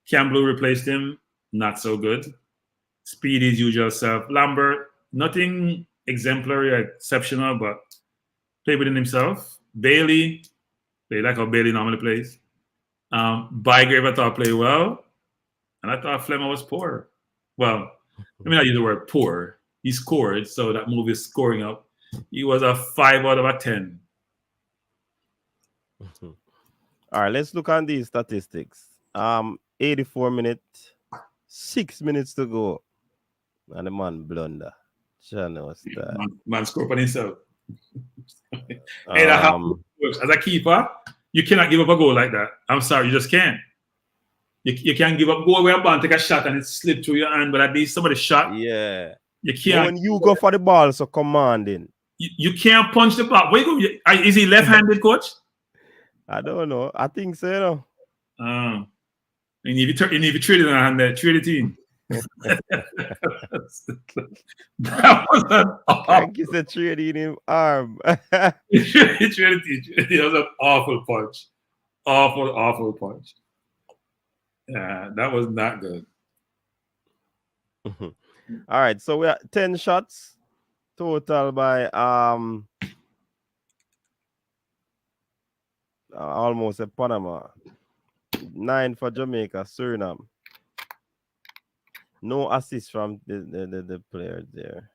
S3: Campbell replaced him, not so good. Speedy's usual self. Lambert, nothing exemplary or exceptional, but played within himself. Bailey, played like how Bailey normally plays. Bygrave, I thought played well. And I thought Fleming was poor. Well, I mean, I use the word poor. He scored, so that move is scoring up. He was a 5 out of a 10.
S2: All right, let's look on these statistics. 84 minutes, 6 minutes to go. And the man blunder.
S3: Man scored on himself. Hey, that how it works. As a keeper, you cannot give up a goal like that. I'm sorry, you just can't. You can't give up. Go away and take a shot and it slip through your hand, but at least somebody shot.
S2: Yeah.
S3: You can't.
S2: When you go for the ball, so commanding.
S3: You can't punch the ball. Where you go? Is he left-handed, coach?
S2: I don't know. I think so, you know.
S3: And if you trade it on hand there, trade the team. That was an
S2: Thank you for trading him arm.
S3: It was an awful punch. Awful punch. Yeah, that was not good.
S2: All right, so we are 10 shots total by almost a Panama. 9 for Jamaica, Suriname. No assist from the players there.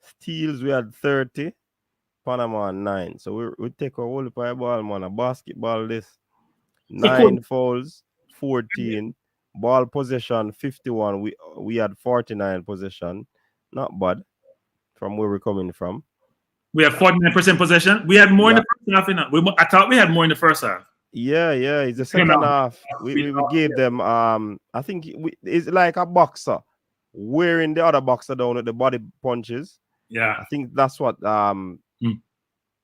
S2: Steals, we had 30. Panama 9. So we take a whole pie ball, man. A basketball this. 9 fouls, 14. Ball possession, 51. We had 49 possession. Not bad from where we're coming from.
S3: We have 49% possession. We had more in the first half. I thought we had more in the first half.
S2: Yeah. It's the second half. We gave them, I think it's like a boxer wearing the other boxer down with the body punches.
S3: Yeah.
S2: I think that's what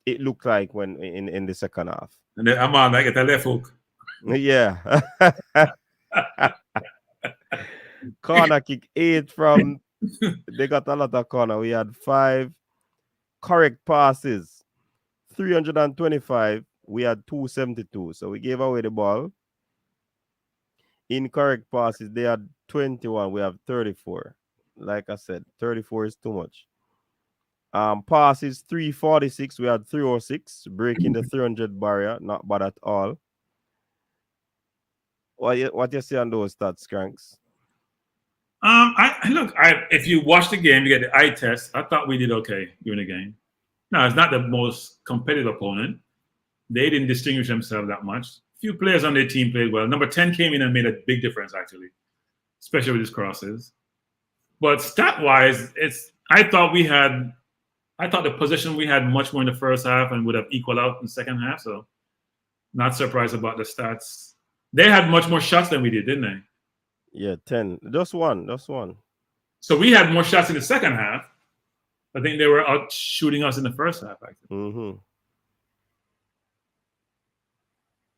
S2: it looked like when in the second half.
S3: And then Aman, I get a left hook.
S2: Yeah. Corner kick 8 from, they got a lot of corner. We had 5 correct passes, 325. We had 272. So we gave away the ball. Incorrect passes, they had 21. We have 34. Like I said, 34 is too much. Passes 346. We had 306, breaking the 300 barrier. Not bad at all. What you see on those stats, Cranks?
S3: If you watch the game, you get the eye test. I thought we did okay during the game. No, it's not the most competitive opponent. They didn't distinguish themselves that much. Few players on their team played well. Number 10 came in and made a big difference, actually, especially with his crosses. But stat-wise, I thought the position we had much more in the first half and would have equaled out in the second half. So, not surprised about the stats. They had much more shots than we did, didn't they?
S2: Yeah, 10. Just one.
S3: So we had more shots in the second half. I think they were out shooting us in the first half, actually.
S2: Mm-hmm.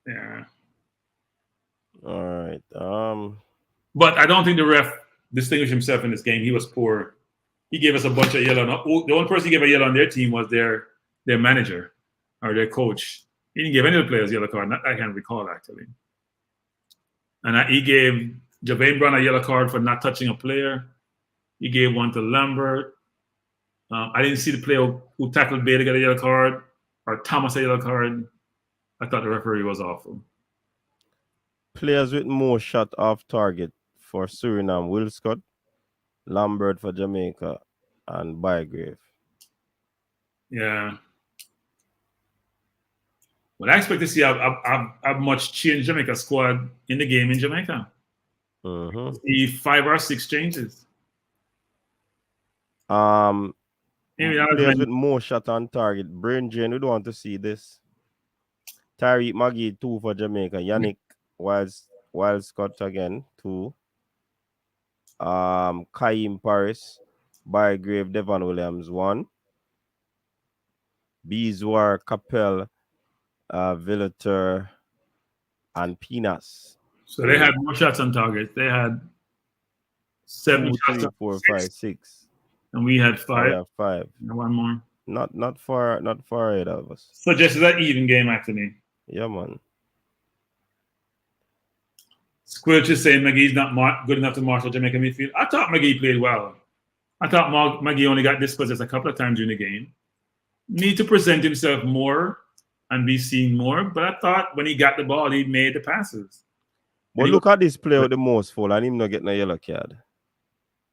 S3: Yeah.
S2: All right.
S3: But I don't think the ref distinguished himself in this game. He was poor. He gave us a bunch of yellow. The only person he gave a yellow on their team was their manager or their coach. He didn't give any of the players a yellow card. I can't recall, actually. And he gave Javain Brown a yellow card for not touching a player. He gave one to Lambert. I didn't see the player who tackled Bailey get a yellow card or Thomas a yellow card. I thought the referee was awful.
S2: Players with more shot off target for Suriname: Will Scott, Lambert for Jamaica, and Bygrave.
S3: Yeah. Well, I expect to see how much change Jamaica squad in the game in Jamaica. See 5 or 6 changes.
S2: Players with more shot on target. Brain Jane, we don't want to see this. Tariq Magee, 2 for Jamaica. Yannick Wild Scott again, 2. Kaim Paris, Bygrave, Devon Williams, 1. Beeswar, Capel, Villater, and Pinas.
S3: So they had more shots on target. They had 7 shots on
S2: 4, 5, 6.
S3: And we had 5.
S2: We have 5.
S3: And one more.
S2: Not far ahead of us.
S3: So just an even game, actually.
S2: Yeah, man.
S3: Squilch is saying McGee's not good enough to marshal Jamaica midfield. I thought McGee played well. I thought McGee only got dispossessed a couple of times during the game. Need to present himself more and be seen more. But I thought when he got the ball, he made the passes.
S2: But look at this player with the most foul and him not getting a yellow card.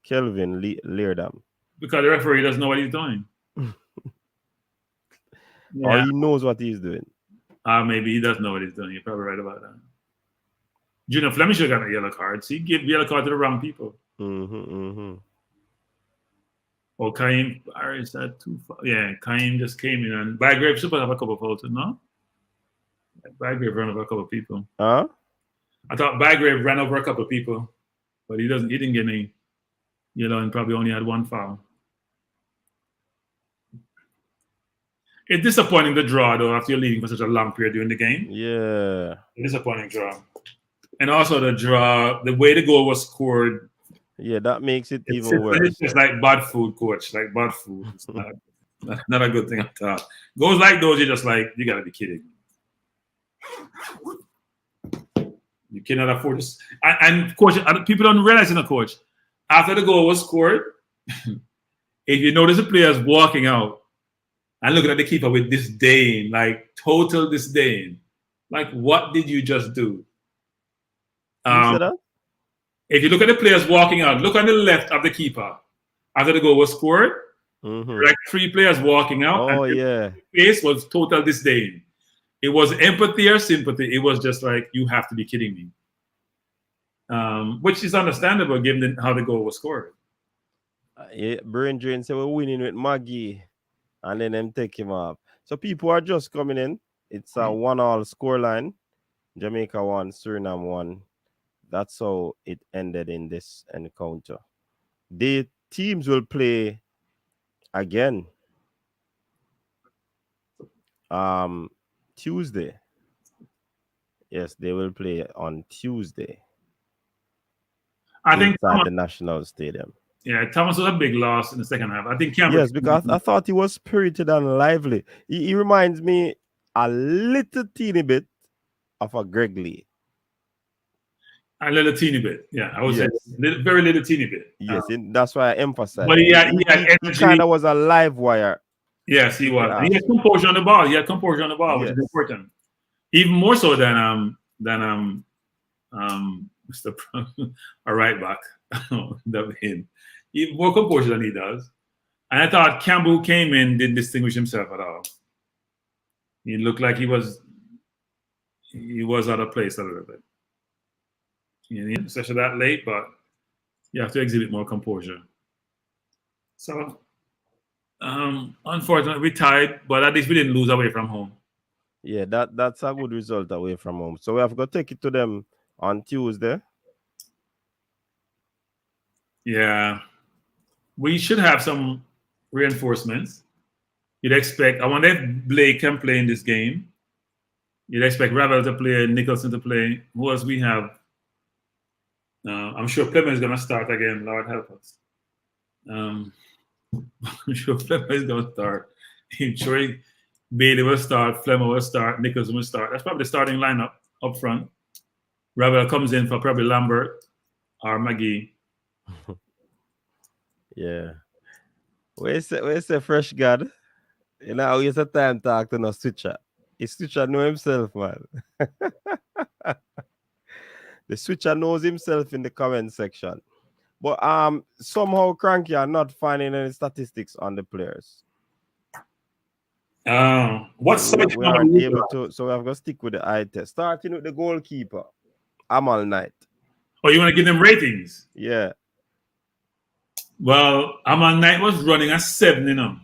S2: Kelvin Leardam.
S3: Because the referee doesn't know what he's doing.
S2: Or he knows what he's doing.
S3: Maybe he does know what he's doing. You're probably right about that. Junior Fleming should have got a yellow card. So he gave yellow card to the wrong people. Oh, Kaim Paris had 2 fouls. Yeah, Kaim just came in and Bygrave should have a couple of fouls, no? Bygrave ran over a couple of people.
S2: Huh?
S3: I thought Bygrave ran over a couple of people, but he didn't get any yellow and probably only had 1 foul. It's disappointing the draw though after you're leading for such a long period during the game.
S2: Yeah.
S3: Disappointing draw. And also the draw, the way the goal was scored.
S2: Yeah, that makes it even worse.
S3: It's like bad food, coach. Like bad food. It's not a good thing at all. Goals like those, you're just like, you gotta be kidding. You cannot afford this. And coach, people don't realize in a coach, after the goal was scored, if you notice the players walking out and looking at the keeper with disdain, like total disdain, like what did you just do? If you look at the players walking out, look on the left of the keeper. After the goal was scored, like 3 players walking out.
S2: Oh,
S3: and
S2: yeah.
S3: Face was total disdain. It was empathy or sympathy. It was just like, you have to be kidding me. Which is understandable given how the goal was scored.
S2: Yeah, Brain Drain said we're winning with Magee, and then them take him off. So people are just coming in. It's a 1-all scoreline. Jamaica 1, Suriname 1. That's how it ended in this encounter. The teams will play again Tuesday. Yes, they will play on Tuesday.
S3: I think
S2: inside the National Stadium.
S3: Yeah, Thomas was a big loss in the second half. I think Cameron.
S2: Yes, because I thought he was spirited and lively. He reminds me a little teeny bit of a Greg Lee.
S3: A little teeny bit, yeah. I would say very little teeny bit.
S2: Yes, that's why I emphasize.
S3: But he had energy.
S2: Kind of was a live wire.
S3: Yes, he was. He had composure on the ball. He had composure on the ball, which is important. Even more so than Mr. a right back, David. Even more composure than he does. And I thought Campbell came in, didn't distinguish himself at all. He looked like he was out of place a little bit. Especially that late, but you have to exhibit more composure. So, unfortunately, we tied, but at least we didn't lose away from home.
S2: Yeah, that's a good result away from home. So we have got to take it to them on Tuesday.
S3: Yeah. We should have some reinforcements. You'd expect. I wonder if Blake can play in this game. You'd expect Ravel to play, Nicholson to play. Who else we have? I'm sure Plymouth is going to start again. Lord help us. I'm sure Plymouth is going to start. I'm sure Bailey will start, Flemmer will start, Nicholson will start. That's probably the starting lineup up front. Ravel comes in for probably Lambert or McGee.
S2: Yeah. Where's the fresh God? You know, he's a time talk to no switcher. The switcher know himself, man. The switcher knows himself in the comment section. But somehow Cranky are not finding any statistics on the players.
S3: What's
S2: we aren't able to, so we have got to stick with the eye test. Starting with the goalkeeper, Amal Knight.
S3: Oh, you want to give them ratings?
S2: Yeah.
S3: Well, Amal Knight was running a 7, you know,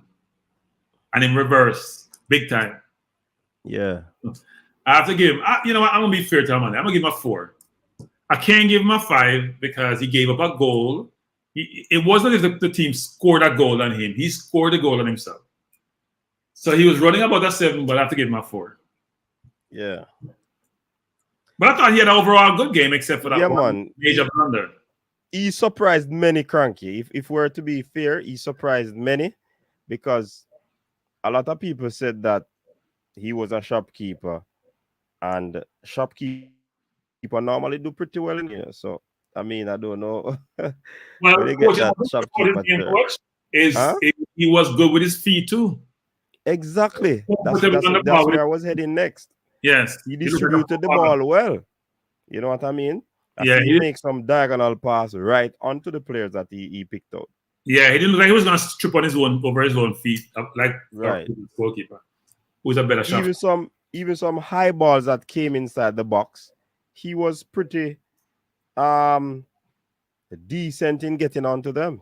S3: and in reverse, big time.
S2: Yeah.
S3: I have to give him, you know what, I'm going to be fair to Amal Knight. I'm going to give him a 4. I can't give him a 5 because he gave up a goal. It wasn't as if the team scored a goal on him. He scored a goal on himself. So he was running about a 7, but I have to give him a 4.
S2: Yeah.
S3: But I thought he had an overall good game except for that one major blunder.
S2: He surprised many, Cranky. If we're to be fair, he surprised many because a lot of people said that he was a shopkeeper and shopkeeper normally do pretty well in here. So, I mean, I don't know.
S3: Well, coach, he was good with his feet too.
S2: Exactly. That's where I was heading next.
S3: Yes.
S2: He distributed the ball well. You know what I mean? He makes some diagonal pass right onto the players that he picked out.
S3: Yeah, he didn't look like he was going to trip on over his own feet, like
S2: right.
S3: Goalkeeper, who's a better shot.
S2: Even some high balls that came inside the box, he was pretty decent in getting onto them.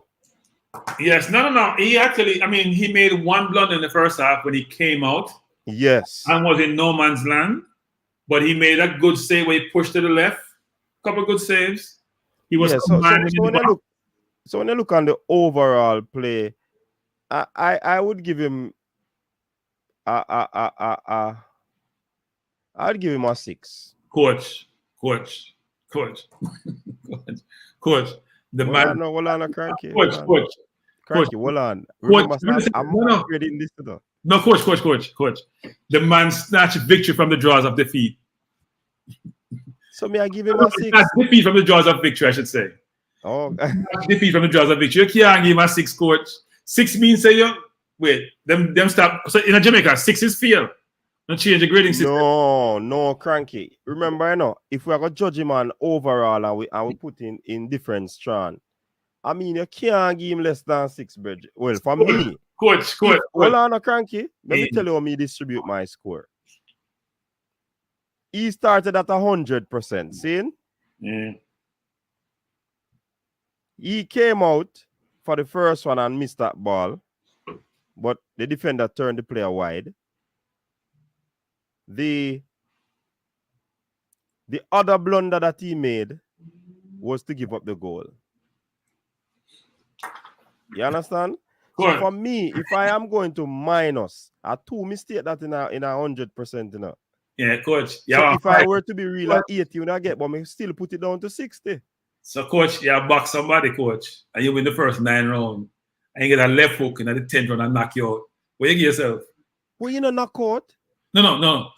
S3: Yes, no. He actually, he made one blunder in the first half when he came out.
S2: Yes.
S3: And was in no man's land. But he made a good save where he pushed to the left. Couple good saves. He was
S2: so when I look on the overall play, I would give him I'd give him a 6.
S3: Coach. The man.
S2: No, hold on, Cranky.
S3: Coach.
S2: Cranky, hold on. Remember, I'm not reading this though.
S3: No, coach. The man snatched victory from the jaws of defeat.
S2: So may I give him a 6?
S3: Defeat from the jaws of victory, I should say.
S2: Oh,
S3: defeat from the jaws of victory. You can't give him a 6, coach. 6 means say you wait. Them stop. So in Jamaica, 6 is fail. Don't change the grading system.
S2: No, Cranky. Remember, if we are going to judge him on overall and we put in different strand, you can't give him less than 6, Bridget. Well, for me,
S3: coach.
S2: Hold on, Cranky. Let me tell you how me distribute my score. He started at 100%. See?
S3: Yeah.
S2: He came out for the first one and missed that ball, but the defender turned the player wide. The other blunder that he made was to give up the goal. You understand? So for me, if I am going to minus a 2 mistake that in a 100%, you know.
S3: Yeah, coach.
S2: So if I were to be real at 80, when I get, but I still put it down to 60.
S3: So, coach, you box somebody, coach, and you win the first 9 rounds, and you get a left hook in the 10th round and knock you out. Where you get yourself?
S2: Well, you know, knock out.
S3: No.
S2: No,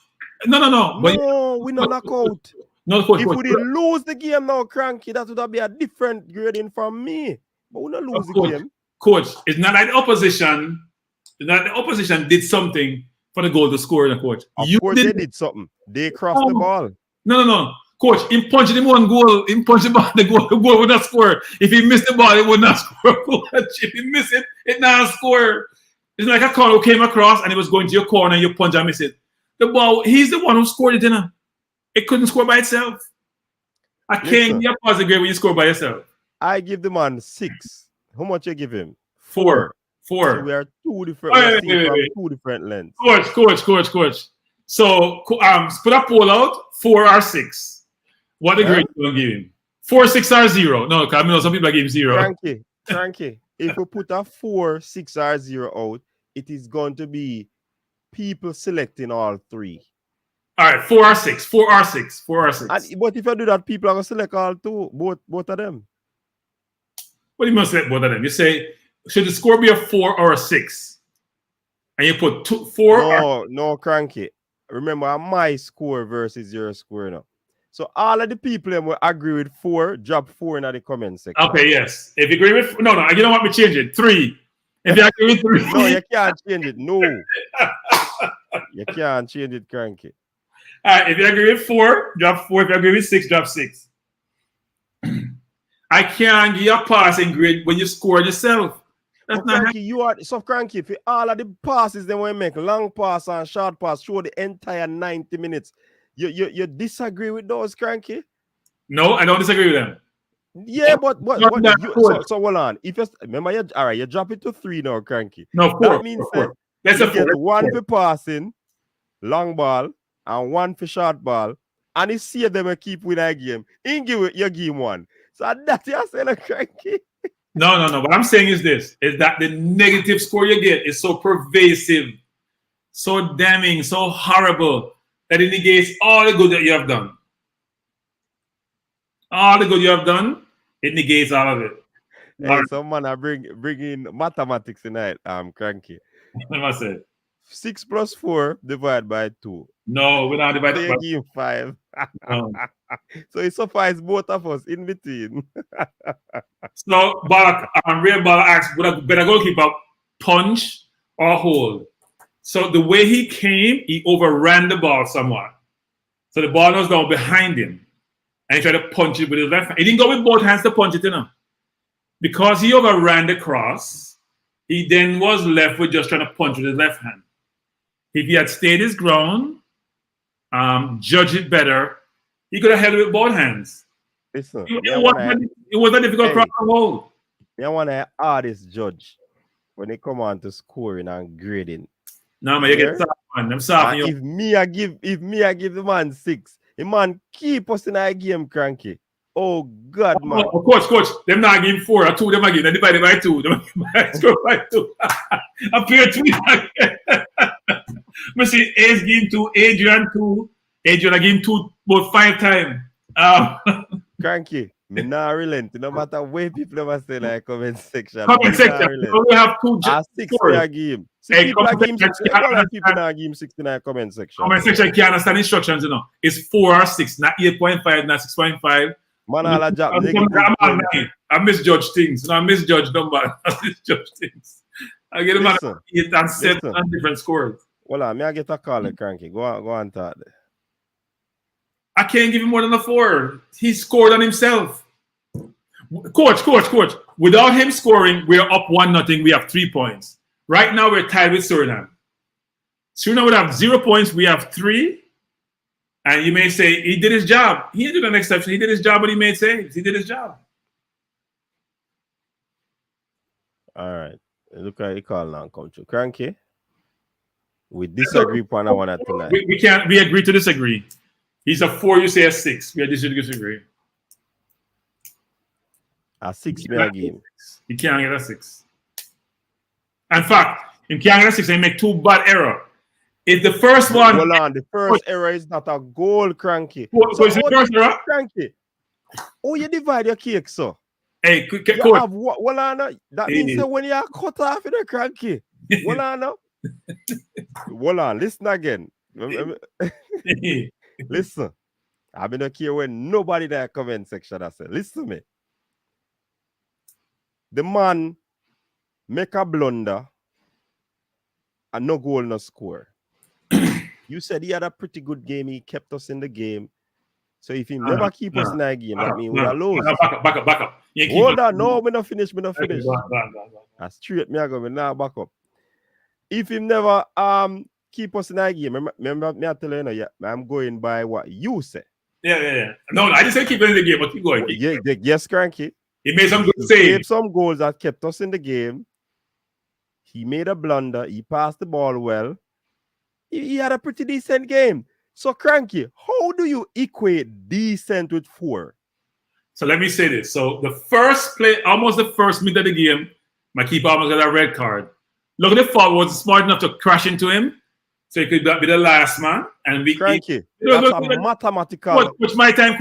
S2: we not knock out.
S3: No, coach.
S2: If we didn't lose the game now, Cranky, that would be a different grading from me. But we not lose the game.
S3: Coach, it's not like the opposition. It's not the opposition did something for the goal to score, the coach.
S2: Of course they did something. They crossed the ball.
S3: No. Coach, he punched him one goal. He punched the goal would not score. If he missed the ball, it would not score. If he missed it, it not score. It's like a corner who came across and it was going to your corner and you punch and miss it. The ball, he's the one who scored it, didn't it? Couldn't score by itself. I can't give you a positive grade when you score by yourself.
S2: I give the man 6. How much you give him?
S3: 4.
S2: So we are two different two different lengths.
S3: Coach. So put a poll out, 4 or 6. What the grade you give him? 4, 6 or 0. No, because I know some people are giving 0.
S2: Cranky. If we put a 4, 6 or 0 out, it is going to be people selecting all 3.
S3: All right, 4 or 6, 4 or 6, 4 or 6.
S2: But if you do that, people are going to select all two, both of them.
S3: What do you mean select both of them? You say, should the score be a 4 or a 6? And you put 4
S2: No, Cranky. Remember, my score versus your score now. So all of the people will agree with 4, drop 4 in the comment section.
S3: Okay, yes. If you agree with no, you don't want me to change it. 3. If you agree with 3.
S2: No, you can't change it. No. You can't change it, Cranky.
S3: All right, if you agree with 4, drop 4. If you agree with 6, drop 6. I can't give you a passing grade when you score yourself. That's not
S2: Cranky, you are so Cranky. If all of the passes they want to make, long pass and short pass, show the entire 90 minutes. You disagree with those, Cranky?
S3: No, I don't disagree with them.
S2: Yeah, but so hold on. If you remember, you drop it to 3 now, Cranky.
S3: No, 4.
S2: That means
S3: 4.
S2: That's you get 1 for passing, long ball, and 1 for short ball, and you see them keep winning a game. In give your game 1. So that's you're saying, Cranky.
S3: No. What I'm saying is this: is that the negative score you get is so pervasive, so damning, so horrible that it negates all the good that you have done. All the good you have done, it negates all of it.
S2: Hey, someone I bring in mathematics tonight. Cranky.
S3: What I said?
S2: 6 plus 4 divided by 2.
S3: No, we're not divided by
S2: 2. 5.
S3: No.
S2: So it suffices both of us in between.
S3: So, Real Ball asked, would a better goalkeeper punch or hold? So the way he came, he overran the ball somewhat. So the ball was down behind him. And he tried to punch it with his left hand. He didn't go with both hands to punch it, Because he overran the cross, he then was left with just trying to punch with his left hand. If he had stayed his ground, judge it better, he could have held it with both hands.
S2: Listen,
S3: it was a difficult cross to hold.
S2: I want to artist judge when they come on to scoring and grading.
S3: No, man, you get soft, man. I'm soft.
S2: If me I give the man 6, the man keep us in a game, Cranky. Oh God, man.
S3: Oh, coach, them not give 4 or 2, them are giving divided by 2. Them score by 2. I play 2. I see Ace game 2, Adrian 2. Adrian again 2 about 5 times.
S2: Cranky, me not relent. No matter where people ever say like comment section.
S3: Comment section. We have 2
S2: 6 for a game. People not give 69 comment section.
S3: Comment section can't understand instructions, It's 4 or 6, not 8.5, not 6.5.
S2: Man, all a job.
S3: I misjudge things. I misjudge numbers. I misjudge things. I get them at 8 and 7 and different scores.
S2: Well, I get a call, Cranky. Go on, talk there.
S3: I can't give him more than a 4. He scored on himself. Coach. Without him scoring, we're up 1-0. We have 3 points. Right now, we're tied with Suriname. Suriname would have 0 points. We have 3. And you may say, he did his job. He didn't do an exception. He did his job, but he made saves. He did his job.
S2: All right. Look at the call now, Coach. Cranky. We disagree upon one tonight.
S3: We agree to disagree. He's a 4, you say a 6. We disagree.
S2: A 6 may game.
S3: He can't get a 6. In fact, he can't get a 6 and make 2 bad errors. If the first one...
S2: Hold on, the first error is not a goal, Cranky.
S3: So it's the first error?
S2: Cranky. Oh, you divide your cake, so.
S3: Hey, coach.
S2: Hold on, that means that when you are cut off in a Cranky. Hold on. Hold on, listen again. Listen. I've been here when nobody in the comment section has said, listen to me. The man make a blunder and no goal, no score. You said he had a pretty good game. He kept us in the game. So if he never keep us in that game, that means we'll lose.
S3: Back up.
S2: Hold on. No, we're not finished. That's straight. Me now back up. If he never keep us in that game, remember me I tell you, I'm going by what you say.
S3: Yeah. No, I didn't say keep us in the game, but keep going.
S2: Yes, Cranky.
S3: He made some good saves.
S2: He made some goals that kept us in the game. He made a blunder. He passed the ball well. He had a pretty decent game. So, Cranky, how do you equate decent with 4?
S3: So let me say this. So the first play, almost the first minute of the game, my keeper almost got a red card. Look at the forward, was smart enough to crash into him. so he could be the last man. And we
S2: Cranky. That's a mathematical.
S3: Coach, my time.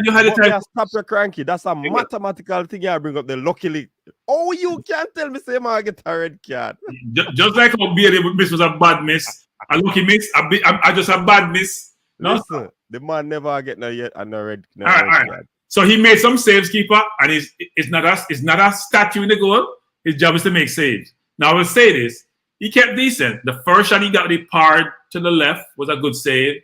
S3: You had the time.
S2: Stop your cranky. That's a mathematical thing I bring up there. Luckily. Oh, you can't tell me say I get a red card.
S3: Just like how Beard miss was a bad miss. A lucky miss. I just a bad miss. No?
S2: Listen, the man never get no red
S3: All right. So he made some saves, keeper, and it's not a statue in the goal. His job is to make saves. Now I will say this: he kept decent. The first shot he got the part to the left was a good save.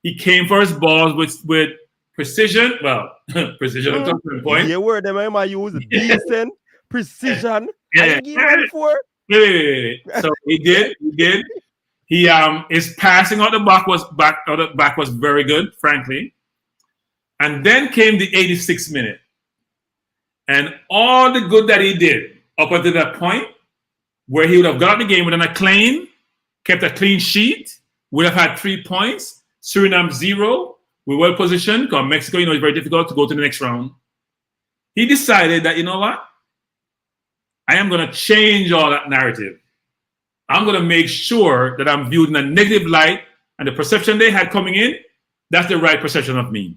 S3: He came for his balls with precision. Well, precision up to the point.
S2: Yeah, word them I use decent precision.
S3: Yeah. Wait. So he did. He his passing out the back was very good, frankly. And then came the 86th minute. And all the good that he did up until that point, where he would have got the game with an acclaim, kept a clean sheet, would have had 3 points, Suriname 0. We're well positioned because Mexico, it's very difficult to go to the next round. He decided that, you know what? I am going to change all that narrative. I'm going to make sure that I'm viewed in a negative light, and the perception they had coming in, that's the right perception of me.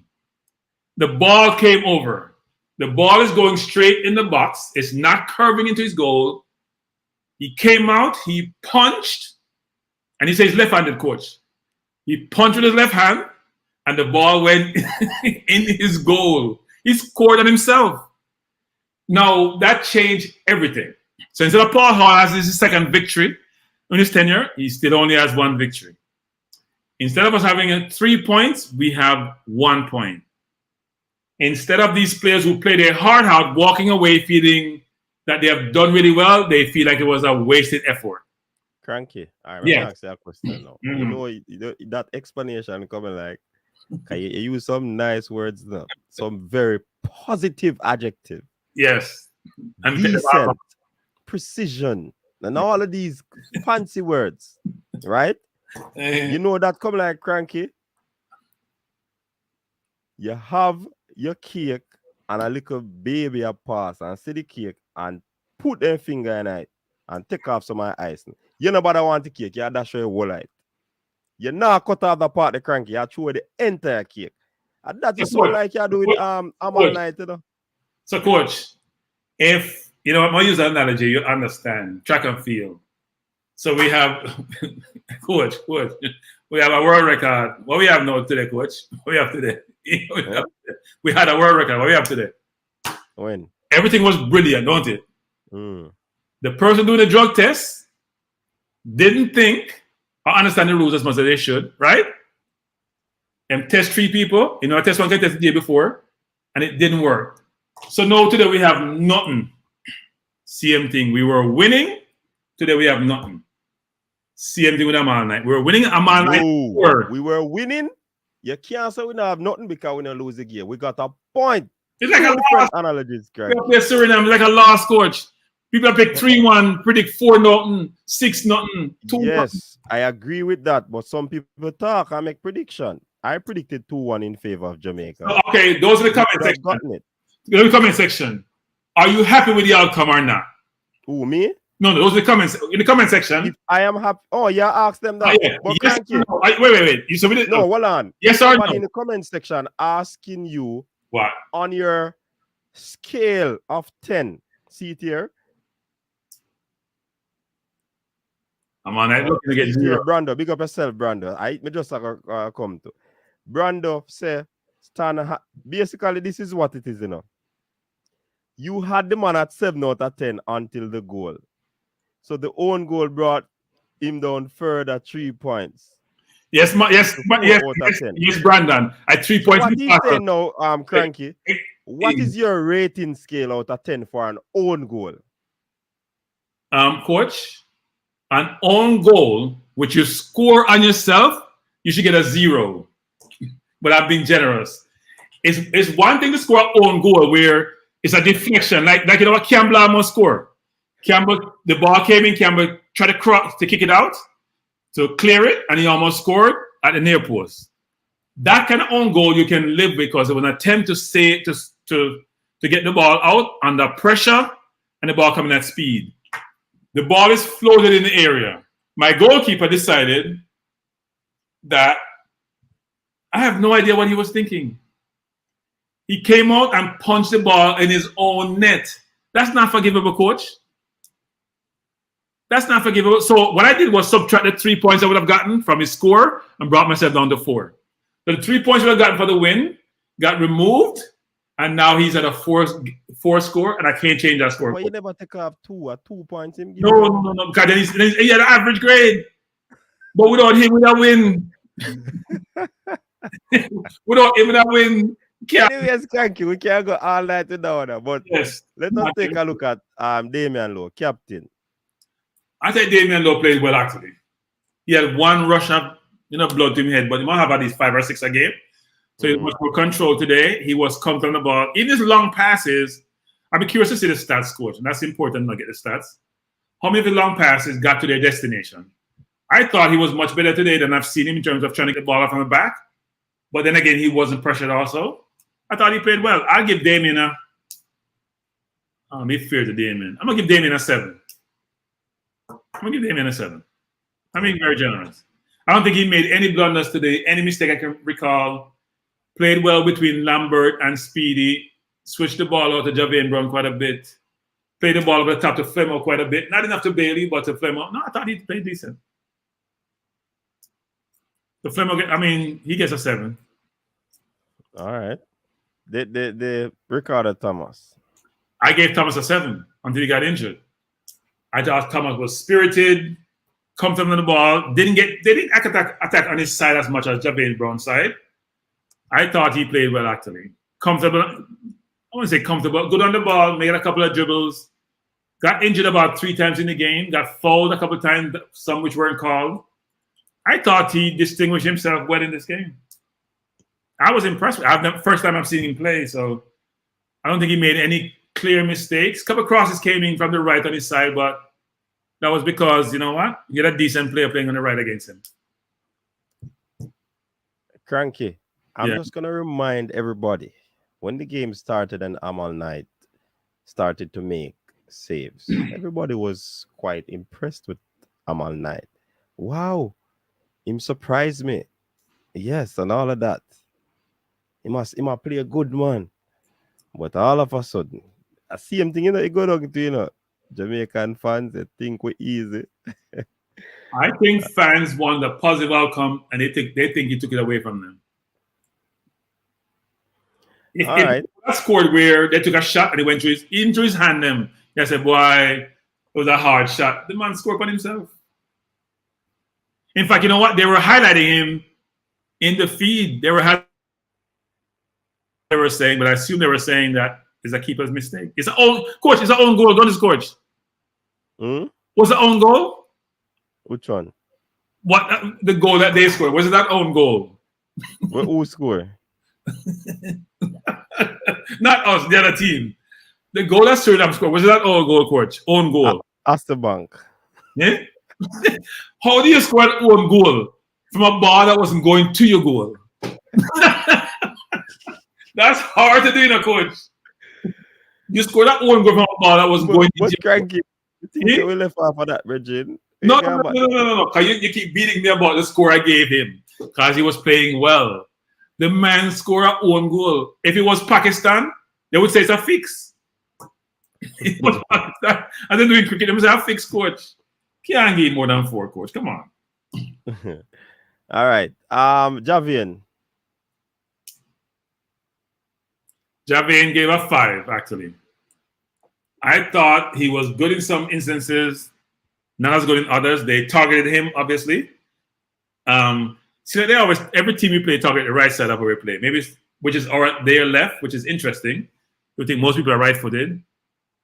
S3: The ball came over. The ball is going straight in the box. It's not curving into his goal. He came out, he punched, and he says left-handed, coach. He punched with his left hand, and the ball went in his goal. He scored on himself. Now, that changed everything. So instead of Paul Hall has his second victory in his tenure, he still only has 1 victory. Instead of us having 3 points, we have 1 point. Instead of these players who play their heart out walking away feeling that they have done really well, they feel like it was a wasted effort.
S2: Cranky. I ask you a question now. You know, that explanation coming like, you use some nice words now, some very positive adjective.
S3: Yes. And
S2: decent, precision, and all of these fancy words, right? You know that come like cranky. You have your cake and a little baby a pass and see the cake and put their finger in it and take off some of the ice. You nobody want the cake, you dash your whole light. You not cut off the part of the cranky, you throw the entire cake. And that's so like you do with all night, you know.
S3: So, coach, if I'm gonna use an analogy, you understand track and field. So we have coach, we have a world record. What we have now today, coach? What we have today? We had a world record. What we have today?
S2: When?
S3: Everything was brilliant, don't it? The person doing the drug test didn't think or understand the rules as much as they should, right? And test 3 people. I test 1 guy tested the day before, and it didn't work. So now today we have nothing. Same thing. We were winning. Today we have nothing. Same thing with Amal Night. We were winning Amal Night.
S2: We were winning. You can't say we don't have nothing because we don't lose the game. We got a point.
S3: It's like a
S2: different analogies,
S3: Greg. We play Suriname like a lost coach. People pick 3-1, predict 4-0, 6-0, 2-1.
S2: Yes, I agree with that. But some people talk and make prediction. I predicted 2-1 in favor of Jamaica.
S3: Okay, those are the comment section. The comment section. Are you happy with the outcome or not?
S2: Who, me?
S3: No, those are the comments. In the comment section.
S2: If I am happy. Oh, yeah, ask them that.
S3: Yeah.
S2: But
S3: yes, no. Wait. You submitted.
S2: No, hold on.
S3: Yes or no?
S2: In the comment section asking you
S3: what
S2: on your scale of 10. See it here.
S3: I'm looking to get 0.
S2: Brando, big up yourself, Brando. I just come to. Brando say, basically, this is what it is, You had the man at 7 out of 10 until the goal. So the own goal brought him down further 3 points.
S3: Yes, Brandon. At 3 points.
S2: What he's saying now, Cranky, what is your rating scale out of 10 for an own goal?
S3: Coach, an own goal, which you score on yourself, you should get a 0. But I've been generous. It's one thing to score an own goal where it's a deflection, like what Campbell almost scored. Campbell, the ball came in, Campbell tried to kick it out, to clear it, and he almost scored at the near post. That kind of own goal you can live with because it was an attempt to get the ball out under pressure and the ball coming at speed. The ball is floated in the area. My goalkeeper decided that I have no idea what he was thinking. He came out and punched the ball in his own net. That's not forgivable, coach. That's not forgivable. So what I did was subtract the 3 points I would have gotten from his score and brought myself down to 4. So the 3 points I would have gotten for the win got removed, and now he's at a 4 score, and I can't change that score.
S2: But you never take off 2 points.
S3: No. Because then he had an average grade. But without him, without win. Without him, without win.
S2: Anyways, thank you. We can't go all night without that. But
S3: yes,
S2: let us take a look at Damian Lowe, captain.
S3: I think Damian Lowe played well, actually. He had one rush of blood to his head, but he might have at least 5 or 6 a game. So he was more control today. He was comfortable on the ball. In his long passes, I'd be curious to see the stats, coach, and that's important to get the stats. How many of the long passes got to their destination? I thought he was much better today than I've seen him in terms of trying to get the ball off from the back. But then again, he wasn't pressured also. I thought he played well. I'll give Damian a... I'm fair to Damian. I'm going to give Damian a 7. I'm going to give Damian a 7. I'm being very generous. I don't think he made any blunders today, any mistake I can recall. Played well between Lambert and Speedy. Switched the ball out to Javain Brown quite a bit. Played the ball over the top to Flemo quite a bit. Not enough to Bailey, but to Flemo. No, I thought he played decent. The Flemo, he gets a 7.
S2: All right. The Ricardo Thomas.
S3: I gave Thomas a 7 until he got injured. I thought Thomas was spirited, comfortable on the ball. They didn't attack on his side as much as Javain Brown's side. I thought he played well, actually. Comfortable. I want to say comfortable. Good on the ball, made a couple of dribbles. Got injured about 3 times in the game. Got fouled a couple of times, some which weren't called. I thought he distinguished himself well in this game. I was impressed. First time I've seen him play, so I don't think he made any clear mistakes. A couple of crosses came in from the right on his side, but that was because, you know what? He had a decent player playing on the right against him.
S2: Cranky. I'm just going to remind everybody, when the game started and Amal Knight started to make saves, everybody was quite impressed with Amal Knight. Wow. Him surprised me. Yes, and all of that. He must play a good man. But all of a sudden, I see him thinking that he go down to, Jamaican fans, they think we're easy.
S3: I think fans want the positive outcome, and they think he took it away from them. If that scored where they took a shot and it went into his hand, them, they said, boy, it was a hard shot. The man scored on himself. In fact, you know what? They were highlighting him in the feed. They were saying, but I assume they were saying that it's a keeper's mistake. It's an own coach. It's an own goal. Don't coach. Was the own goal?
S2: Which one?
S3: What the goal that they scored? Was it that own goal?
S2: Who scored?
S3: Not us, the other team. The goal that Suriname scored, was it that own goal, coach? Own goal.
S2: Asterbank.
S3: Yeah? How do you score an own goal from a ball that wasn't going to your goal? That's hard to do, coach. You scored that own goal from a ball that was going to your
S2: Cranky. You think they will left off of that, Regine?
S3: No. Because you keep beating me about the score I gave him because he was playing well. The man scored an own goal. If it was Pakistan, they would say it's a fix. It was Pakistan. And then doing cricket, they would say a fix, coach. Can't give more than 4, coach. Come on.
S2: All right. Javain.
S3: Javain gave a 5, actually. I thought he was good in some instances, not as good in others. They targeted him, obviously. They always, every team we play target the right side of where we play. Maybe which is their left, which is interesting. I think most people are right-footed.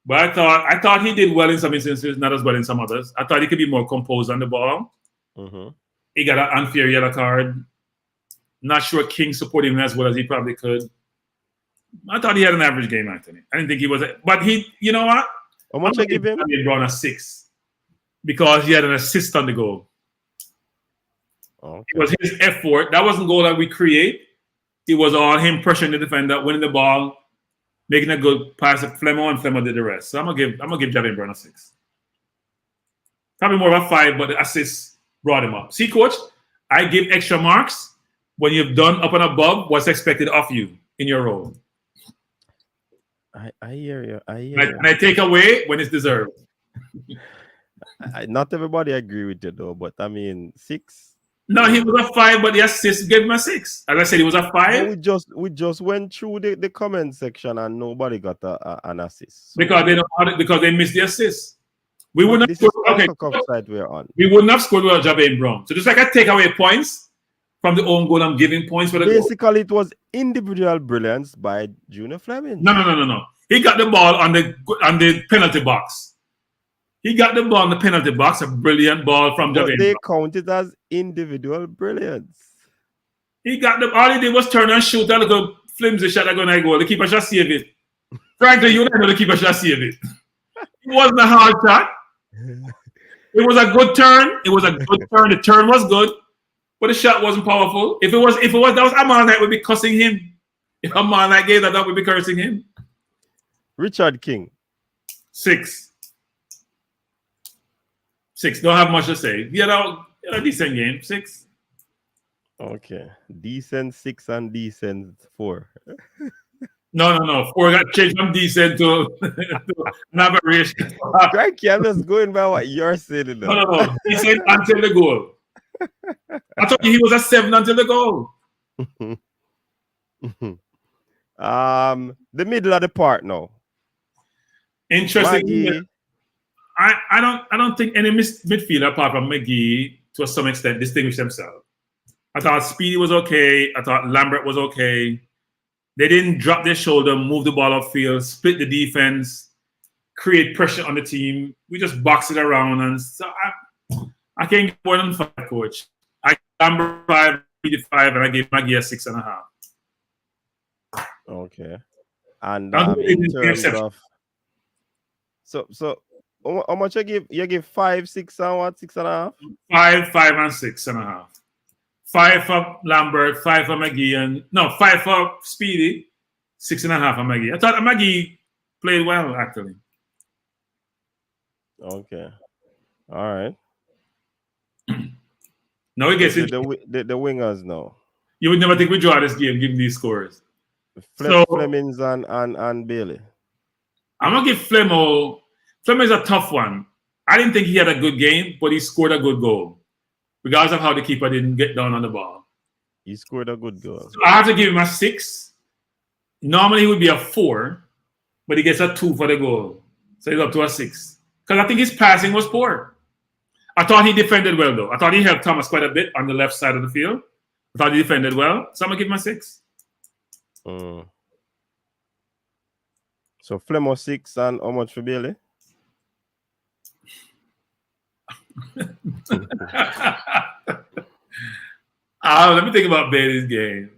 S3: But I thought he did well in some instances, not as well in some others. I thought he could be more composed on the ball. He got an unfair yellow card. Not sure King supported him as well as he probably could. I thought he had an average game, Anthony. I didn't think he was. But you know what?
S2: How much I give him?
S3: He brought a 6 because he had an assist on the goal.
S2: Okay.
S3: It was his effort. That wasn't goal that we create. It was all him pressuring the defender, winning the ball, making a good pass to Flemo, and Flemo did the rest. So I'm gonna give Javain Brown a 6. Probably more of a 5, but the assist brought him up. See, coach, I give extra marks when you've done up and above what's expected of you in your role.
S2: I hear you.
S3: And I take away when it's deserved.
S2: Not everybody agree with you though, but I mean 6.
S3: No, he was a 5, but the assist gave him a 6. As I said, he was a 5.
S2: We just went through the comment section and nobody got an assist. So
S3: because they missed the assist. We would not score. Okay,
S2: side we're on.
S3: We would not score without Javier Brown. So just like I take away points from the own goal, I'm giving points for the
S2: Basically, it was individual brilliance by Junior Fleming.
S3: No. He got the ball on the penalty box. He got the ball in the penalty box, a brilliant ball from Javier.
S2: They count it as individual brilliance.
S3: He got all he did was turn and shoot a little flimsy shot that going to go. The keeper should save it. Frankly, you know the keeper should save it. It wasn't a hard shot. It was a good turn. The turn was good, but the shot wasn't powerful. If it was that was Amal that would be cussing him. If Amal that gave that would be cursing him.
S2: Richard King.
S3: 6. Don't have much to say. He had a decent game. 6.
S2: Okay. Decent 6 and decent 4.
S3: No. 4 got changed from decent to an aberration.
S2: Crikey, I'm just going by what you're saying.
S3: No. Decent until the goal. I thought he was a 7 until the goal.
S2: The middle of the part now.
S3: Interesting.
S2: Maggie.
S3: I don't think any midfielder apart from McGee to some extent distinguished themselves. I thought Speedy was okay. I thought Lambert was okay. They didn't drop their shoulder, move the ball upfield, split the defense, create pressure on the team. We just box it around, and so I can't get more than 5, coach. I Lambert 5, Speedy 5, and I gave Maggie a 6.5.
S2: Okay. And in terms of so how much you give? You give 5, 6, and what? 6.5? 5,
S3: and 6.5. 5 for Lambert, 5 for McGee, and 5 for Speedy, 6.5 for McGee. I thought McGee played well actually.
S2: Okay, all right.
S3: Now he gets it.
S2: The wingers now.
S3: You would never think we draw this game, given these scores.
S2: Flemings and Bailey.
S3: I'm gonna give Flemo. Flemo is a tough one. I didn't think he had a good game, but he scored a good goal. Regardless of how the keeper didn't get down on the ball.
S2: He scored a good goal.
S3: So I have to give him a 6. Normally he would be a 4, but he gets a 2 for the goal. So he's up to a 6. Because I think his passing was poor. I thought he defended well, though. I thought he helped Thomas quite a bit on the left side of the field. I thought he defended well. So I'm going to give him a 6.
S2: So Flemo 6 and how much for Bailey?
S3: Let me think about Bailey's game.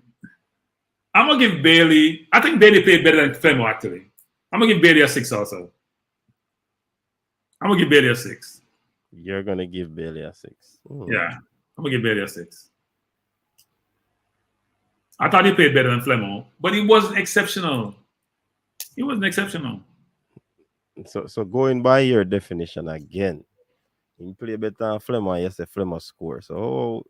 S3: I'm gonna give Bailey. I think Bailey played better than Flemo actually. I'm gonna give Bailey a 6 also. I'm gonna give Bailey a 6.
S2: You're gonna give Bailey a 6.
S3: Yeah, I'm gonna give Bailey a 6. I thought he played better than Flemo, but he wasn't exceptional.
S2: So going by your definition again. He play better than Flemo, and you say Flemo score. So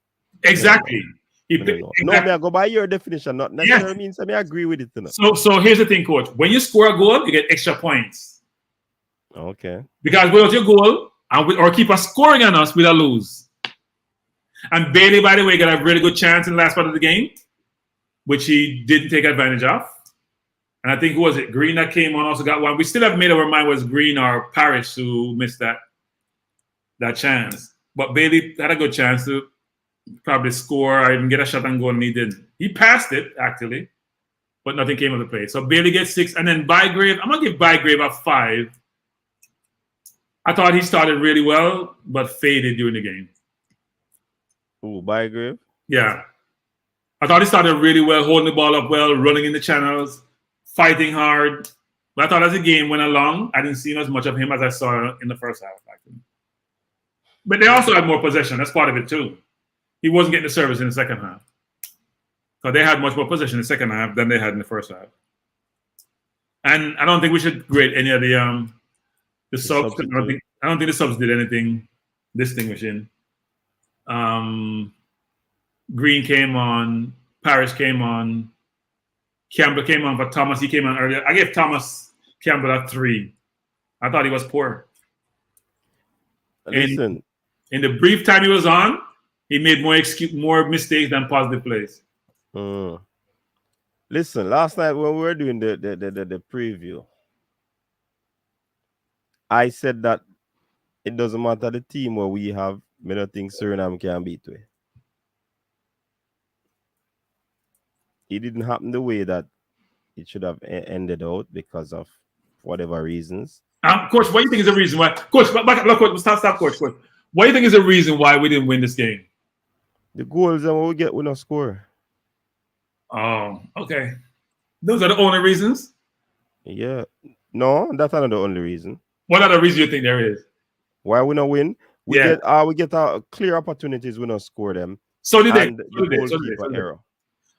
S3: exactly.
S2: No, I go by your definition. Not necessarily means I agree with it.
S3: So here's the thing, coach. When you score a goal, you get extra points.
S2: Okay.
S3: Because without your goal, and or keep us scoring on us, we'll lose. And Bailey, by the way, got a really good chance in the last part of the game, which he didn't take advantage of. And I think who was it? Green that came on also got one. We still have made up our mind was Green or Parrish who missed that chance. But Bailey had a good chance to probably score or even get a shot and goal, and he didn't. He passed it, actually, but nothing came of the play. So Bailey gets 6, and then Bygrave, I'm going to give Bygrave a 5. I thought he started really well, but faded during the game.
S2: Ooh, Bygrave?
S3: Yeah. I thought he started really well, holding the ball up well, running in the channels, fighting hard. But I thought as the game went along, I didn't see as much of him as I saw in the first half, actually. But they also had more possession. That's part of it, too. He wasn't getting the service in the second half. Because they had much more possession in the second half than they had in the first half. And I don't think we should grade any of the subs. I don't think the subs did anything distinguishing. Green came on, Parrish came on, Campbell came on for Thomas. He came on earlier. I gave Thomas Campbell a 3. I thought he was poor.
S2: Listen.
S3: In the brief time he was on, he made more mistakes than positive plays.
S2: Listen, last night when we were doing the preview, I said that it doesn't matter the team where we have, I don't think Suriname can beat we. It didn't happen the way that it should have ended out because of whatever reasons.
S3: Coach, what do you think is the reason why? Coach, stop, Coach. What do you think is the reason why we didn't win this game?
S2: The goals and what we get, we don't score.
S3: Oh, okay. Those are the only reasons?
S2: Yeah. No, that's not the only reason.
S3: What other reason you think there is?
S2: Why we not win? We get clear opportunities, we don't score them.
S3: So did they?
S2: Goalkeeper error.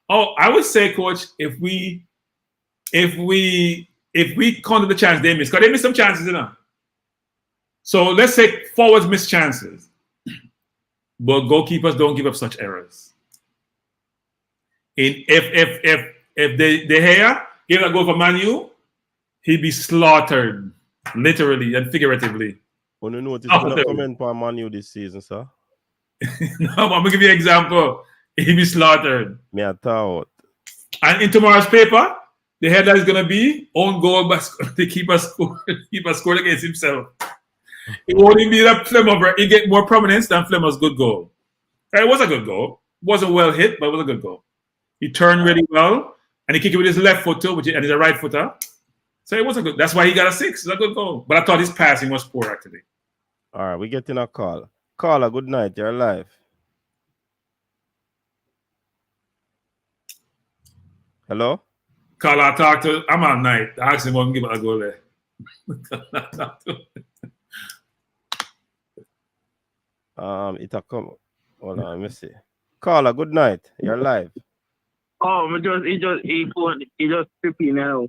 S3: Oh, I would say, Coach, if we counted the chance they missed, because they missed some chances, you know. So let's say forwards miss chances, but goalkeepers don't give up such errors. And if De Gea gave a goal for Man U, he'd be slaughtered, literally and figuratively.
S2: You notice I'm not comment on Man U this season, sir.
S3: No, but I'm gonna give you an example. He'd be slaughtered.
S2: Me a thought.
S3: And in tomorrow's paper, the headline is gonna be own goal by the keeper scored against himself. It won't even be that Flemmer. He get more prominence than Flemmer's good goal. It was a good goal. Wasn't well hit, but it was a good goal. He turned really well, and he kicked it with his left foot too, and he's a right footer. So it was a good. That's why he got a 6. It's a good goal. But I thought his passing was poor actually.
S2: All right, we getting a call. Caller, good night. You're live. Hello?
S3: Caller, I talked to. I'm on night. I asked him what to give it a goal there.
S2: It a come. Hold on, let me see. Caller, good night. You're live.
S11: Oh, he just tripping now.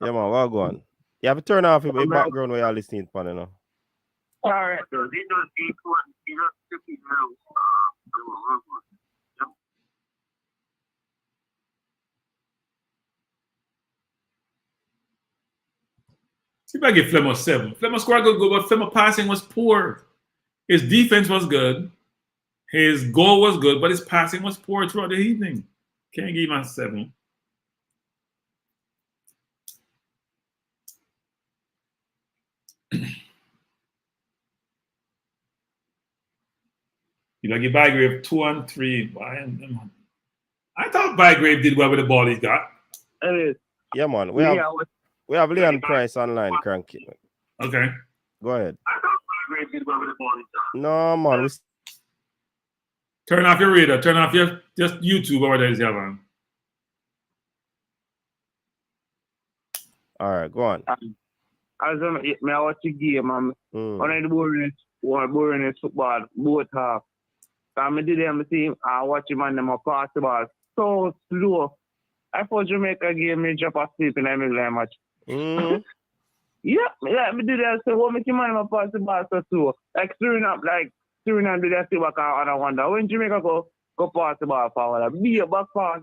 S2: Yeah, man, well going. You have to turn off your background where you're listening to, you know.
S11: All right, he just tripping now.
S3: See if I give Flemmer 7. Flemmer scored a good goal, but Flemmer passing was poor. His defense was good. His goal was good, but his passing was poor throughout the evening. Can't give him a 7. You give Bygrave 2 and 3. I thought Bygrave did well with the ball he got.
S11: It is.
S2: Yeah, man. We have Leon Price online, cranky.
S3: Okay.
S2: Go ahead.
S11: I thought Bygrave did well with the ball he got.
S2: No, man.
S3: Turn off your radar. Turn off your just YouTube or whatever you have on.
S2: All right, go on.
S11: As I watch the game, one of the boringest football, both half. I did them team, I watch him and them pass the ball so slow. I thought Jamaica game me drop asleep in the middle of the match. Yeah, me did that. So what make him and pass the ball so slow? Like Suriname did that still back and I wonder when Jamaica go pass the ball forward. Be a back pass.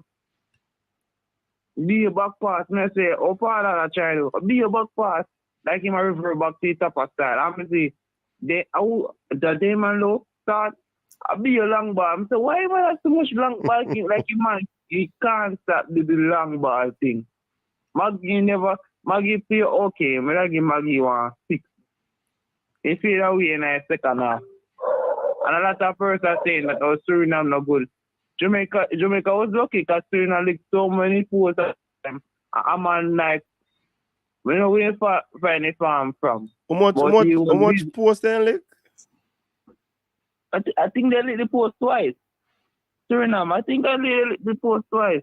S11: Be a back pass. Me say, oh father I try to be a back pass. Like him a revert back to the top of style. I'm see the Damon Low start. I be a long ball. I'm say, why am I so much long ball thing? Like man, he can't stop the long ball thing. Maggie play okay. I give Maggie 1-6. He feel that way in the second half. And a lot of persons are saying that our Suriname not good. Jamaica was lucky because Suriname licked so many posts at them. I'm on like, we know where to find a farm from.
S2: How much posts they lick?
S11: I think they licked the post twice. Suriname, I think they licked the post twice.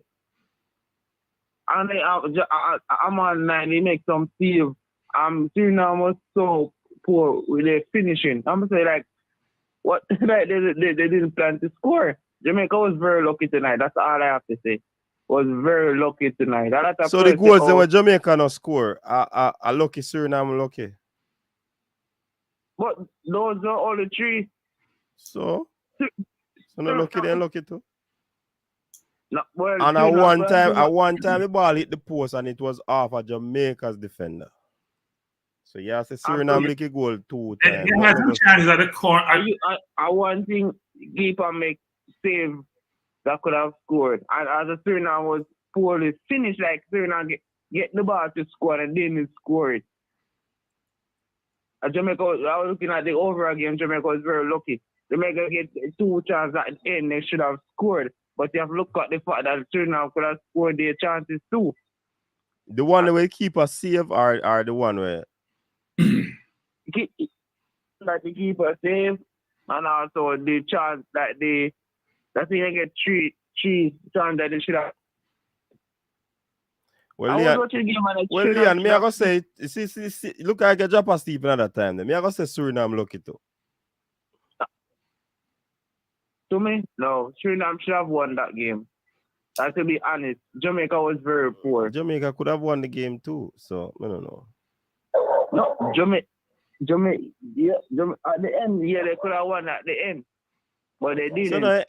S11: And I'm on 9, they make some save. Suriname was so poor with their finishing. I'm saying like, what? Like they didn't plan to score. Jamaica was very lucky tonight. That's all I have to say. Was very lucky tonight.
S2: So the goals that were Jamaica not score are lucky. Suriname lucky.
S11: But those are all the 3.
S2: So not lucky, then lucky too. And at one time, the ball hit the post and it was off of Jamaica's defender. So you have to Suriname lick a goal 2 times.
S3: They had some chances at the corner.
S11: I one thing keeper make save that could have scored. And as a Suriname was poorly finished, like Suriname get the ball to score and didn't score it. Jamaica, I was looking at the overall game, Jamaica was very lucky. Jamaica get 2 chances at the end, they should have scored. But you have to look at the fact that Suriname could have scored their chances too.
S2: The one where keeper save or the one where
S11: like the keeper save and also the chance that they get three chance that they should have.
S2: Well, Leon, me I go say, see, look like I drop a steep another time. Me I go say Suriname lucky too.
S11: To me, no, Suriname should have won that game. To be honest, Jamaica was very poor.
S2: Jamaica could have won the game too, so I don't know.
S11: No, Jamaica, at the end, yeah, they could have won at the end, but they didn't.
S2: So the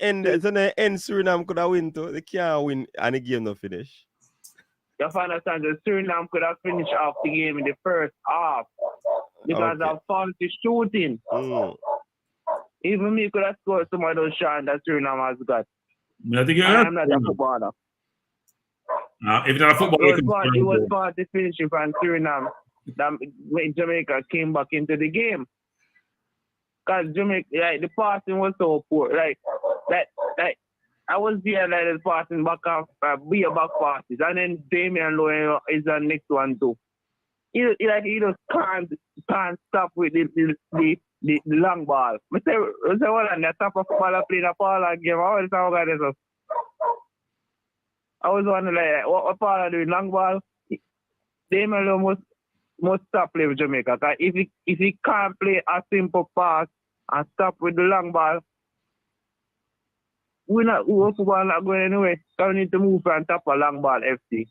S2: end Suriname could have win too. They can't win and the game not finish.
S11: You understand that Suriname could have finished off the game in the first half because of faulty shooting. Even me could have scored some of those shots that Suriname has got. I'm not a footballer.
S3: If not a footballer,
S11: it was faulty finishing from Suriname that when Jamaica came back into the game. Because Jamaica, like, the passing was so poor. Like I was there, like, the passing back off, be a back passes, and then Damian Lowe is the next one too. He just can't stop with the long ball. I say, well, and the top of football playing a ball game. I was wondering, like, what Paula doing long ball? Damian Lowe must stop playing with Jamaica. Cause if he can't play a simple pass and stop with the long ball, football not going anywhere. So we need to move and tap a long ball FC.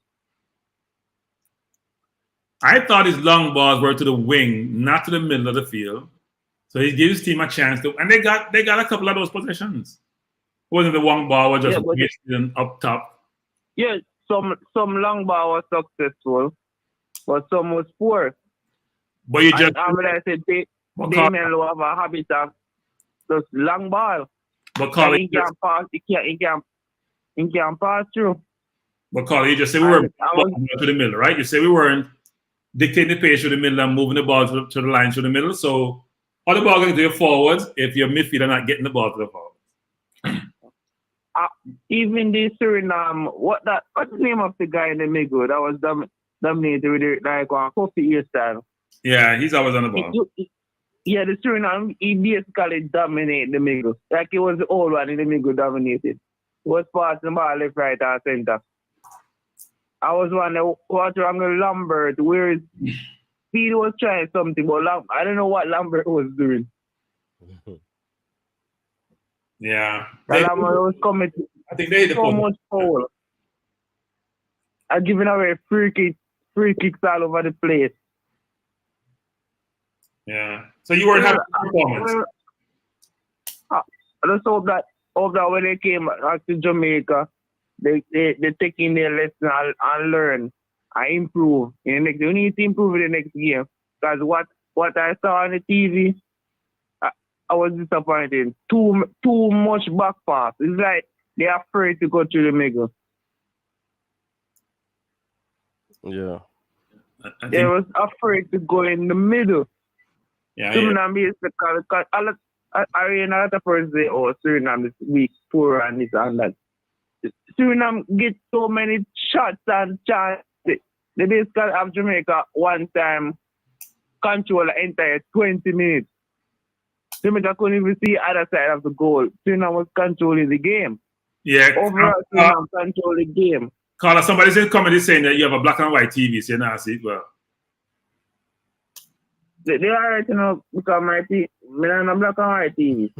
S3: I thought his long balls were to the wing, not to the middle of the field. So he gives his team a chance to, and they got a couple of those possessions. It wasn't the one ball was just wasted up top.
S11: Yeah, some long ball was successful, but some was poor.
S3: But you just
S11: I said Damian Lowe have a habit of just long ball.
S3: But Carl,
S11: he can't pass. He can't pass through.
S3: But Carl, you just said we were to the middle, right? You say we weren't dictating the pace to the middle and moving the ball to the line to the middle. So all the ball going to your forwards if your midfielder not getting the ball to the forwards.
S11: Even the Suriname, what's the name of the guy in the middle that was dominated with it like a coffee hairstyle?
S3: Yeah, he's always on the ball.
S11: Yeah, the Suriname, he basically dominated the middle. Like it was the old one in the middle dominated. He was passing the ball left, right, and center. I was wondering what's wrong with Lambert. Where is Speed was trying something, but I don't know what Lambert was doing.
S3: Yeah.
S11: Lambert was committing so much foul. And giving away free kicks all over the place.
S3: Yeah. So you weren't having a performance.
S11: I just hope that when they came back to Jamaica, they taking their lesson and learn and improve in the next. We need to improve in the next game because what I saw on the TV, I was disappointed. Too much back pass. It's like they're afraid to go through the middle.
S2: Yeah.
S11: They was afraid to go in the middle.
S3: Yeah.
S11: Suriname is because I read a lot of persons say, oh, Suriname is weak, poor, and this and that. Suriname get so many shots and chances. They basically have Jamaica one time control the entire 20 minutes. Jamaica couldn't even see the other side of the goal. Suriname was controlling the game.
S3: Yeah.
S11: Overall, Suriname control the game.
S3: Carla, somebody's in comedy saying that you have a black and white TV, so you're not see it well.
S11: They are right, you know, because my TV, I'm a black and white TV.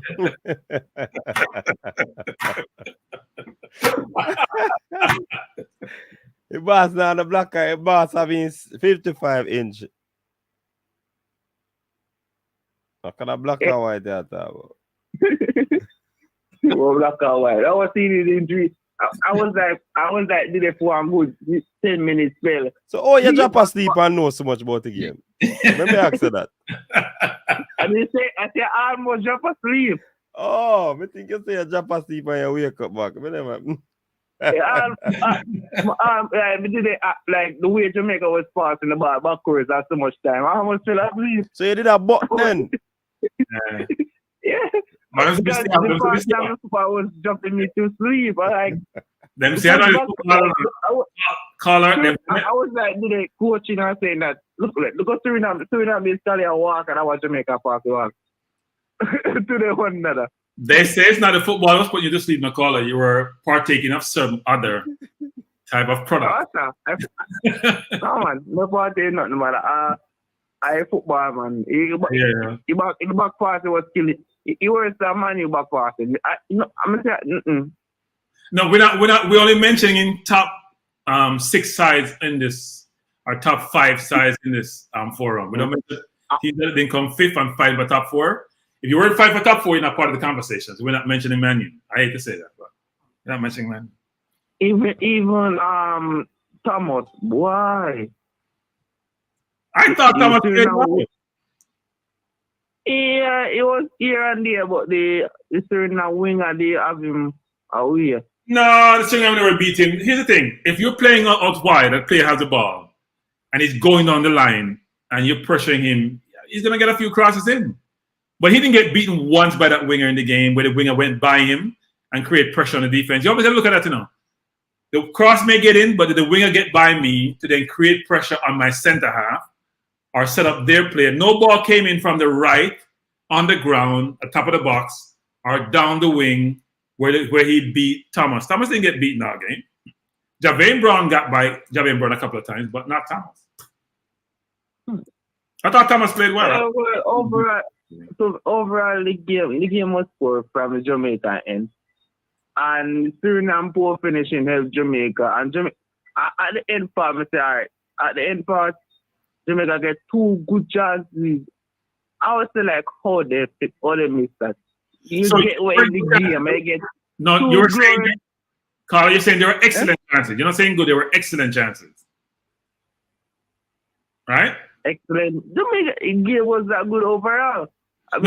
S2: The boss now the black guy, boss having 55-inch. What kind of black and white that?
S11: Well, black and white. I was seeing it in I was like, did it for a good 10 minutes spell.
S2: So, oh, you drop asleep and know so much about the game. Let me ask you that.
S11: And I say, I almost drop asleep.
S2: Oh, I think you say you drop asleep and you wake up back.
S11: Like the way Jamaica was passing the ball backwards at so much time. I almost fell asleep.
S2: So you did a buck then?
S11: Yeah. The time the football was jumping me to sleep.
S3: Them say I
S11: was like, do they coaching and saying that look at Suriname is telling a walk and I want Jamaica pass the walk. To the one another.
S3: They say it's not the football that was putting you to sleep, McCullough. You were partaking of some other type of product.
S11: No man, no partaking nothing man. I football man. He back pass was killing. He was a man who back passing.
S3: No, we're only mentioning top 6 sides in this, or top 5 sides in this forum. We don't mention he didn't come 5th and 5 but top 4. If you weren't 5 for top 4, you're not part of the conversation. So we're not mentioning Manu. I hate to say that, but we're not mentioning Manu.
S11: Even Thomas, why?
S3: I thought Thomas played well.
S11: Yeah, it was here and there, but the Suriname winger, they have him away.
S3: No, the Suriname never beat him. Here's the thing. If you're playing out wide, a player has the ball, and he's going down the line, and you're pressuring him, he's going to get a few crosses in. But he didn't get beaten once by that winger in the game where the winger went by him and create pressure on the defense. You always have to look at that, you know. The cross may get in, but did the winger get by me to then create pressure on my center half or set up their play? No ball came in from the right on the ground, at top of the box, or down the wing where he beat Thomas. Thomas didn't get beaten that game. Javane Brown got by Javane Brown a couple of times, but not Thomas. I thought Thomas played well.
S11: Overall, the game was poor from the Jamaica end. And Suriname poor finishing helped Jamaica. And at the end part, I say, all right, at the end part, Jamaica get 2 good chances. I was still like, how they miss that. You
S3: So
S11: get what in the game, I get.
S3: No, you were saying, Carl, you're saying there were excellent chances. You're not saying good, there were excellent chances. Right?
S11: Excellent. Jamaica game was that good overall.
S3: The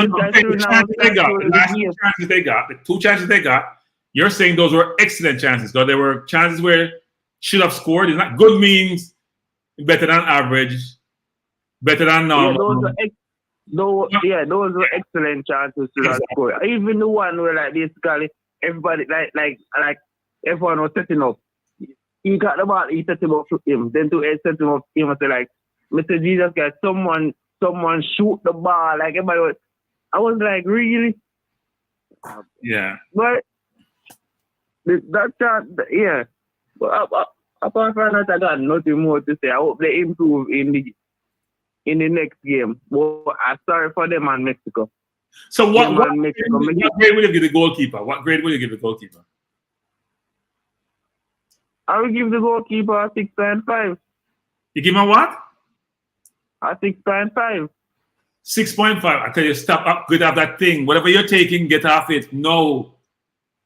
S3: two chances they got, you're saying those were excellent chances. Because there were chances where should have scored. It's not good means better than average, better than normal.
S11: Those were excellent chances to have scored. Even the one where like basically everybody like everyone was setting up. He got the ball, he set him up to him. Then to set him up to him and say like, Mr. Jesus guys, someone shoot the ball. Like everybody was. I was like, really?
S3: Yeah.
S11: But that chance, yeah. But apart from that, I got nothing more to say. I hope they improve in the next game. But I'm sorry for them and Mexico.
S3: So what grade will you give the goalkeeper? What grade will you give the goalkeeper?
S11: I will give the goalkeeper a 6.5.
S3: You give him a what?
S11: A 6.5.
S3: 6.5. I tell you, stop up, get off that thing. Whatever you're taking, get off it. No.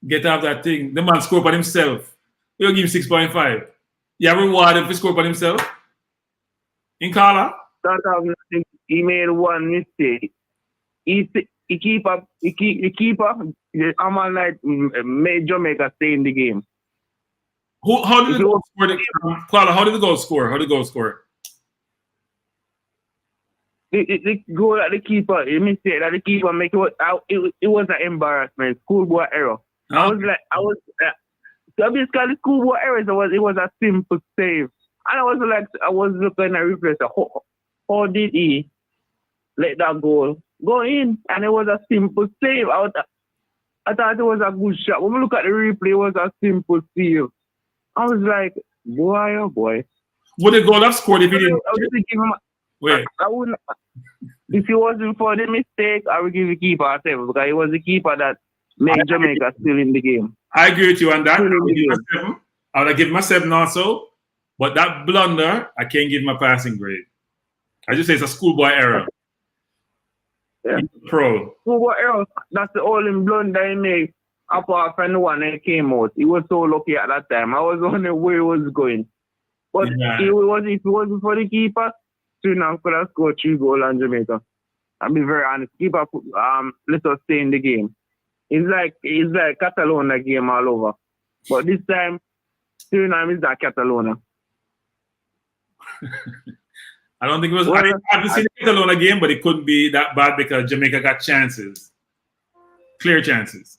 S3: Get off that thing. The man scored by himself. You'll give him 6.5. You reward him for scoring by himself? In Kala?
S11: He made one mistake. The keeper, I'm like made Jamaica stay in the game.
S3: How did the goal score? Kala, how did the goal score? How did the goal score?
S11: The goal that the keeper, the mistake that the keeper make, it was an embarrassment. Schoolboy error. So basically schoolboy error, it was a simple save. And I was looking at replay. How did he let that goal go in? And it was a simple save. I thought it was a good shot. When we look at the replay, it was a simple save. I was like, boy, oh boy.
S3: Would the goal have scored if he didn't?
S11: Wait. I wouldn't. If it wasn't for the mistake, I would give the keeper a 7 because it was the keeper that made Jamaica still in the game.
S3: I agree with you on that. I would give him a 7 also. But that blunder, I can't give him a passing grade. I just say it's a schoolboy error.
S11: Yeah.
S3: Pro.
S11: Schoolboy error. That's the only blunder he made. apart from the one that came out. He was so lucky at that time. I was wondering where he was going. But if it wasn't for the keeper, Suriname could have scored 3 goals on Jamaica. I'll be very honest. Keeper let us stay in the game. It's like Catalonia game all over. But this time, Suriname is that Catalonia.
S3: I don't think it was. I haven't seen the Catalonia game, but it couldn't be that bad because Jamaica got chances, clear chances.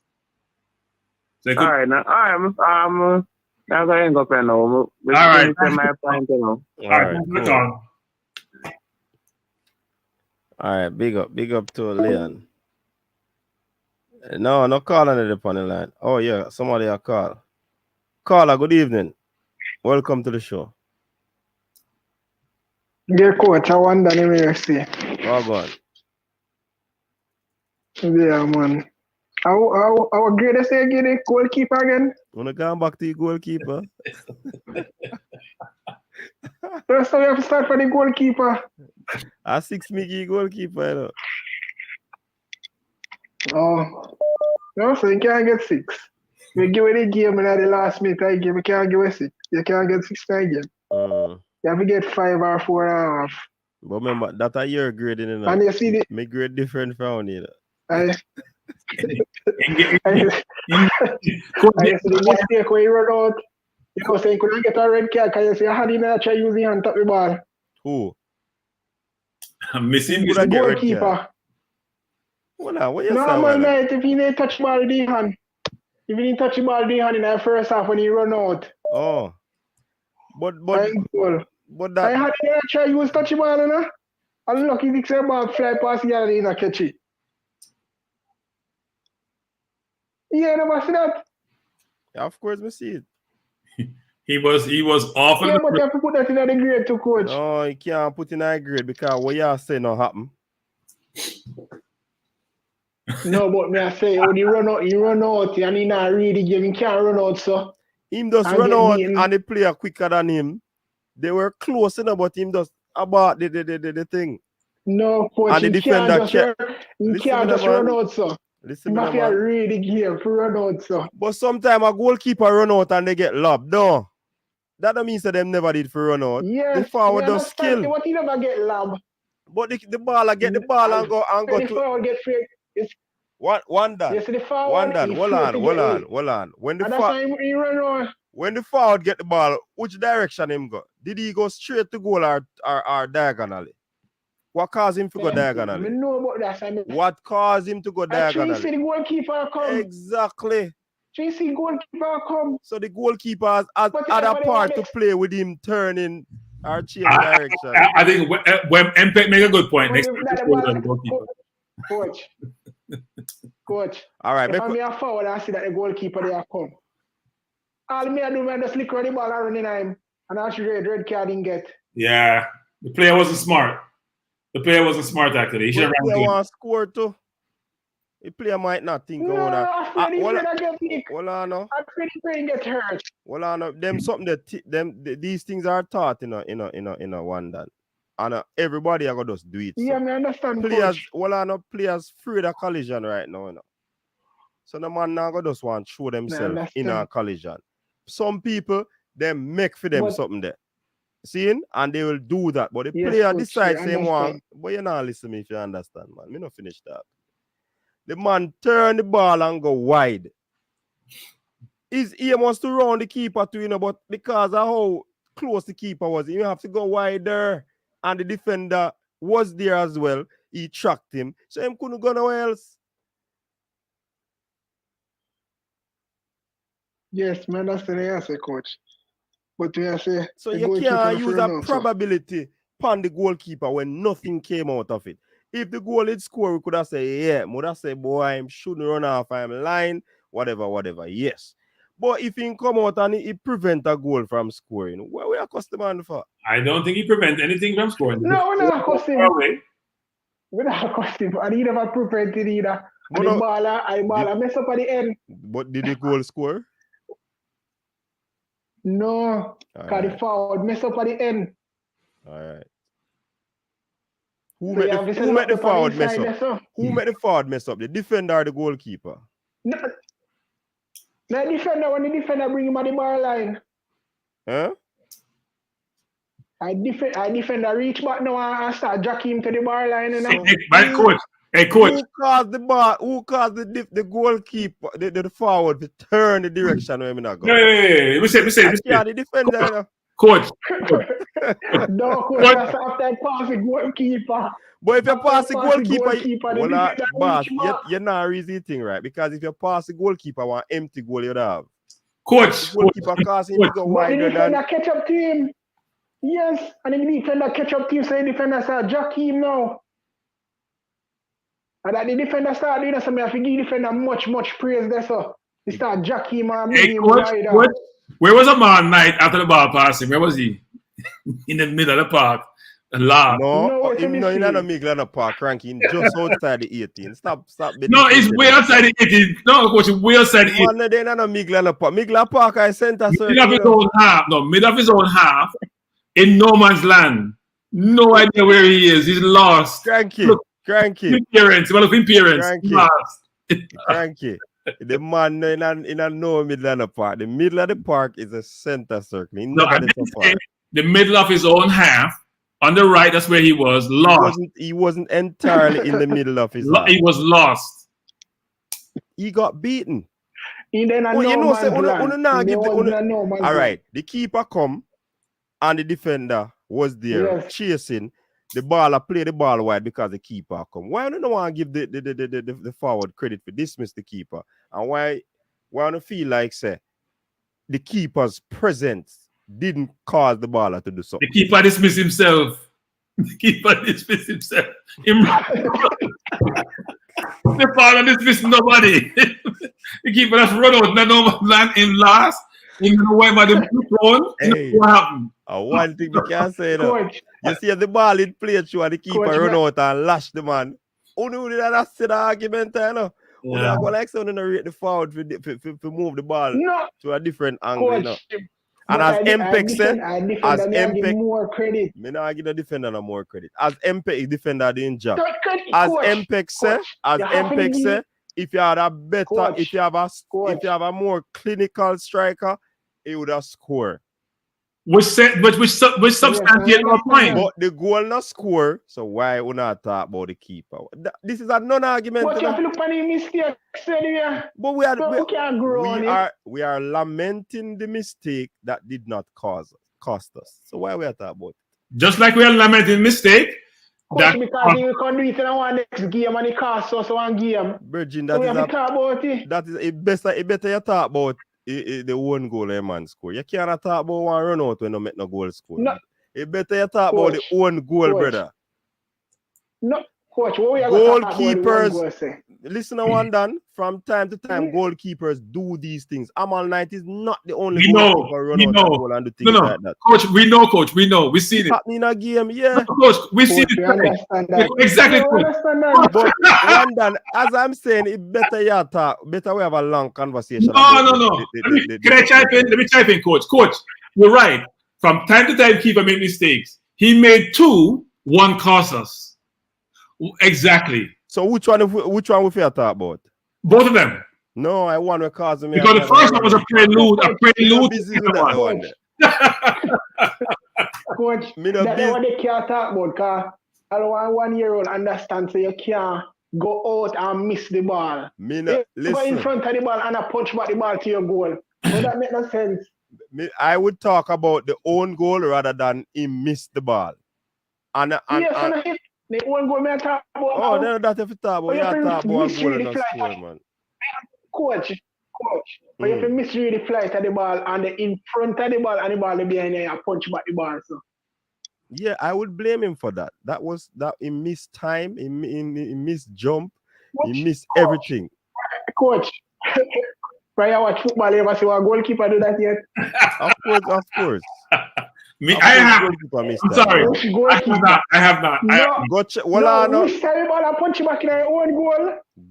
S3: So
S11: all right, now, I'm going to hang up right now. All
S3: right.
S11: My point now.
S3: All right.
S2: Cool. All right, big up to Leon. No call on the panel line. Oh yeah, somebody a call. Caller, good evening. Welcome to the show.
S12: Yeah, coach, I wonder if you see.
S2: Oh, go on.
S12: Yeah, man. Our greatest again, the goalkeeper again.
S2: Wanna come back to the goalkeeper?
S12: First time we have to start for the goalkeeper.
S2: A 6 Mickey goalkeeper, you know.
S12: Oh, no, so you can't get 6. We give it a game in the last minute. I give, you can't give a 6. You can't get 6 in a game. You have to get 5 or 4.5.
S2: But remember, that's a year grading, you know.
S12: And you see the
S2: my grade different from you know.
S12: I see the mistake when you run out. You know, saying couldn't get a red card because you see how did not try using hand top the ball.
S2: Who?
S3: I'm missing
S12: the goalkeeper.
S2: What you
S12: no, man, right, if he didn't touch the ball with the hand. If he didn't touch the ball with the hand in the first half when he run out.
S2: Oh. But that
S12: I had to try use touch the ball, you know? I'm lucky the ball fly past the other in a catch it. Yeah, never see that.
S2: Yeah, of course, we see it.
S3: He was off.
S12: Yeah, but you have to put that in the grade too, coach.
S2: No, you can't put in a grade because what you say not happen.
S12: No, but me I say, when he run out, and he not really game, he can't run out, so.
S2: Him just run out and the player quicker than him. They were close enough, but him just about the thing.
S12: No, coach,
S2: and the defender
S12: he can't just run out, so.
S2: Listen,
S12: man. Really game for run out, so.
S2: But sometimes a goalkeeper run out and they get lobbed. No. That don't mean that them never did for run out.
S12: Yes,
S2: the forward does skill.
S12: What he never get lobbed.
S2: But the ball get the ball and go
S12: the
S2: to
S12: forward get free.
S2: One done.
S12: Yes, the forward.
S2: One done. Hold on. When the forward get the ball, which direction him go? Did he go straight to goal or diagonally? What caused him to go diagonally?
S12: I know about that.
S2: What caused him to go diagonally?
S12: See the goalkeeper come.
S2: Exactly.
S12: See the goalkeeper come.
S2: So the goalkeeper has other part to play with him turning or change direction.
S3: I think when MPEG make a good point. Next
S12: goalkeeper. Coach.
S2: All right.
S12: If I'm here forward, I see that the goalkeeper there come. All me I do, man, just lick on the ball and run in him. And I should red card didn't get.
S3: Yeah. The player wasn't smart. Actually. He should have
S2: ran to score too. The player might not think
S12: hold on,
S2: no.
S12: I'm pretty get hurt.
S2: Well, no. Them something that these things are taught in a one done. And everybody are gonna just do it.
S12: Yeah, I understand.
S2: Players, players afraid of collision right now, you know. So the man now gonna just want to show themselves in a collision. Some people them make for them something there. Seeing? And they will do that. But the player decides same one. But you not listen to me if you understand, man. Me not finish that. The man turn the ball and go wide. His aim was to round the keeper too, you know, but because of how close the keeper was, you have to go wider. And the defender was there as well. He tracked him. So him couldn't go nowhere else.
S12: Yes, man, that's the answer, coach. But you say
S2: so you can't use a probability upon the goalkeeper when nothing came out of it. If the goal is scored, we could have said, yeah, would have said, boy, I shouldn't run off, I'm line, whatever. Yes. But if he come out and he prevent a goal from scoring, what we are customary for?
S3: I don't think he prevent anything from scoring.
S12: No, we're not customary. We're not customary. And he never prevented either. And the baller mess up at the end.
S2: But did the goal score?
S12: No, because the forward mess up at the end.
S2: All right. Who made the forward mess up? Who made the forward mess up? The defender or the goalkeeper?
S12: No, Now defender, when the defender bring him at the bar line.
S2: Huh?
S12: I defender reach back now and start jacking him to the bar line. You know?
S3: Coach. Hey, coach.
S2: Who caused the bar? Who caused the goalkeeper, the forward to turn the direction where I'm not going?
S3: Hey, we say.
S2: The defender.
S3: Coach.
S12: No, coach, that's after I pass the goalkeeper.
S2: But if you pass the goalkeeper, boss,
S12: you're
S2: not really thing, right? Because if you pass the goalkeeper, one empty goal you'd have.
S3: Coach.
S2: The goalkeeper casting him to go wider than.
S12: The catch up team. Yes, and the defender catch up team, so the defender start jacking him now. And that the defender start doing that, so I have to give the defender much praise there, so he start jacking him and making him wider.
S3: Coach, where was a man night after the ball passing? Where was he? In the middle of the park.
S2: No, he's not in the middle of the park, ranking just outside the 18. Stop.
S3: No, it's way outside the 18. No, coach, it's way outside the 18.
S2: Man, they're not in the middle of the park. Middle of the park, I center circle.
S3: Middle of his own half. No, middle of his own half. In no man's land. No idea where he is. He's lost.
S2: Cranky.
S3: Appearance.
S2: Cranky. The man in a no middle of the park. The middle of the park is a center circle.
S3: The middle of his own half. On the right, that's where he was. Lost.
S2: He wasn't entirely in the middle of his half.
S3: He was lost.
S2: He got beaten.
S12: All
S2: right. The keeper come and the defender was there chasing the ball. I play the ball wide because the keeper come. Why don't you want to give the forward credit for dismiss the keeper? And why don't you feel like say the keeper's presence didn't cause the baller to do something?
S3: The keeper dismissed himself. The baller dismissed nobody. The keeper just run out. No land in last. You know why my thrown?
S2: Hey,
S3: what happened?
S2: One thing we can say though. You see the ball in play through and the keeper run out and lash the man. Who knew that the argument, you know? Yeah. Go like someone to rate the forward to move the ball to a different angle, you know. And as MPEG said, as MPEG,
S12: more credit.
S2: Me not give the defender no more credit. As MPEG defender doing job. As MPEG say, if you had a better, if you have a more clinical striker, he would have scored.
S3: Which substantiate our point.
S2: But the goal not score, so why we not talk about the keeper? This is a non-argument.
S12: But you have to look at the mistakes anyway.
S2: But we are lamenting the mistake that did not cost us. So why we are talking about it?
S3: Just like we are lamenting mistake.
S12: Because you can do it in one next game and it costs us one game.
S2: Virgin,
S12: so we have to talk about it.
S2: That is it better you talk about the one goal a man score. You can't talk about one run out when you make no goal score. No. It better you talk about the one goal, brother.
S12: No, coach, what we are
S2: goalkeepers. Listen to one done. From time to time, goalkeepers do these things. Amal Knight is not the only goalkeeper run out goal and do things like that.
S3: Coach, we know. We see it.
S2: Happening in a game, yeah.
S3: Coach, we see it. Exactly.
S2: But one done, as I'm saying, it better you talk. Better we have a long conversation.
S3: No. Can I chime in? Let me chime in, coach. Coach, you're right. From time to time, keeper make mistakes. He made 2, 1 cost us. Exactly.
S2: So which one we talk about?
S3: Both of them.
S2: No, I want to cause me.
S3: Because the first one was a prelude.
S12: Coach, that's what they can't talk about. Because I don't want 1-year-old understand so you can't go out and miss the ball.
S2: Listen.
S12: Go in front of the ball and punch back the ball to your goal. But that make no sense.
S2: I would talk about the own goal rather than he missed the ball.
S12: The one goal me talk about.
S2: Oh, then that if you talk about, you talk about one goal and a score, man.
S12: Coach. But you have to misread the flight of the ball and the in front of the ball and the ball behind you and punch back the ball. So.
S2: Yeah, I would blame him for that. That he missed time, he missed jump, he missed everything.
S12: Coach, when you watch football, you ever see a goalkeeper do that yet?
S2: Of course.
S3: I have. I'm sorry. I have not.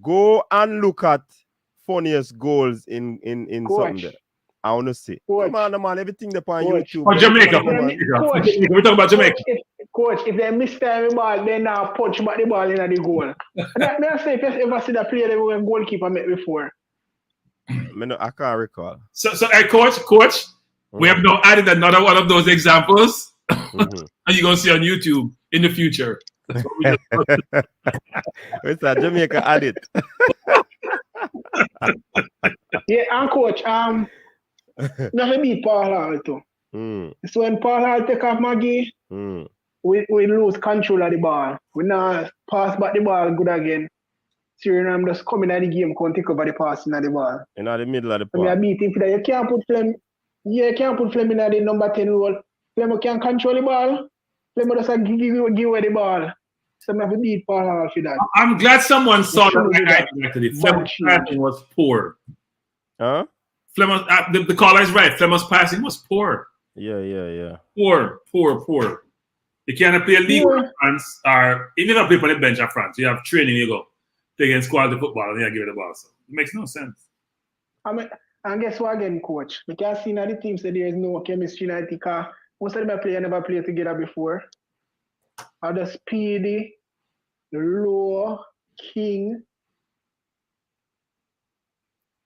S2: Go and look at funniest goals in something there. I want to see. Come on, man. Everything up on YouTube.
S3: For Jamaica. We're talking about Jamaica.
S12: Coach, if they miss time the ball, they now punch back the ball in the goal. I say if you ever see the player that we goalkeeper met before.
S2: I can't recall.
S3: So hey, coach, we have now added another one of those examples, and you're gonna see on YouTube in the future. That's what we just
S2: It's a Jamaica added.
S12: Yeah, and coach, nothing beat Paul Hall too. So when Paul Hall take off Maggie, we lose control of the ball. We now pass back the ball good again. Suriname just come in at the game, can't take over the passing of the ball.
S2: In the middle of the
S12: park. I beat him for that. You can't put Flem. Yeah, you can't put Flem in the number 10 role. Flem can control the ball. Flem just give away the ball. So I have to beat Paul Hall for that.
S3: I'm glad someone saw that actually. Flem's passing was poor.
S2: Huh?
S3: Flem, the caller is right. Flem's passing was poor.
S2: Yeah.
S3: Poor. You can't play a league in France, or even if you play on the bench at France. You have training, you go play against quality football, and you give it the ball. So it makes no sense.
S12: And guess what again, coach? We can see now the team say there is no chemistry in it because most of them never played together before. Are the Speedy, the Low, King,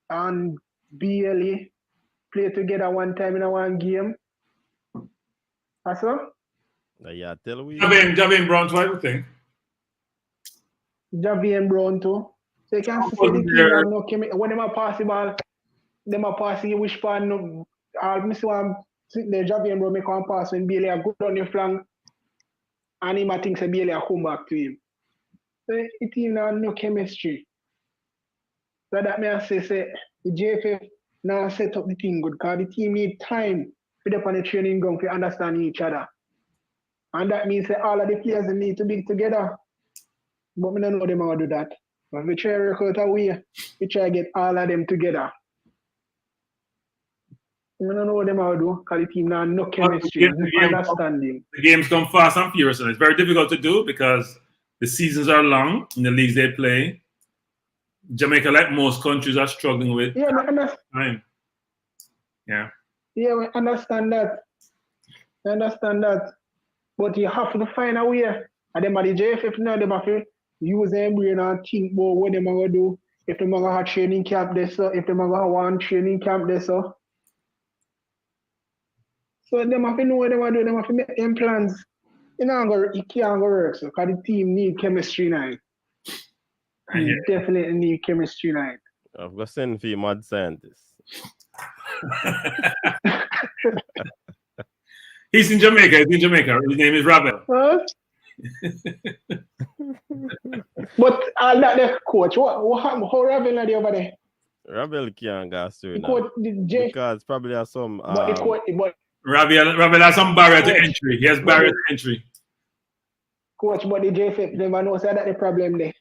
S12: and BLE play together one time in a one game. That's all?
S2: Yeah, tell we.
S3: Javier Brown too, I think.
S12: Javier Brown too. So you can see the team no chemistry. When they are passing ball, they are passing which part no. I'll miss one. The Javier Brown make one pass when BLE are good on the flank. And he might think that BLE will come back to him. So the team now no chemistry. So that may I say the JFF now set up the team good because the team need time for them on the training ground to understand each other. And that means that all of the players need to be together. But we don't know them how to do that. But we try to work out a way, we try to get all of them together. We don't know what them how to do because the team now no chemistry, understanding.
S3: The games come fast and furious, and it's very difficult to do because the seasons are long in the leagues they play. Jamaica, like most countries, are struggling with time. Yeah.
S12: Yeah, we understand that. But you have to find a way. And then at the JFF now, they have to use their brain and think about what they are going to do. If they are going to have training camp there, so if they are going to want training camp there, so they have to know what they want to do. They have to make them plans. It can't go work, so because the team need chemistry now. You definitely need chemistry now.
S2: I'm going to send for you mad scientists.
S3: He's in Jamaica. His name is Ravel.
S12: Huh? But that the coach, what happened? How Ravel are they over there?
S2: Ravel can't go through now. Because probably has some.
S3: Ravel has some barrier to entry. He has barrier to entry.
S12: Coach, but the JFF never knows that the problem there.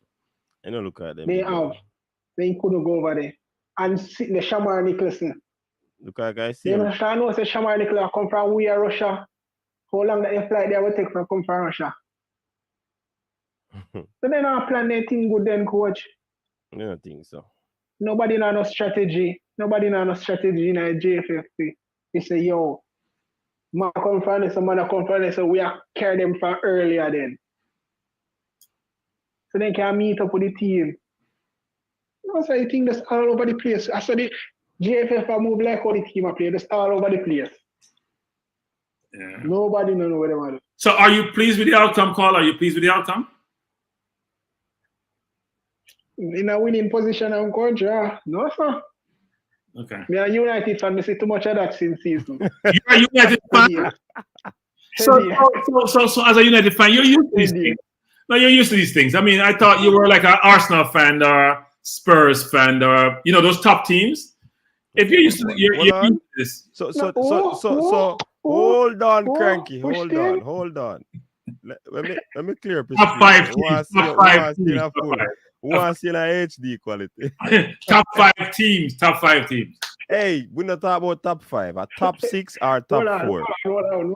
S2: I don't look at them.
S12: They couldn't go over there. And sit the Shamar Nicholson.
S2: Look at guys.
S12: You know, I know say Shamar Nicholson come from Russia. How long that your flight there will take from come from Russia? So they don't plan anything good then, coach.
S2: I don't think so.
S12: Nobody know no strategy. Nobody know no strategy in the JFF. They say, yo, man come from this, man come from this, so we are carry them from earlier then. So they can meet up with the team. So I think that's all over the place. I saw the JFF move like how the team are playing. That's all over the place.
S3: Yeah.
S12: Nobody knows what they want to do.
S3: So are you pleased with the outcome, Carl? Are you pleased with the outcome?
S12: In a winning position, I'm going to. No, sir.
S3: Okay.
S12: Me a United fan, I see too much of that since season.
S3: You're a United fan? So as a United fan, you're used to these things. No, you're used to these things. I mean, I thought you were like an Arsenal fan or Spurs fan or, you know, those top teams. If you're used to you're used to this.
S2: So hold on, Cranky. Hold on. Let me clear up.
S3: Top five teams.
S2: Who wants to see an HD quality?
S3: Top five teams.
S2: Hey, we're not talking about top 5. A top 6 or top 4.
S3: No.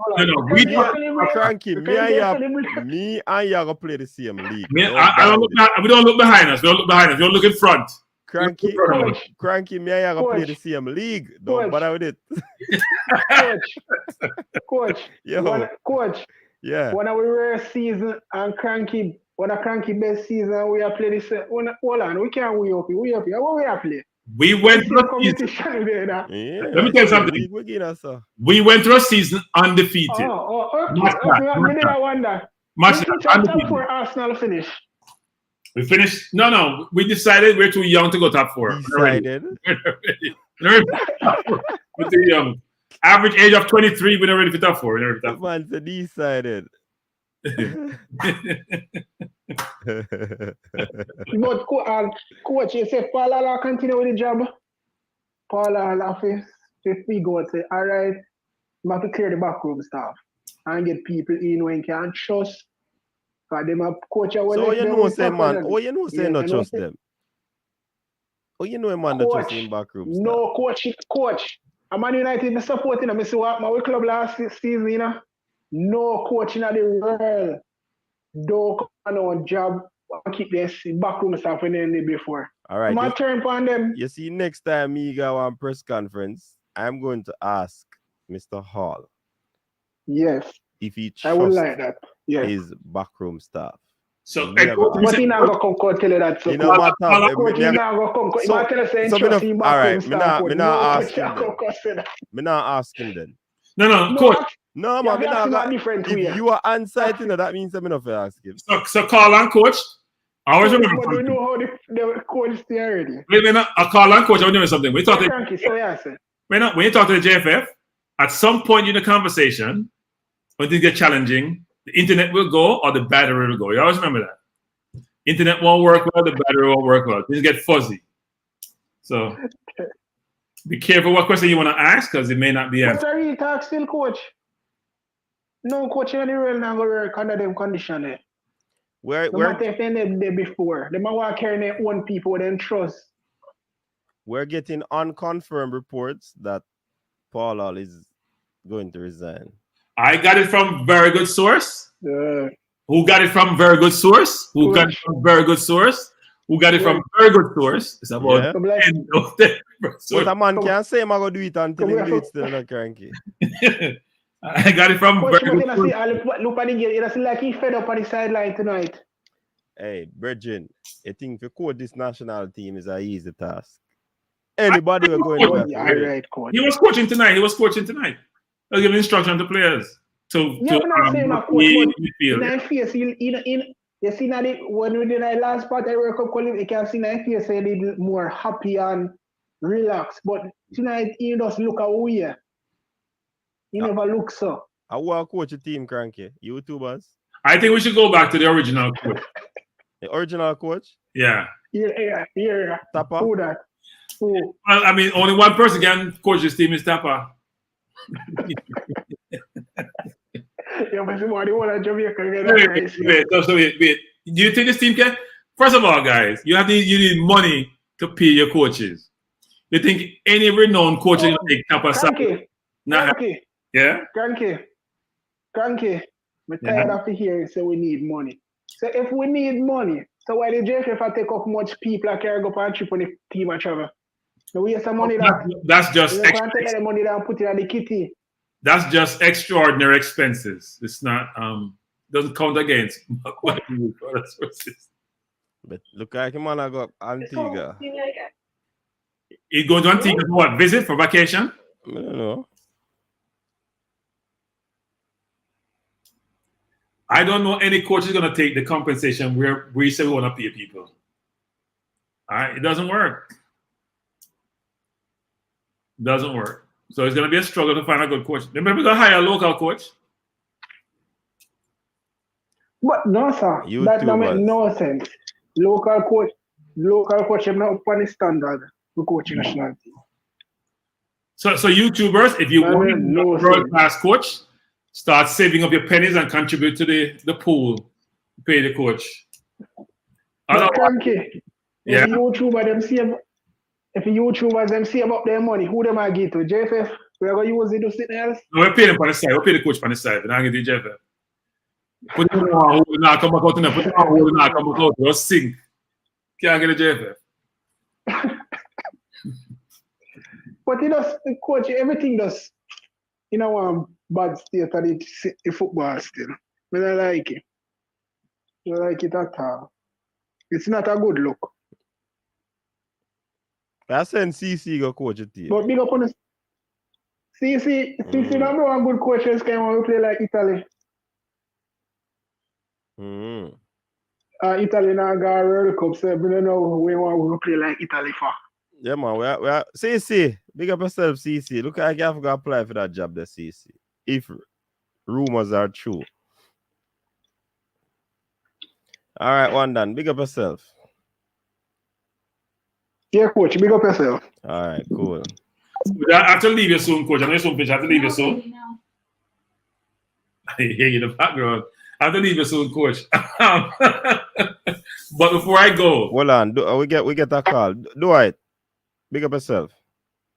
S2: Cranky, me and you are going to play the same league.
S3: We don't look behind us. We don't look in front.
S2: Cranky, me and you are going to play the same league. Don't bother with it.
S12: Coach. Coach.
S2: Yeah.
S12: When we were season and Cranky, when a Cranky best season, we are playing this. Hold on, we can't we up here. What we are playing?
S3: We went through a season. Let me tell you something. We went through a season undefeated.
S12: Match top 4 Arsenal finish.
S3: We finished. No. We decided we're too young to go top 4.
S2: Decided.
S3: We're too young. Average age of 23. We're not ready for top 4. We're not ready for top 4.
S2: Decided.
S12: But coach, you say Paul will continue with the job. Paul will have to figure out, say, all right, you have to clear the backroom staff and get people in when you can trust. Because them a coach.
S2: So you know, say man, say not trust them. Oh, you know a man that trust in backroom staff.
S12: No, coach. I'm Man United, I'm supporting them. I see what my club last season, you know. No coach in the world. Don't come on job. Keep this backroom stuff when they before.
S2: All right.
S12: My turn on them.
S2: You see, next time me go on press conference, I'm going to ask Mr. Hall.
S12: Yes.
S2: If he trusts
S12: I would like that. Yes.
S2: his backroom staff.
S3: So,
S12: but he not gonna come tell you that. So,
S2: you know what?
S12: All
S2: right. Me not asking then.
S3: No, coach.
S2: No, man. If you are on-site, that means I'm not ask him.
S3: So call on coach. I always remember.
S12: But we know how the coach stay already.
S3: I call on coach. I remember something. When you talk to the JFF, at some point in the conversation, when things get challenging, the internet will go or the battery will go. You always remember that. Internet won't work well, the battery won't work well. Things get fuzzy. So be careful what question you want to ask because it may not be answered.
S12: But are you talk still, coach? No, coach, in the real not going to work under them conditions.
S2: Where
S12: if they before. They might want to carry their own people with them trust.
S2: We're getting unconfirmed reports that Paul Hall is going to resign.
S3: I got it from very good source.
S12: Yeah.
S3: Who got it from very good source? Who got it from very good source? Who got it from very good source? It's about
S2: But a man can't say I'm going to do it until he do it still not cranky.
S3: I got it from very good source.
S12: Look at the game. It's like he fed up on the sideline tonight.
S2: Hey, Bridget, I think to coach this national team is an easy task. Anybody will go in there.
S3: He was coaching tonight. I'll give instruction to players midfield.
S12: You see now when we did that last part, I World Cup qualifying, you can see now face a little more happy and relaxed. But tonight he just look away. He never look so.
S2: I want to coach a team, cranky. YouTubers.
S3: I think we should go back to the original coach.
S2: The original coach?
S12: Yeah.
S2: Tapa?
S12: Who that? Who?
S3: Well, I mean, only one person can coach this team is Tapa. Wait. Do you think this team can? First of all, guys, you need money to pay your coaches. You think any renowned coach is like Tapa Saki? Yeah?
S12: Cranky. I'm tired of hearing say we need money. So if we need money, so why the JFF take off much people that can go on trip on the team and travel? So we have some money
S3: that's just
S12: take the money that put it on the kitty.
S3: That's just extraordinary expenses. It's not doesn't count against what you do for sources.
S2: But look like him man I go Antigua.
S3: He's going to Antigua for what? Visit for vacation?
S2: I don't know.
S3: I don't know any coach is going to take the compensation where we say we want to pay people. All right, it doesn't work. Doesn't work. So it's going to be a struggle to find a good coach. Remember to hire a local coach.
S12: But no, sir. That don't make no sense. Local coach is not up on the standard for coaching national team.
S3: So YouTubers, if you want a world-class coach, start saving up your pennies and contribute to the pool to pay the coach.
S12: Yeah. If YouTubers them see about their money, who them I give to? JFF? We're going to use it to something else?
S3: No, we pay them on the side. We pay the coach on the side. We're not going to do JFF. Put them on who not come back out in there. Put them on who not come back out. Just sing. Can't get a JFF.
S12: But he does, coach, everything does, bad state of the football still. But I like it. I like it at all. It's not a good look.
S2: I send CC go coach a team.
S12: But big up on the CC don't know a good coaches can want to play like Italy. Italy now got a World Cup, so we don't know we want to play like Italy for.
S2: Yeah, man. We are CC. Big up yourself, CC. Look like you have to apply for that job, the CC. If rumors are true. All right, one done. Big up yourself.
S12: Yeah, coach. Big up yourself.
S2: All right, cool.
S3: I have to leave you soon, coach. I know you're so bitch. I have to leave you soon. I hear you in the background. I have to leave you soon, coach. But before I go,
S2: hold on. We get a call. Do it. Big up yourself.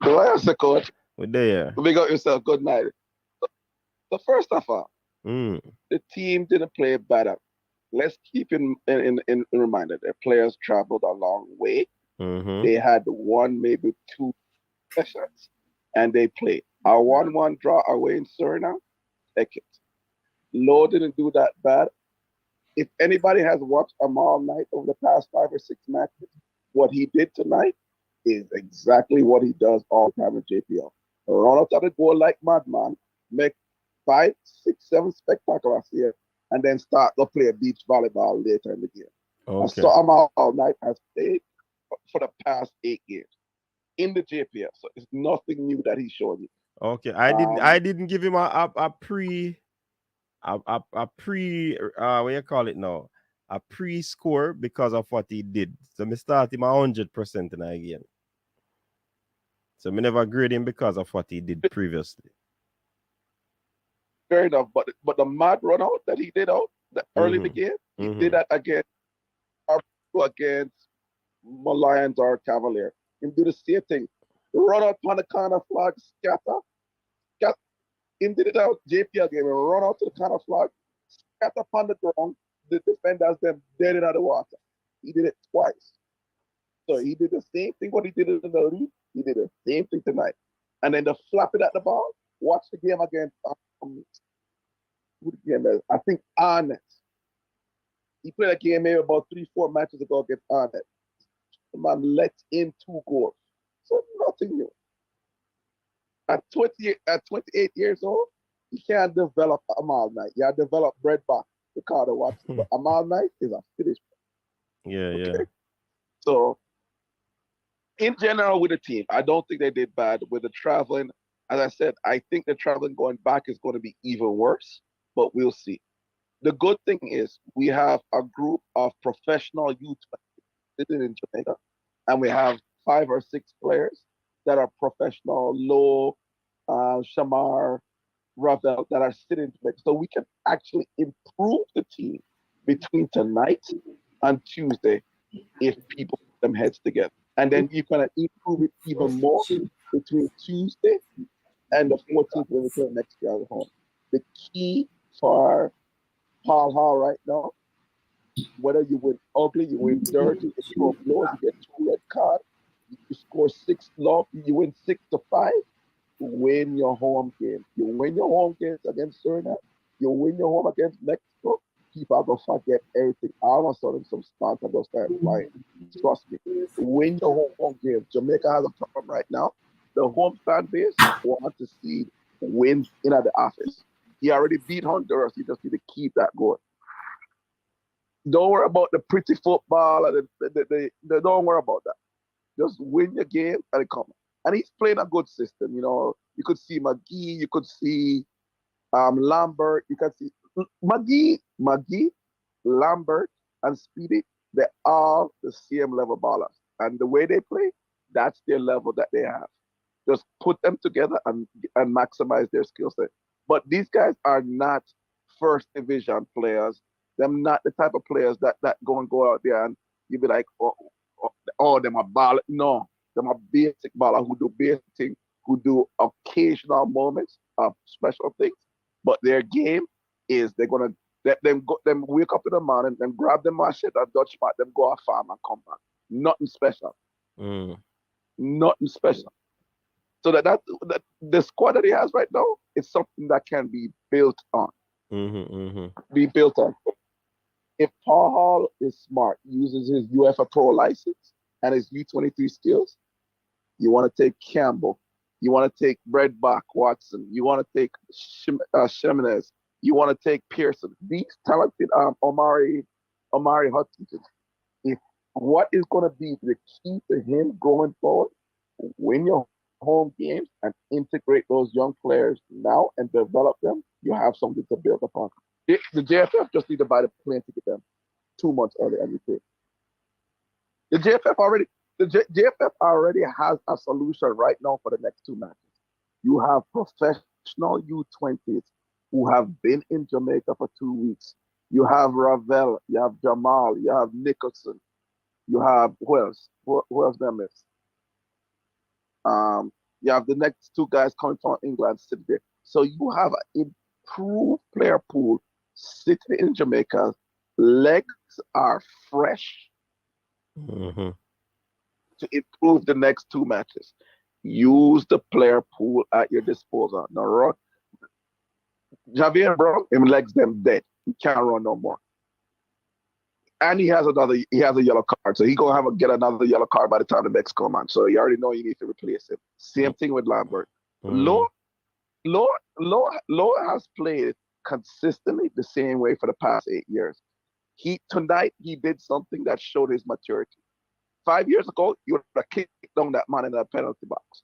S8: Do I answer, coach?
S2: We're there.
S8: Big up yourself. Good night. So first of all, the team didn't play better. Let's keep in reminder that players traveled a long way. They had one, maybe two sessions, and they played. A 1-1 draw away in Suriname. Take it. Lowe didn't do that bad. If anybody has watched Amal Knight over the past 5 or 6 matches, what he did tonight is exactly what he does all the time in JPL. Run out of the goal like madman, make 5, 6, 7 spectaculars here, and then start to play beach volleyball later in the game.
S2: Okay.
S8: So Amal Knight has played for the past 8 games in the JPL, so it's nothing new that he's showing you.
S2: Okay, I didn't give him a pre what you call it now, a pre-score because of what he did. So me start him 100% in a game. So me never grade him because of what he did previously.
S8: Fair enough, but the mad run out that he did out early in the game, he did that against Lions or Cavalier. He do the same thing. Run out on the corner flag, scatter. He did it out JPL game, run out to the corner flag, scatter upon the ground, the defenders them dead in the water. He did it twice. So he did the same thing what he did in the league. He did the same thing tonight. And then the flap it at the ball. Watch the game against who the game is? I think Arnett. He played a game maybe about 3-4 matches ago against Arnett. The man let in 2 goals. So nothing new. At 28 years old, he can't develop Amal Knight. You have develop Brett Bach, Ricardo Watson. But Amal Knight is a finished player.
S2: Yeah.
S8: So, in general, with the team, I don't think they did bad with the traveling. As I said, I think the traveling going back is going to be even worse, but we'll see. The good thing is we have a group of professional youth sitting in Jamaica, and we have 5 or 6 players that are professional, Lowe, Shamar, Ravel, that are sitting in Jamaica. So we can actually improve the team between tonight and Tuesday if people put them heads together. And then you can improve it even more between Tuesday and the 14th when we play next year at home. The key for Paul Hall right now, whether you win ugly, you win dirty, you throw blows, you get 2 red cards, you score 6 low, you win 6-5, you win your home game. You win your home games against Suriname, you win your home against Mexico, people are going to forget everything. All of a sudden, some spots are going to start flying. Trust me. Win your home games. Jamaica has a problem right now. The home fan base wants to see wins in at the office. He already beat Honduras. He just need to keep that going. Don't worry about the pretty football. Don't worry about that. Just win your game and come. And he's playing a good system. You know, you could see McGee, you could see Lambert, you could see McGee, Lambert, and Speedy. They're all the same level ballers. And the way they play, that's their level that they have. Just put them together and maximize their skill set. But these guys are not first division players. They're not the type of players that go out there and you be like, oh, them a baller. No, them a basic baller who do basic things, who do occasional moments of special things. But their game is they're gonna let them wake up in the morning, then grab them machete and Dutch mat, them go off farm and come back. Nothing special. Nothing special. So that the squad that he has right now is something that can be built on. Be built on. If Paul Hall is smart, uses his UEFA Pro license and his U23 skills, You want to take Campbell. You want to take Redback Watson. You want to take Jimenez. You want to take Pearson. These talented Omari Hutchinson. If what is going to be the key to him going forward, win your home games and integrate those young players now and develop them, you have something to build upon. The JFF just need to buy the plane ticket them 2 months earlier than you think. The JFF already has a solution right now for the next 2 matches. You have professional U20s who have been in Jamaica for 2 weeks. You have Ravel, you have Jamal, you have Nicholson, you have who else? Who else did I miss? You have the next 2 guys coming from England sitting there. So you have an improved player pool sitting in Jamaica. Legs are fresh to improve the next 2 matches. Use the player pool at your disposal. Now, Javier Brown, him legs them dead. He can't run no more. And he has a yellow card, so he's gonna get another yellow card by the time the next come on. So you already know you need to replace him. Same thing with Lambert. Lowe has played consistently the same way for the past 8 years. Tonight he did something that showed his maturity. 5 years ago, you would have kicked down that man in the penalty box.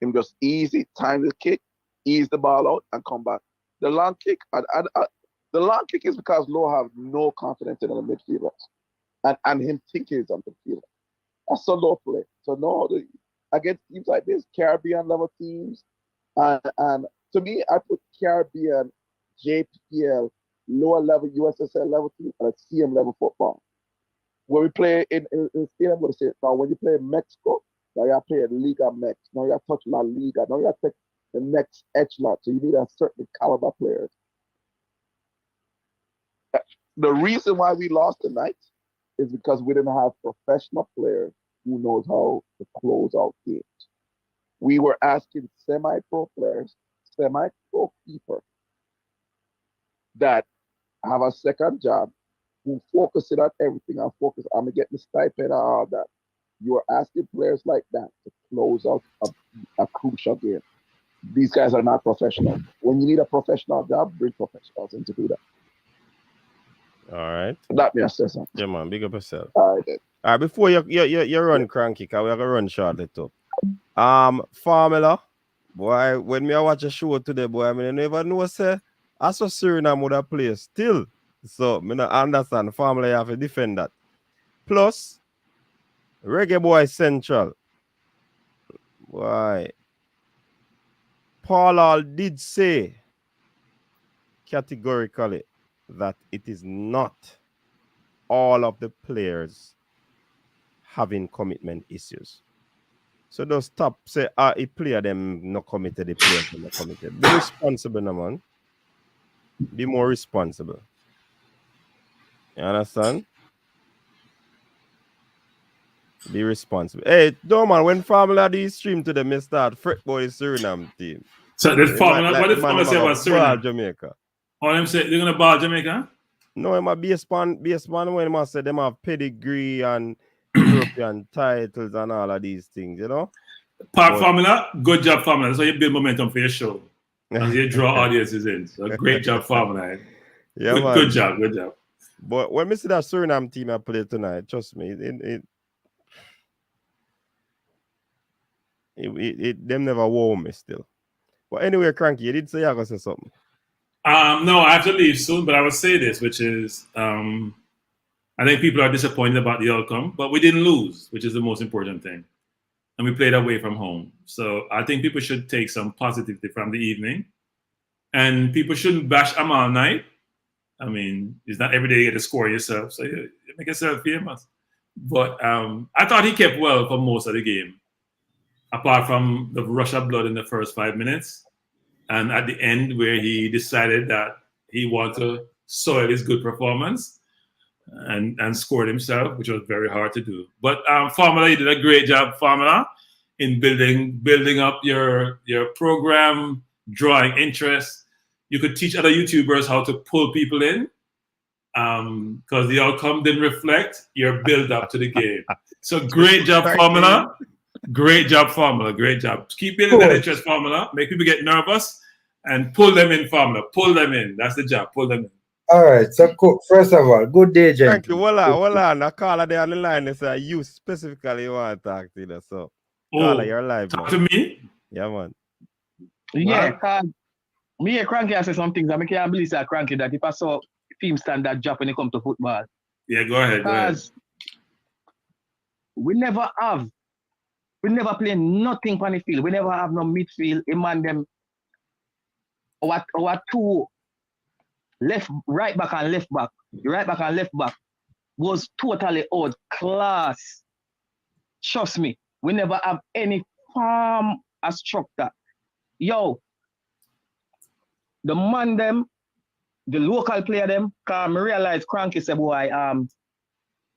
S8: Him just easy, time the kick, ease the ball out, and come back. The long kick, the long kick is because Lowe have no confidence in the midfielders, and him thinking he's on the field. That's a low play. So no, against teams like this, Caribbean level teams, and to me, I put Caribbean, JPL, lower level USSL level team, and a CM level football. When we play in I'm going to say it now. When you play in Mexico, now you have to play Liga Mex. Now you have to touch La Liga. Now you have to take the next echelon. So you need a certain caliber players. The reason why we lost tonight is because we didn't have professional players who knows how to close out games. We were asking semi-pro players, semi-pro keeper that have a second job, who focus it on everything and focus, I'm going to get the stipend and all that. You are asking players like that to close out a crucial game. These guys are not professional. When you need a professional job, bring professionals in to do that.
S2: All right.
S8: That me say something.
S2: Yeah, man. Big up yourself.
S8: All right, then.
S2: All right, before you run cranky, because we're going to run shortly too. Formula, boy, when me watch a show today, boy, I mean, I never know, say, I saw Suriname would have played still. So, I don't understand. Formula, you have to defend that. Plus, Reggae Boyz Central. Why? Paul did say categorically that it is not all of the players having commitment issues. So just stop say a player them not committed, the players not committed. Be responsible, no man. Be more responsible. You understand? Be responsible. Hey, don't man, when Formula D stream to them, start Fret Boy Suriname team.
S3: So the Formula, what did Formula say about Suriname?
S2: Jamaica.
S3: Oh, them say they're gonna ball Jamaica?
S2: No, I'm a baseball when I say them have pedigree and European titles and all of these things, you know.
S3: Formula, good job, Formula. That's how you build momentum for your show. As you draw audiences in. So great job, Formula.
S2: Yeah,
S3: good job.
S2: But when we see that Suriname team I play tonight, trust me, them never wore me still. But anyway, Cranky, you did say you're gonna say something.
S3: No, I have to leave soon, but I will say this, which is I think people are disappointed about the outcome, but we didn't lose, which is the most important thing. And we played away from home. So I think people should take some positivity from the evening. And people shouldn't bash Amal night. I mean, it's not every day you get to score yourself, so you make yourself famous. But I thought he kept well for most of the game, apart from the rush of blood in the first 5 minutes. And at the end, where he decided that he wanted to soil his good performance and scored himself, which was very hard to do. But Formula, you did a great job, Formula, in building up your program, drawing interest. You could teach other YouTubers how to pull people in because the outcome didn't reflect your build up to the game. So great job, Formula. Great job, Formula. Great job. Keep building that interest, Formula. Make people get nervous and pull them in, Formula. Pull them in. That's the job. Pull them in.
S13: All right. So, first of all, good day, gentlemen.
S2: Thank you. Hold on. I call there on the line. They say you specifically want to talk to you. So, caller, you're live.
S3: Talk to me?
S2: Yeah, man.
S7: Yeah, because me and Cranky, I say some things. I can't believe that Cranky that if I saw team standard drop when it comes to football.
S3: Yeah, go ahead.
S7: Because we never play nothing on the field. We never have no midfield. Man, them our two right back and left back was totally out class. Trust me, we never have any form of structure. Yo, the man them, the local player them, can realize Cranky say, boy,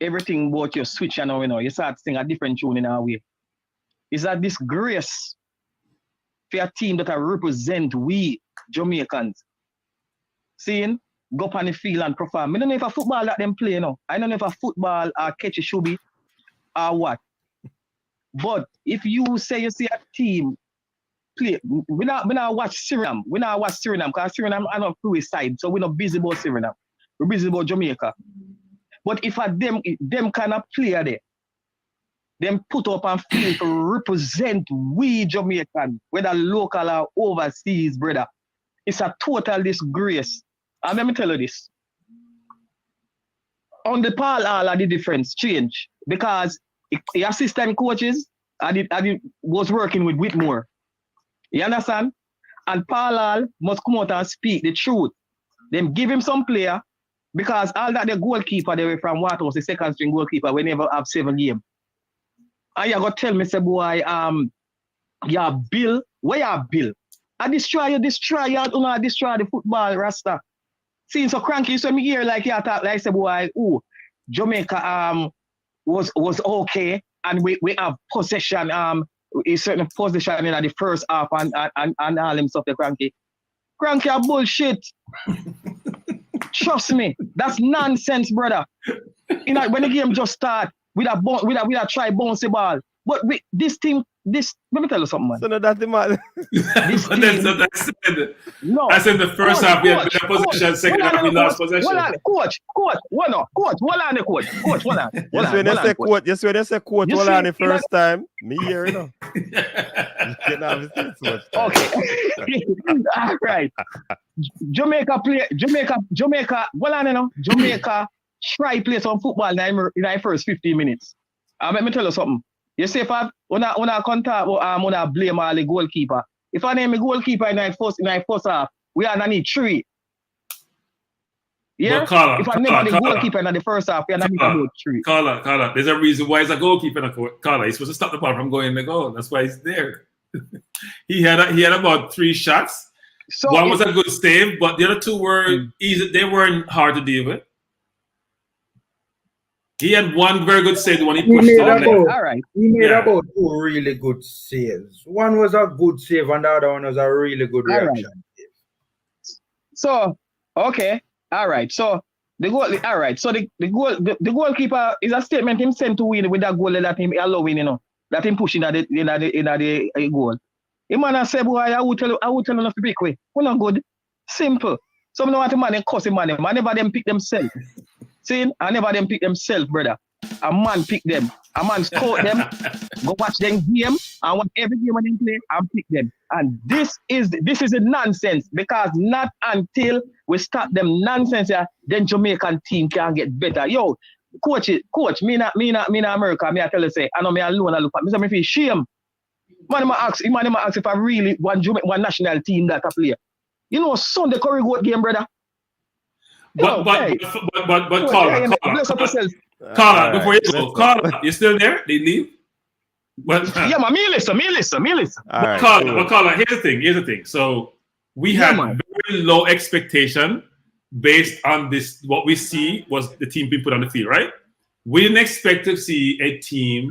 S7: everything about your switch and all, you know, you start to sing a different tune in our way. It's a disgrace for a team that represent we Jamaicans. Seeing, go up on the field and perform. I don't know if a football that them play, you know. I don't know if a football or catch a should be or what. But if you say you see a team play, we not watch Suriname. We not watch Suriname because Suriname are not through his side. So we're not busy about Suriname. We're busy about Jamaica. But if them kind of player there, them put up and feel to represent we Jamaican, whether local or overseas, brother. It's a total disgrace. And let me tell you this. On the Paul Hall, the difference change because the assistant coaches was working with Whitmore. You understand? And Paul Hall must come out and speak the truth. Them give him some player because all that the goalkeeper, they were from Waterhouse, the second string goalkeeper, we never have 7 games. And you got to tell me, say, boy, yeah, Bill, where you Bill? I destroy you, do not destroy the football, Rasta. See, so Cranky, so me hear like you talk like say, boy, Jamaica was okay, and we have possession, a certain possession in the first half and all them stuff, the Cranky. Cranky are bullshit. Trust me, that's nonsense, brother. You know, when the game just start, we have try bounce the ball. But this team, let me tell you something, man.
S2: So no, that's the man.
S3: I said the first half we had better possession, second half we lost possession.
S7: Hold on, coach, hold on, coach.
S2: Yes, when they say coach, hold on the first time, me here, you know.
S7: Okay. All right. Jamaica, hold on, you know. Jamaica try play some football in the first 15 minutes. Let me tell you something. You see, if I blame all the goalkeeper. If I name a goalkeeper in the first half, we are need 3. Yeah? If I name the goalkeeper in the first half, we are not need 3.
S3: Carla, there's a reason why he's a goalkeeper. Carla, he's supposed to stop the ball from going in the goal. That's why he's there. he had about 3 shots. So one was a good save, but the other 2 were easy. They weren't hard to deal with. He had one very good save, the one he pushed on there.
S7: All right.
S13: He made about 2 really good saves. One was a good save and the other one was a really good reaction.
S7: Right. So, okay. All right. So the goalkeeper is a statement him sent to win with that goal that him allowing, you know, that him pushing at the goal. The man say, boy, I will tell you enough to break way. We're not good. Simple. So I don't want the man and cuss him, man. I never them pick themselves. See, I never them pick themselves, brother. A man pick them. A man scout them, go watch them game, and watch every game when they play and pick them. And this is a nonsense because not until we stop them nonsense here, then Jamaican team can get better. Yo, coach, me not America. Me I tell you say, I know me alone. I look at me. Me feel shame. Man, I ask if I really want one national team that I play. You know, Sunday Curry Goat game, brother.
S3: But Carla, before you go, Carla, you still there? They leave?
S7: Yeah, man, me listen.
S3: But Carla, here's the thing. So we had very low expectation based on this. What we see was the team being put on the field, right? We didn't expect to see a team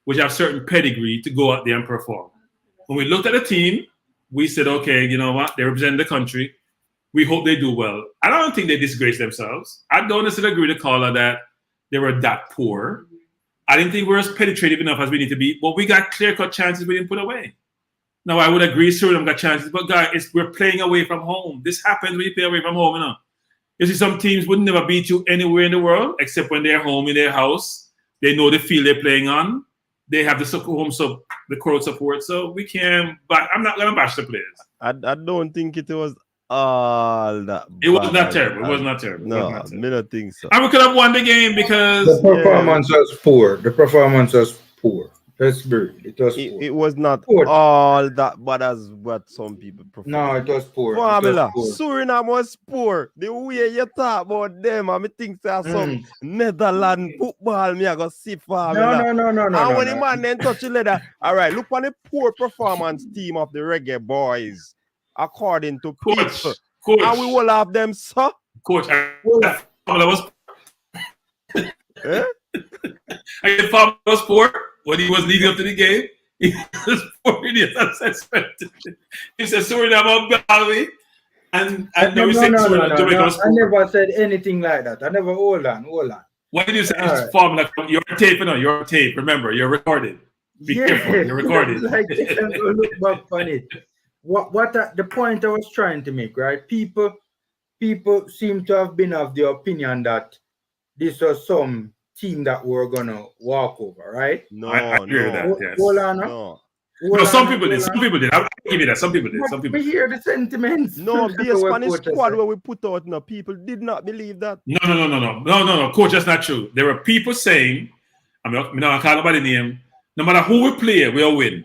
S3: which have certain pedigree to go out there and perform. When we looked at the team, we said, okay, you know what? They represent the country. We hope they do well. I don't think they disgrace themselves. I don't necessarily agree with Carla that they were that poor. I didn't think we were as penetrative enough as we need to be, but we got clear-cut chances we didn't put away. Now, I would agree, Suriname got chances, but guys, we're playing away from home. This happens when you play away from home, you know. You see, some teams would never beat you anywhere in the world except when they're home in their house. They know the field they're playing on. They have the crowd support, so we can. But I'm not gonna bash the players.
S2: I don't think it was all that.
S3: It was not terrible. It was not terrible.
S2: No, I don't think so.
S3: And we could have won the game because
S13: the performance was poor. The performance was poor. Let's be real.
S2: It was not all that bad as what some people prefer.
S13: No, it was poor.
S2: Formula. Suriname was poor. The way you talk about them, I think there's some Netherlands football. Me I go see formula.
S13: No.
S2: And when the man then touch the leather, all right, look on the poor performance team of the Reggae Boyz, according to people.
S3: Coach.
S2: And we will have them, sir.
S3: Coach, that formula was. The formula was poor. When he was leading up to the game, he was pouring it as expected. He said, Suriname on Bali. And then we said Jamaica was poor.
S13: I never said anything like that. I never, hold on.
S3: What did you say? It's formula. You're tape, you're tape. Remember, you're recorded. Be careful, you're recorded.
S13: Like, look back on it. The point I was trying to make, right? People seem to have been of the opinion that this was some team that we're gonna walk over, right?
S3: No, I agree with that. Yes.
S13: Hold on.
S3: No, some people did. Some people did. I'll give you that. Some people did. Some people.
S13: We hear the sentiments.
S2: No, based on the squad where we put out, no, people did not believe that.
S3: No, Coach, that's not true. There were people saying, I can't nobody name. No matter who we play, we'll win.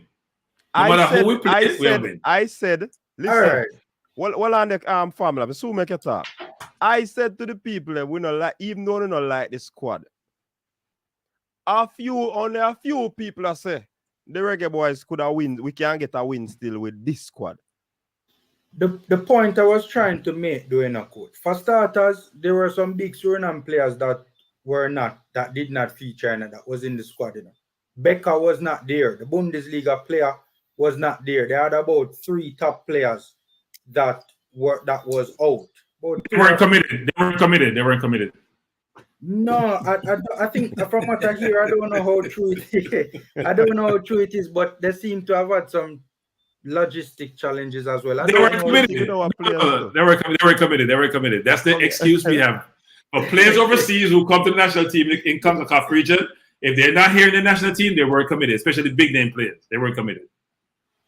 S3: No matter who we play, we'll win.
S2: I said, listen. All right. Well, on the formula, so make it talk. I said to the people that we not like, even though we not like the squad. Only a few people are say the Reggae Boyz could have win. We can get a win still with this squad.
S13: The point I was trying to make, doing a coach. For starters, there were some big Suriname players that did not feature and that was in the squad. You know. Becker was not there. The Bundesliga player was not there. They had about 3 top players that was out.
S3: They weren't committed.
S13: No, I think from what I hear, I don't know how true it is. I don't know how true it is, but they seem to have had some logistic challenges as well.
S3: They were committed. They were committed. That's the excuse we have. For players overseas who come to the national team in CONCACAF region, if they're not here in the national team, they weren't committed, especially big name players. They weren't committed.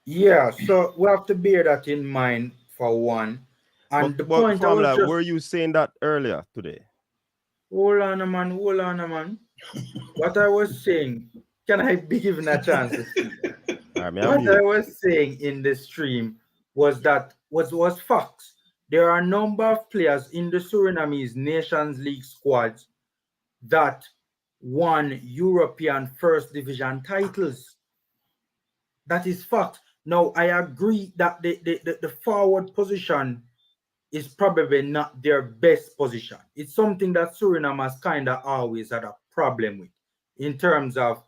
S13: Yeah, so we have to bear that in mind for one. And the point I was just...
S2: were you saying that earlier today?
S13: Hold on, man. What I was saying, can I be given a chance to speak? What I was saying in the stream was that was facts. There are a number of players in the Surinamese Nations League squads that won European First Division titles. That is fact. Now, I agree that the forward position is probably not their best position. It's something that Suriname has kind of always had a problem with in terms of,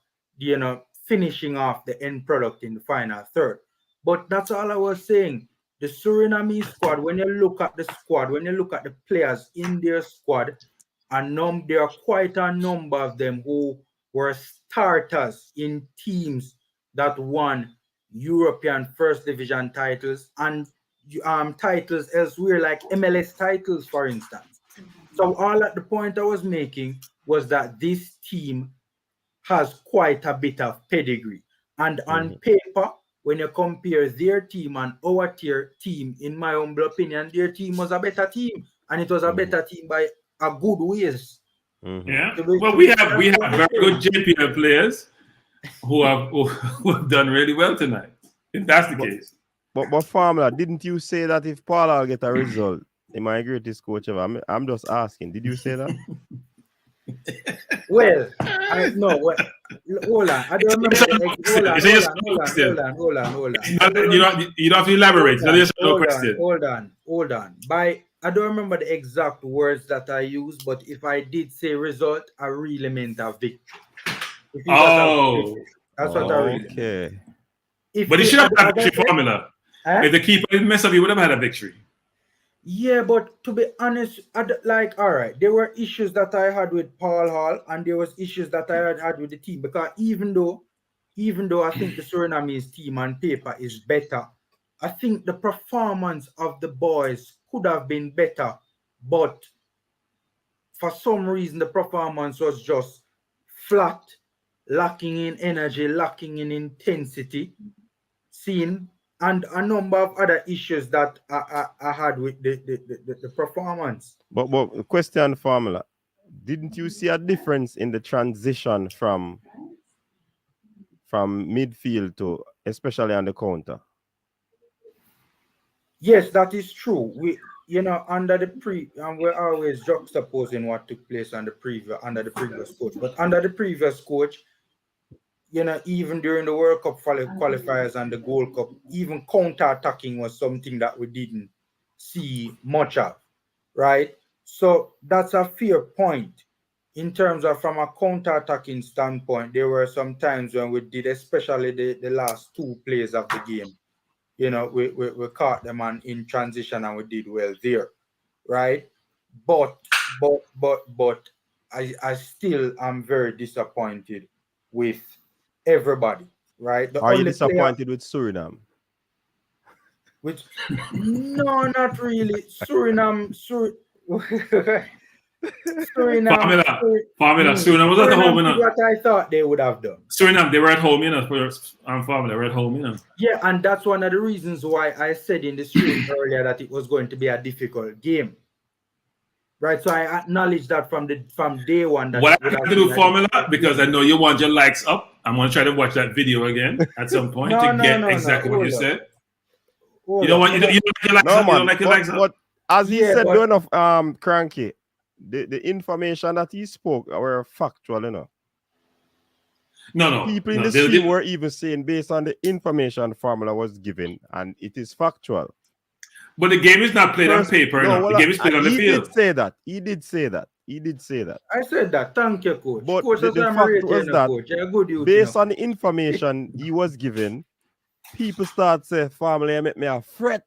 S13: finishing off the end product in the final third. But that's all I was saying. The Surinamese squad, when you look at the squad, when you look at the players in their squad, there are quite a number of them who were starters in teams that won European First Division titles and titles elsewhere, like MLS titles, for instance. So all at the point I was making was that this team has quite a bit of pedigree. And on paper, when you compare their team and our team, in my humble opinion, their team was a better team. And it was a better team by a good ways.
S3: Yeah. Well, we have very good JPL players who have done really well tonight. If that's the case.
S2: But Formula, didn't you say that if Paul will get a result, he might greatest coach ever? I'm just asking. Did you say that?
S13: Well, hold on. I don't remember. Hold on.
S3: You don't have to elaborate.
S13: Hold on. I don't remember the exact words that I used, but if I did say result, I really meant a victory. That's what I really meant.
S3: But he should have had a victory formula. If the keeper didn't mess up, he would have had a victory.
S13: Yeah, but to be honest, like, all right, there were issues that I had with Paul Hall, and there was issues that I had with the team, because even though I think the Surinamese team on paper is better, I think the performance of the boys could have been better, but for some reason the performance was just flat, lacking in energy, lacking in intensity, and a number of other issues that I had with the performance.
S2: But question formula, didn't you see a difference in the transition from midfield to, especially on the counter?
S13: Yes, that is true. We, under the and we're always juxtaposing what took place under the previous coach. But under the previous coach, even during the World Cup qualifiers and the Gold Cup, even counter-attacking was something that we didn't see much of, right? So that's a fair point. In terms of from a counter-attacking standpoint, there were some times when we did, especially the last two plays of the game, we caught them in transition and we did well there, right? But I still am very disappointed with everybody, right?
S2: Are you disappointed with Suriname?
S13: No, not really. Suriname.
S3: Suriname was at home,
S13: what I thought they would have done.
S3: Suriname, they were at home, Formula, they were at home,
S13: Yeah, and that's one of the reasons why I said in the stream earlier that it was going to be a difficult game. Right, so I acknowledge that from day one. That
S3: what I have to do, Formula, because I know you want your likes up. I'm going to try to watch that video again at some point to get exactly what you said. You don't want your likes up. You don't like your likes up.
S2: But as he said, don't of Cranky, the information that he spoke were factual,
S3: No.
S2: People in the stream were even saying based on the information Formula was given, and it is factual.
S3: But the game is not played on paper. The game is played on the field.
S2: He did say that.
S13: I said that. Thank you, coach.
S2: But
S13: coach,
S2: the fact was that
S13: coach.
S2: based on the information he was given, people start saying, "Family, make me a fret."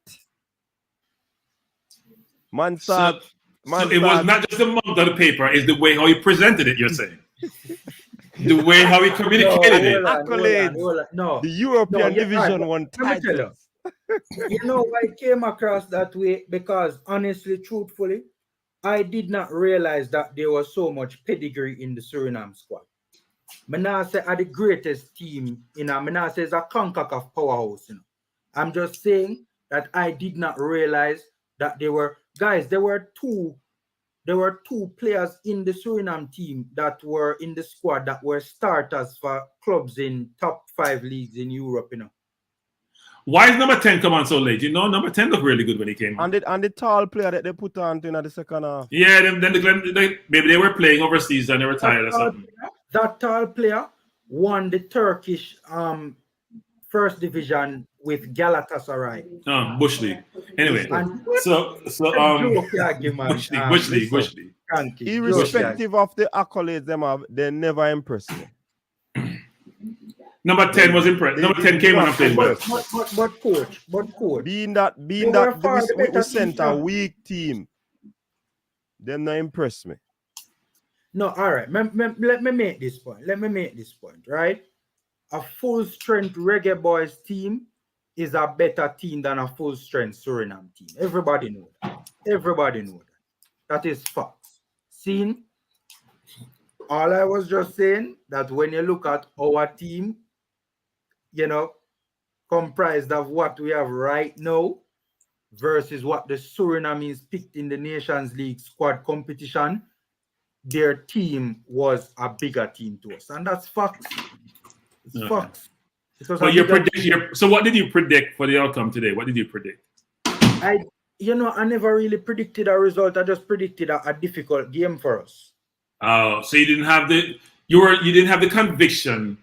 S3: So it was not just the amount of the paper; it's the way how he presented it. You're saying the way how he communicated it.
S2: Accolades.
S13: No,
S2: the European Division One title.
S13: You know why I came across that way? Because honestly, truthfully, I did not realize that there was so much pedigree in the Suriname squad. Manase are the greatest team, Manase is a CONCACAF powerhouse, I'm just saying that I did not realize that there were two players in the Suriname team that were in the squad that were starters for clubs in top 5 leagues in Europe,
S3: Why is number 10 come on so late? Number 10 looked really good when he came on.
S2: And the tall player that they put on in the second half.
S3: Yeah, maybe they were playing overseas and they were tired or something.
S13: That tall player won the Turkish first division with Galatasaray.
S3: Bush League. Anyway, Bush League.
S2: Irrespective of the accolades they never impressed me.
S3: Number 10 was impressed. Number 10 came on and played well.
S13: But coach.
S2: Being that we sent a weak team, them not impressed me.
S13: No, all right. Let me make this point, right? A full-strength Reggae Boyz team is a better team than a full-strength Suriname team. Everybody know that. That is facts. Seen? All I was just saying that when you look at our team, comprised of what we have right now versus what the Surinamese picked in the Nations League squad competition, their team was a bigger team to us. And that's facts. It's facts.
S3: So what did you predict for the outcome today? What did you predict?
S13: I never really predicted a result. I just predicted a difficult game for us.
S3: Oh, so you didn't have the conviction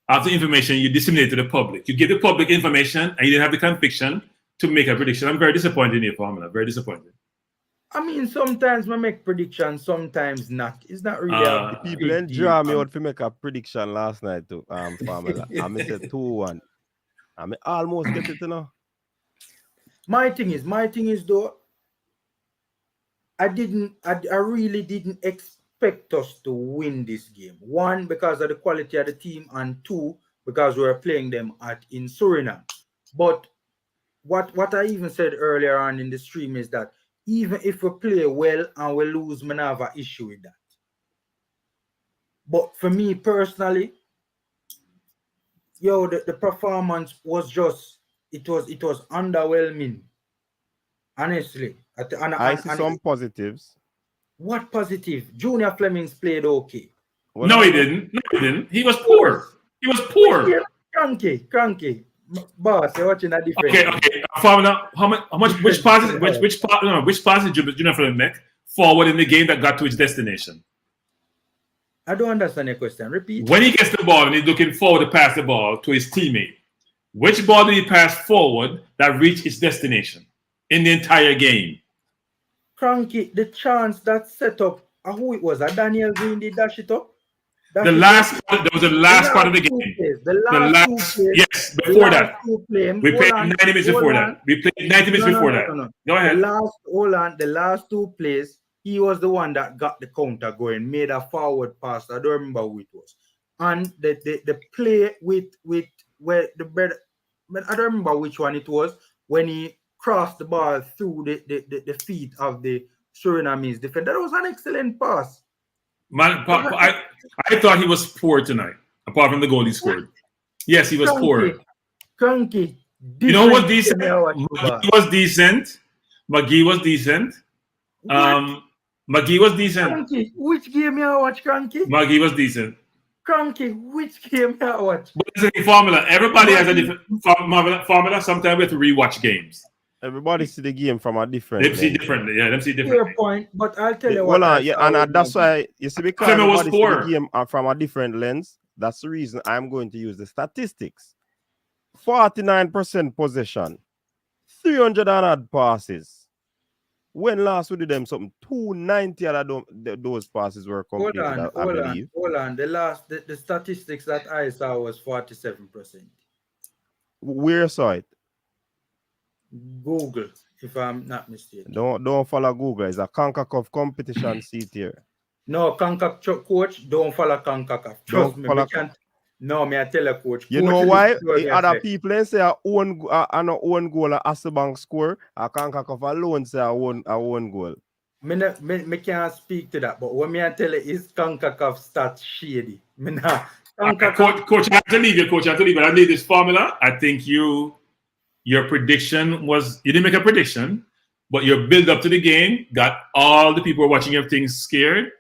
S3: of the information you disseminated to the public. You gave the public information and you didn't have the conviction to make a prediction. I'm very disappointed in your Formula. Very disappointed.
S13: I mean, sometimes we make predictions, sometimes not. It's not really.
S2: The people in drama out to make a prediction last night to Formula. I said 2-1. I almost get it,
S13: My thing is though, I really didn't expect us to win this game. One, because of the quality of the team, and two, because we were playing them in Suriname. But what I even said earlier on in the stream is that even if we play well and we lose, I have an issue with that. But for me personally, the performance was just it was underwhelming. Honestly,
S2: I see some positives.
S13: What positive? Junior Flemings played okay.
S3: Well, no, he didn't. No, he didn't. He was poor. He was poor.
S13: Cranky. Boss, you're watching a different.
S3: Okay. Formula. How much? Which passes? Which passes did Junior Fleming make forward in the game that got to its destination?
S13: I don't understand your question. Repeat.
S3: When he gets the ball and he's looking forward to pass the ball to his teammate, which ball did he pass forward that reached its destination in the entire game?
S13: Cranky, the chance that set up, who it was, Daniel Green did dash it up?
S3: There was the last part of the game. Yes, before that. We played 90 minutes before that. We played 90 minutes before that. Go ahead.
S13: The last two plays, he was the one that got the counter going, made a forward pass. I don't remember who it was. And the play with where the bread, I don't remember which one it was, when he crossed the ball through the feet of the Surinamese defender. That was an excellent pass.
S3: Man, I thought he was poor tonight, apart from the goal he scored. Yes, he was poor.
S13: Cranky.
S3: You know what? Decent. McGee was decent. McGee was decent. McGee was decent.
S13: Cranky. Which game you watch, Cranky?
S3: McGee was decent.
S13: Cranky. Which game you watch?
S3: But it's a formula. Everybody has a different formula. Sometimes we have to rewatch games.
S2: Everybody see the game from a different.
S3: They see differently. Yeah, they see differently.
S13: Fair point, but I'll tell you
S2: what. And that's why you see, because everybody see the game from a different lens. That's the reason I'm going to use the statistics. 49% possession, 300 and odd passes. When last we did them something, 290 out of those passes were completed.
S13: Hold on. The statistics that I saw was 47%.
S2: Where saw it?
S13: Google, if I'm not mistaken.
S2: Don't follow Google. It's a CONCACAF competition seat here.
S13: No, CONCACAF coach, don't follow CONCACAF. Trust me, I can't. No, me I tell a coach.
S2: You know why? Other people say an own goal a Asabank score. A CONCACAF alone say a one goal.
S13: Me can't speak to that, but what me I tell you is CONCACAF stats shady.
S3: Coach, I have to leave you, Coach. I have to leave you. I need this formula. I think your prediction was, you didn't make a prediction, but your build up to the game got all the people watching everything scared.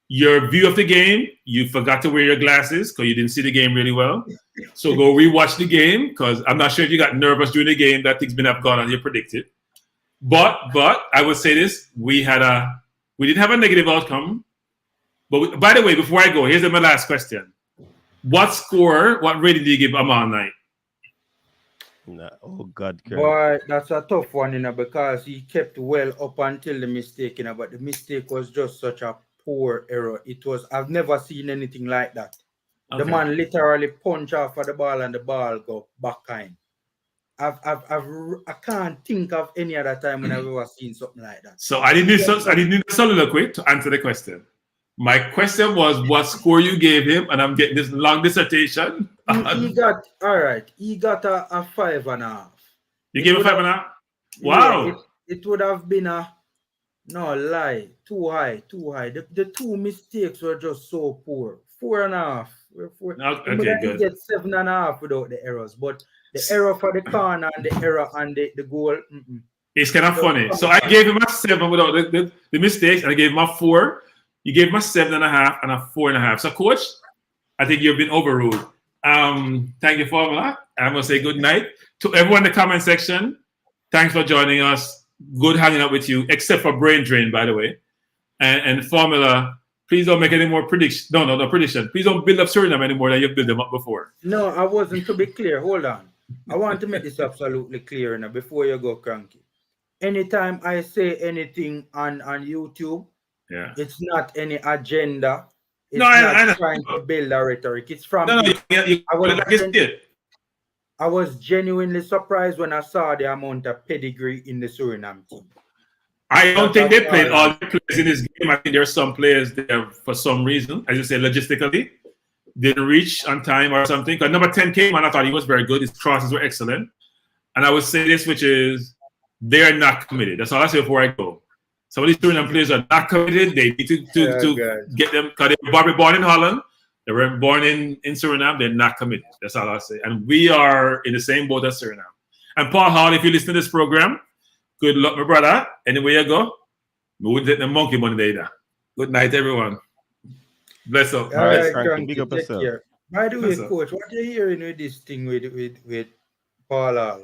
S3: Your view of the game, you forgot to wear your glasses because you didn't see the game really well. So go rewatch the game, because I'm not sure if you got nervous during the game that things may have gone on you predicted. But I would say this, we didn't have a negative outcome. But by the way, before I go, here's my last question. What rating did you give Amon Knight?
S2: Nah, oh God,
S13: boy, that's a tough one, because he kept well up until the mistake, but the mistake was just such a poor error. I've never seen anything like that. Okay. The man literally punched off of the ball and the ball go backhand. I can't think of any other time when I've ever seen something like that.
S3: So I didn't need a soliloquy to answer the question. My question was what score you gave him, and I'm getting this long dissertation.
S13: He got a 5.5.
S3: You gave a 5.5? Wow.
S13: Yeah, it would have been too high. The two mistakes were just so poor. 4.5.
S3: Okay, good.
S13: Get 7.5 without the errors, but the error for the corner and the error and the goal.
S3: It's kind of funny. So I gave him a 7 without the mistakes, and I gave him a 4. You gave him a 7.5 and a 4.5. So, Coach, I think you've been overruled. Thank you, Formula. I'm going to say good night to everyone in the comment section. Thanks for joining us. Good hanging out with you, except for Brain Drain, by the way. And Formula, please don't make any more predictions. No prediction. Please don't build up Suriname anymore than you've built them up before.
S13: No, I wasn't, to be clear. Hold on. I want to make this absolutely clear now before you go cranky. Anytime I say anything on YouTube, it's not any agenda. It's not trying to build a rhetoric. It's from I was genuinely surprised when I saw the amount of pedigree in the Suriname team.
S3: I don't think they played all the players in this game. I think there are some players there for some reason, as you say, logistically, didn't reach on time or something. Because number 10 came and I thought he was very good. His crosses were excellent. And I would say this, which is they're not committed. That's all I say before I go. Some of these Suriname players are not committed. They need to get them, because they were born in Holland. They were born in Suriname. They're not committed. That's all I say. And we are in the same boat as Suriname. And Paul Hall, if you listen to this program, good luck, my brother. Anywhere you go, we wouldn't let the monkey money there. Good night, everyone. Bless up.
S13: All right, Cranky, take care. By the way, Coach, what are you hearing with this thing with Paul Hall?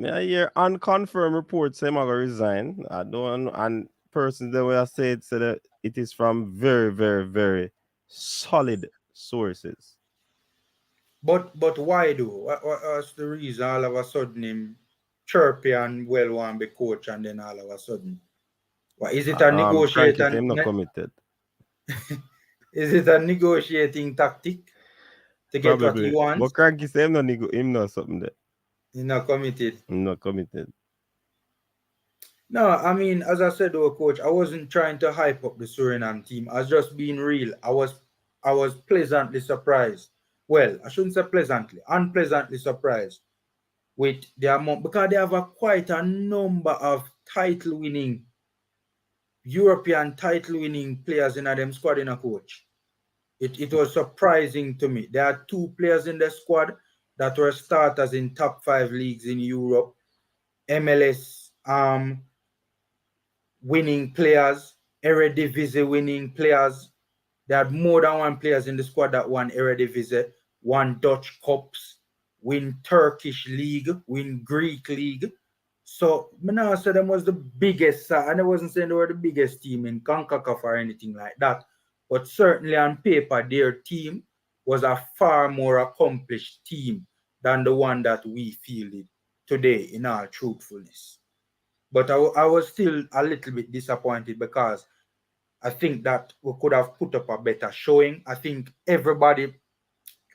S2: I hear unconfirmed reports say I'm going to resign. I don't, and persons that will say it, that it is from very, very, very solid sources.
S13: But why though? What's the reason all of a sudden him chirpy and well want to be coach and then all of a sudden? What is it a negotiating?
S2: I'm not committed.
S13: Is it a negotiating tactic to get
S2: Probably.
S13: what he wants?
S2: But Cranky say him not something there.
S13: He's not committed.
S2: I'm not committed.
S13: No, I mean, as I said, though, Coach, I wasn't trying to hype up the Suriname team. I was just being real. I was pleasantly surprised. Well, I shouldn't say pleasantly, unpleasantly surprised with the amount, because they have quite a number of title-winning, European title-winning players in them squad in a coach. It was surprising to me. There are 2 players in the squad that were starters in top 5 leagues in Europe, MLS winning players, Eredivisie winning players. They had more than 1 players in the squad that won Eredivisie, won Dutch Cups, win Turkish League, win Greek League. So, I said them was the biggest, and I wasn't saying they were the biggest team in CONCACAF or anything like that, but certainly on paper, their team was a far more accomplished team than the one that we fielded today, in all truthfulness. But I was still a little bit disappointed because I think that we could have put up a better showing. I think everybody,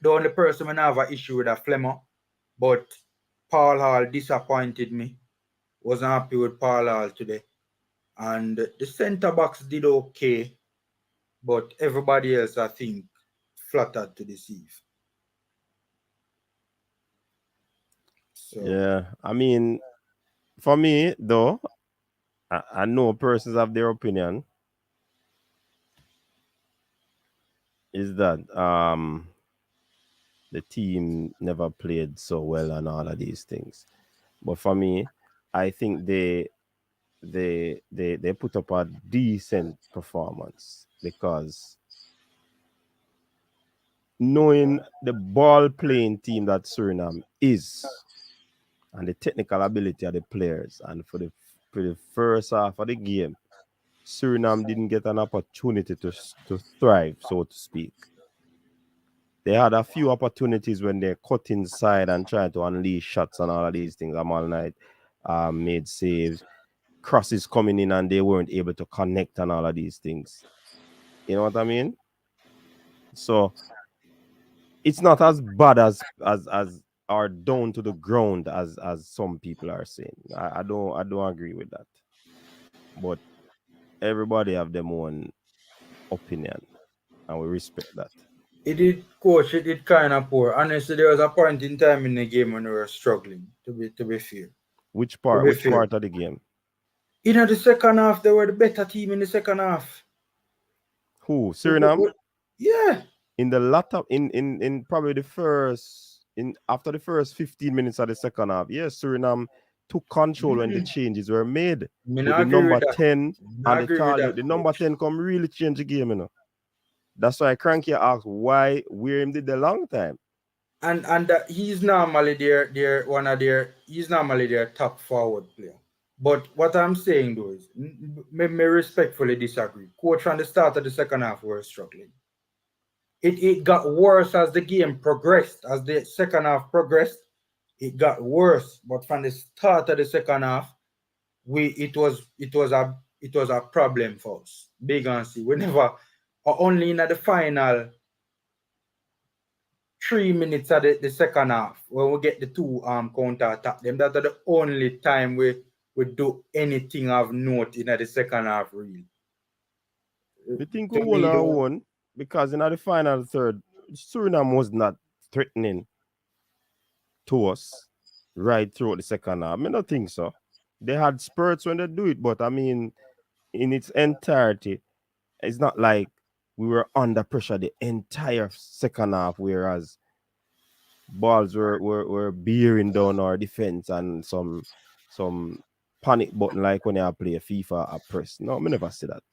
S13: the only person I have an issue with a Flemmer, but Paul Hall disappointed me. Wasn't happy with Paul Hall today. And the centre backs did okay, but everybody else, I think, flattered to deceive. So.
S2: Yeah, I mean, for me, though, I know persons have their opinion, is that the team never played so well and all of these things. But for me, I think they put up a decent performance, because knowing the ball playing team that Suriname is and the technical ability of the players, and for the first half of the game, Suriname didn't get an opportunity to thrive, so to speak. They had a few opportunities when they cut inside and tried to unleash shots and all of these things. Amal Knight made saves, crosses coming in, and they weren't able to connect and all of these things. You know what I mean? So it's not as bad as or down to the ground as some people are saying. I don't agree with that. But everybody have their own opinion, and we respect that.
S13: It did, Coach. It did kind of poor. Honestly, there was a point in time in the game when we were struggling. To be fair.
S2: Which part of the game?
S13: In the second half, they were the better team in the second half.
S2: Who? Suriname?
S13: Yeah.
S2: In the latter, in probably the first, after the first 15 minutes of the second half, yes, Suriname took control when the changes were made. With the number 10 and the number 10 come really change the game, you know. That's why Cranky asked why William did the long time.
S13: And he's normally he's normally their top forward player. But what I'm saying though is, me respectfully disagree. Coach, from the start of the second half, we were struggling. It got worse as the game progressed. As the second half progressed, it got worse. But from the start of the second half, it was a problem for us. Big and see. We never, only in the final 3 minutes of the second half, when we get the 2 counter attack them, that are the only time we we do anything of note in the second half, really.
S2: We think we will have won because in the final third, Suriname was not threatening to us right throughout the second half. I don't think so. They had spurts when they do it, but I mean, in its entirety, it's not like we were under pressure the entire second half, whereas balls were bearing down our defense and some panic button like when I play FIFA at press. No, I never see that.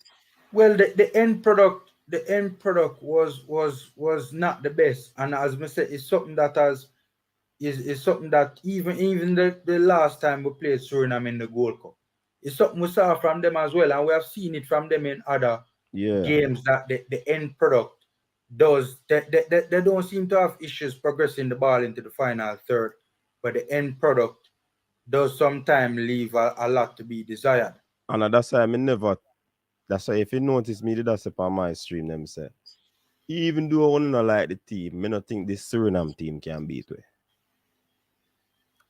S13: Well, the end product was not the best, and as I said, it's something that is something that even the last time we played Suriname in the Gold Cup, it's something we saw from them as well, and we have seen it from them in other games that the end product does. They don't seem to have issues progressing the ball into the final third, but the end product does sometimes leave a lot to be desired.
S2: And that's why that's why if you notice me, that's upon my stream, them say, even though I don't like the team, I don't think this Suriname team can beat we.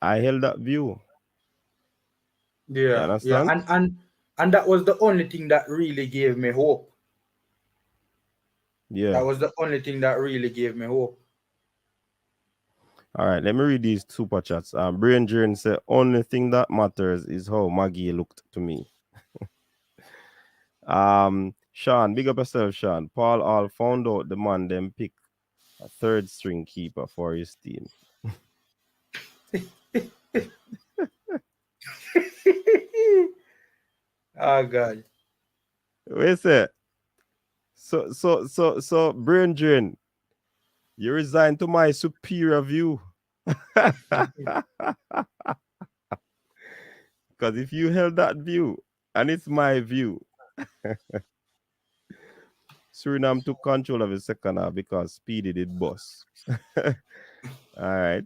S2: I held that view.
S13: Yeah, you understand? And that was the only thing that really gave me hope.
S2: Yeah.
S13: That was the only thing that really gave me hope.
S2: All right, let me read these super chats. Brain Drain said, only thing that matters is how Maggie looked to me. Sean, big up yourself, Sean. Paul all found out the man then pick a third string keeper for his team.
S13: Oh God.
S2: Wait a sec. So Brain Drain, you resign to my superior view. Because if you held that view, and it's my view, Suriname took control of the second half because Speedy did boss. All right.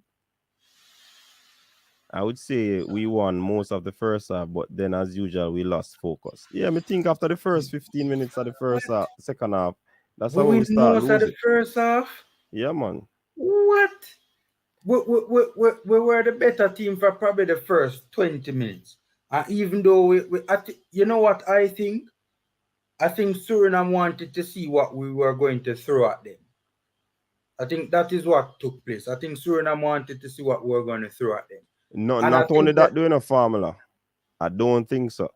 S2: I would say we won most of the first half, but then as usual, we lost focus. Yeah, I think after the first 15 minutes of the first half, second half, that's how we start
S13: most
S2: losing.
S13: of the first half?
S2: Yeah, man.
S13: What? We were the better team for probably the first 20 minutes. And even though you know what I think? I think Suriname wanted to see what we were going to throw at them. I think that is what took place. I think Suriname wanted to see what we were going to throw at them.
S2: No, and not only that doing a formula. I don't think so.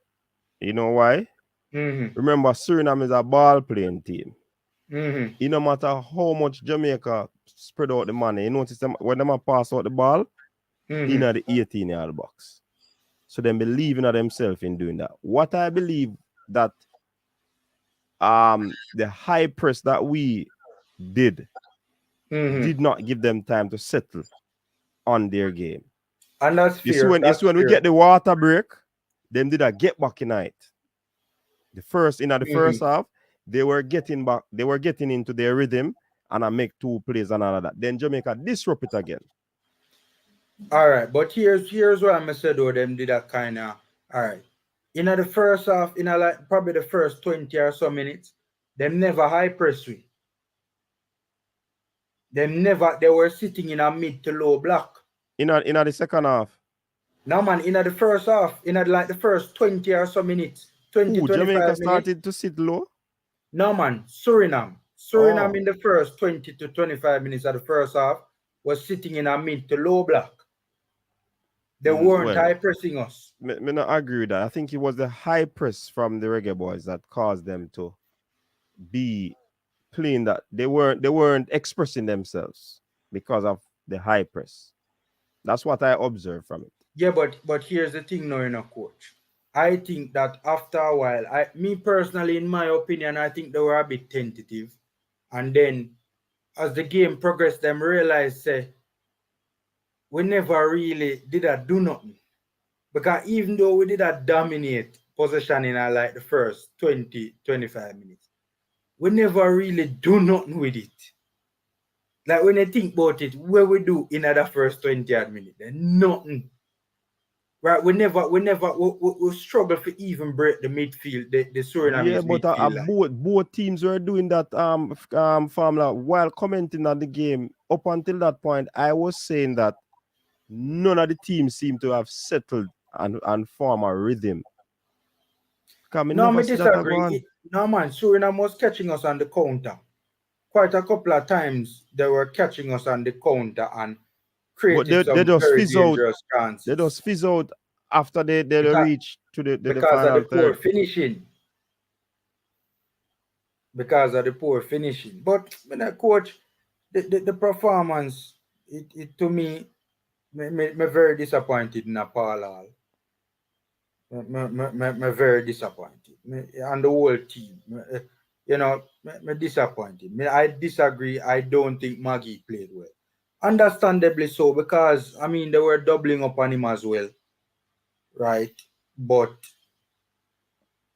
S2: You know why?
S13: Mm-hmm.
S2: Remember, Suriname is a ball playing team.
S13: Mm-hmm.
S2: It no matter how much Jamaica spread out the money, you notice them when them pass out the ball in the 18-yard box. So they believe in themselves in doing that. What I believe that the high press that we did not give them time to settle on their game.
S13: And that's fair.
S2: It's when we get the water break, them did a get back in it. The first half, they were getting back, they were getting into their rhythm, and I make two plays and all of that. Then Jamaica disrupt it again.
S13: All right, but here's what I'm saying though, them did that kind of all right. In the first half, like probably the first 20 or so minutes, them never high press we. They were sitting in a mid to low block.
S2: In the second half.
S13: No man, in the first half, like the first 20 or so minutes, 25
S2: Jamaica
S13: minutes.
S2: started to sit low?
S13: No man, Suriname in the first 20 to 25 minutes of the first half was sitting in a mid to low block. They weren't high pressing us.
S2: Me not agree with that. I think it was the high press from the Reggae Boyz that caused them to be playing that. They weren't expressing themselves because of the high press. That's what I observed from it.
S13: Yeah, but here's the thing now, coach. I think that after a while, me personally, in my opinion, I think they were a bit tentative. And then as the game progressed, them realized, we never really did do nothing. Because even though we did dominate possession in like the first 20, 25 minutes, we never really do nothing with it. Like when I think about it, what we do in the first 20 minutes, nothing. Right? We struggle to even break the midfield, the Suriname midfield.
S2: Yeah, but both teams were doing that formula while commenting on the game. Up until that point, I was saying that none of the teams seem to have settled and form a rhythm.
S13: No, I disagree. No, man, Suriname was catching us on the counter. Quite a couple of times they were catching us on the counter and created some very dangerous chances.
S2: They just fizz out after they reach to the final
S13: because of the poor
S2: third.
S13: finishing. Because of the poor finishing. But when I coach, the performance, it to me very disappointed in a Paul Hall. Me very disappointed. And the whole team. You know, me disappointed. I disagree. I don't think Maggie played well. Understandably so, because I mean they were doubling up on him as well. Right? But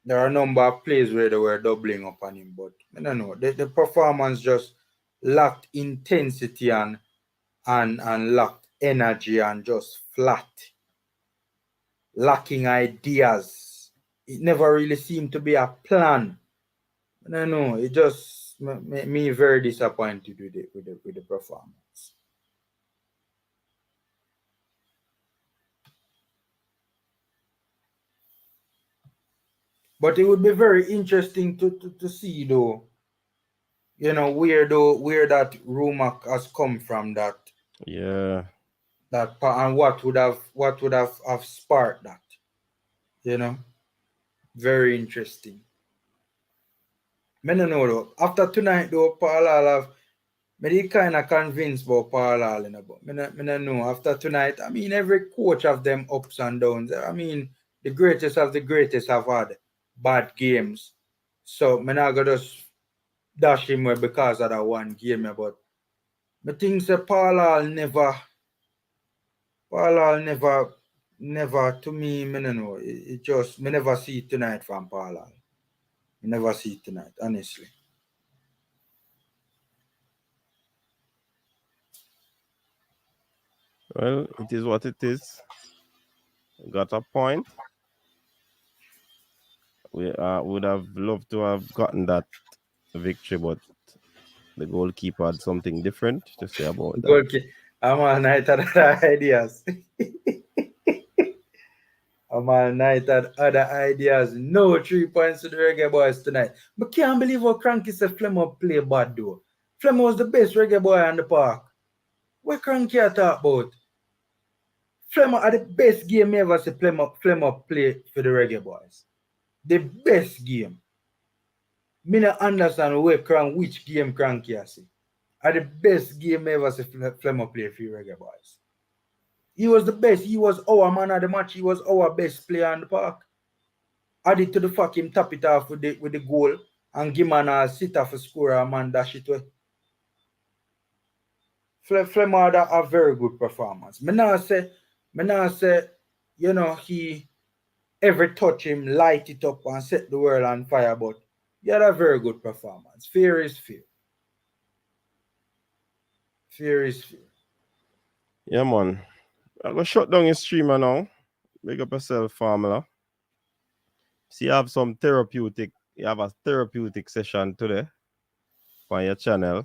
S13: there are a number of plays where they were doubling up on him, but I don't know. The performance just lacked intensity and lacked energy and just flat. Lacking ideas. It never really seemed to be a plan. I don't know. It just made me very disappointed with the performance. But it would be very interesting to see though, you know, where that rumor has come from, that and what would have sparked that, you know. Very interesting. I don't know though. After tonight though, Paul Hall me kind of convinced about Paul Hall, you know, but I don't know. After tonight, I mean, every coach have them ups and downs. I mean, the greatest of the greatest have had bad games. So I'm not gonna just dash him away because of that one game, but I think that Paul Hall never to me, I don't know. It just me never see it tonight from Paul Hall. I never see it tonight, honestly.
S2: Well, it is what it is. Got a point. We would have loved to have gotten that victory, but the goalkeeper had something different to say about that.
S13: I'm all night at other ideas. I'm all night at other ideas. No 3 points to the Reggae Boyz tonight. But can't believe how Cranky said Flemo play bad though. Flemo was the best Reggae Boy on the park. What Cranky I talk about? Flemo are the best game ever see Flemo play for the Reggae Boyz. The best game. Me not understand which game Cranky I see. Are the best game ever see Flemo play for the Reggae Boyz. He was the best. He was our man of the match. He was our best player on the park. Added to the fact him tap it off with the goal and give man a sitter for score a man dash it away. Flemo had a very good performance. Me now say, you know, he every touch him light it up and set the world on fire, but he had a very good performance. Fear is fear. Fear is fear.
S2: Yeah, man. I'm going to shut down your streamer now. Make up yourself, Formula. See, you have a therapeutic session today on your channel.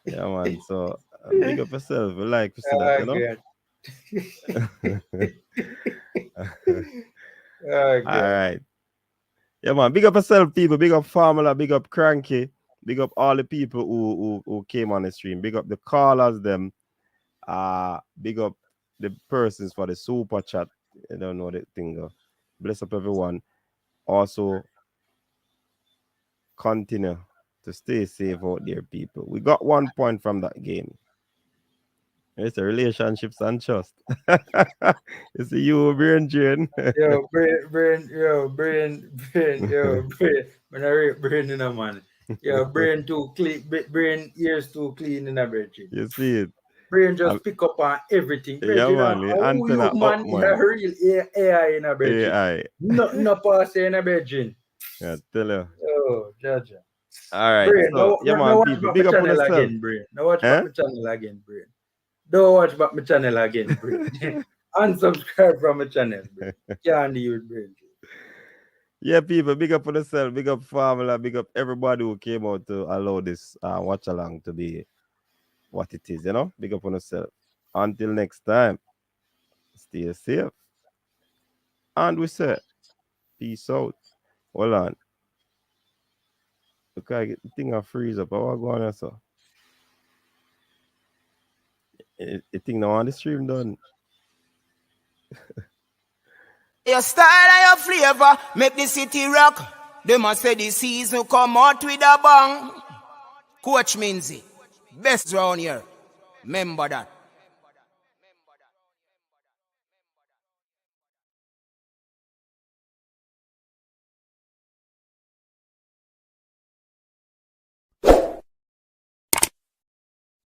S2: Yeah, man. So, make up yourself. We like to see that, you know? All right. Yeah, man. Big up yourself, people. Big up Formula. Big up Cranky. Big up all the people who came on the stream. Big up the callers, them. Big up the persons for the super chat. I don't know the thing. Bless up everyone. Also, continue to stay safe out there, people. We got 1 point from that game. It's a relationships and trust. It's you, Brain Jane.
S13: Yo, brain. When I rate brain in a man. Yo, brain too clean. Brain ears too clean in a bridge.
S2: You see it.
S13: Brain just pick up on everything.
S2: Yeah, man. Antenna
S13: man,
S2: up, man.
S13: A real AI in a bridge.
S2: AI.
S13: No pass in a bridge.
S2: Yeah, tell you.
S13: Oh, Jaja.
S2: All right.
S13: Brain,
S2: So, yeah, man, people. Big up on yourself.
S13: Again, Brain. Now watch back my channel again, Brain. Don't watch back my channel again, Brain. Unsubscribe from my channel, Brain. Can't deal with Brain.
S2: Yeah, people, big up on yourself, big up Formula, big up everybody who came out to allow this watch along to be what it is, you know? Big up on yourself. Until next time, stay safe. And we say, peace out. Hold on. Look, I get the thing I freeze up. How I go on, so? You think now on the stream done?
S1: Your style and your flavor make the city rock. They must say the season come out with a bang. Coach Minzy, best round here. Remember that.